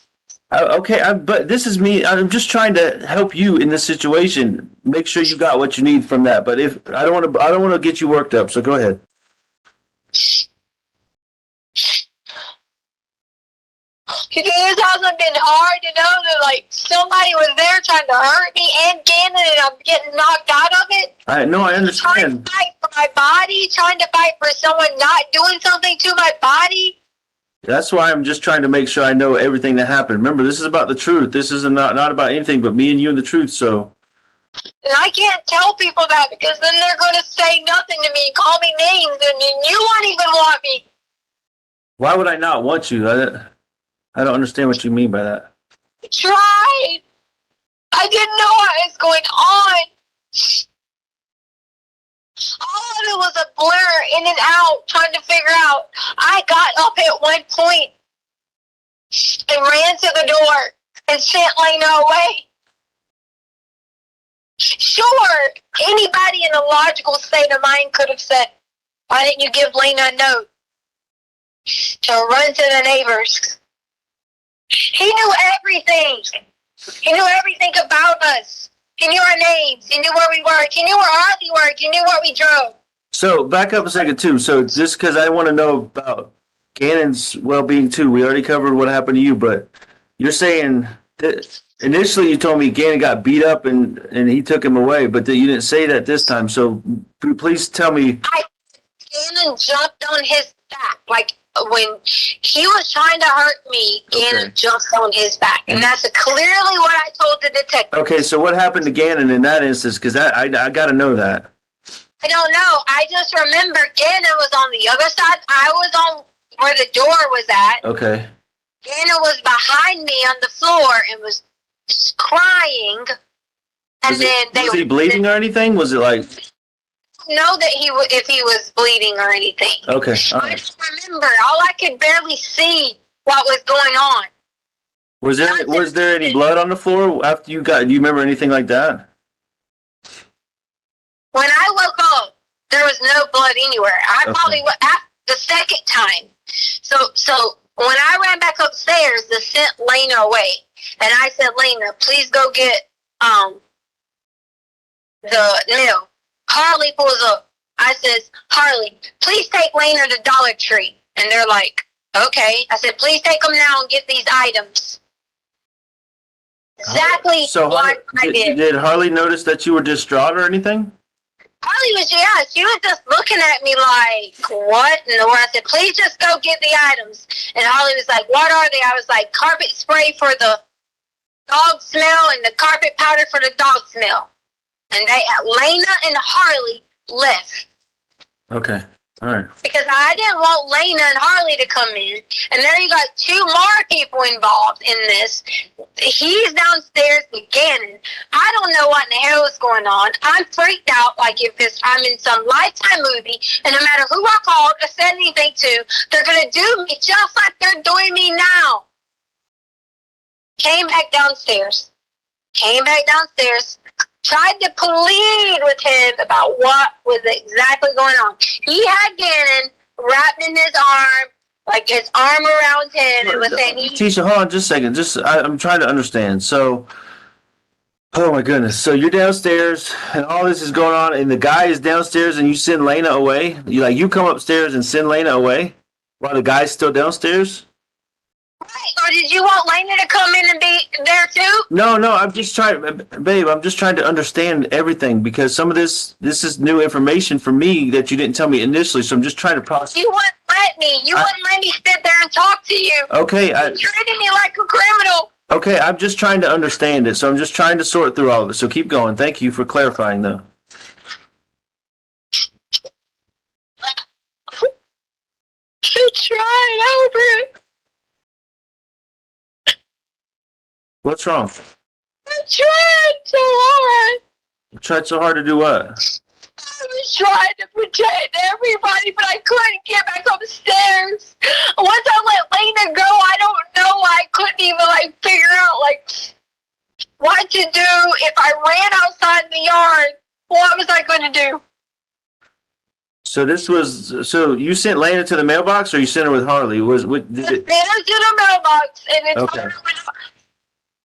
Okay, but this is me. I'm just trying to help you in this situation. Make sure you got what you need from that. But if I don't want to get you worked up. So go ahead. It hasn't been hard to know that like somebody was there trying to hurt me and Gannon, and I'm getting knocked out of it. I Trying understand. to fight for my body, trying to fight for someone not doing something to my body. That's why I'm just trying to make sure I know everything that happened. Remember, this is about the truth. This is not about anything but me and you and the truth. So And I can't tell people that because then they're going to say nothing to me, call me names, and then you won't even want me. why would I not want you? I don't understand what you mean by that. I tried. I didn't know what was going on. All of it was a blur, in and out, trying to figure out. I got up at one point and ran to the door and sent Lena away. Sure, anybody in a logical state of mind could have said, why didn't you give Lena a note to run to the neighbors? He knew everything. He knew everything about us. He knew our names. He knew where we worked. He knew where Harley worked. He knew where we drove. So back up a second too. So just because I want to know about Gannon's well-being too. We already covered what happened to you, but you're saying that initially you told me Gannon got beat up and he took him away, but that you didn't say that this time. So please tell me. Gannon jumped on his back. Like when he was trying to hurt me, Gannon jumped on his back. And that's clearly what I told the detective. Okay, so what happened to Gannon in that instance? Because I got to know that. I don't know. I just remember Gannon was on the other side. I was on where the door was at. Okay. Gannon was behind me on the floor and was crying. And Was he bleeding or anything? Was it like? Know that if he was bleeding or anything. Okay. All I right. just remember I could barely see what was going on. Was there any blood on the floor after you got? Do you remember anything like that? When I woke up, there was no blood anywhere. I probably went at the second time. So when I ran back upstairs, they sent Lena away, and I said, Lena, please go get the milk. Harley pulls up. I says, Harley, please take Lena to Dollar Tree. And they're like, okay. I said, please take them now and get these items. Exactly what I did. Did Harley notice that you were distraught or anything? Harley was, she was just looking at me like, what in the world? I said, please just go get the items. And Harley was like, what are they? I was like, carpet spray for the dog smell and the carpet powder for the dog smell. And Lena and Harley left. Okay. All right. Because I didn't want Lena and Harley to come in. And there you got two more people involved in this. He's downstairs with Gannon. I don't know what in the hell is going on. I'm freaked out like if I'm in some Lifetime movie. And no matter who I called or said anything to, they're going to do me just like they're doing me now. Came back downstairs. Tried to plead with him about what was exactly going on. He had Gannon wrapped in his arm, like his arm around him, and was saying, Tisha, hold on just a second. I'm trying to understand. So, oh my goodness. So you're downstairs and all this is going on and the guy is downstairs and you send Lena away? You come upstairs and send Lena away while the guy's still downstairs? Right, or did you want Lena to come in and be there too? No, I'm just trying, babe, I'm just trying to understand everything because some of this is new information for me that you didn't tell me initially, so I'm just trying to process. You wouldn't let me. You wouldn't let me sit there and talk to you. Okay. You treated me like a criminal. Okay, I'm just trying to understand it, so I'm just trying to sort through all of it, so keep going. Thank you for clarifying, though. I tried over it. What's wrong? I tried so hard. Tried so hard to do what? I was trying to protect everybody, but I couldn't get back upstairs. Once I let Lena go, I don't know. I couldn't even like figure out like what to do. If I ran outside the yard, what was I going to do? So you sent Lena to the mailbox, or you sent her with Harley? I sent her to the mailbox, and it's Okay.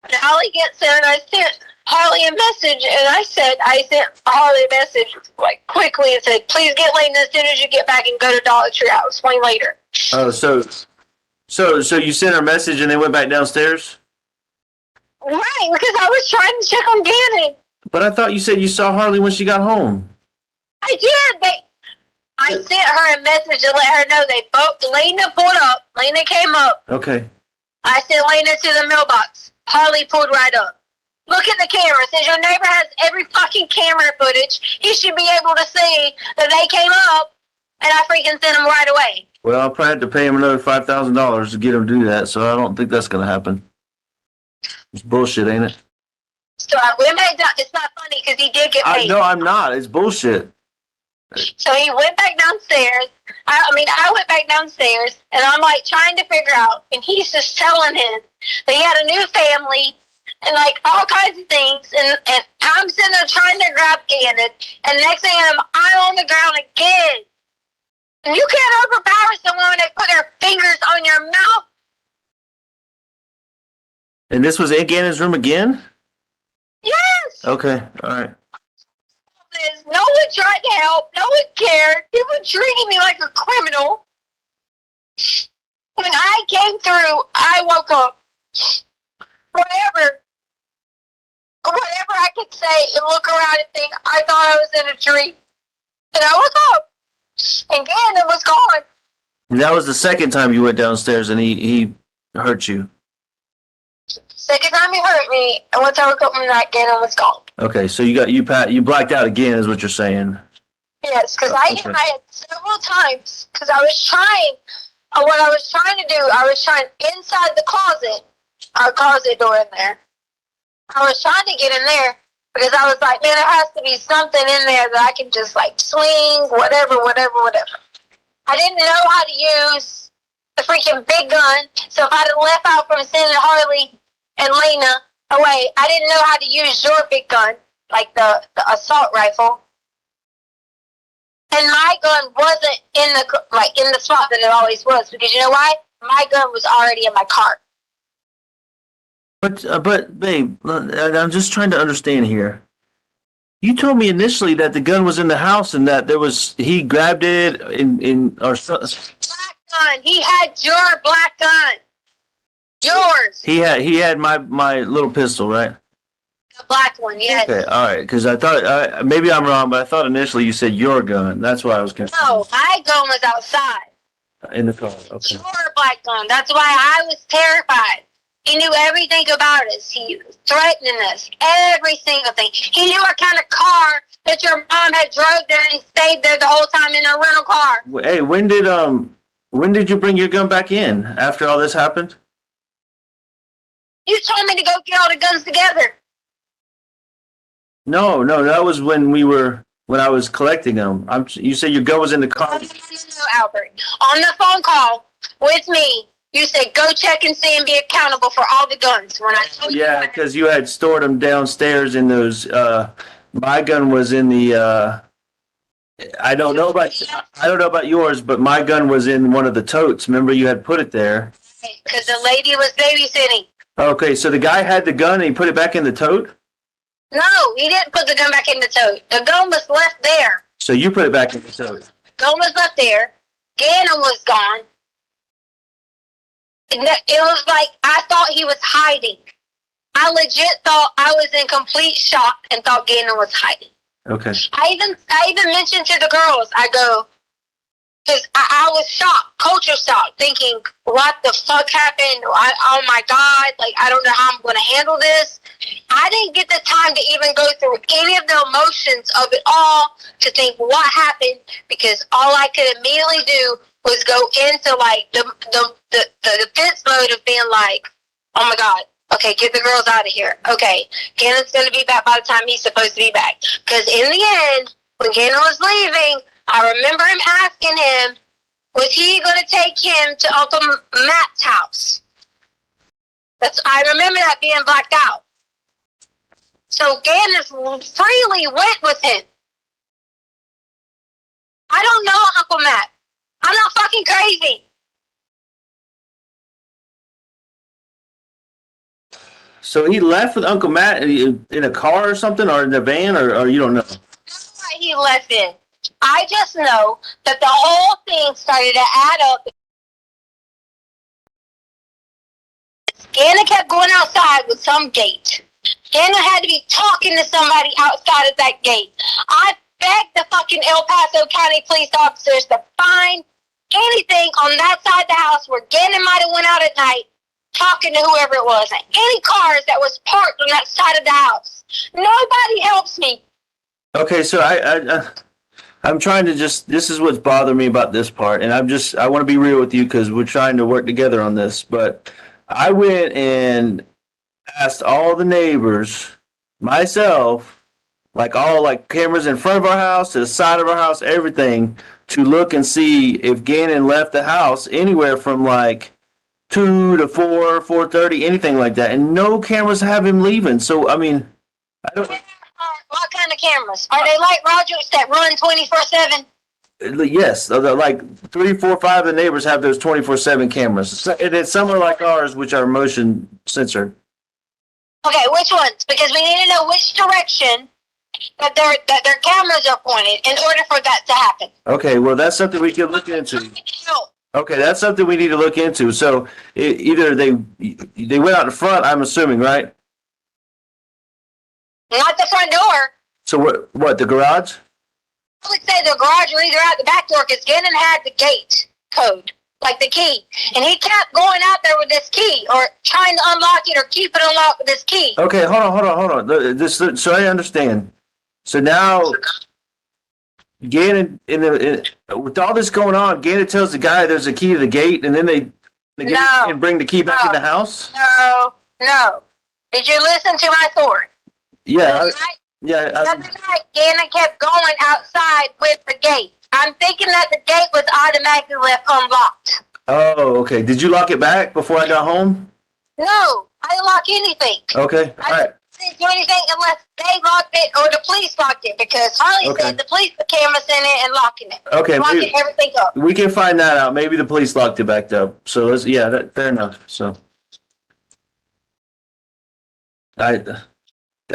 and Holly gets there, and I sent Harley a message, and I sent Harley a message like quickly and said, "Please get Lena as soon as you get back and go to Dollar Tree. I'll explain later." Oh, so you sent her a message and they went back downstairs? Right, because I was trying to check on Gannon. But I thought you said you saw Harley when she got home. I did. I sent her a message to let her know they both. Lena pulled up. Lena came up. Okay. I sent Lena to the mailbox. Harley pulled right up. Look at the camera. Since your neighbor has every fucking camera footage, he should be able to see that they came up, and I freaking sent them right away. Well, I'll probably have to pay him another $5,000 to get him to do that, so I don't think that's going to happen. It's bullshit, ain't it? So I went back down. It's not funny because he did get paid. No, I'm not. It's bullshit. So he went back downstairs. I went back downstairs, and I'm like trying to figure out, and he's just telling him that he had a new family and like all kinds of things, and I'm sitting there trying to grab Gannon, and next thing I'm on the ground again. And you can't overpower someone when they put their fingers on your mouth. And this was in Gannon's room again? Yes. Okay, all right. No one tried to help. No one cared. People treating me like a criminal. When I came through, I woke up. Whatever I could say and look around and think, I thought I was in a dream. And I woke up. And Gannon was gone. That was the second time you went downstairs and he hurt you. Second time he hurt me, and once I woke up from that, Gannon was gone. Okay, so you blacked out again, is what you're saying. Yes, because I had several times, because I was trying, what I was trying to do, I was trying inside the closet, our closet door in there. I was trying to get in there, because I was like, man, there has to be something in there that I can just like swing, whatever. I didn't know how to use the freaking big gun, so if I had left out from sending Harley and Lena away, I didn't know how to use your big gun, like the assault rifle. And my gun wasn't in the spot that it always was, because you know why? My gun was already in my car. But babe, I'm just trying to understand here. You told me initially that the gun was in the house and that he grabbed it in our black gun. He had your black gun. Yours. He had my little pistol, right? The black one, yes. Okay, all right. Because I thought maybe I'm wrong, but I thought initially you said your gun. That's why I was confused. No, my gun was outside. In the car. Okay. Your black gun. That's why I was terrified. He knew everything about us. He was threatening us. Every single thing. He knew what kind of car that your mom had drove there and stayed there the whole time in a rental car. Hey, when did you bring your gun back in after all this happened? You told me to go get all the guns together. No, that was when I was collecting them. You said your gun was in the car. No, Albert. On the phone call with me, you said go check and see and be accountable for all the guns. When I told you, Yeah, because you had stored them downstairs in those. My gun was in the. I don't know about yours, but my gun was in one of the totes. Remember, you had put it there. because the lady was babysitting. Okay, so the guy had the gun and he put it back in the tote? No, he didn't put the gun back in the tote. The gun was left there. So you put it back in the tote? The gun was left there. Gannon was gone. It was like I thought he was hiding. I legit thought I was in complete shock and thought Gannon was hiding. Okay. I even mentioned to the girls, I go, because I was shocked, culture shock, thinking, what the fuck happened? Oh my God, like, I don't know how I'm going to handle this. I didn't get the time to even go through any of the emotions of it all to think what happened, because all I could immediately do was go into like the defense mode of being like, oh my God, Okay, get the girls out of here. Okay, Gannon's gonna be back by the time he's supposed to be back. Because in the end, when Gannon was leaving, I remember him asking him, was he gonna take him to Uncle Matt's house? I remember that being blacked out. So Gannon freely went with him. I don't know Uncle Matt. I'm not fucking crazy. So he left with Uncle Matt in a car or something, or in a van, or you don't know? That's why he left in. I just know that the whole thing started to add up. Gannon kept going outside with some gate. Gannon had to be talking to somebody outside of that gate. I begged the fucking El Paso County police officers to find anything on that side of the house where Gannon might have went out at night talking to whoever it was. Any cars that was parked on that side of the house. Nobody helps me. Okay, so I'm trying to this is what's bothering me about this part, and I want to be real with you because we're trying to work together on this, but I went and asked all the neighbors myself, like cameras in front of our house, to the side of our house, everything, to look and see if Gannon left the house anywhere from like 2 to 4, 4:30, anything like that, and no cameras have him leaving. So I mean, I don't. What kind of cameras? Are they like Rogers that run 24/7? Yes, like 3, 4, 5 of the neighbors have those 24/7 cameras, and then some are like ours, which are motion censored. Okay, which ones? Because we need to know which direction that their cameras are pointed in order for that to happen. Okay, well that's something we can look into. Okay, that's something we need to look into. So either they went out the front, I'm assuming, right? Not the front door. So what the garage? I would say the garage or either out the back door because Gannon had the gate code, like the key. And he kept going out there with this key or trying to unlock it or keep it unlocked with this key. Okay, hold on. So I understand. So now Gannon, with all this going on, Gannon tells the guy there's a key to the gate, and then they get and bring the key back in the house? No. Did you listen to my story? Yeah. The other night, Gannon kept going outside with the gate. I'm thinking that the gate was automatically left unlocked. Oh, okay. Did you lock it back before I got home? No, I didn't lock anything. Okay, all right. I didn't do anything unless they locked it or the police locked it because Harley said the police put cameras in it and locking it. Okay, locking everything up. We can find that out. Maybe the police locked it back up. So fair enough. So that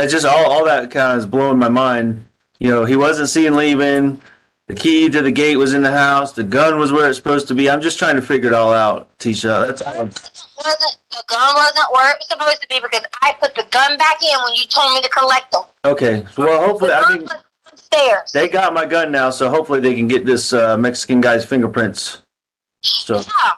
just all that kind of is blowing my mind. You know, he wasn't seen leaving. The key to the gate was in the house. The gun was where it's supposed to be. I'm just trying to figure it all out, Tisha. That's all. The gun wasn't where it was supposed to be because I put the gun back in when you told me to collect them. Okay. Well, hopefully, Upstairs. They got my gun now, so hopefully they can get this Mexican guy's fingerprints. So. Yeah,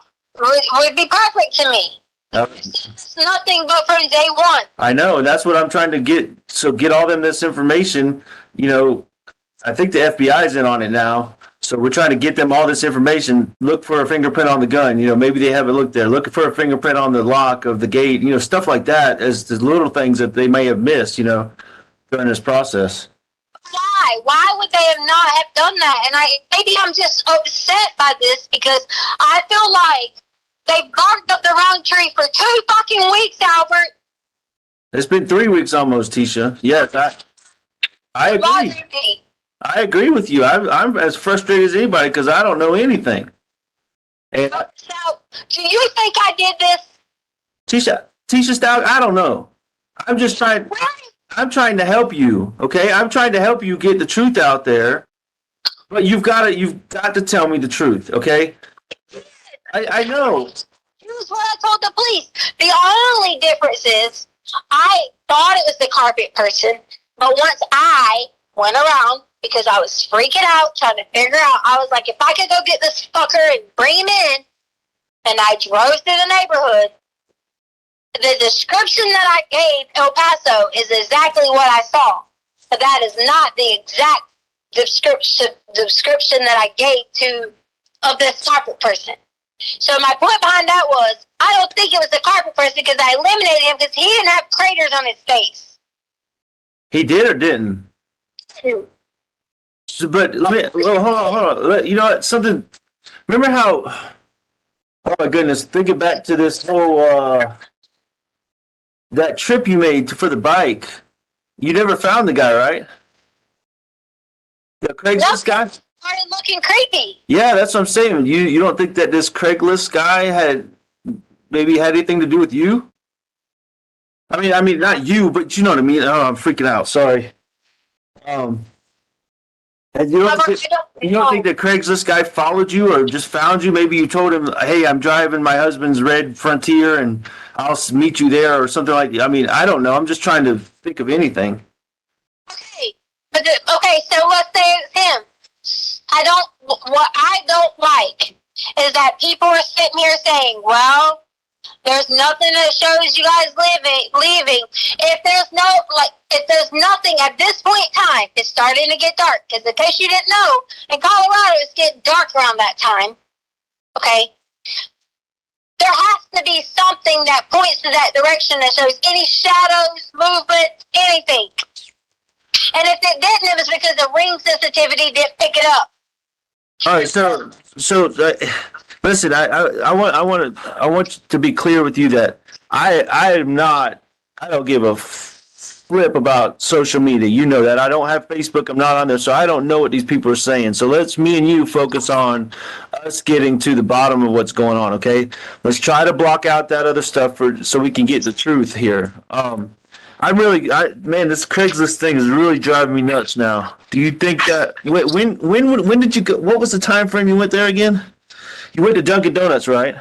would be perfect to me. It's nothing but from day one. I know, and that's what I'm trying to get. So get all them this information. You know, I think the FBI is in on it now. So we're trying to get them all this information. Look for a fingerprint on the gun. You know, maybe they haven't looked there. Look for a fingerprint on the lock of the gate. You know, stuff like that as the little things that they may have missed, you know, during this process. Why? Why would they have not have done that? And maybe I'm just upset by this because I feel like they barked up the wrong tree for 2 fucking weeks, Albert. It's been 3 weeks almost, Tisha. Yes, I agree. I agree with you. I'm as frustrated as anybody because I don't know anything. And So, do you think I did this? Leticia Stauch, I don't know. I'm just trying. I'm trying to help you. Okay, I'm trying to help you get the truth out there. But you've got to tell me the truth. Okay. I know. Here's what I told the police. The only difference is I thought it was the carpet person, but once I went around because I was freaking out trying to figure out, I was like, if I could go get this fucker and bring him in, and I drove through the neighborhood, the description that I gave El Paso is exactly what I saw. But that is not the exact description that I gave of this carpet person. So my point behind that was, I don't think it was the carpet first because I eliminated him because he didn't have craters on his face. He did or didn't? So, but let me, well, hold on. You know what? Something. Remember how? Oh my goodness! Thinking back to this whole that trip you made for the bike. You never found the guy, right? The Craigslist guy. Started looking creepy. Yeah, that's what I'm saying. You don't think that this Craigslist guy had maybe had anything to do with you? I mean, not you, but you know what I mean. Oh, I'm freaking out. Sorry. And you don't think that Craigslist guy followed you or just found you? Maybe you told him, "Hey, I'm driving my husband's red Frontier, and I'll meet you there," or something like that. I mean, I don't know. I'm just trying to think of anything. Okay, okay. So let's say it's him. What I don't like is that people are sitting here saying, "Well, there's nothing that shows you guys leaving. If there's nothing at this point in time, it's starting to get dark. Because in case you didn't know, in Colorado, it's getting dark around that time. Okay? There has to be something that points to that direction that shows any shadows, movement, anything. And if it didn't, it was because the ring sensitivity didn't pick it up. All right, so listen, I want to be clear with you that I don't give a flip about social media. You know that I don't have Facebook. I'm not on there, so I don't know what these people are saying. So let's me and you focus on us getting to the bottom of what's going on. Okay, let's try to block out that other stuff so we can get the truth here. Man, this Craigslist thing is really driving me nuts now. Do you think that when did you go? What was the time frame you went there again? You went to Dunkin' Donuts, right?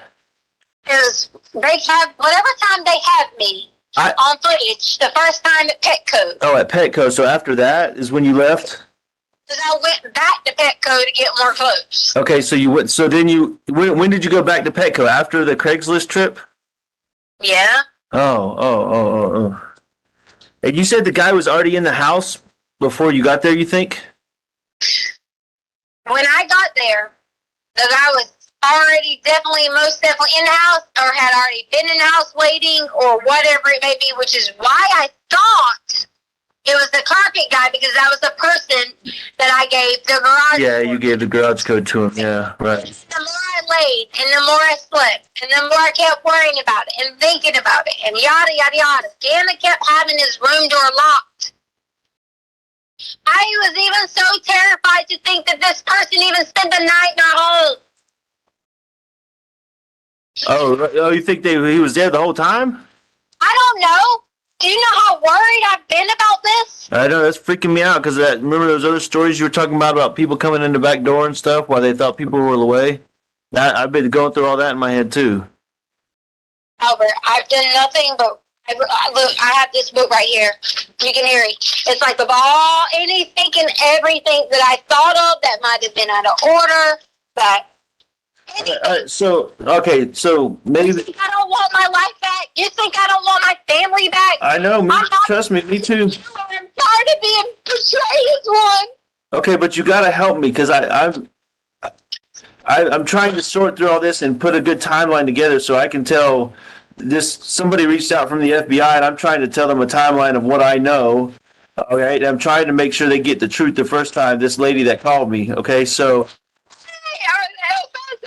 They have whatever time they have me on footage. The first time at Petco. Oh, at Petco. So after that is when you left. Because I went back to Petco to get more clothes. Okay, so you went. So then when did you go back to Petco after the Craigslist trip? Yeah. Oh. And you said the guy was already in the house before you got there, you think? When I got there, the guy was already most definitely in the house or had already been in the house waiting or whatever it may be, which is why I thought it was the carpet guy because that was the person that I gave the garage. Yeah, you gave the garage code to him. Yeah, right. The more I laid and the more I slept and the more I kept worrying about it and thinking about it and yada, yada, yada. Gannon kept having his room door locked. I was even so terrified to think that this person even spent the night in our home. Oh, you think he was there the whole time? I don't know. Do you know how worried I've been about this? I know, that's freaking me out because remember those other stories you were talking about people coming in the back door and stuff while they thought people were away? I've been going through all that in my head too. Albert, I've done nothing but look, I have this book right here. You can hear it. It's like of all anything and everything that I thought of that might have been out of order, that So maybe you think I don't want my life back? You think I don't want my family back? I know. Trust me, me too. I'm tired of being portrayed as one. Okay, but you gotta help me because I'm trying to sort through all this and put a good timeline together so I can tell this. Somebody reached out from the FBI and I'm trying to tell them a timeline of what I know. Okay, and I'm trying to make sure they get the truth the first time. This lady that called me. Okay, so.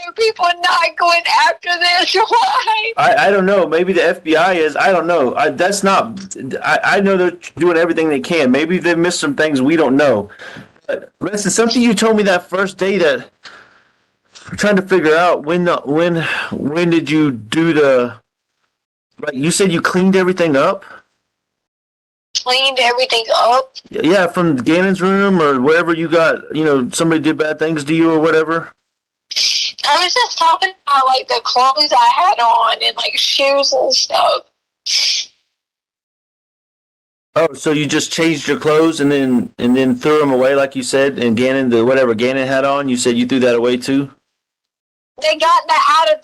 Are people not going after this? Why? I don't know. Maybe the FBI is. I don't know. That's not. I know they're doing everything they can. Maybe they missed some things we don't know. But listen, something you told me that first day that I'm trying to figure out when did you do the? Like you said, you cleaned everything up. Cleaned everything up. Yeah, from Gannon's room or wherever you got. Somebody did bad things to you or whatever. I was just talking about like the clothes I had on and like shoes and stuff. Oh, so you just changed your clothes and then threw them away like you said, and whatever Gannon had on, you said you threw that away too? They got that out of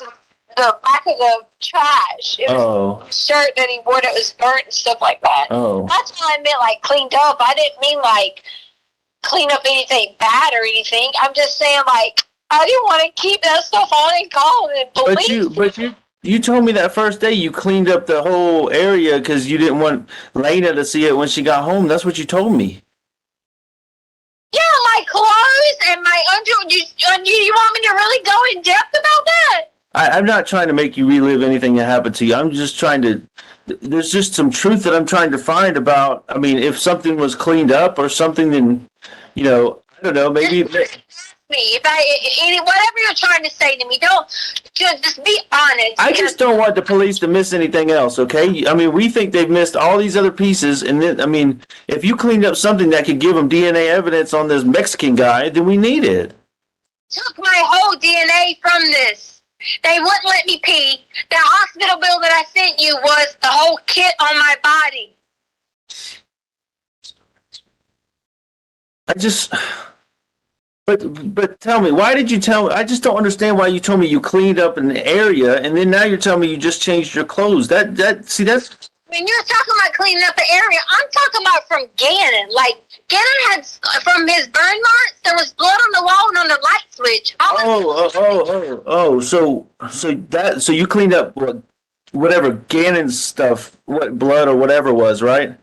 the back of the trash. It was a shirt that he wore that was burnt and stuff like that. Oh. That's what I meant, like cleaned up. I didn't mean like clean up anything bad or anything. I'm just saying like I didn't want to keep that stuff on and call the police. But you told me that first day you cleaned up the whole area because you didn't want Lena to see it when she got home. That's what you told me. Yeah, my clothes and my you want me to really go in depth about that? I'm not trying to make you relive anything that happened to you. I'm just trying to. There's just some truth that I'm trying to find about. I mean, if something was cleaned up or something, then I don't know. Maybe. Me, whatever you're trying to say to me, don't just be honest. I just don't want the police to miss anything else, okay? I mean, we think they've missed all these other pieces, and then, I mean, if you cleaned up something that could give them DNA evidence on this Mexican guy, then we need it. Took my whole DNA from this. They wouldn't let me pee. The hospital bill that I sent you was the whole kit on my body. But tell me, why did you tell me? I just don't understand why you told me you cleaned up an area, and then now you're telling me you just changed your clothes. That's. When you're talking about cleaning up the area, I'm talking about from Gannon. Like, Gannon had, from his burn marks, there was blood on the wall and on the light switch. So you cleaned up whatever Gannon's stuff, what blood or whatever was, right?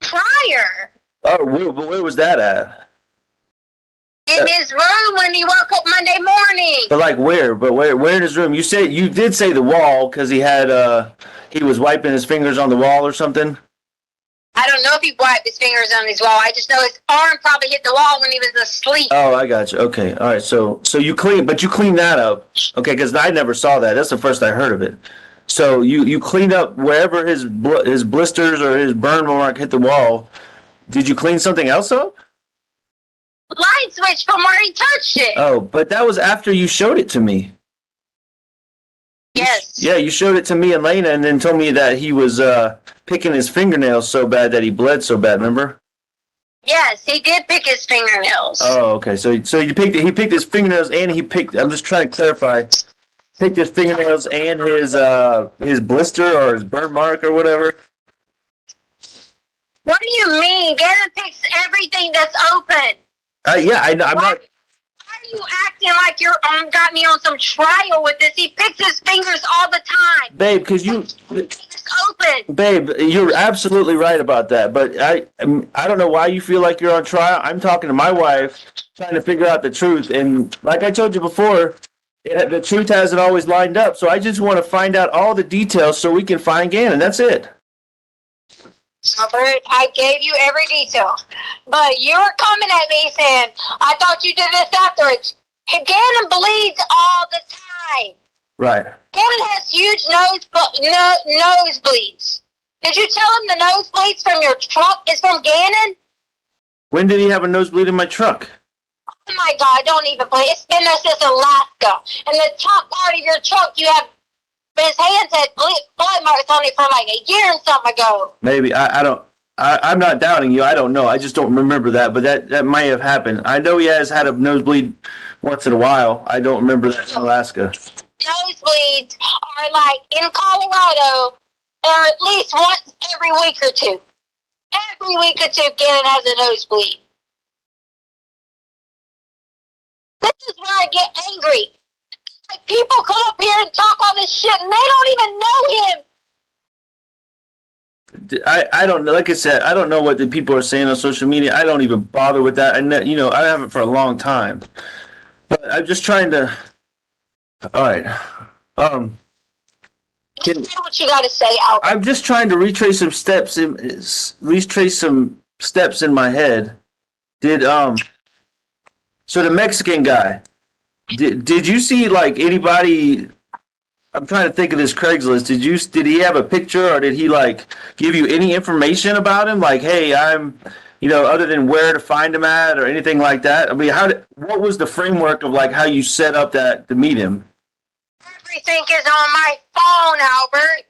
Prior. Oh, where was that at? In his room when he woke up Monday morning. But like where? But where in his room? You did say the wall because he had he was wiping his fingers on the wall or something. I don't know if he wiped his fingers on his wall. I just know his arm probably hit the wall when he was asleep. Oh, I got you. Okay, all right. So you cleaned that up, okay? Because I never saw that. That's the first I heard of it. So you cleaned up wherever his blisters or his burn mark hit the wall. Did you clean something else up? Light switch from where he touched it. Oh, but that was after you showed it to me. Yes. Yeah, you showed it to me and Lena, and then told me that he was picking his fingernails so bad that he bled so bad. Remember? Yes, he did pick his fingernails. Oh, okay. So he picked his fingernails and he picked. I'm just trying to clarify. Picked his fingernails and his blister or his burn mark or whatever. What do you mean? Gannon picks everything that's open. Yeah, I'm not. Why are you acting like you're got me on some trial with this? He picks his fingers all the time. Babe, because It's open. Babe, you're absolutely right about that. But I don't know why you feel like you're on trial. I'm talking to my wife, trying to figure out the truth. And like I told you before, the truth hasn't always lined up. So I just want to find out all the details so we can find Gannon. That's it. Robert, I gave you every detail. But you were coming at me saying, I thought you did this afterwards. Gannon bleeds all the time. Right. Gannon has huge nosebleeds. Did you tell him the nosebleeds from your truck is from Gannon? When did he have a nosebleed in my truck? Oh my God, don't even play. It's been there since Alaska. And the top part of your truck, you have, his hands had blood marks on it from like a year and something ago. Maybe. I'm not doubting you. I don't know. I just don't remember that, but that might have happened. I know he has had a nosebleed once in a while. I don't remember that in Alaska. Nosebleeds are like in Colorado, or at least once every week or two. Every week or two, Gannon has a nosebleed. This is where I get angry. Like, people come up here and talk all this shit, and they don't even know him. I don't know. Like I said, I don't know what the people are saying on social media. I don't even bother with that. And I haven't for a long time. But I'm just trying to. All right. Say what you got to say, Albert. I'm just trying to retrace some steps in my head. So the Mexican guy, did you see like anybody? I'm trying to think of this Craigslist. Did he have a picture or did he like give you any information about him? Like, hey, I'm, other than where to find him at or anything like that. I mean, what was the framework of like how you set up that to meet him? Everything is on my phone, Albert.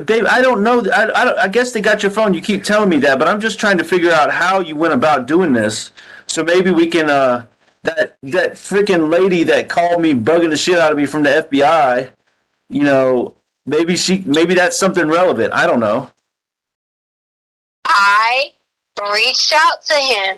Babe, I don't know. I guess they got your phone. You keep telling me that, but I'm just trying to figure out how you went about doing this. So maybe we can, that freaking lady that called me bugging the shit out of me from the FBI, maybe that's something relevant. I don't know. I reached out to him.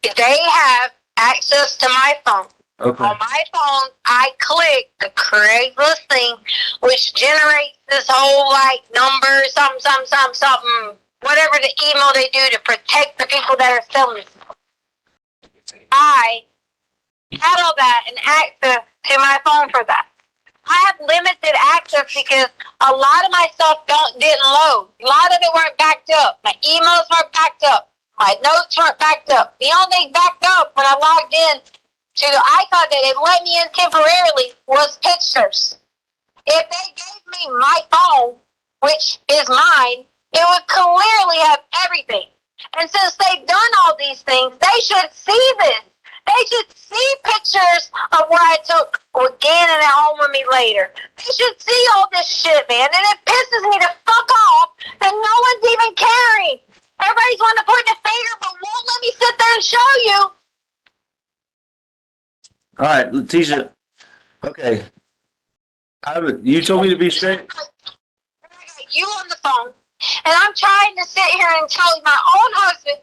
They have access to my phone. Okay. On my phone, I click the Craigslist thing, which generates this whole like number, something, whatever the email they do to protect the people that are selling it. I had all that and access to my phone for that. I have limited access because a lot of my stuff didn't load. A lot of it weren't backed up. My emails weren't backed up. My notes weren't backed up. The only thing backed up when I logged in to the icon that it let me in temporarily was pictures. If they gave me my phone, which is mine, it would clearly have everything. And since they've done all these things, they should see this. They should see pictures of what I took with Gannon at home with me later. They should see all this shit, man. And it pisses me to fuck off that no one's even caring. Everybody's wanting to point the finger, but won't let me sit there and show you. All right, Leticia. Okay. You told me to be straight. I got you on the phone, and I'm trying to sit here and tell my own husband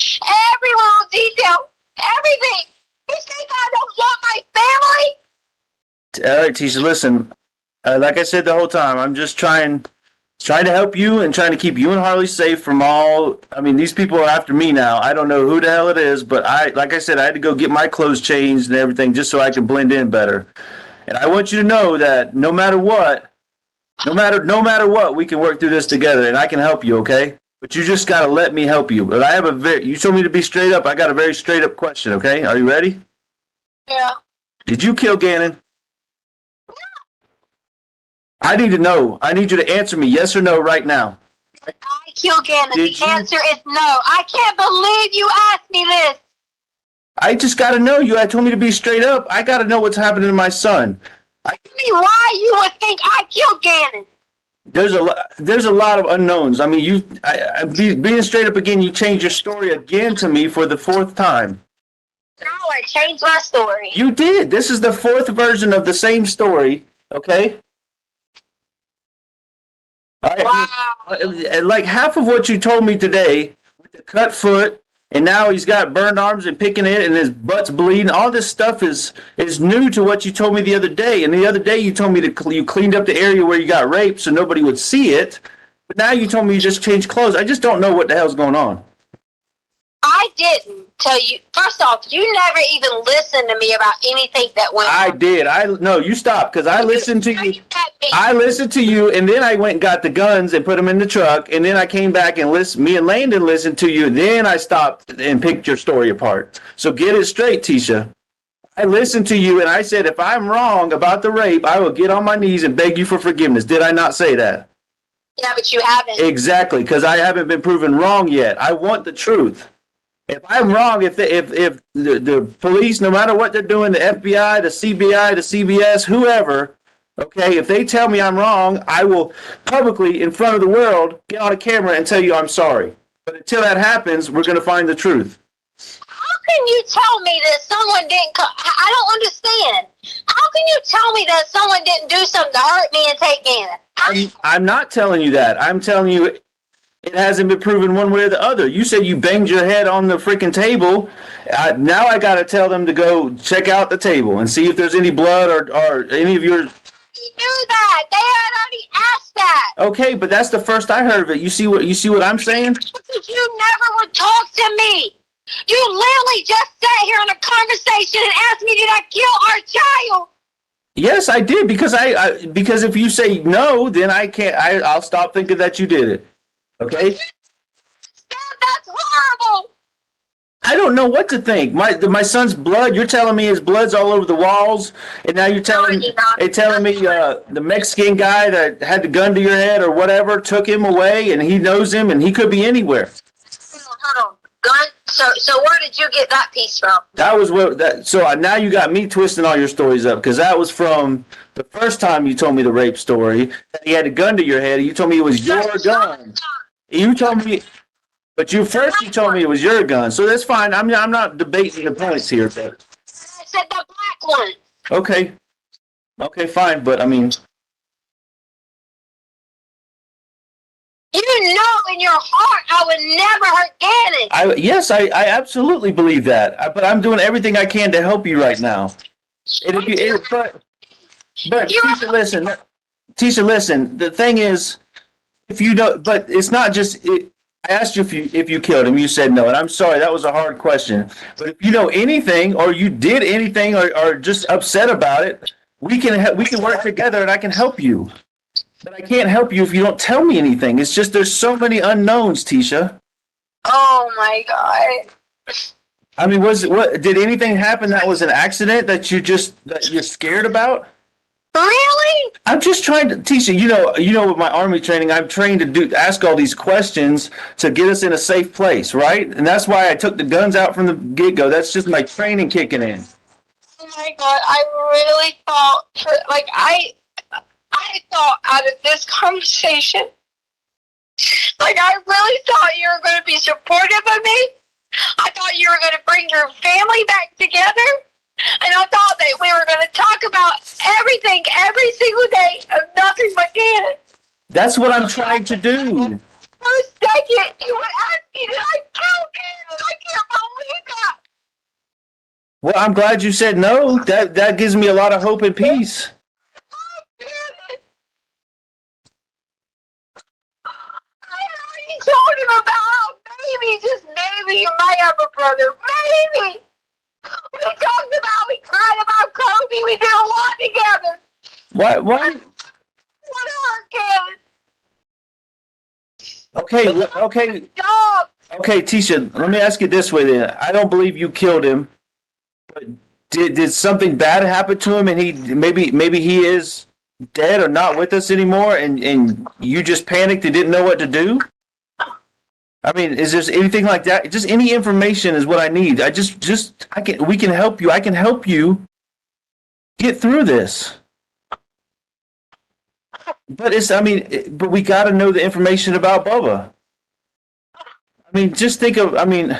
every little detail. Everything. You think I don't want my family? All right, Tisha, listen. Like I said the whole time, I'm just trying to help you and trying to keep you and Harley safe from all. I mean, these people are after me now. I don't know who the hell it is, but like I said, I had to go get my clothes changed and everything just so I can blend in better. And I want you to know that no matter what, we can work through this together, and I can help you. Okay? But you just gotta let me help you. But I have you told me to be straight up. I got a very straight up question. Okay? Are you ready? Yeah. Did you kill Gannon? I need to know. I need you to answer me yes or no right now. I killed Gannon. Did The you? answer is no. I can't believe you asked me this. I just got to know you. I told me to be straight up. I got to know what's happening to my son. Tell me why you would think I killed Gannon. There's a lot of unknowns. I mean, being straight up again, you changed your story again to me for the fourth time. No, I changed my story. You did. This is the fourth version of the same story. Okay? Wow. Like half of what you told me today, with the cut foot, and now he's got burned arms and picking it, and his butt's bleeding. All this stuff is new to what you told me the other day. And the other day you told me you cleaned up the area where you got raped so nobody would see it. But now you told me you just changed clothes. I just don't know what the hell's going on. I didn't tell you. First off, you never even listened to me about anything that went on. I did. No, you stopped because I listened to you. I listened to you, and then I went and got the guns and put them in the truck, and then I came back and me and Landon listened to you, and then I stopped and picked your story apart. So get it straight, Tisha. I listened to you, and I said, if I'm wrong about the rape, I will get on my knees and beg you for forgiveness. Did I not say that? Yeah, but you haven't. Exactly, because I haven't been proven wrong yet. I want the truth. If I'm wrong, if the police, no matter what they're doing, the FBI, the CBI, the CBS, whoever, okay, if they tell me I'm wrong, I will publicly, in front of the world, get on a camera and tell you I'm sorry. But until that happens, we're going to find the truth. How can you tell me that someone didn't I don't understand. How can you tell me that someone didn't do something to hurt me and take Gannon? I'm not telling you that. I'm telling you it hasn't been proven one way or the other. You said you banged your head on the freaking table. Now I got to tell them to go check out the table and see if there's any blood or any of your... You knew that. They had already asked that. Okay, but that's the first I heard of it. You see what I'm saying? Because you never would talk to me. You literally just sat here in a conversation and asked me, did I kill our child? Yes, I did, because because if you say no, then I'll stop thinking that you did it. Okay? That's horrible. I don't know what to think. My son's blood. You're telling me his blood's all over the walls, and now you're telling me the Mexican guy that had the gun to your head or whatever took him away, and he knows him, and he could be anywhere. Hold on. Gun. So where did you get that piece from? That was So now you got me twisting all your stories up, because that was from the first time you told me the rape story. That he had a gun to your head. And you told me it was your gun. You told me. But you told me it was your gun, so that's fine. I'm not debating the points here. But I said the black one. Okay, fine. But I mean, you know in your heart I would never hurt Gannon. Yes, I absolutely believe that. But I'm doing everything I can to help you right now. And if you, but Tisha, listen. The thing is, if you don't, but it's not just. I asked you if you killed him. You said no, and I'm sorry. That was a hard question. But if you know anything, or you did anything, or just upset about it, we can work together, and I can help you. But I can't help you if you don't tell me anything. It's just there's so many unknowns, Tisha. Oh my God. I mean, did anything happen that was an accident that you're scared about? Really? I'm just trying to, Tisha, you know, with my Army training, I'm trained to ask all these questions to get us in a safe place, right? And that's why I took the guns out from the get-go. That's just my training kicking in. Oh my God. I really thought, I thought out of this conversation, like I really thought you were going to be supportive of me. I thought you were going to bring your family back together. And I thought that we were going to talk about everything every single day of nothing but Gannon. That's what I'm trying to do. For a second, you would ask me, did I kill Gannon? I can't believe that. Well, I'm glad you said no. That gives me a lot of hope and peace. I told him about how maybe, just maybe, you might have a brother. Maybe. We talked about, we cried about Kobe. We did a lot together. What? What hurt, Gannon? Okay. Dog. Okay, Tisha, let me ask it this way then. I don't believe you killed him, but did something bad happen to him, and he maybe he is dead or not with us anymore, and you just panicked and didn't know what to do? I mean, is there anything like that? Just any information is what I need. We can help you. I can help you get through this. But we got to know the information about Bubba. I mean,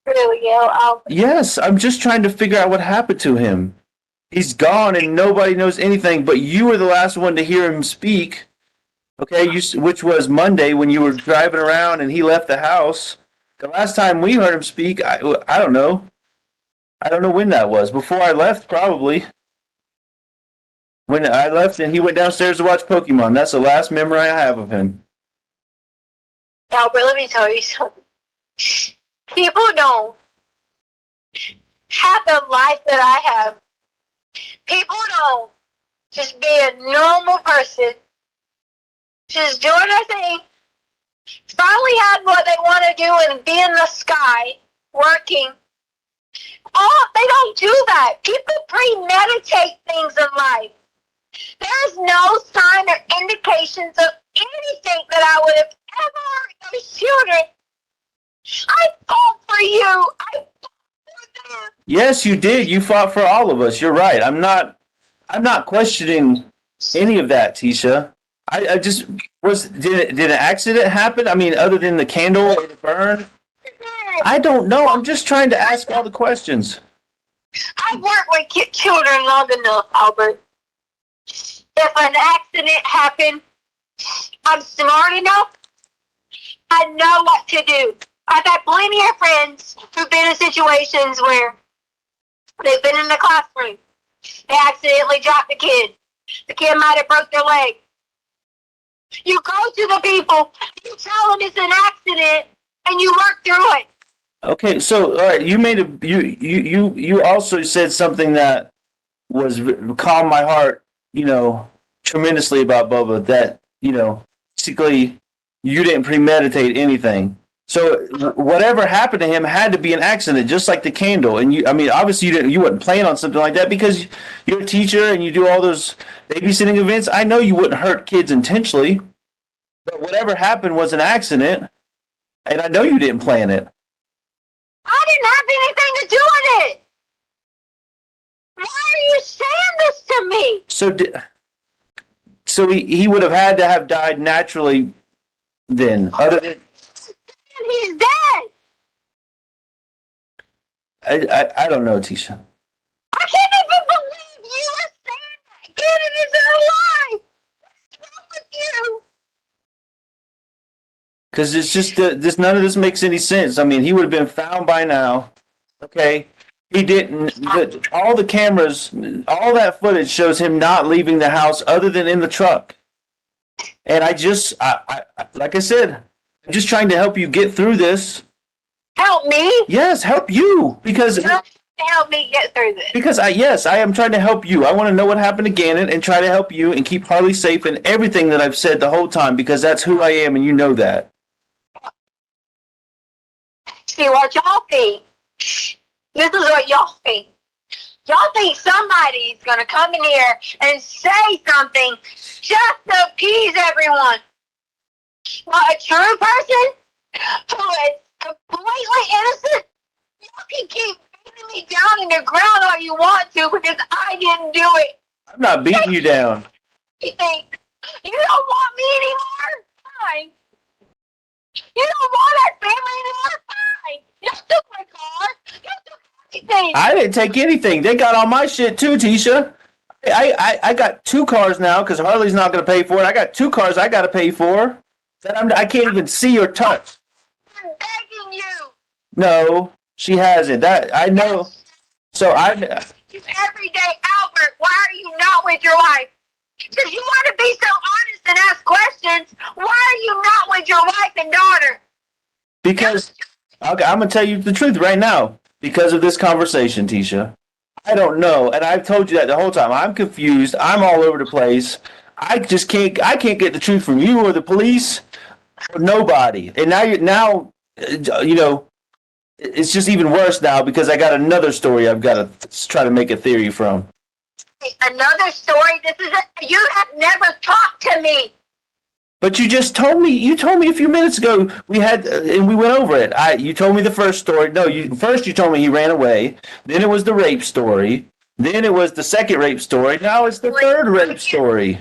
Really, yes, I'm just trying to figure out what happened to him. He's gone and nobody knows anything, but you were the last one to hear him speak. Okay, which was Monday when you were driving around and he left the house. The last time we heard him speak, I don't know. I don't know when that was. Before I left, probably. When I left and he went downstairs to watch Pokemon. That's the last memory I have of him. Albert, let me tell you something. People don't have the life that I have. People don't just be a normal person, just doing their thing, finally have what they want to do and be in the sky, working. Oh, they don't do that. People premeditate things in life. There's no sign or indications of anything that I would have ever hurt those children. I fought for you. I fought for them. Yes, you did. You fought for all of us. You're right. I'm not questioning any of that, Tisha. I just did an accident happen? I mean, other than the candle or the burn? I don't know. I'm just trying to ask all the questions. I've worked with children long enough, Albert. If an accident happened, I'm smart enough. I know what to do. I've had plenty of friends who've been in situations where they've been in the classroom. They accidentally dropped the kid. The kid might have broke their leg. You go to the people, you tell them it's an accident, and you work through it. Okay, so all right, you also said something that was calmed my heart, tremendously about Bubba. That basically you didn't premeditate anything. So whatever happened to him had to be an accident, just like the candle. And obviously you wouldn't plan on something like that because you're a teacher and you do all those babysitting events. I know you wouldn't hurt kids intentionally, but whatever happened was an accident, and I know you didn't plan it. I didn't have anything to do with it. Why are you saying this to me? So he would have had to have died naturally then, other than. He's dead. I don't know, Tisha. I can't even believe you are saying that. Gannon isn't alive. What's wrong with you? Because it's just this. None of this makes any sense. I mean, he would have been found by now. Okay, he didn't. All the cameras, all that footage shows him not leaving the house other than in the truck. And I like I said, I'm just trying to help you get through this. Help me. Yes, help you because. Help me get through this. Because I am trying to help you. I want to know what happened to Gannon and try to help you and keep Harley safe and everything that I've said the whole time because that's who I am and you know that. See what y'all think. This is what y'all think. Y'all think somebody's gonna come in here and say something just to appease everyone. But a true person who is completely innocent, y'all can keep beating me down in the ground all you want to because I didn't do it. I'm not beating you down. You think you don't want me anymore? Fine. You don't want our family anymore? Fine. You took my car. You took everything. I didn't take anything. They got all my shit too, Tisha. I got 2 cars now because Harley's not going to pay for it. I got 2 cars I got to pay for that I can't even see or touch. I'm begging you. No, she hasn't. That I know. So Every day, Albert, why are you not with your wife? Because you want to be so honest and ask questions. Why are you not with your wife and daughter? because okay, I'm going to tell you the truth right now because of this conversation, Tisha. I don't know, and I've told you that the whole time. I'm confused. I'm all over the place. I can't get the truth from you or the police or nobody. And now you know, it's just even worse now because I got another story I've got to try to make a theory from. Another story? You have never talked to me. But you just told me. You told me a few minutes ago we had, and we went over it. You told me the first story. No, first you told me he ran away. Then it was the rape story. Then it was the second rape story. Now it's the third rape story.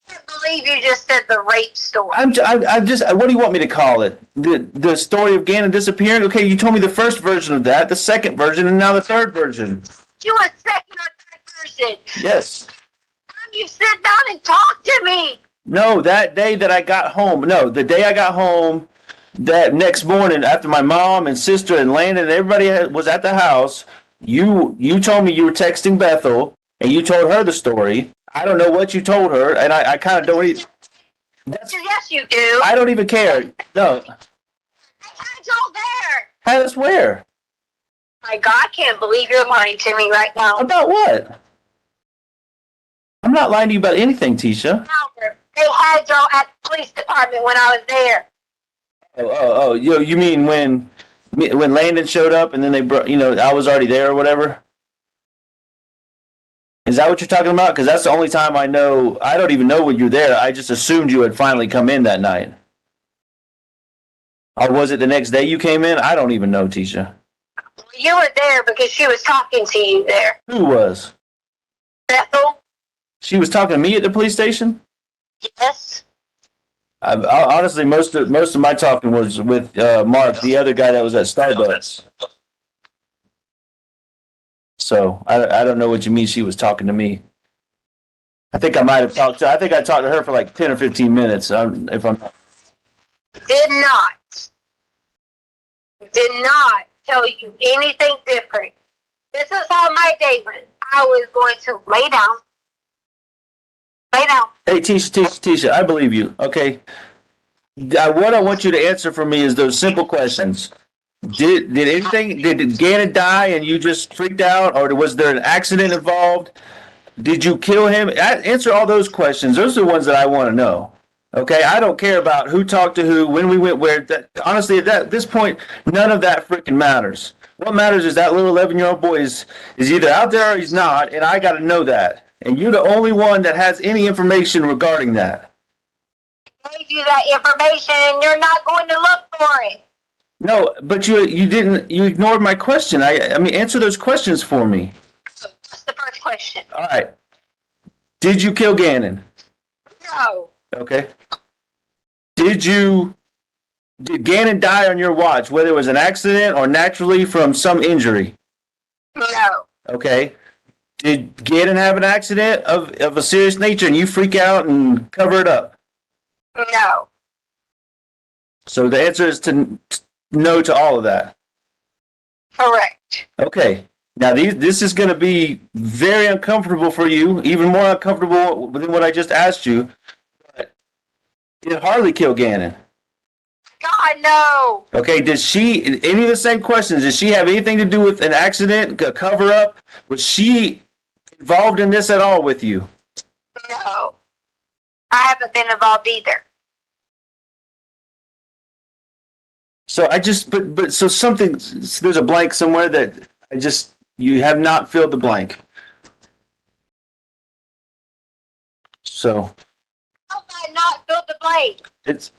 I can't believe you just said the rape story. I'm just. What do you want me to call it? The story of Gannon disappearing. Okay, you told me the first version of that, the second version, and now the third version. You a second or third person. Yes. You sit down and talk to me. No, that day that I got home. No, the day I got home, that next morning after my mom and sister and Landon and everybody was at the house, you told me you were texting Bethel and you told her the story. I don't know what you told her, and I kind of don't even. Yes, you do. I don't even care. No. I had y'all there. Had us where? My God, I can't believe you're lying to me right now. About what? I'm not lying to you about anything, Tisha. Albert, they had y'all at the police department when I was there. Oh, you mean when Landon showed up and then they brought, I was already there or whatever? Is that what you're talking about? Because that's the only time I know. I don't even know when you're there. I just assumed you had finally come in that night. Or was it the next day you came in? I don't even know, Tisha. You were there because she was talking to you there. Who was? Bethel? She was talking to me at the police station? Yes. Honestly, most of my talking was with Mark, the other guy that was at Starbucks. So I don't know what you mean she was talking to me. I think I might have talked to her for like 10 or 15 minutes. Did not tell you anything different. This is how my day went. I was going to lay down. Hey, Tisha, I believe you. Okay. What I want you to answer for me is those simple questions. Did Gannon die and you just freaked out, or was there an accident involved? Did you kill him? Answer all those questions. Those are the ones that I want to know. Okay, I don't care about who talked to who, when we went where. Honestly, at this point, none of that freaking matters. What matters is that little 11-year-old boy is either out there or he's not, and I got to know that. And you're the only one that has any information regarding that. I gave you that information, and you're not going to look for it. No, but you ignored my question. I mean, answer those questions for me. That's the first question. All right. Did you kill Gannon? No. Okay. Did Gannon die on your watch, whether it was an accident or naturally from some injury? No. Okay. Did Gannon have an accident of a serious nature and you freak out and cover it up? No. So the answer is to no to all of that. Correct. Okay. Now this is going to be very uncomfortable for you, even more uncomfortable than what I just asked you. But did Harley kill Gannon? God, no. Okay, did she, any of the same questions, did she have anything to do with an accident, a cover up? Was she involved in this at all with you? No. I haven't been involved either. So I just, but so something, there's a blank somewhere that you have not filled the blank. So How have I not filled the blank? it's,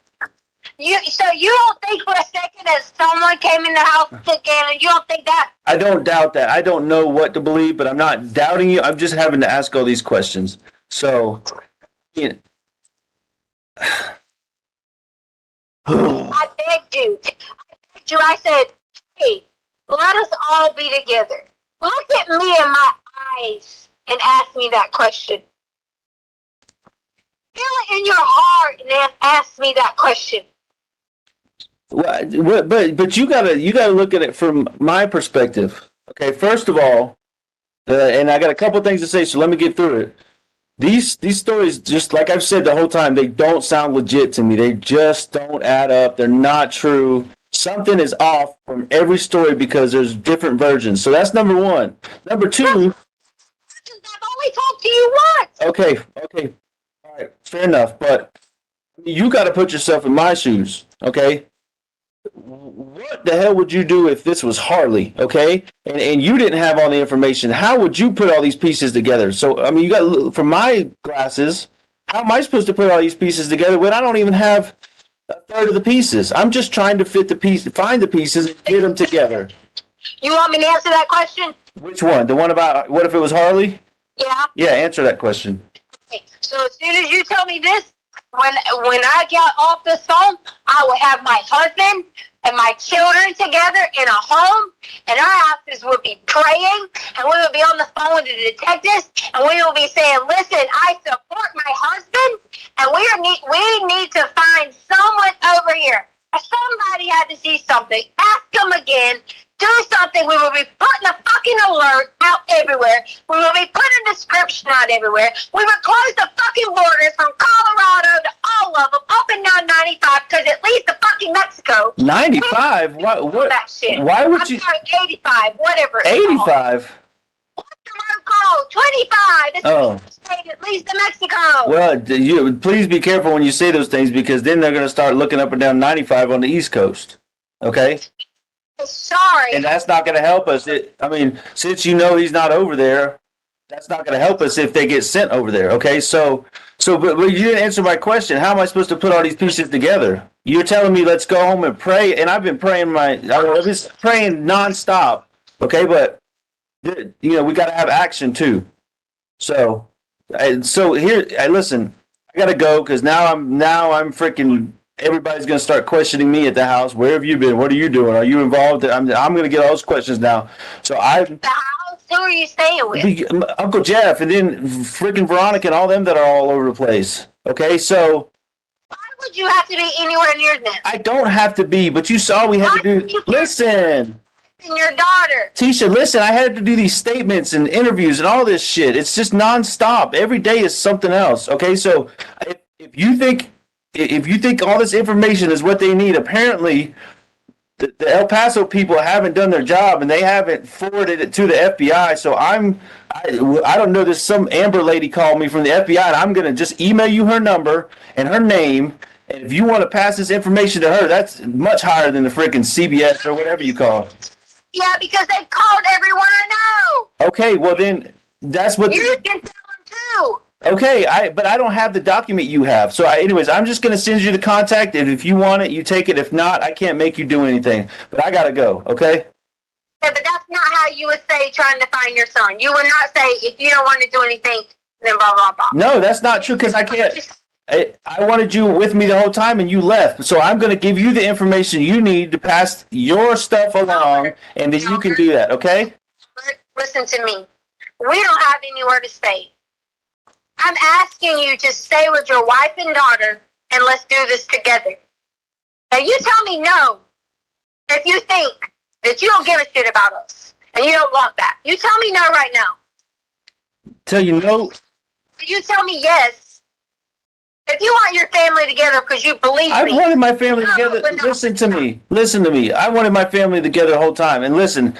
So you don't think for a second that someone came in the house again, and you don't think that? I don't doubt that. I don't know what to believe, but I'm not doubting you. I'm just having to ask all these questions. So, you know. I begged you. I said, hey, let us all be together. Look at me in my eyes and ask me that question. Feel it in your heart and then ask me that question. Well, but you gotta look at it from my perspective. Okay, first of all, and I got a couple things to say, so let me get through it. These stories, just like I've said the whole time, they don't sound legit to me. They just don't add up. They're not true. Something is off from every story because there's different versions. So that's number one. Number two. I've only talked to you once. Okay, all right, fair enough. But you got to put yourself in my shoes. Okay. What the hell would you do if this was Harley, okay? And you didn't have all the information. How would you put all these pieces together? So, I mean, you got, from my glasses, how am I supposed to put all these pieces together when I don't even have a third of the pieces? I'm just trying to find the pieces and get them together. You want me to answer that question? Which one? The one about what if it was Harley? Yeah. Yeah, answer that question. Okay. So as soon as you tell me this, when I got off this phone, I would have my husband and my children together in a home, and our houses would be praying, and we would be on the phone with the detectives, and we would be saying, listen, I support my husband, and we need to find someone over here. Somebody had to see something. Ask them again. Do something. We will be putting a fucking alert out everywhere. We will be putting a description out everywhere. We will close the fucking borders from Colorado to all of them, up and down 95, because it leads to fucking Mexico. 95? What? That shit. Why would I'm you? sorry, 85, whatever. 85? What's the road called? 25. It's Oh. state it leads to Mexico. Well, please be careful when you say those things because then they're going to start looking up and down 95 on the East Coast. Okay? Sorry. And that's not going to help us. I mean, since you know he's not over there, that's not going to help us if they get sent over there. Okay? But you didn't answer my question. How am I supposed to put all these pieces together? You're telling me let's go home and pray, and I've been praying I've been praying nonstop. Okay? But, we got to have action too. So here, listen, I gotta go because now I'm freaking. Everybody's gonna start questioning me at the house. Where have you been? What are you doing? Are you involved? I'm gonna get all those questions now. So The house? Who are you staying with? Uncle Jeff, and then freaking Veronica and all them that are all over the place. Okay, so Why would you have to be anywhere near them? I don't have to be, but you saw we had to do. Listen. And your daughter. Tisha, listen, I had to do these statements and interviews and all this shit. It's just nonstop. Every day is something else. Okay, so if you think all this information is what they need, apparently the El Paso people haven't done their job and they haven't forwarded it to the FBI. So I don't know. There's some Amber lady called me from the FBI, and I'm gonna just email you her number and her name. And if you want to pass this information to her, that's much higher than the freaking CBS or whatever you call it. Yeah, because they called everyone I know. Okay, well then that's what. You can tell them too. Okay, but I don't have the document you have. So anyways, I'm just gonna send you the contact, and if you want it, you take it. If not, I can't make you do anything. But I gotta go. Okay. Yeah, but that's not how you would say trying to find your son. You would not say if you don't want to do anything, then blah blah blah. No, that's not true because I can't. I wanted you with me the whole time and you left. So I'm going to give you the information you need to pass your stuff along and then you can do that, okay? Listen to me. We don't have anywhere to stay. I'm asking you to stay with your wife and daughter and let's do this together. Now you tell me no if you think that you don't give a shit about us and you don't want that. You tell me no right now. Tell you no. You tell me yes if you want your family together because you believe I me. wanted my family No, together. but no. Listen to me. Listen to me. I wanted my family together the whole time. And listen,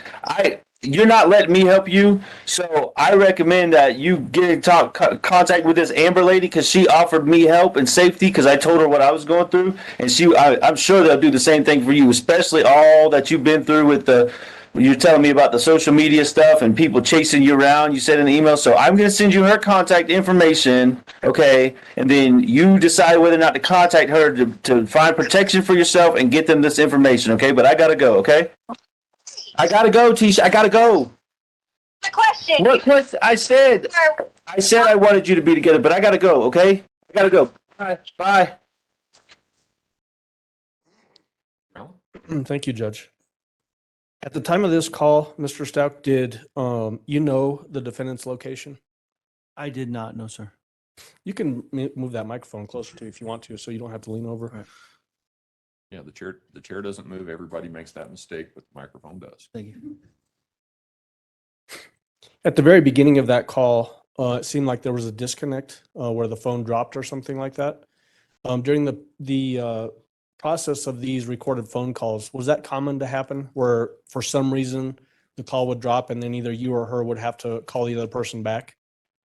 you're not letting me help you, so I recommend that you get in contact with this Amber lady because she offered me help and safety because I told her what I was going through, and I'm sure they'll do the same thing for you, especially all that you've been through with the. You're telling me about the social media stuff and people chasing you around. You said in the email, so I'm going to send you her contact information, okay? And then you decide whether or not to contact her to find protection for yourself and get them this information, okay? But I got to go, okay? I got to go, Tisha. I got to go. The question. What? I said I wanted you to be together, but I got to go, okay? I got to go. Bye. Bye. Thank you, Judge. At the time of this call, Mr. Stauch, did you know the defendant's location? I did not know, sir. You can move that microphone closer to you if you want to, so you don't have to lean over. Right. Yeah, the chair doesn't move. Everybody makes that mistake, but the microphone does. Thank you. At the very beginning of that call, it seemed like there was a disconnect where the phone dropped or something like that. During the process of these recorded phone calls, was that common to happen where for some reason the call would drop and then either you or her would have to call the other person back?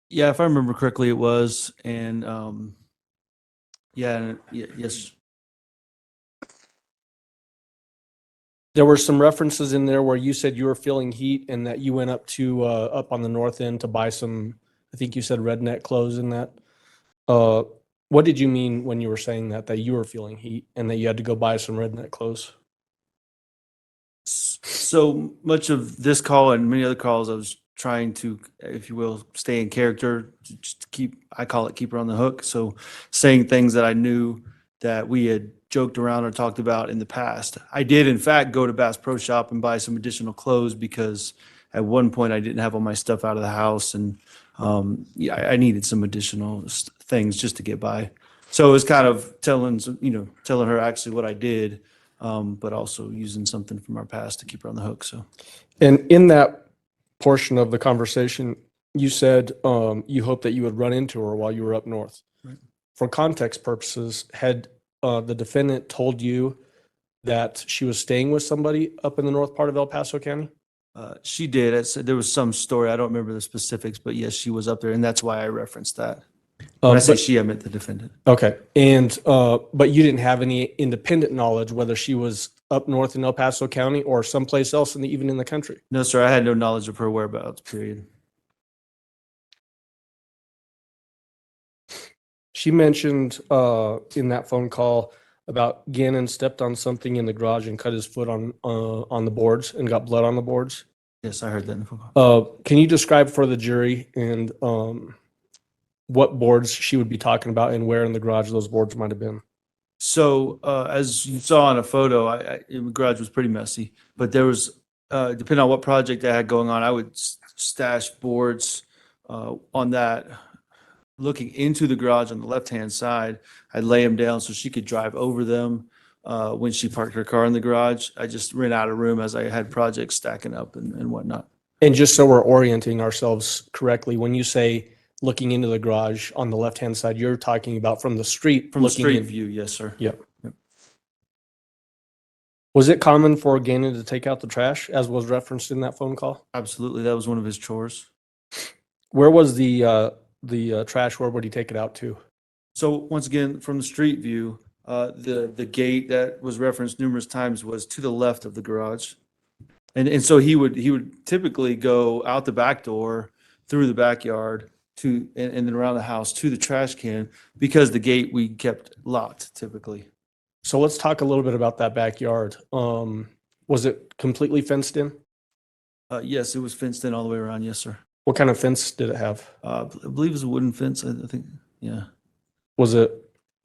Yeah, if I remember correctly, it was, and yes. There were some references in there where you said you were feeling heat and that you went up to up on the north end to buy some, I think you said redneck clothes in that. What did you mean when you were saying that you were feeling heat and that you had to go buy some redneck clothes? So much of this call and many other calls, I was trying to, if you will, stay in character, just to keep, I call it keep her on the hook. So saying things that I knew that we had joked around or talked about in the past. I did, in fact, go to Bass Pro Shop and buy some additional clothes because at one point I didn't have all my stuff out of the house, and I needed some additional things just to get by. So it was kind of telling her actually what I did, but also using something from our past to keep her on the hook. So, And in that portion of the conversation, you said you hoped that you would run into her while you were up north. Right. For context purposes, had the defendant told you that she was staying with somebody up in the north part of El Paso County? she did. There was some story. I don't remember the specifics, but yes, she was up there, and that's why I referenced that. When I say she, I meant the defendant. Okay. And, but you didn't have any independent knowledge whether she was up north in El Paso County or someplace else even in the country? No, sir. I had no knowledge of her whereabouts, period. She mentioned in that phone call about Gannon stepped on something in the garage and cut his foot on the boards and got blood on the boards. Yes, I heard that in the phone call. Can you describe for the jury and what boards she would be talking about and where in the garage those boards might have been? So as you saw in a photo, the garage was pretty messy, but there was, depending on what project I had going on, I would stash boards on that. Looking into the garage on the left-hand side, I'd lay them down so she could drive over them when she parked her car in the garage. I just ran out of room as I had projects stacking up and whatnot. And just so we're orienting ourselves correctly, when you say looking into the garage on the left-hand side, you're talking about from the street. From the looking street in. view, yes, sir. Yep. Was it common for Gannon to take out the trash, as was referenced in that phone call? Absolutely. That was one of his chores. Where was the trash? Where would he take it out to? So once again, from the street view, the gate that was referenced numerous times was to the left of the garage. And so he would typically go out the back door, through the backyard, and then around the house to the trash can, because the gate we kept locked typically. So let's talk a little bit about that backyard. Was it completely fenced in? Yes, it was fenced in all the way around. Yes, sir. What kind of fence did it have? I believe it was a wooden fence. I think, yeah. Was it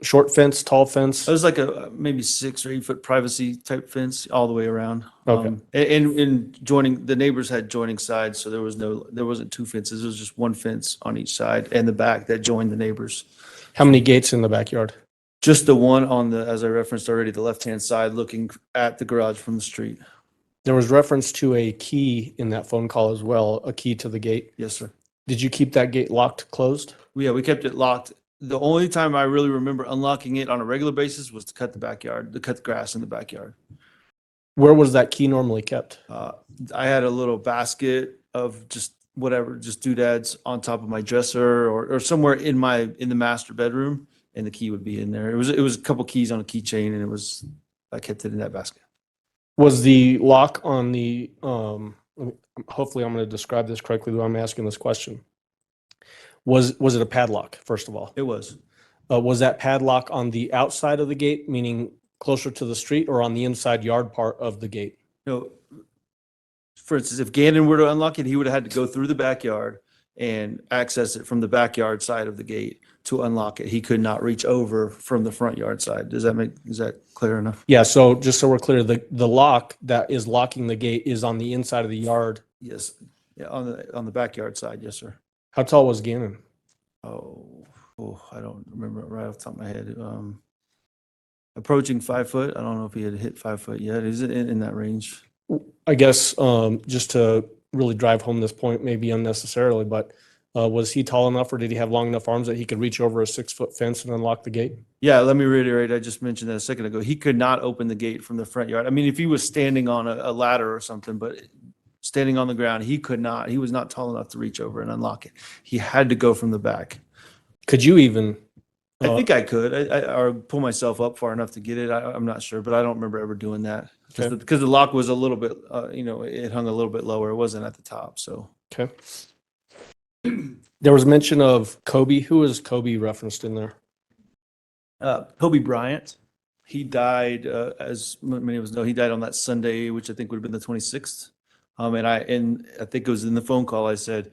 short fence, tall fence? It was like a maybe 6 or 8 foot privacy type fence all the way around. Okay. And joining, the neighbors had joining sides, so there wasn't 2 fences. It was just one fence on each side and the back that joined the neighbors. How many gates in the backyard? Just the one on the, as I referenced already, the left-hand side looking at the garage from the street. There was reference to a key in that phone call as well, a key to the gate. Yes, sir. Did you keep that gate locked, closed? Yeah, we kept it locked. The only time I really remember unlocking it on a regular basis was to cut the grass in the backyard. Where was that key normally kept? I had a little basket of just whatever, just doodads on top of my dresser or somewhere in the master bedroom, and the key would be in there. It was a couple keys on a keychain, and I kept it in that basket. Was the lock on the, hopefully I'm going to describe this correctly when I'm asking this question. Was it a padlock, first of all? It was. Was that padlock on the outside of the gate, meaning closer to the street, or on the inside yard part of the gate? No, for instance, if Gannon were to unlock it, he would have had to go through the backyard and access it from the backyard side of the gate to unlock it. He could not reach over from the front yard side. Is that clear enough? Yeah, so just so we're clear, the lock that is locking the gate is on the inside of the yard. Yes. Yeah, on the backyard side. Yes, sir. How tall was Gannon? Oh, I don't remember it right off the top of my head. Approaching 5 foot. I don't know if he had hit 5 foot yet. Is it in that range? I guess just to really drive home this point, maybe unnecessarily, but was he tall enough, or did he have long enough arms that he could reach over a 6-foot fence and unlock the gate? Yeah, let me reiterate. I just mentioned that a second ago. He could not open the gate from the front yard. I mean, if he was standing on a ladder or something, but standing on the ground, he could not. He was not tall enough to reach over and unlock it. He had to go from the back. Could you even? I think I could, or pull myself up far enough to get it. I'm not sure, but I don't remember ever doing that Okay. because the lock was a little bit, it hung a little bit lower. It wasn't at the top. So Okay. There was mention of Kobe. Who is Kobe referenced in there? Kobe Bryant, he died, as many of us know, he died on that Sunday, which I think would have been the 26th. And I think it was in the phone call, I said,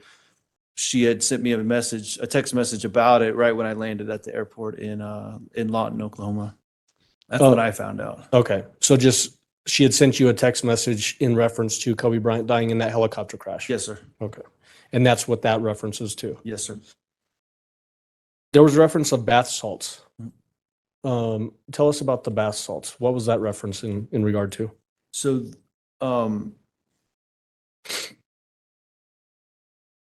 she had sent me a text message about it right when I landed at the airport in Lawton, Oklahoma. That's what I found out. Okay, so just she had sent you a text message in reference to Kobe Bryant dying in that helicopter crash. Yes, sir. Okay, and that's what that references to. Yes, sir. There was reference of bath salts. Tell us about the bath salts. What was that reference in regard to? So,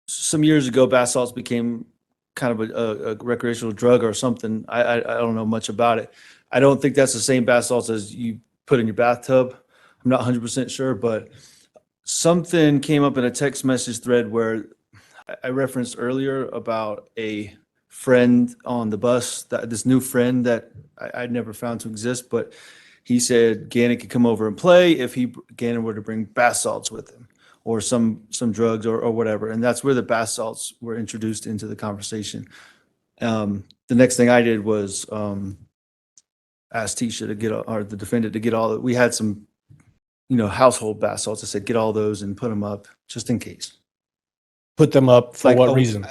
some years ago, bath salts became kind of a recreational drug or something. I don't know much about it. I don't think that's the same bath salts as you put in your bathtub. I'm not 100% sure, but something came up in a text message thread where I referenced earlier about a friend on the bus, this new friend that I'd never found to exist, but he said Gannon could come over and play if Gannon were to bring bath salts with him, or some drugs or whatever. And that's where the bath salts were introduced into the conversation. The next thing I did was ask Tisha to get, or the defendant to get we had some, household bath salts. I said, get all those and put them up just in case. Put them up for what reason?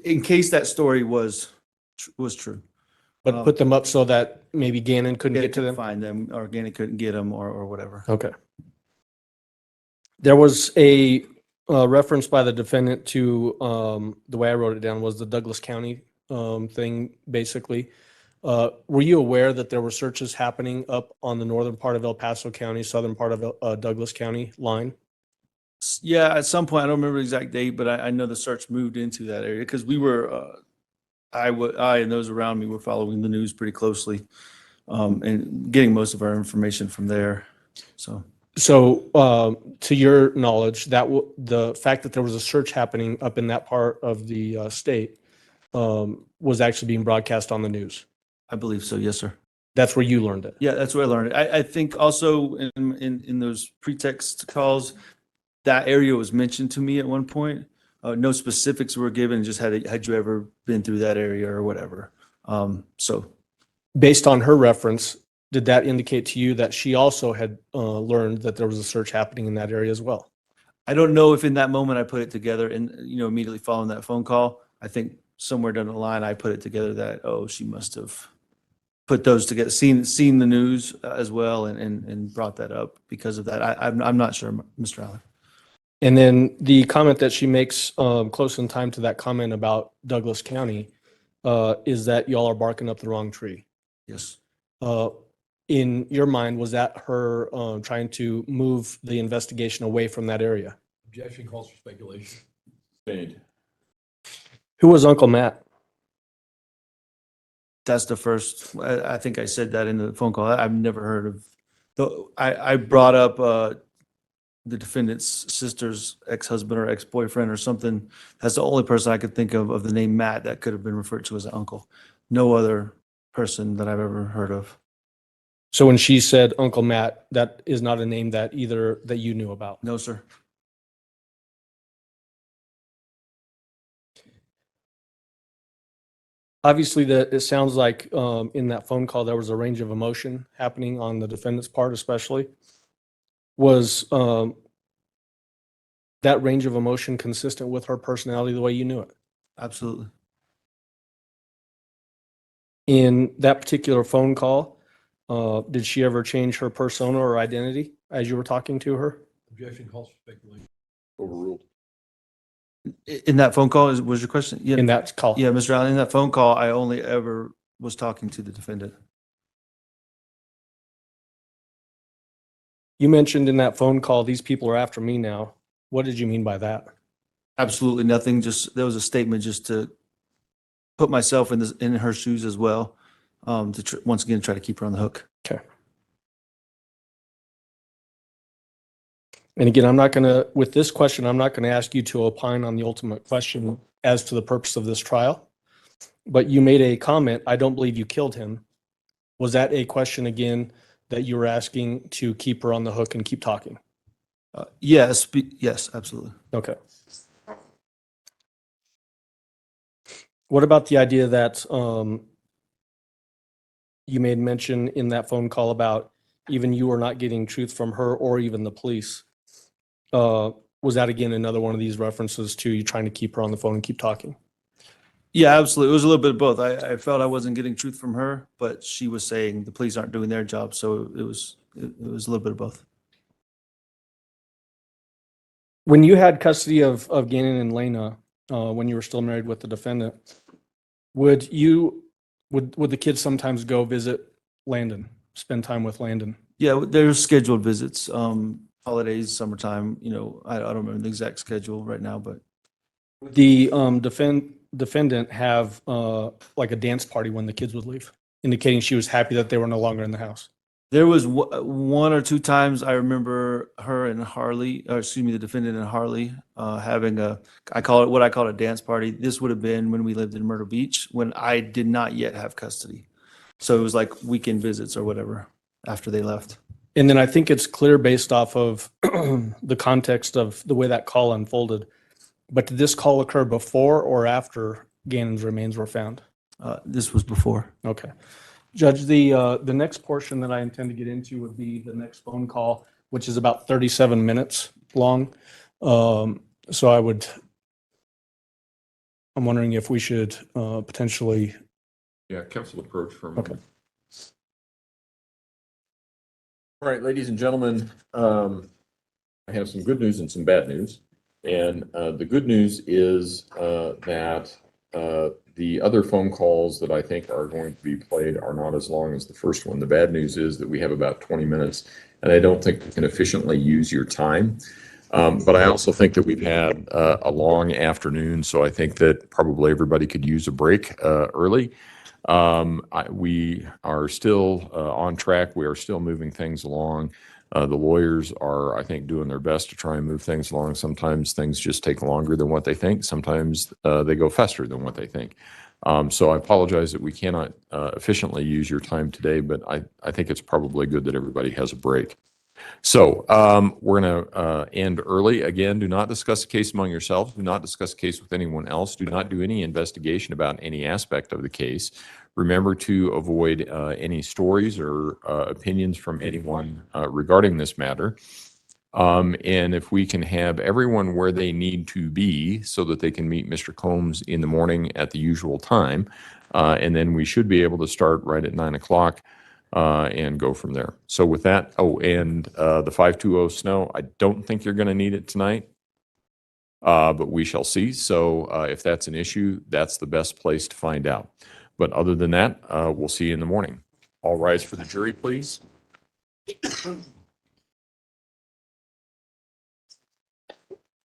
In case that story was true. But put them up so that maybe Gannon couldn't get to them? Find them, or Gannon couldn't get them or whatever. Okay. There was a reference by the defendant to, the way I wrote it down was the Douglas County thing, basically. Were you aware that there were searches happening up on the northern part of El Paso County, southern part of Douglas County line? Yeah, at some point, I don't remember the exact date, but I know the search moved into that area because we were, I and those around me were following the news pretty closely, and getting most of our information from there. So to your knowledge, the fact that there was a search happening up in that part of the state was actually being broadcast on the news. I believe so. Yes, sir. That's where you learned it. Yeah, that's where I learned it. I think also in those pretext calls, that area was mentioned to me at one point. No specifics were given, just had you ever been through that area or whatever. So based on her reference, did that indicate to you that she also had learned that there was a search happening in that area as well? I don't know if in that moment I put it together and, immediately following that phone call. I think somewhere down the line, I put it together that, she must have put those together, seen the news as well and brought that up because of that. I'm not sure, Mr. Allen. And then the comment that she makes close in time to that comment about Douglas County is that y'all are barking up the wrong tree. Yes, In your mind, was that her trying to move the investigation away from that area? Objection calls for speculation. Sustained. Who was Uncle Matt? that's the first, I think I said that in the phone call. I've never heard of, though, I brought up the defendant's sister's ex-husband or ex-boyfriend or something. That's the only person I could think of the name Matt that could have been referred to as an uncle. No other person that I've ever heard of. So when she said Uncle Matt, that is not a name that either that you knew about. No, sir. Obviously, that it sounds like in that phone call there was a range of emotion happening on the defendant's part, especially. Was that range of emotion consistent with her personality the way you knew it? Absolutely. In that particular phone call, did she ever change her persona or identity as you were talking to her? Objection calls for speculation. Overruled. In that phone call, was your question? Yeah. In that call? Yeah, Mr. Allen, in that phone call, I only ever was talking to the defendant. You mentioned in that phone call, these people are after me now. What did you mean by that? Absolutely nothing. Just, there was a statement just to put myself in her shoes as well, to once again, try to keep her on the hook. Okay. And again, I'm not going to, with this question, I'm not going to ask you to opine on the ultimate question as to the purpose of this trial. But you made a comment, I don't believe you killed him. Was that a question again that you were asking to keep her on the hook and keep talking? Yes, yes, absolutely. Okay. What about the idea that you made mention in that phone call about even you were not getting truth from her or even the police? Was that again another one of these references to you trying to keep her on the phone and keep talking? Yeah, absolutely. It was a little bit of both. I felt I wasn't getting truth from her, but she was saying the police aren't doing their job. So it was a little bit of both. When you had custody of Gannon and Lena, when you were still married with the defendant, would the kids sometimes go visit Landon, spend time with Landon? Yeah, there's scheduled visits, holidays, summertime, I don't remember the exact schedule right now, but The defendant have like a dance party when the kids would leave, indicating she was happy that they were no longer in the house. there was one or two times I remember her and Harley, or excuse me, the defendant and Harley, having I call it a dance party. This would have been when we lived in Myrtle Beach, when I did not yet have custody. So it was like weekend visits or whatever after they left. And then I think it's clear based off of the context of the way that call unfolded. But did this call occur before or after Gannon's remains were found? This was before. Okay. Judge, the next portion that I intend to get into would be the next phone call, which is about 37 minutes long. So I'm wondering if we should potentially. Yeah, council approach for a Okay. moment. All right, ladies and gentlemen, I have some good news and some bad news. And the good news is that the other phone calls that I think are going to be played are not as long as the first one. The bad news is that we have about 20 minutes, and I don't think we can efficiently use your time. But I also think that we've had a long afternoon, so I think that probably everybody could use a break early. We are still on track. We are still moving things along. The lawyers are, I think, doing their best to try and move things along. Sometimes things just take longer than what they think. Sometimes they go faster than what they think. So I apologize that we cannot efficiently use your time today, but I think it's probably good that everybody has a break. So we're going to end early. Again, do not discuss the case among yourselves. Do not discuss the case with anyone else. Do not do any investigation about any aspect of the case. Remember to avoid any stories or opinions from anyone regarding this matter. And if we can have everyone where they need to be so that they can meet Mr. Combs in the morning at the usual time, and then we should be able to start right at 9 o'clock. And go from there. So with that, and the 520 snow, I don't think you're going to need it tonight, but we shall see. So if that's an issue, that's the best place to find out. But other than that, we'll see you in the morning. All rise for the jury, please.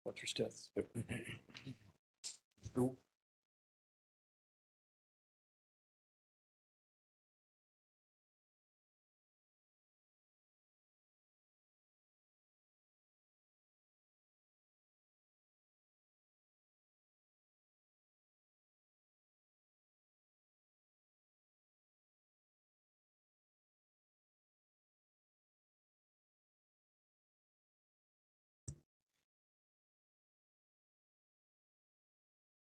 What's your step?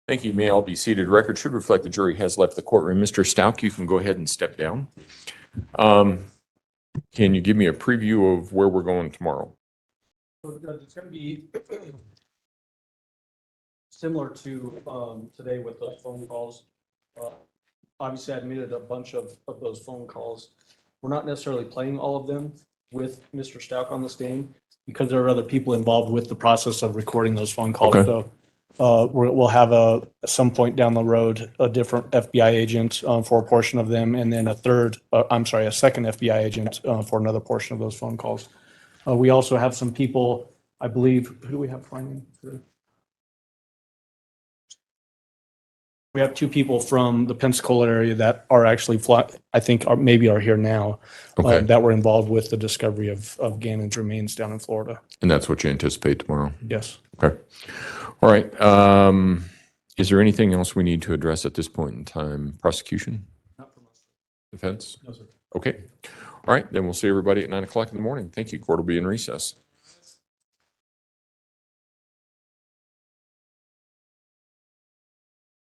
Thank you. May all be seated. Record should reflect the jury has left the courtroom. Mr. Stauch, you can go ahead and step down. Can you give me a preview of where we're going tomorrow? So it's going to be similar to today with the phone calls. Obviously, I admitted a bunch of those phone calls. We're not necessarily playing all of them with Mr. Stauch on the stand because there are other people involved with the process of recording those phone calls. Okay. So we'll have at some point down the road, a different FBI agent for a portion of them, and then a second FBI agent for another portion of those phone calls. We also have some people, I believe, who do we have finding? We have two people from the Pensacola area that are actually I think maybe are here now. Okay. That were involved with the discovery of Gannon's remains down in Florida. And that's what you anticipate tomorrow? Yes. Okay. All right. Is there anything else we need to address at this point in time? Prosecution? Defense? No, sir. Okay. All right. Then we'll see everybody at 9 o'clock in the morning. Thank you. Court will be in recess.